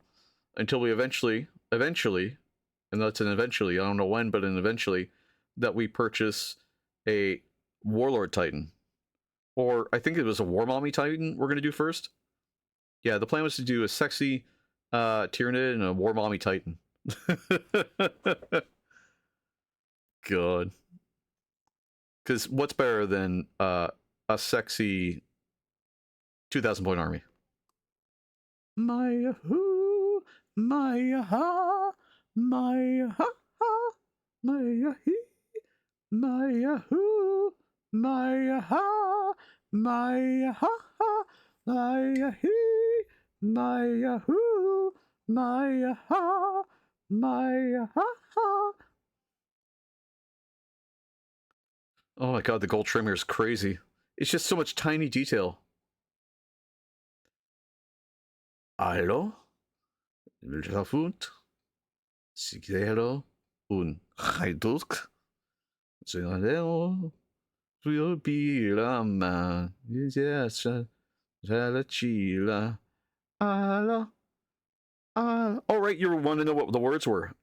Until we eventually, and that's an eventually, I don't know when, but an eventually, that we purchase a Warlord Titan. Or I think it was a War Mommy Titan we're going to do first. Yeah, the plan was to do a sexy Tyranid and a War Mommy Titan. God. Because what's better than a sexy 2,000 point army? My who, my ha, my ha ha, my he, my who, my ha, my ha ha, my he, my who, my ha, my ha ha. Oh my god, the gold trim here is crazy. It's just so much tiny detail. Hallo? Wilderfund? Sigero? Un Hajduk? Zero? Rubilama? Yes, Relachila. Hallo? Oh, right, you want to know what the words were.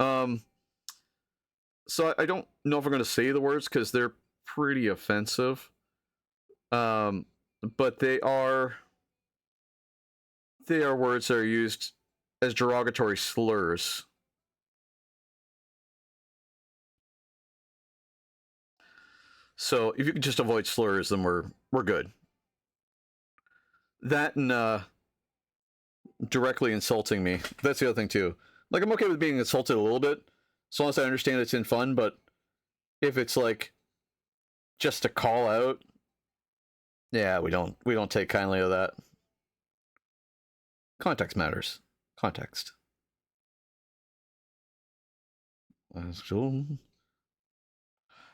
So I don't know if I'm going to say the words because they're pretty offensive. But they are words that are used as derogatory slurs. So if you can just avoid slurs, then we're good. That and directly insulting me. That's the other thing too. Like, I'm okay with being insulted a little bit, as long as I understand it's in fun, but if it's like just to call out, yeah, we don't take kindly to that. Context matters. Context.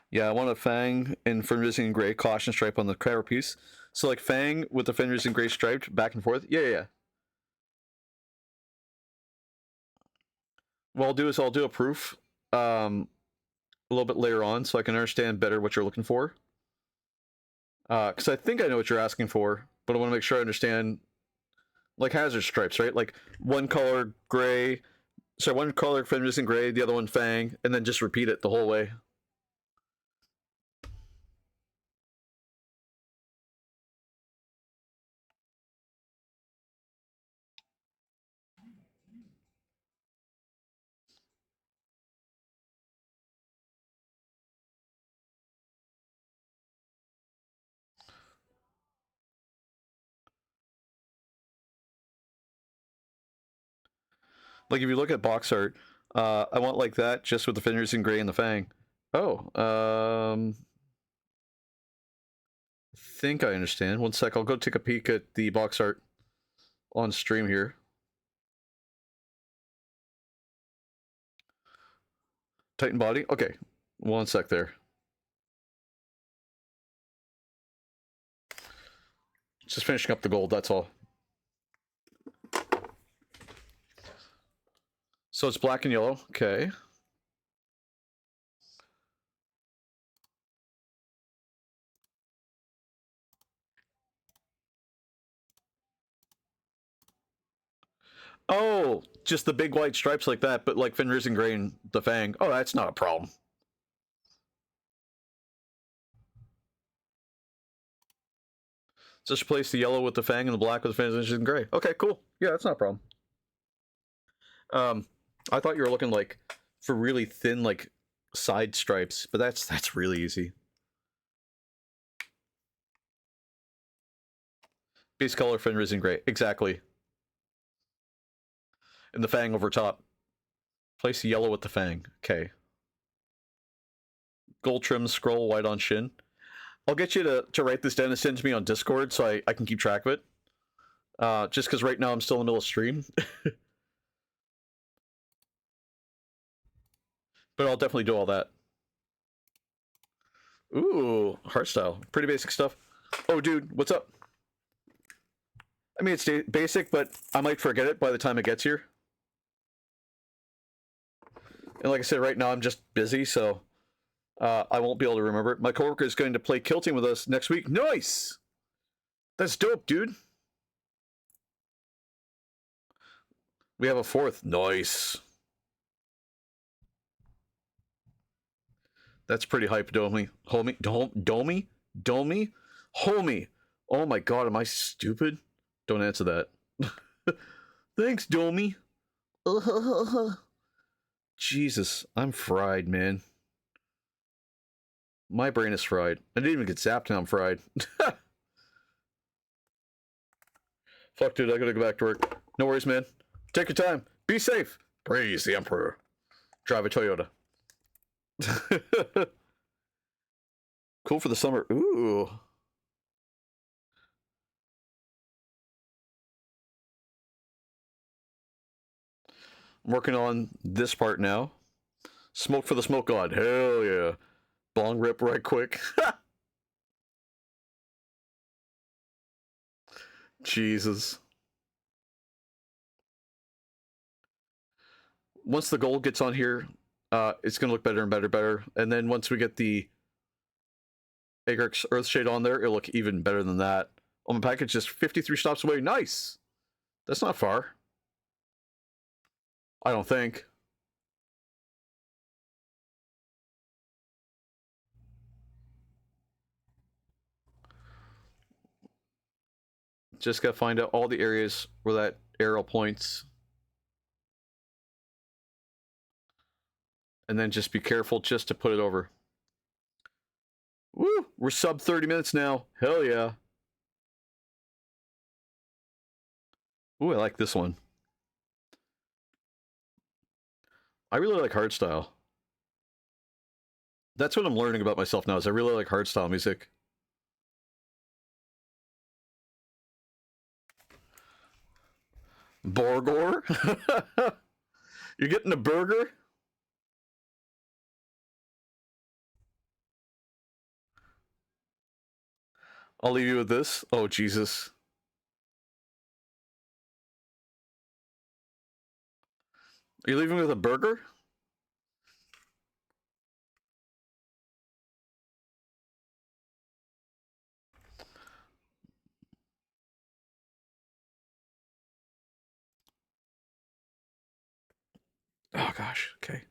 Yeah, I want a Fang in Fenris and Gray caution stripe on the cover piece. So like Fang with the Fenris and Gray striped back and forth. Yeah. What I'll do is I'll do a proof a little bit later on so I can understand better what you're looking for. Because I think I know what you're asking for, but I want to make sure I understand, like hazard stripes, right? Like one color gray So one color Fenris in gray, the other one Fang, and then just repeat it the whole way. Like if you look at box art, I want like that, just with the Fenris in gray and the Fang. Oh, I think I understand. One sec, I'll go take a peek at the box art on stream here. Titan body? Okay. One sec there. Just finishing up the gold, that's all. So it's black and yellow. Okay. Oh, just the big white stripes like that, but like Fenris and gray and the Fang. Oh, that's not a problem. Just replace the yellow with the Fang and the black with the Fenris and gray. Okay, cool. Yeah, that's not a problem. I thought you were looking like for really thin like side stripes, but that's really easy. Base color Fenris and gray. Exactly. And the Fang over top. Place the yellow with the Fang. Okay. Gold trim, scroll, white on shin. I'll get you to write this down and send to me on Discord so I can keep track of it. Just because right now I'm still in the middle of stream. But I'll definitely do all that. Ooh, heart style. Pretty basic stuff. Oh, dude, what's up? I mean, it's basic, but I might forget it by the time it gets here. And like I said, right now I'm just busy, so I won't be able to remember it. My coworker is going to play Kill Team with us next week. Nice! That's dope, dude. We have a fourth. Nice. That's pretty hype, Domi. Domi? Homie. Oh my god, am I stupid? Don't answer that. Thanks, Domi. Jesus, I'm fried, man. My brain is fried. I didn't even get zapped and I'm fried. Fuck, dude, I gotta go back to work. No worries, man. Take your time. Be safe. Praise the Emperor. Drive a Toyota. Cool for the summer. Ooh. I'm working on this part now. Smoke for the smoke god. Hell yeah. Bong rip right quick. Jesus. Once the gold gets on here, it's going to look better and better. And then once we get the Agarx Earthshade on there, it'll look even better than that. Oh, my package just 53 stops away. Nice! That's not far. I don't think. Just gotta find out all the areas where that arrow points. And then just be careful just to put it over. Woo! We're sub 30 minutes now. Hell yeah. Ooh, I like this one. I really like hardstyle. That's what I'm learning about myself now, is I really like hardstyle music. Borgor? You're getting a burger? I'll leave you with this. Oh, Jesus. Are you leaving me with a burger? Oh gosh. Okay.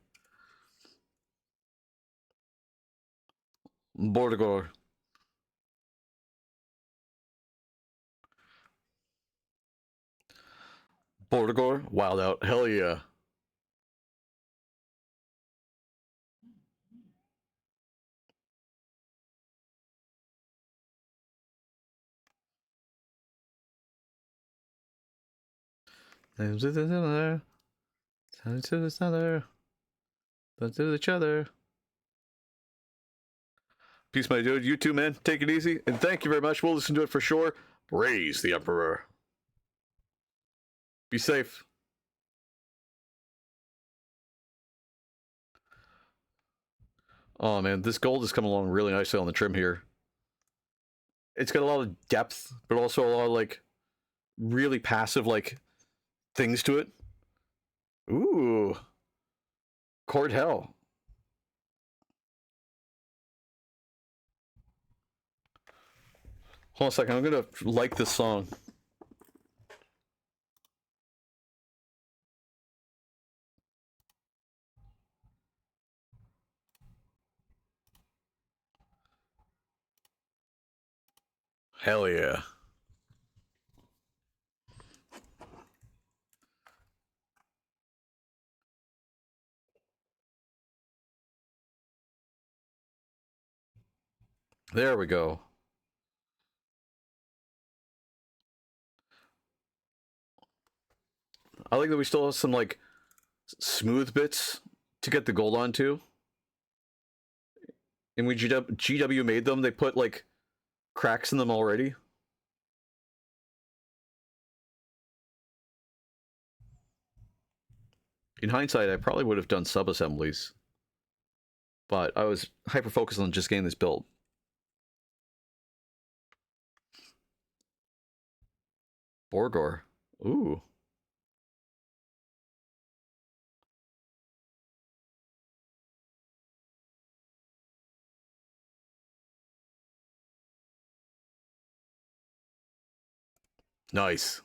Borgor. Borgor. Wild out. Hell yeah. Time to another. Time to another. Time to each other. Peace, my dude. You too, man. Take it easy. And thank you very much. We'll listen to it for sure. Praise the Emperor. Be safe. Oh, man. This gold is coming along really nicely on the trim here. It's got a lot of depth, but also a lot of, like, really passive, like, things to it. Ooh. Court Hell. Hold on a second. I'm going to like this song. Hell yeah. There we go. I like that we still have some, like, smooth bits to get the gold onto. And when GW made them, they put, like, cracks in them already. In hindsight, I probably would have done sub-assemblies. But I was hyper-focused on just getting this built. Borgor. Ooh. Nice.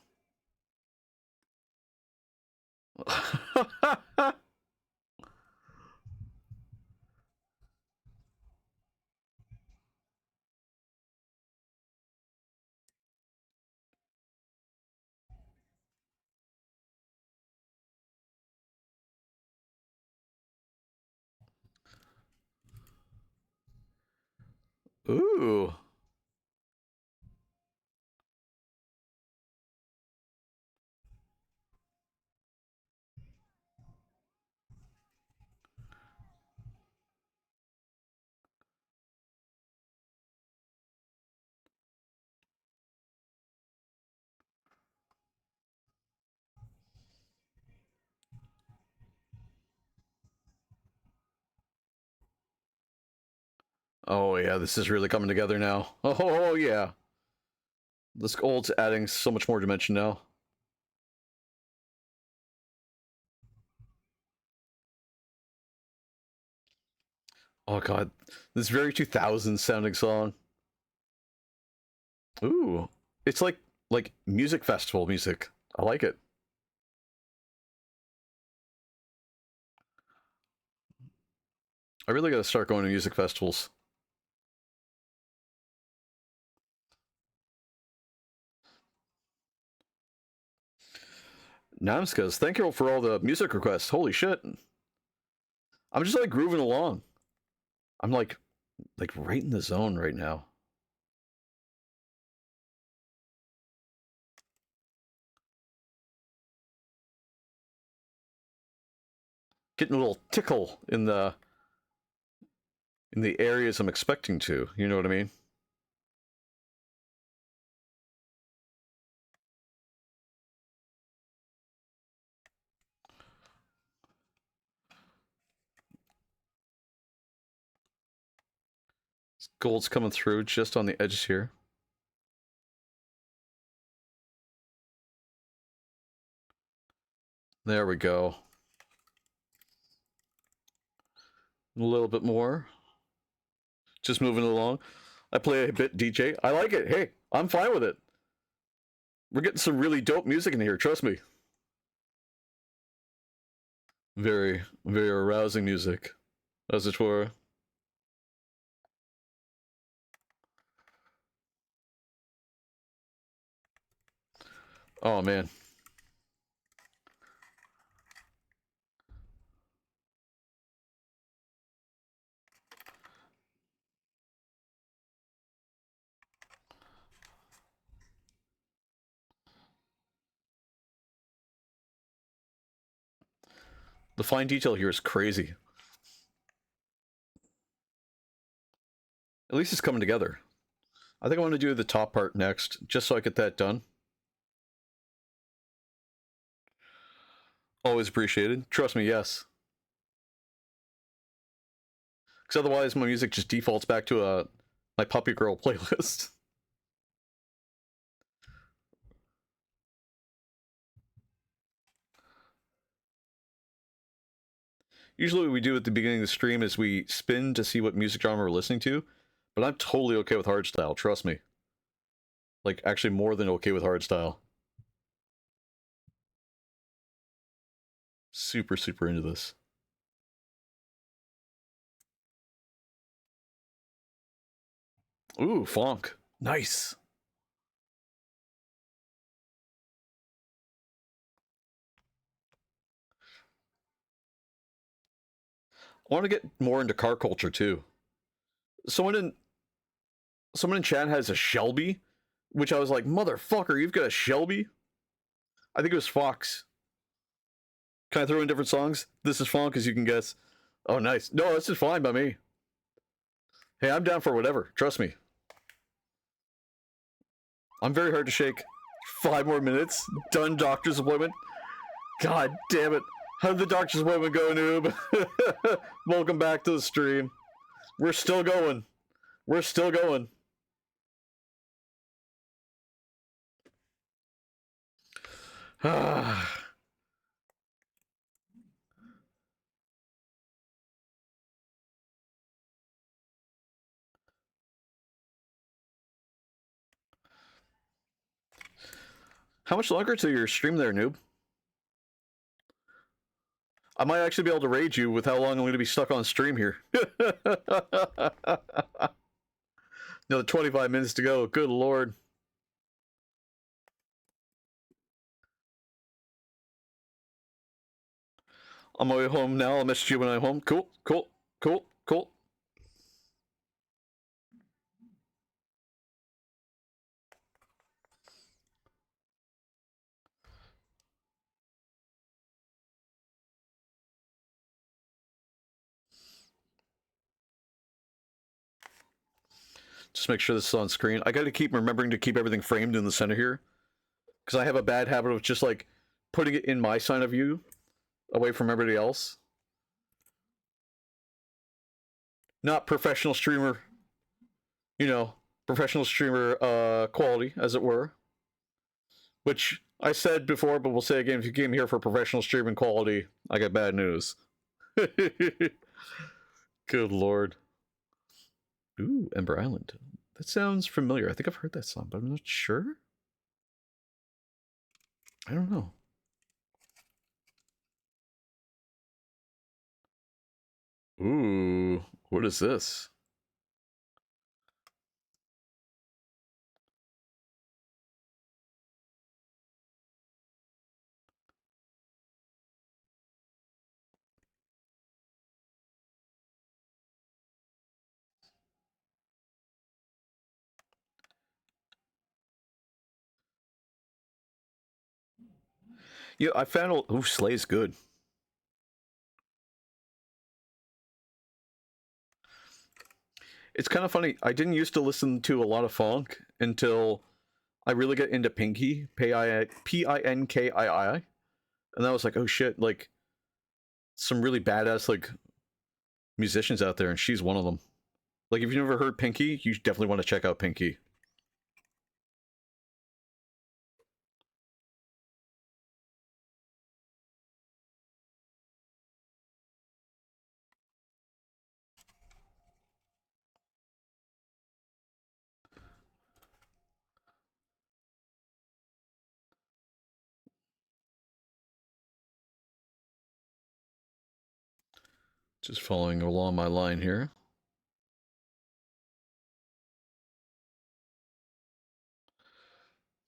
Ooh. Oh yeah, this is really coming together now. Oh yeah. This gold's adding so much more dimension now. Oh god, this very 2000s sounding song. Ooh, it's like music festival music. I like it. I really gotta start going to music festivals. Namskas, thank you for all the music requests. Holy shit. I'm just like grooving along. I'm like right in the zone right now. Getting a little tickle in the areas I'm expecting to. You know what I mean? Gold's coming through just on the edges here. There we go. A little bit more. Just moving along. I play a bit DJ. I like it. Hey, I'm fine with it. We're getting some really dope music in here, trust me. Very, very arousing music, as it were. Oh man. The fine detail here is crazy. At least it's coming together. I think I want to do the top part next, just so I get that done. Always appreciated. Trust me, yes. Because otherwise my music just defaults back to my Puppy Girl playlist. Usually what we do at the beginning of the stream is we spin to see what music genre we're listening to, but I'm totally okay with hardstyle, trust me. Like, actually more than okay with hardstyle. Super, super into this. Ooh, funk. Nice. I want to get more into car culture too. Someone in chat has a Shelby, which I was like, motherfucker, you've got a Shelby? I think it was Fox. Can I throw in different songs? This is funk, as you can guess. Oh, nice. No, this is fine by me. Hey, I'm down for whatever. Trust me. I'm very hard to shake. 5 more minutes. Done doctor's appointment. God damn it. How did the doctor's appointment go, noob? Welcome back to the stream. We're still going. We're still going. How much longer till your stream there, noob? I might actually be able to raid you with how long I'm going to be stuck on stream here. Another 25 minutes to go. Good lord. On my way home now. I'll message you when I'm home. Cool, cool, cool, cool. Just make sure this is on screen. I gotta keep remembering to keep everything framed in the center here. Because I have a bad habit of just like putting it in my side of view away from everybody else. Not professional streamer, you know, professional streamer quality, as it were. Which I said before, but we'll say again, if you came here for professional streaming quality, I got bad news. Good lord. Ooh, Ember Island. That sounds familiar. I think I've heard that song, but I'm not sure. I don't know. Ooh, what is this? Yeah, I found. Ooh, Slay's good. It's kind of funny. I didn't used to listen to a lot of funk until I really get into Pinky, Pinkii, and I was like, oh shit, like some really badass like musicians out there, and she's one of them. Like, if you've never heard Pinky, you definitely want to check out Pinky. Just following along my line here.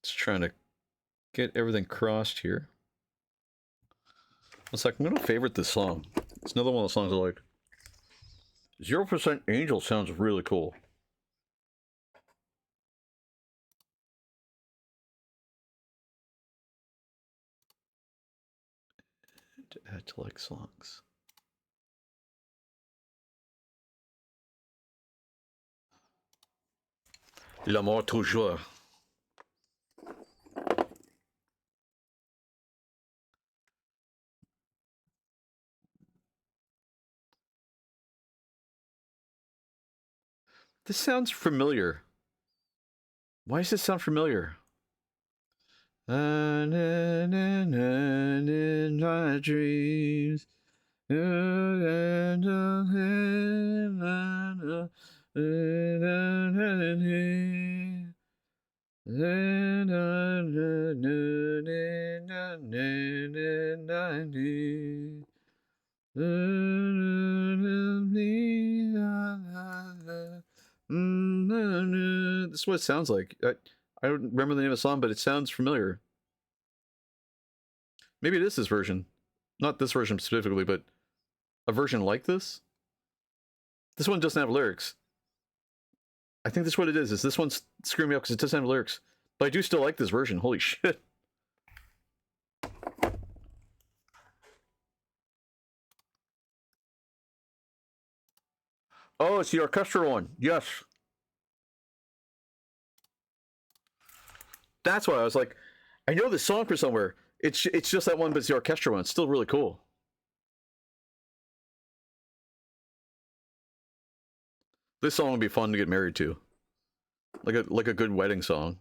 Just trying to get everything crossed here. One second, I'm gonna favorite this song. It's another one of the songs I like. 0% Angel sounds really cool. To add to like songs. L'amour toujours. This sounds familiar. Why does this sound familiar? In my dreams. This is what it sounds like. I don't remember the name of the song, but it sounds familiar. Maybe it is this version. Not this version specifically, but a version like this? This one doesn't have lyrics. I think that's what it is this one's screwing me up because it doesn't have lyrics. But I do still like this version. Holy shit. Oh, it's the orchestral one. Yes. That's why I was like, I know this song from somewhere. It's just that one, but it's the orchestra one. It's still really cool. This song would be fun to get married to. Like a good wedding song.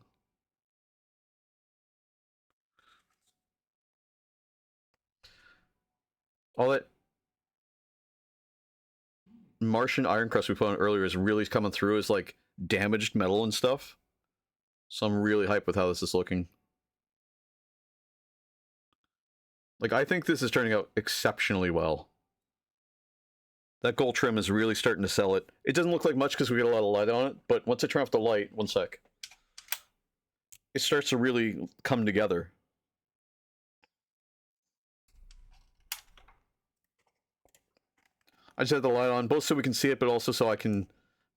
All that Martian iron crust we put on earlier is really coming through as like damaged metal and stuff. So I'm really hyped with how this is looking. Like, I think this is turning out exceptionally well. That gold trim is really starting to sell it. It doesn't look like much because we get a lot of light on it, but once I turn off the light, one sec, it starts to really come together. I just had the light on, both so we can see it, but also so I can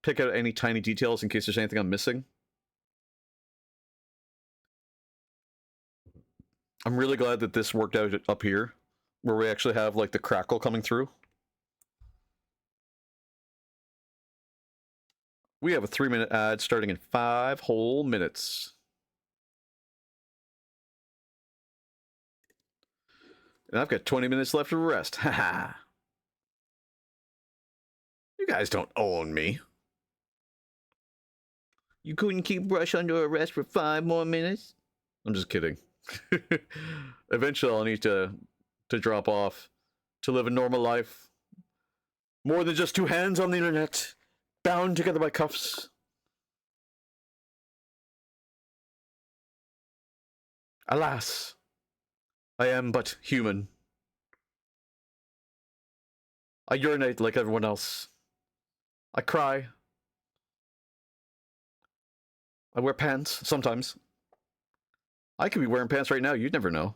pick out any tiny details in case there's anything I'm missing. I'm really glad that this worked out up here, where we actually have, like, the crackle coming through. We have a 3-minute ad starting in 5 whole minutes. And I've got 20 minutes left of rest. Haha. You guys don't own me. You couldn't keep Rush under arrest for 5 more minutes? I'm just kidding. Eventually I'll need to drop off to live a normal life. More than just 2 hands on the internet, bound together by cuffs. Alas, I am but human. I urinate like everyone else. I cry. I wear pants, sometimes. I could be wearing pants right now, you'd never know.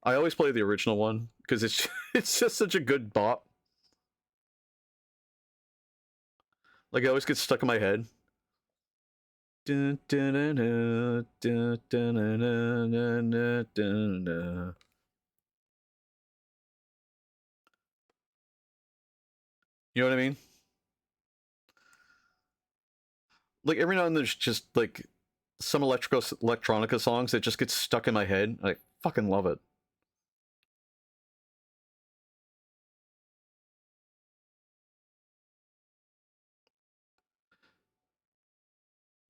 I always play the original one because it's just such a good bop. Like, it always gets stuck in my head. You know what I mean? Like, every now and then there's just, like, some electronica songs that just get stuck in my head. I fucking love it.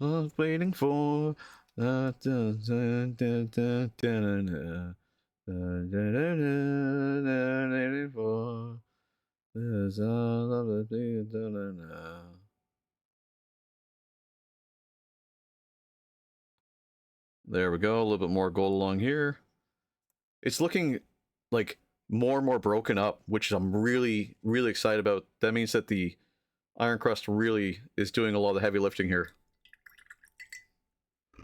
I was waiting for... There we go. A little bit more gold along here. It's looking like more and more broken up, which I'm really, really excited about. That means that the Iron Crust really is doing a lot of the heavy lifting here.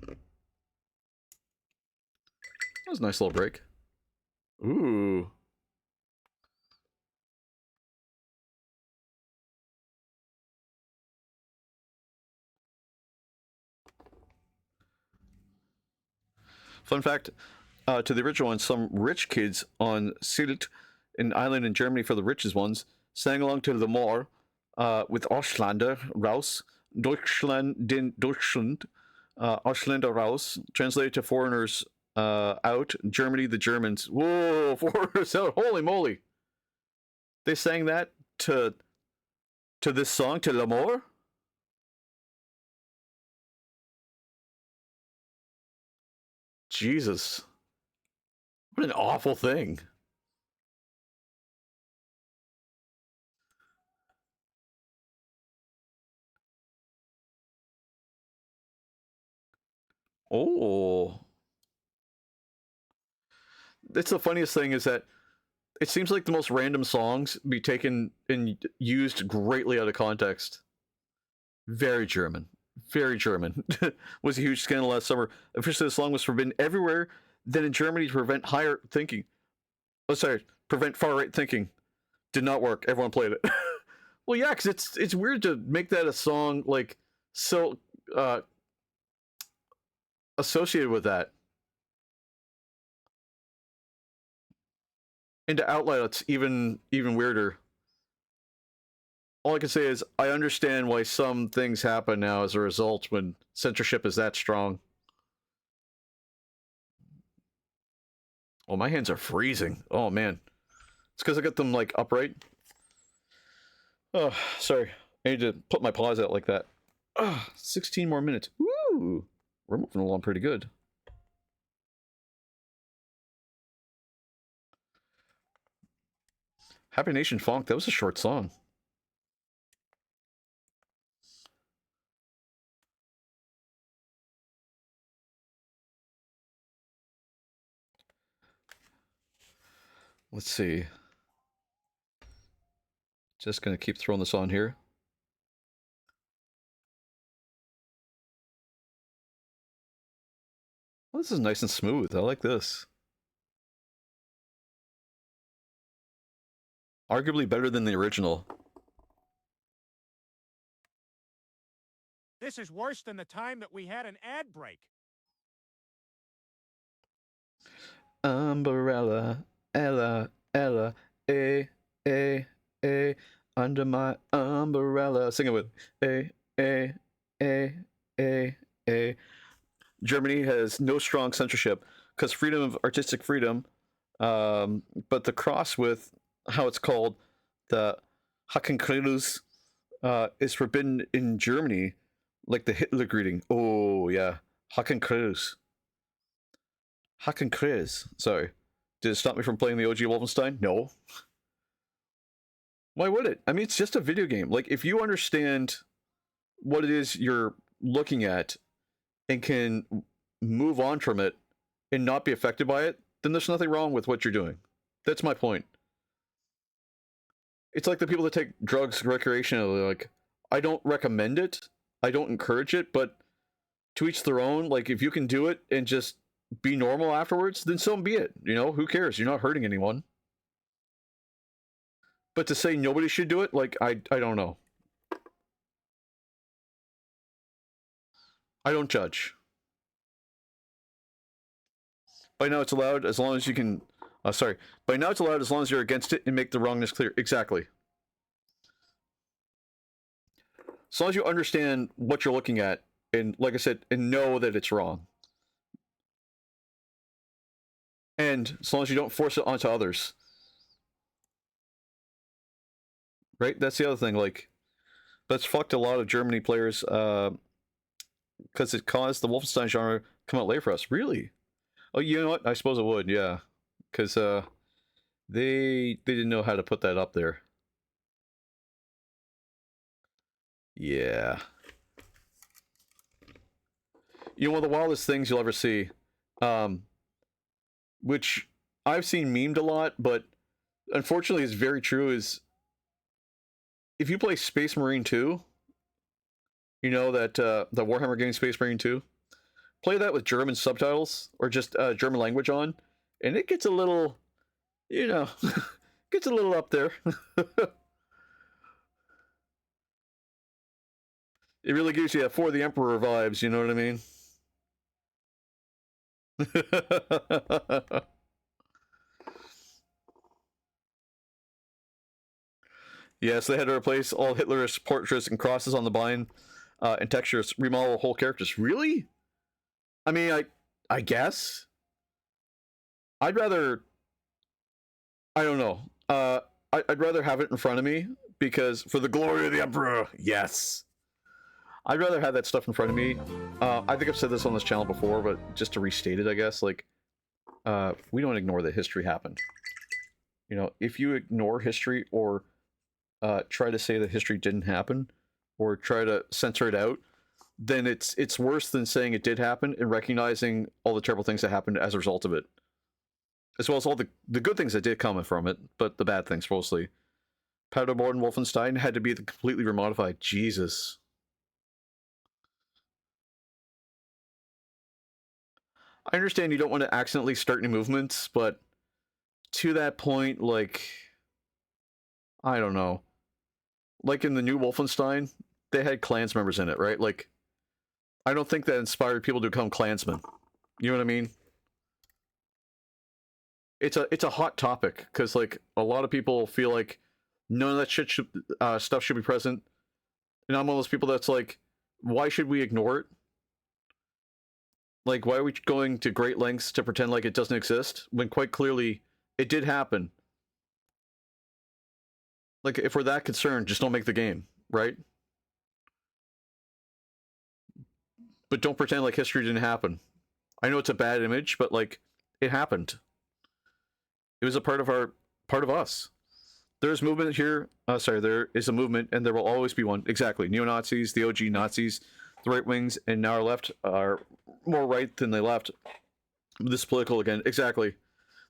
That was a nice little break. Ooh. Fun fact, to the original one, some rich kids on Sylt, an island in Germany for the richest ones, sang along to the Moor with Ausländer raus, Deutschland, Ausländer raus, translated to foreigners out, Germany the Germans. Whoa, foreigners out, holy moly. They sang that to this song, to L'Amour? Jesus. What an awful thing. Oh. It's the funniest thing is that it seems like the most random songs be taken and used greatly out of context. Very German. Very German. Was a huge scandal last summer. Officially, the song was forbidden everywhere. Then in Germany to prevent higher thinking. Oh, sorry. Prevent far-right thinking. Did not work. Everyone played it. Well, yeah, because it's weird to make that a song, like, so associated with that. And to outlet it's even weirder. All I can say is I understand why some things happen now as a result when censorship is that strong. Oh, my hands are freezing. Oh, man. It's because I got them, like, upright. Oh, sorry. I need to put my paws out like that. 16 more minutes. Woo! We're moving along pretty good. Happy Nation Funk. That was a short song. Let's see. Just gonna keep throwing this on here. Well, this is nice and smooth. I like this. Arguably better than the original. This is worse than the time that we had an ad break. Umbrella, Ella, a, under my umbrella. Sing it with a. Germany has no strong censorship because freedom of artistic freedom, but the cross with how it's called, the Hakenkreuz, is forbidden in Germany, like the Hitler greeting. Oh yeah, Hakenkreuz. Hakenkreuz. Sorry. Did it stop me from playing the OG Wolfenstein? No. Why would it? I mean, it's just a video game. Like, if you understand what it is you're looking at and can move on from it and not be affected by it, then there's nothing wrong with what you're doing. That's my point. It's like the people that take drugs recreationally. Like, I don't recommend it. I don't encourage it, but to each their own. Like, if you can do it and just be normal afterwards, then so be it. You know, who cares? You're not hurting anyone. But to say nobody should do it, like, I don't know. I don't judge. By now it's allowed as long as you can... By now it's allowed as long as you're against it and make the wrongness clear. Exactly. As long as you understand what you're looking at, and like I said, and know that it's wrong. And as long as you don't force it onto others. Right? That's the other thing, like... That's fucked a lot of Germany players, because it caused the Wolfenstein genre to come out late for us. Really? Oh, you know what? I suppose it would, yeah. because they didn't know how to put that up there. Yeah. You know, one of the wildest things you'll ever see, which I've seen memed a lot, but unfortunately is very true, is if you play Space Marine 2, you know that the Warhammer game Space Marine 2, play that with German subtitles or just German language on, and it gets a little, you know, gets a little up there. It really gives you a For the Emperor vibes, you know what I mean? Yes, they had to replace all Hitler's portraits and crosses on the bind and textures, remodel whole characters. Really? I mean, I guess. I'd rather. I don't know. I'd rather have it in front of me because for the glory of the Emperor, yes. I'd rather have that stuff in front of me. I think I've said this on this channel before, but just to restate it, I guess, like, we don't ignore that history happened. You know, if you ignore history or try to say that history didn't happen or try to censor it out, then it's worse than saying it did happen and recognizing all the terrible things that happened as a result of it. As well as all the good things that did come from it, but the bad things mostly. Paderborn Wolfenstein had to be completely remodified. Jesus. I understand you don't want to accidentally start new movements, but to that point, like, I don't know. Like in the new Wolfenstein, they had clans members in it, right? Like, I don't think that inspired people to become clansmen. You know what I mean? It's a hot topic because like a lot of people feel like none of that shit stuff should be present, and I'm one of those people that's like, why should we ignore it? Like, why are we going to great lengths to pretend like it doesn't exist when quite clearly it did happen? Like, if we're that concerned, just don't make the game, right? But don't pretend like history didn't happen. I know it's a bad image, but like, it happened. It was a part of us. There's movement here. There is a movement, and there will always be one. Exactly. Neo-Nazis, the OG Nazis, the right wings, and now our left are more right than they left. This is political again. Exactly.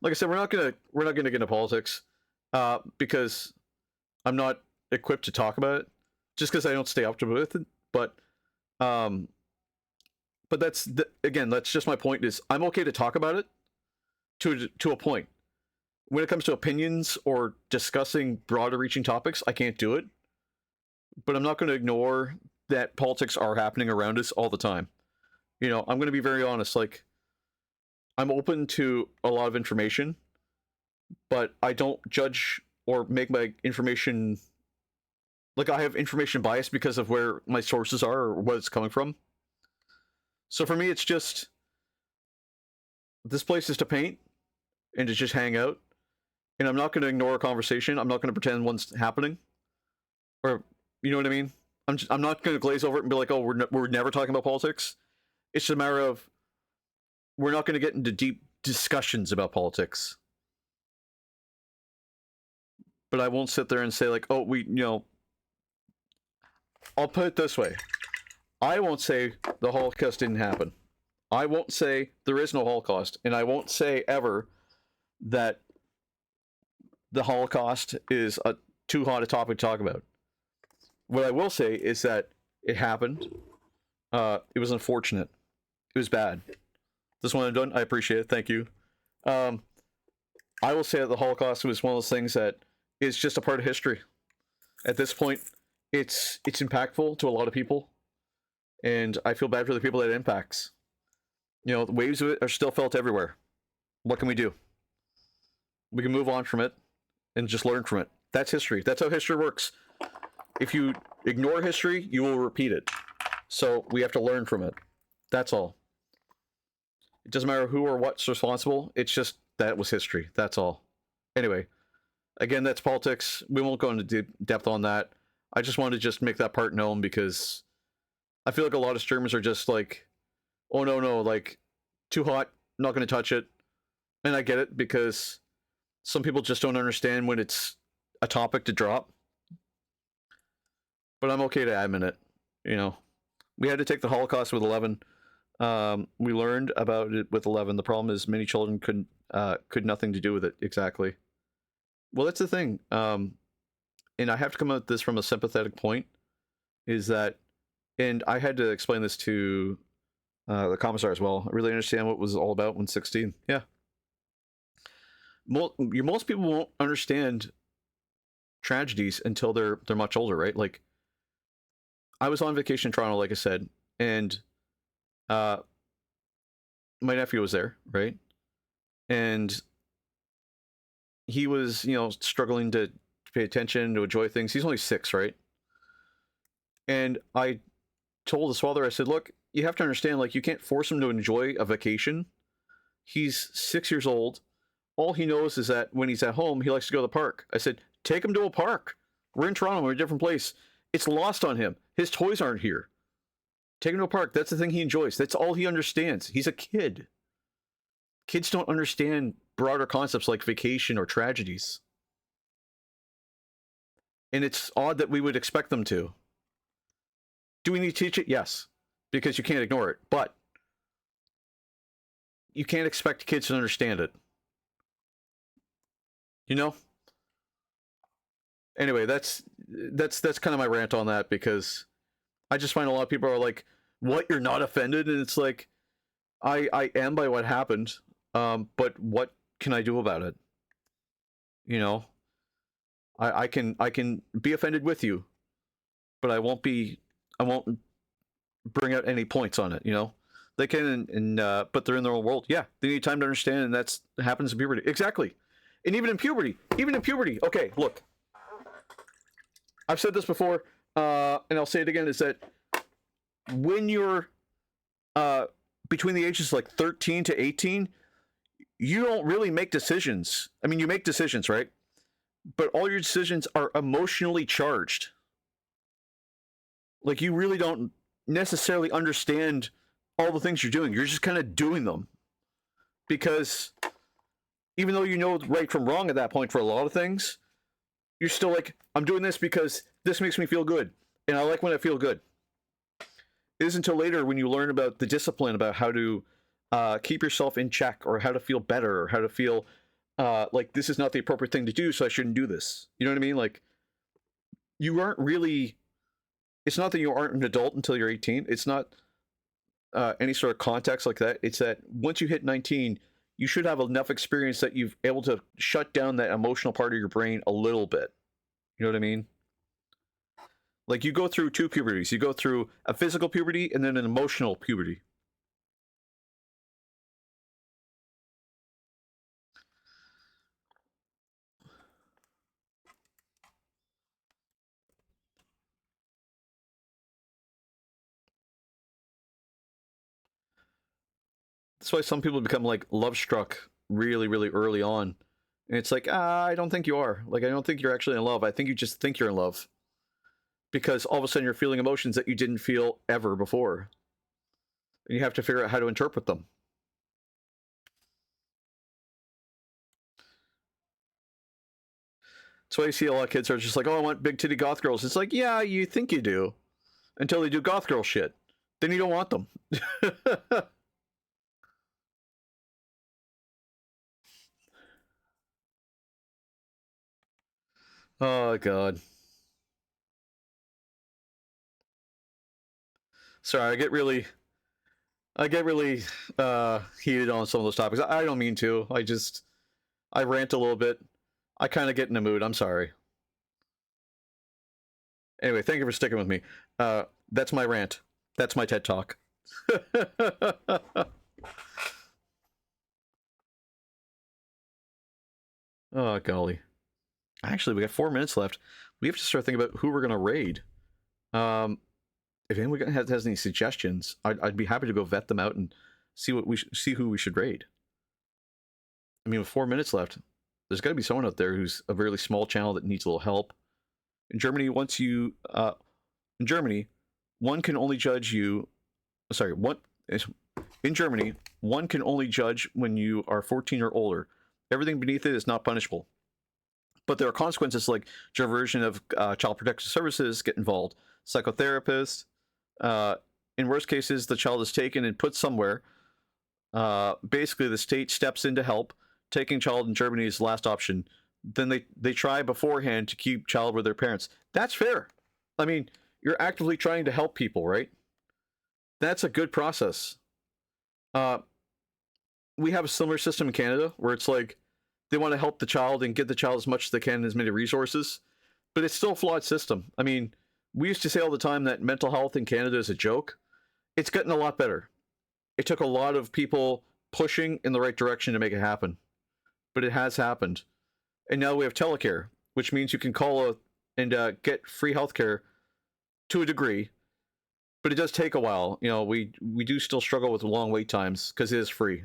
Like I said, we're not gonna get into politics because I'm not equipped to talk about it. Just because I don't stay up to with it. But that's again, that's just my point. Is I'm okay to talk about it to a point. When it comes to opinions or discussing broader reaching topics, I can't do it. But I'm not going to ignore that politics are happening around us all the time. You know, I'm going to be very honest. Like, I'm open to a lot of information, but I don't judge or make my information... Like, I have information bias because of where my sources are or what it's coming from. So for me, it's just... This place is to paint and to just hang out. And I'm not going to ignore a conversation. I'm not going to pretend one's happening. Or, you know what I mean? I'm not going to glaze over it and be like, oh, we're never talking about politics. It's a matter of, we're not going to get into deep discussions about politics. But I won't sit there and say like, oh, I'll put it this way. I won't say the Holocaust didn't happen. I won't say there is no Holocaust. And I won't say ever that the Holocaust is too hot a topic to talk about. What I will say is that it happened. It was unfortunate. It was bad. This one I'm done. I appreciate it. Thank you. I will say that the Holocaust was one of those things that is just a part of history. At this point, it's impactful to a lot of people, and I feel bad for the people that it impacts. You know, the waves of it are still felt everywhere. What can we do? We can move on from it and just learn from it. That's history. That's how history works. If you ignore history, you will repeat it. So we have to learn from it. That's all. It doesn't matter who or what's responsible. It's just that was history. That's all. Anyway, again, that's politics. We won't go into depth on that. I just wanted to just make that part known because I feel like a lot of streamers are just like, oh no, like, too hot, not going to touch it. And I get it, because some people just don't understand when it's a topic to drop. But I'm okay to admit it. You know, we had to take the Holocaust with 11. We learned about it with 11. The problem is many children could nothing to do with it. Exactly. Well, that's the thing. And I have to come at this from a sympathetic point, is that, and I had to explain this to the commissar as well. I really understand what it was all about when 16. Yeah. Most people won't understand tragedies until they're much older, right? Like, I was on vacation in Toronto, like I said, and my nephew was there, right? And he was, you know, struggling to pay attention, to enjoy things. He's only 6, right? And I told his father, I said, look, you have to understand, like, you can't force him to enjoy a vacation. He's 6 years old. All he knows is that when he's at home, he likes to go to the park. I said, take him to a park. We're in Toronto, we're in a different place. It's lost on him. His toys aren't here. Take him to a park. That's the thing he enjoys. That's all he understands. He's a kid. Kids don't understand broader concepts like vacation or tragedies. And it's odd that we would expect them to. Do we need to teach it? Yes. Because you can't ignore it. But you can't expect kids to understand it. You know? Anyway, that's kind of my rant on that, because I just find a lot of people are like, what, you're not offended? And it's like, I am by what happened, but what can I do about it? You know? I can be offended with you, but I won't bring out any points on it, you know? They can, but they're in their own world. Yeah, they need time to understand, and that happens in puberty. Exactly. And even in puberty, okay, look. I've said this before, and I'll say it again, is that when you're between the ages like 13 to 18, you don't really make decisions. I mean, you make decisions, right? But all your decisions are emotionally charged. Like, you really don't necessarily understand all the things you're doing. You're just kind of doing them. Because even though you know right from wrong at that point for a lot of things, you're still like, I'm doing this because this makes me feel good. And I like when I feel good. It isn't until later when you learn about the discipline, about how to keep yourself in check, or how to feel better, or how to feel like this is not the appropriate thing to do, so I shouldn't do this. You know what I mean? Like, you aren't really, it's not that you aren't an adult until you're 18. It's not any sort of context like that. It's that once you hit 19, you should have enough experience that you've able to shut down that emotional part of your brain a little bit. You know what I mean? Like, you go through 2 puberties. You go through a physical puberty and then an emotional puberty. That's why some people become like love struck really, really early on. And it's like, I don't think you are. Like, I don't think you're actually in love. I think you just think you're in love. Because all of a sudden you're feeling emotions that you didn't feel ever before. And you have to figure out how to interpret them. That's why you see a lot of kids are just like, oh, I want big titty goth girls. It's like, yeah, you think you do. Until they do goth girl shit. Then you don't want them. Oh, God. Sorry, I get really heated on some of those topics. I don't mean to. I rant a little bit. I kind of get in the mood. I'm sorry. Anyway, thank you for sticking with me. That's my rant. That's my TED Talk. Oh, golly. Actually, we got 4 minutes left. We have to start thinking about who we're going to raid. If anyone has any suggestions, I'd be happy to go vet them out and see who we should raid. I mean, with 4 minutes left, there's got to be someone out there who's a really small channel that needs a little help. In Germany, one can only judge you. Sorry, in In Germany, one can only judge when you are 14 or older. Everything beneath it is not punishable. But there are consequences like diversion of child protective services get involved, psychotherapists. In worst cases, the child is taken and put somewhere. Basically, the state steps in to help. Taking child in Germany is the last option. Then they try beforehand to keep child with their parents. That's fair. I mean, you're actively trying to help people, right? That's a good process. We have a similar system in Canada where it's like they want to help the child and get the child as much as they can, as many resources, but it's still a flawed system. I mean, we used to say all the time that mental health in Canada is a joke. It's gotten a lot better. It took a lot of people pushing in the right direction to make it happen, but it has happened. And now we have telecare, which means you can call and get free healthcare to a degree, but it does take a while. You know, we do still struggle with long wait times because it is free.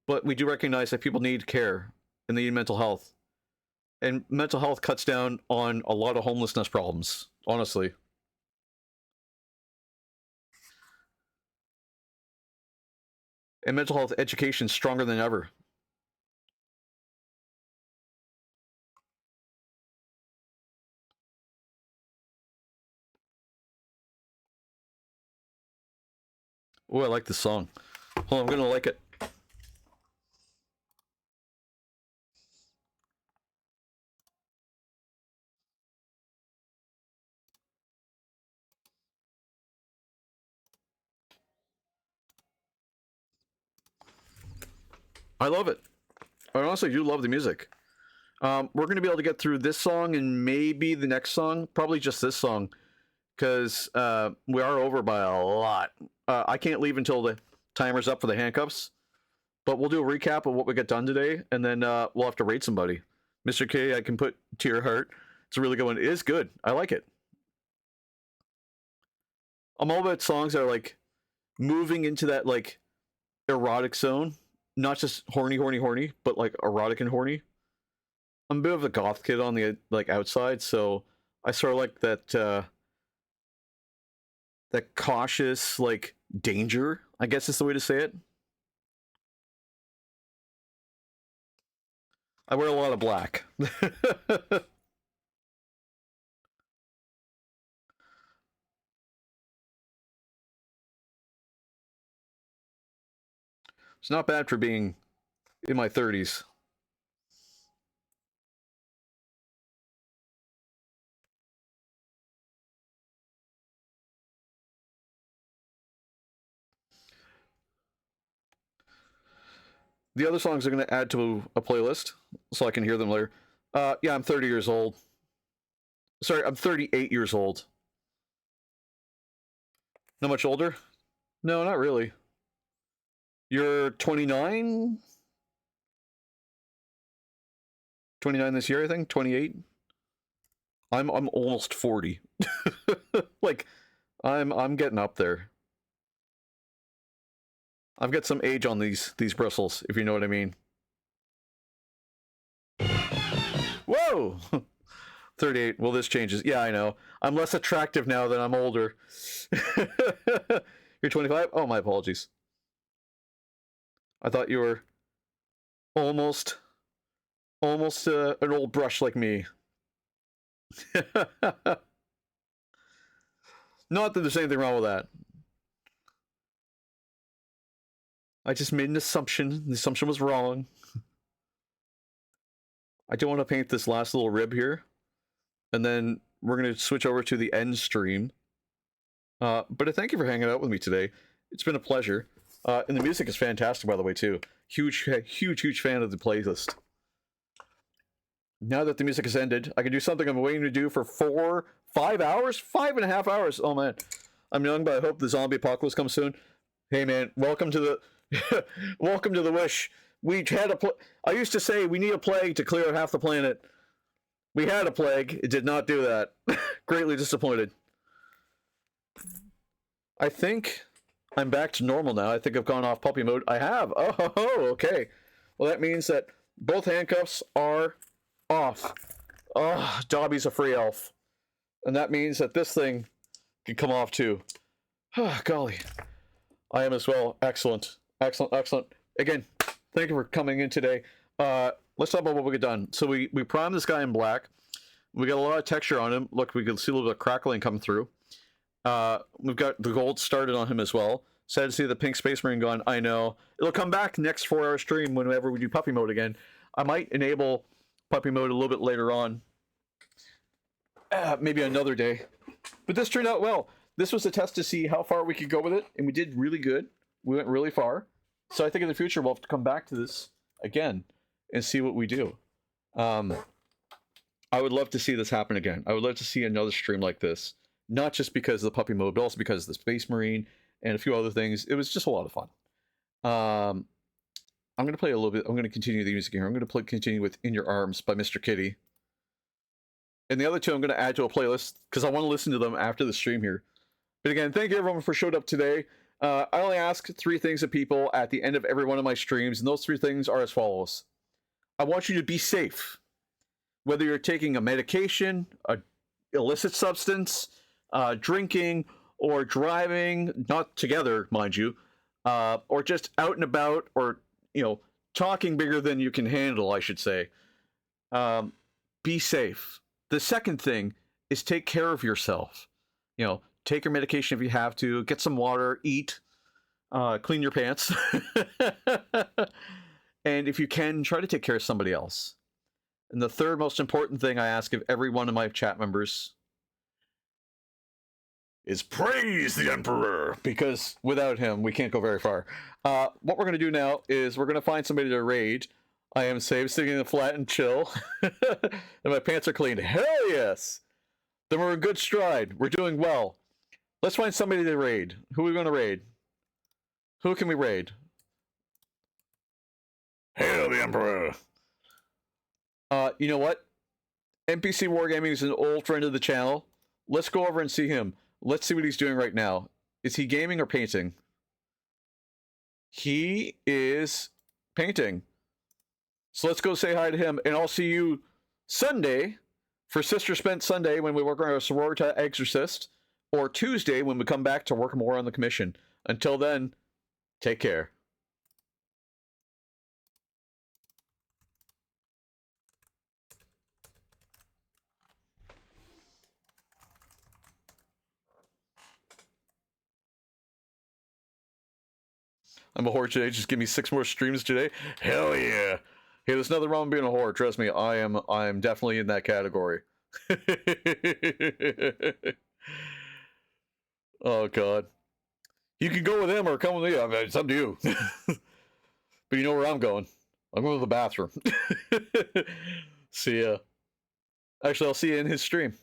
But we do recognize that people need care and they need mental health. And mental health cuts down on a lot of homelessness problems, honestly. And mental health education is stronger than ever. Oh, I like this song. Hold on, I'm gonna like it. I love it. I honestly do love the music. We're going to be able to get through this song and maybe the next song. Probably just this song. Because we are over by a lot. I can't leave until the timer's up for the handcuffs. But we'll do a recap of what we got done today. And then we'll have to rate somebody. Mr. K, I can put to your heart. It's a really good one. It is good. I like it. I'm all about songs that are like moving into that like erotic zone. Not just horny, horny, horny, but like erotic and horny. I'm a bit of a goth kid on the like outside, so I sort of like that that cautious like danger, I guess is the way to say it. I wear a lot of black. It's not bad for being in my 30s. The other songs are going to add to a playlist so I can hear them later. Yeah, I'm 30 years old. Sorry, I'm 38 years old. Not much older? No, not really. You're 29? 29 this year, I think. 28. I'm almost 40. Like, I'm getting up there. I've got some age on these bristles, if you know what I mean. Whoa! 38. Well, this changes. Yeah, I know. I'm less attractive now that I'm older. You're 25? Oh, my apologies. I thought you were almost an old brush like me. Not that there's anything wrong with that. I just made an assumption. The assumption was wrong. I do want to paint this last little rib here. And then we're going to switch over to the end stream. But I thank you for hanging out with me today. It's been a pleasure. And the music is fantastic, by the way, too. Huge fan of the playlist. Now that the music has ended, I can do something I'm waiting to do for 5 hours? 5.5 hours. Oh, man. I'm young, but I hope the zombie apocalypse comes soon. Hey, man, welcome to the... welcome to the Wish. We had I used to say we need a plague to clear out half the planet. We had a plague. It did not do that. Greatly disappointed. I think I'm back to normal now. I think I've gone off puppy mode. I have. Oh, okay. Well, that means that both handcuffs are off. Oh, Dobby's a free elf. And that means that this thing can come off too. Golly. I am as well. Excellent. Excellent. Excellent. Again, thank you for coming in today. Let's talk about what we get done. So we primed this guy in black. We got a lot of texture on him. Look, we can see a little bit of crackling come through. We've got the gold started on him as well. Sad to see the pink Space Marine gone. I know. It'll come back next 4-hour stream whenever we do puppy mode again. I might enable puppy mode a little bit later on. Maybe another day. But this turned out well. This was a test to see how far we could go with it, and we did really good. We went really far. So I think in the future we'll have to come back to this again and see what we do. I would love to see this happen again. I would love to see another stream like this. Not just because of the puppy mode, but also because of the Space Marine and a few other things. It was just a lot of fun. I'm going to play a little bit. I'm going to continue the music here. I'm going to continue with In Your Arms by Mr. Kitty. And the other two I'm going to add to a playlist because I want to listen to them after the stream here. But again, thank you everyone for showing up today. I only ask 3 things of people at the end of every one of my streams, and those 3 things are as follows. I want you to be safe. Whether you're taking a medication, an illicit substance, drinking, or driving, not together, mind you, or just out and about, or, talking bigger than you can handle, I should say. Be safe. The second thing is take care of yourself. Take your medication if you have to, get some water, eat, clean your pants. And if you can, try to take care of somebody else. And the third most important thing I ask of every one of my chat members is praise the Emperor, because without him, we can't go very far. What we're going to do now is we're going to find somebody to raid. I am safe, sitting in the flat and chill. And my pants are clean. Hell yes! Then we're in good stride. We're doing well. Let's find somebody to raid. Who are we going to raid? Who can we raid? Hail the Emperor! You know what? NPC Wargaming is an old friend of the channel. Let's go over and see him. Let's see what he's doing right now. Is he gaming or painting? He is painting. So let's go say hi to him, and I'll see you Sunday for Sister Spent Sunday when we work on our Sororita Exorcist, or Tuesday when we come back to work more on the commission. Until then, take care. I'm a whore today. Just give me 6 more streams today. Hell yeah! Hey, there's nothing wrong with being a whore. Trust me, I am definitely in that category. Oh god. You can go with him or come with me. I mean, it's up to you. But you know where I'm going. I'm going to the bathroom. See ya. Actually, I'll see you in his stream.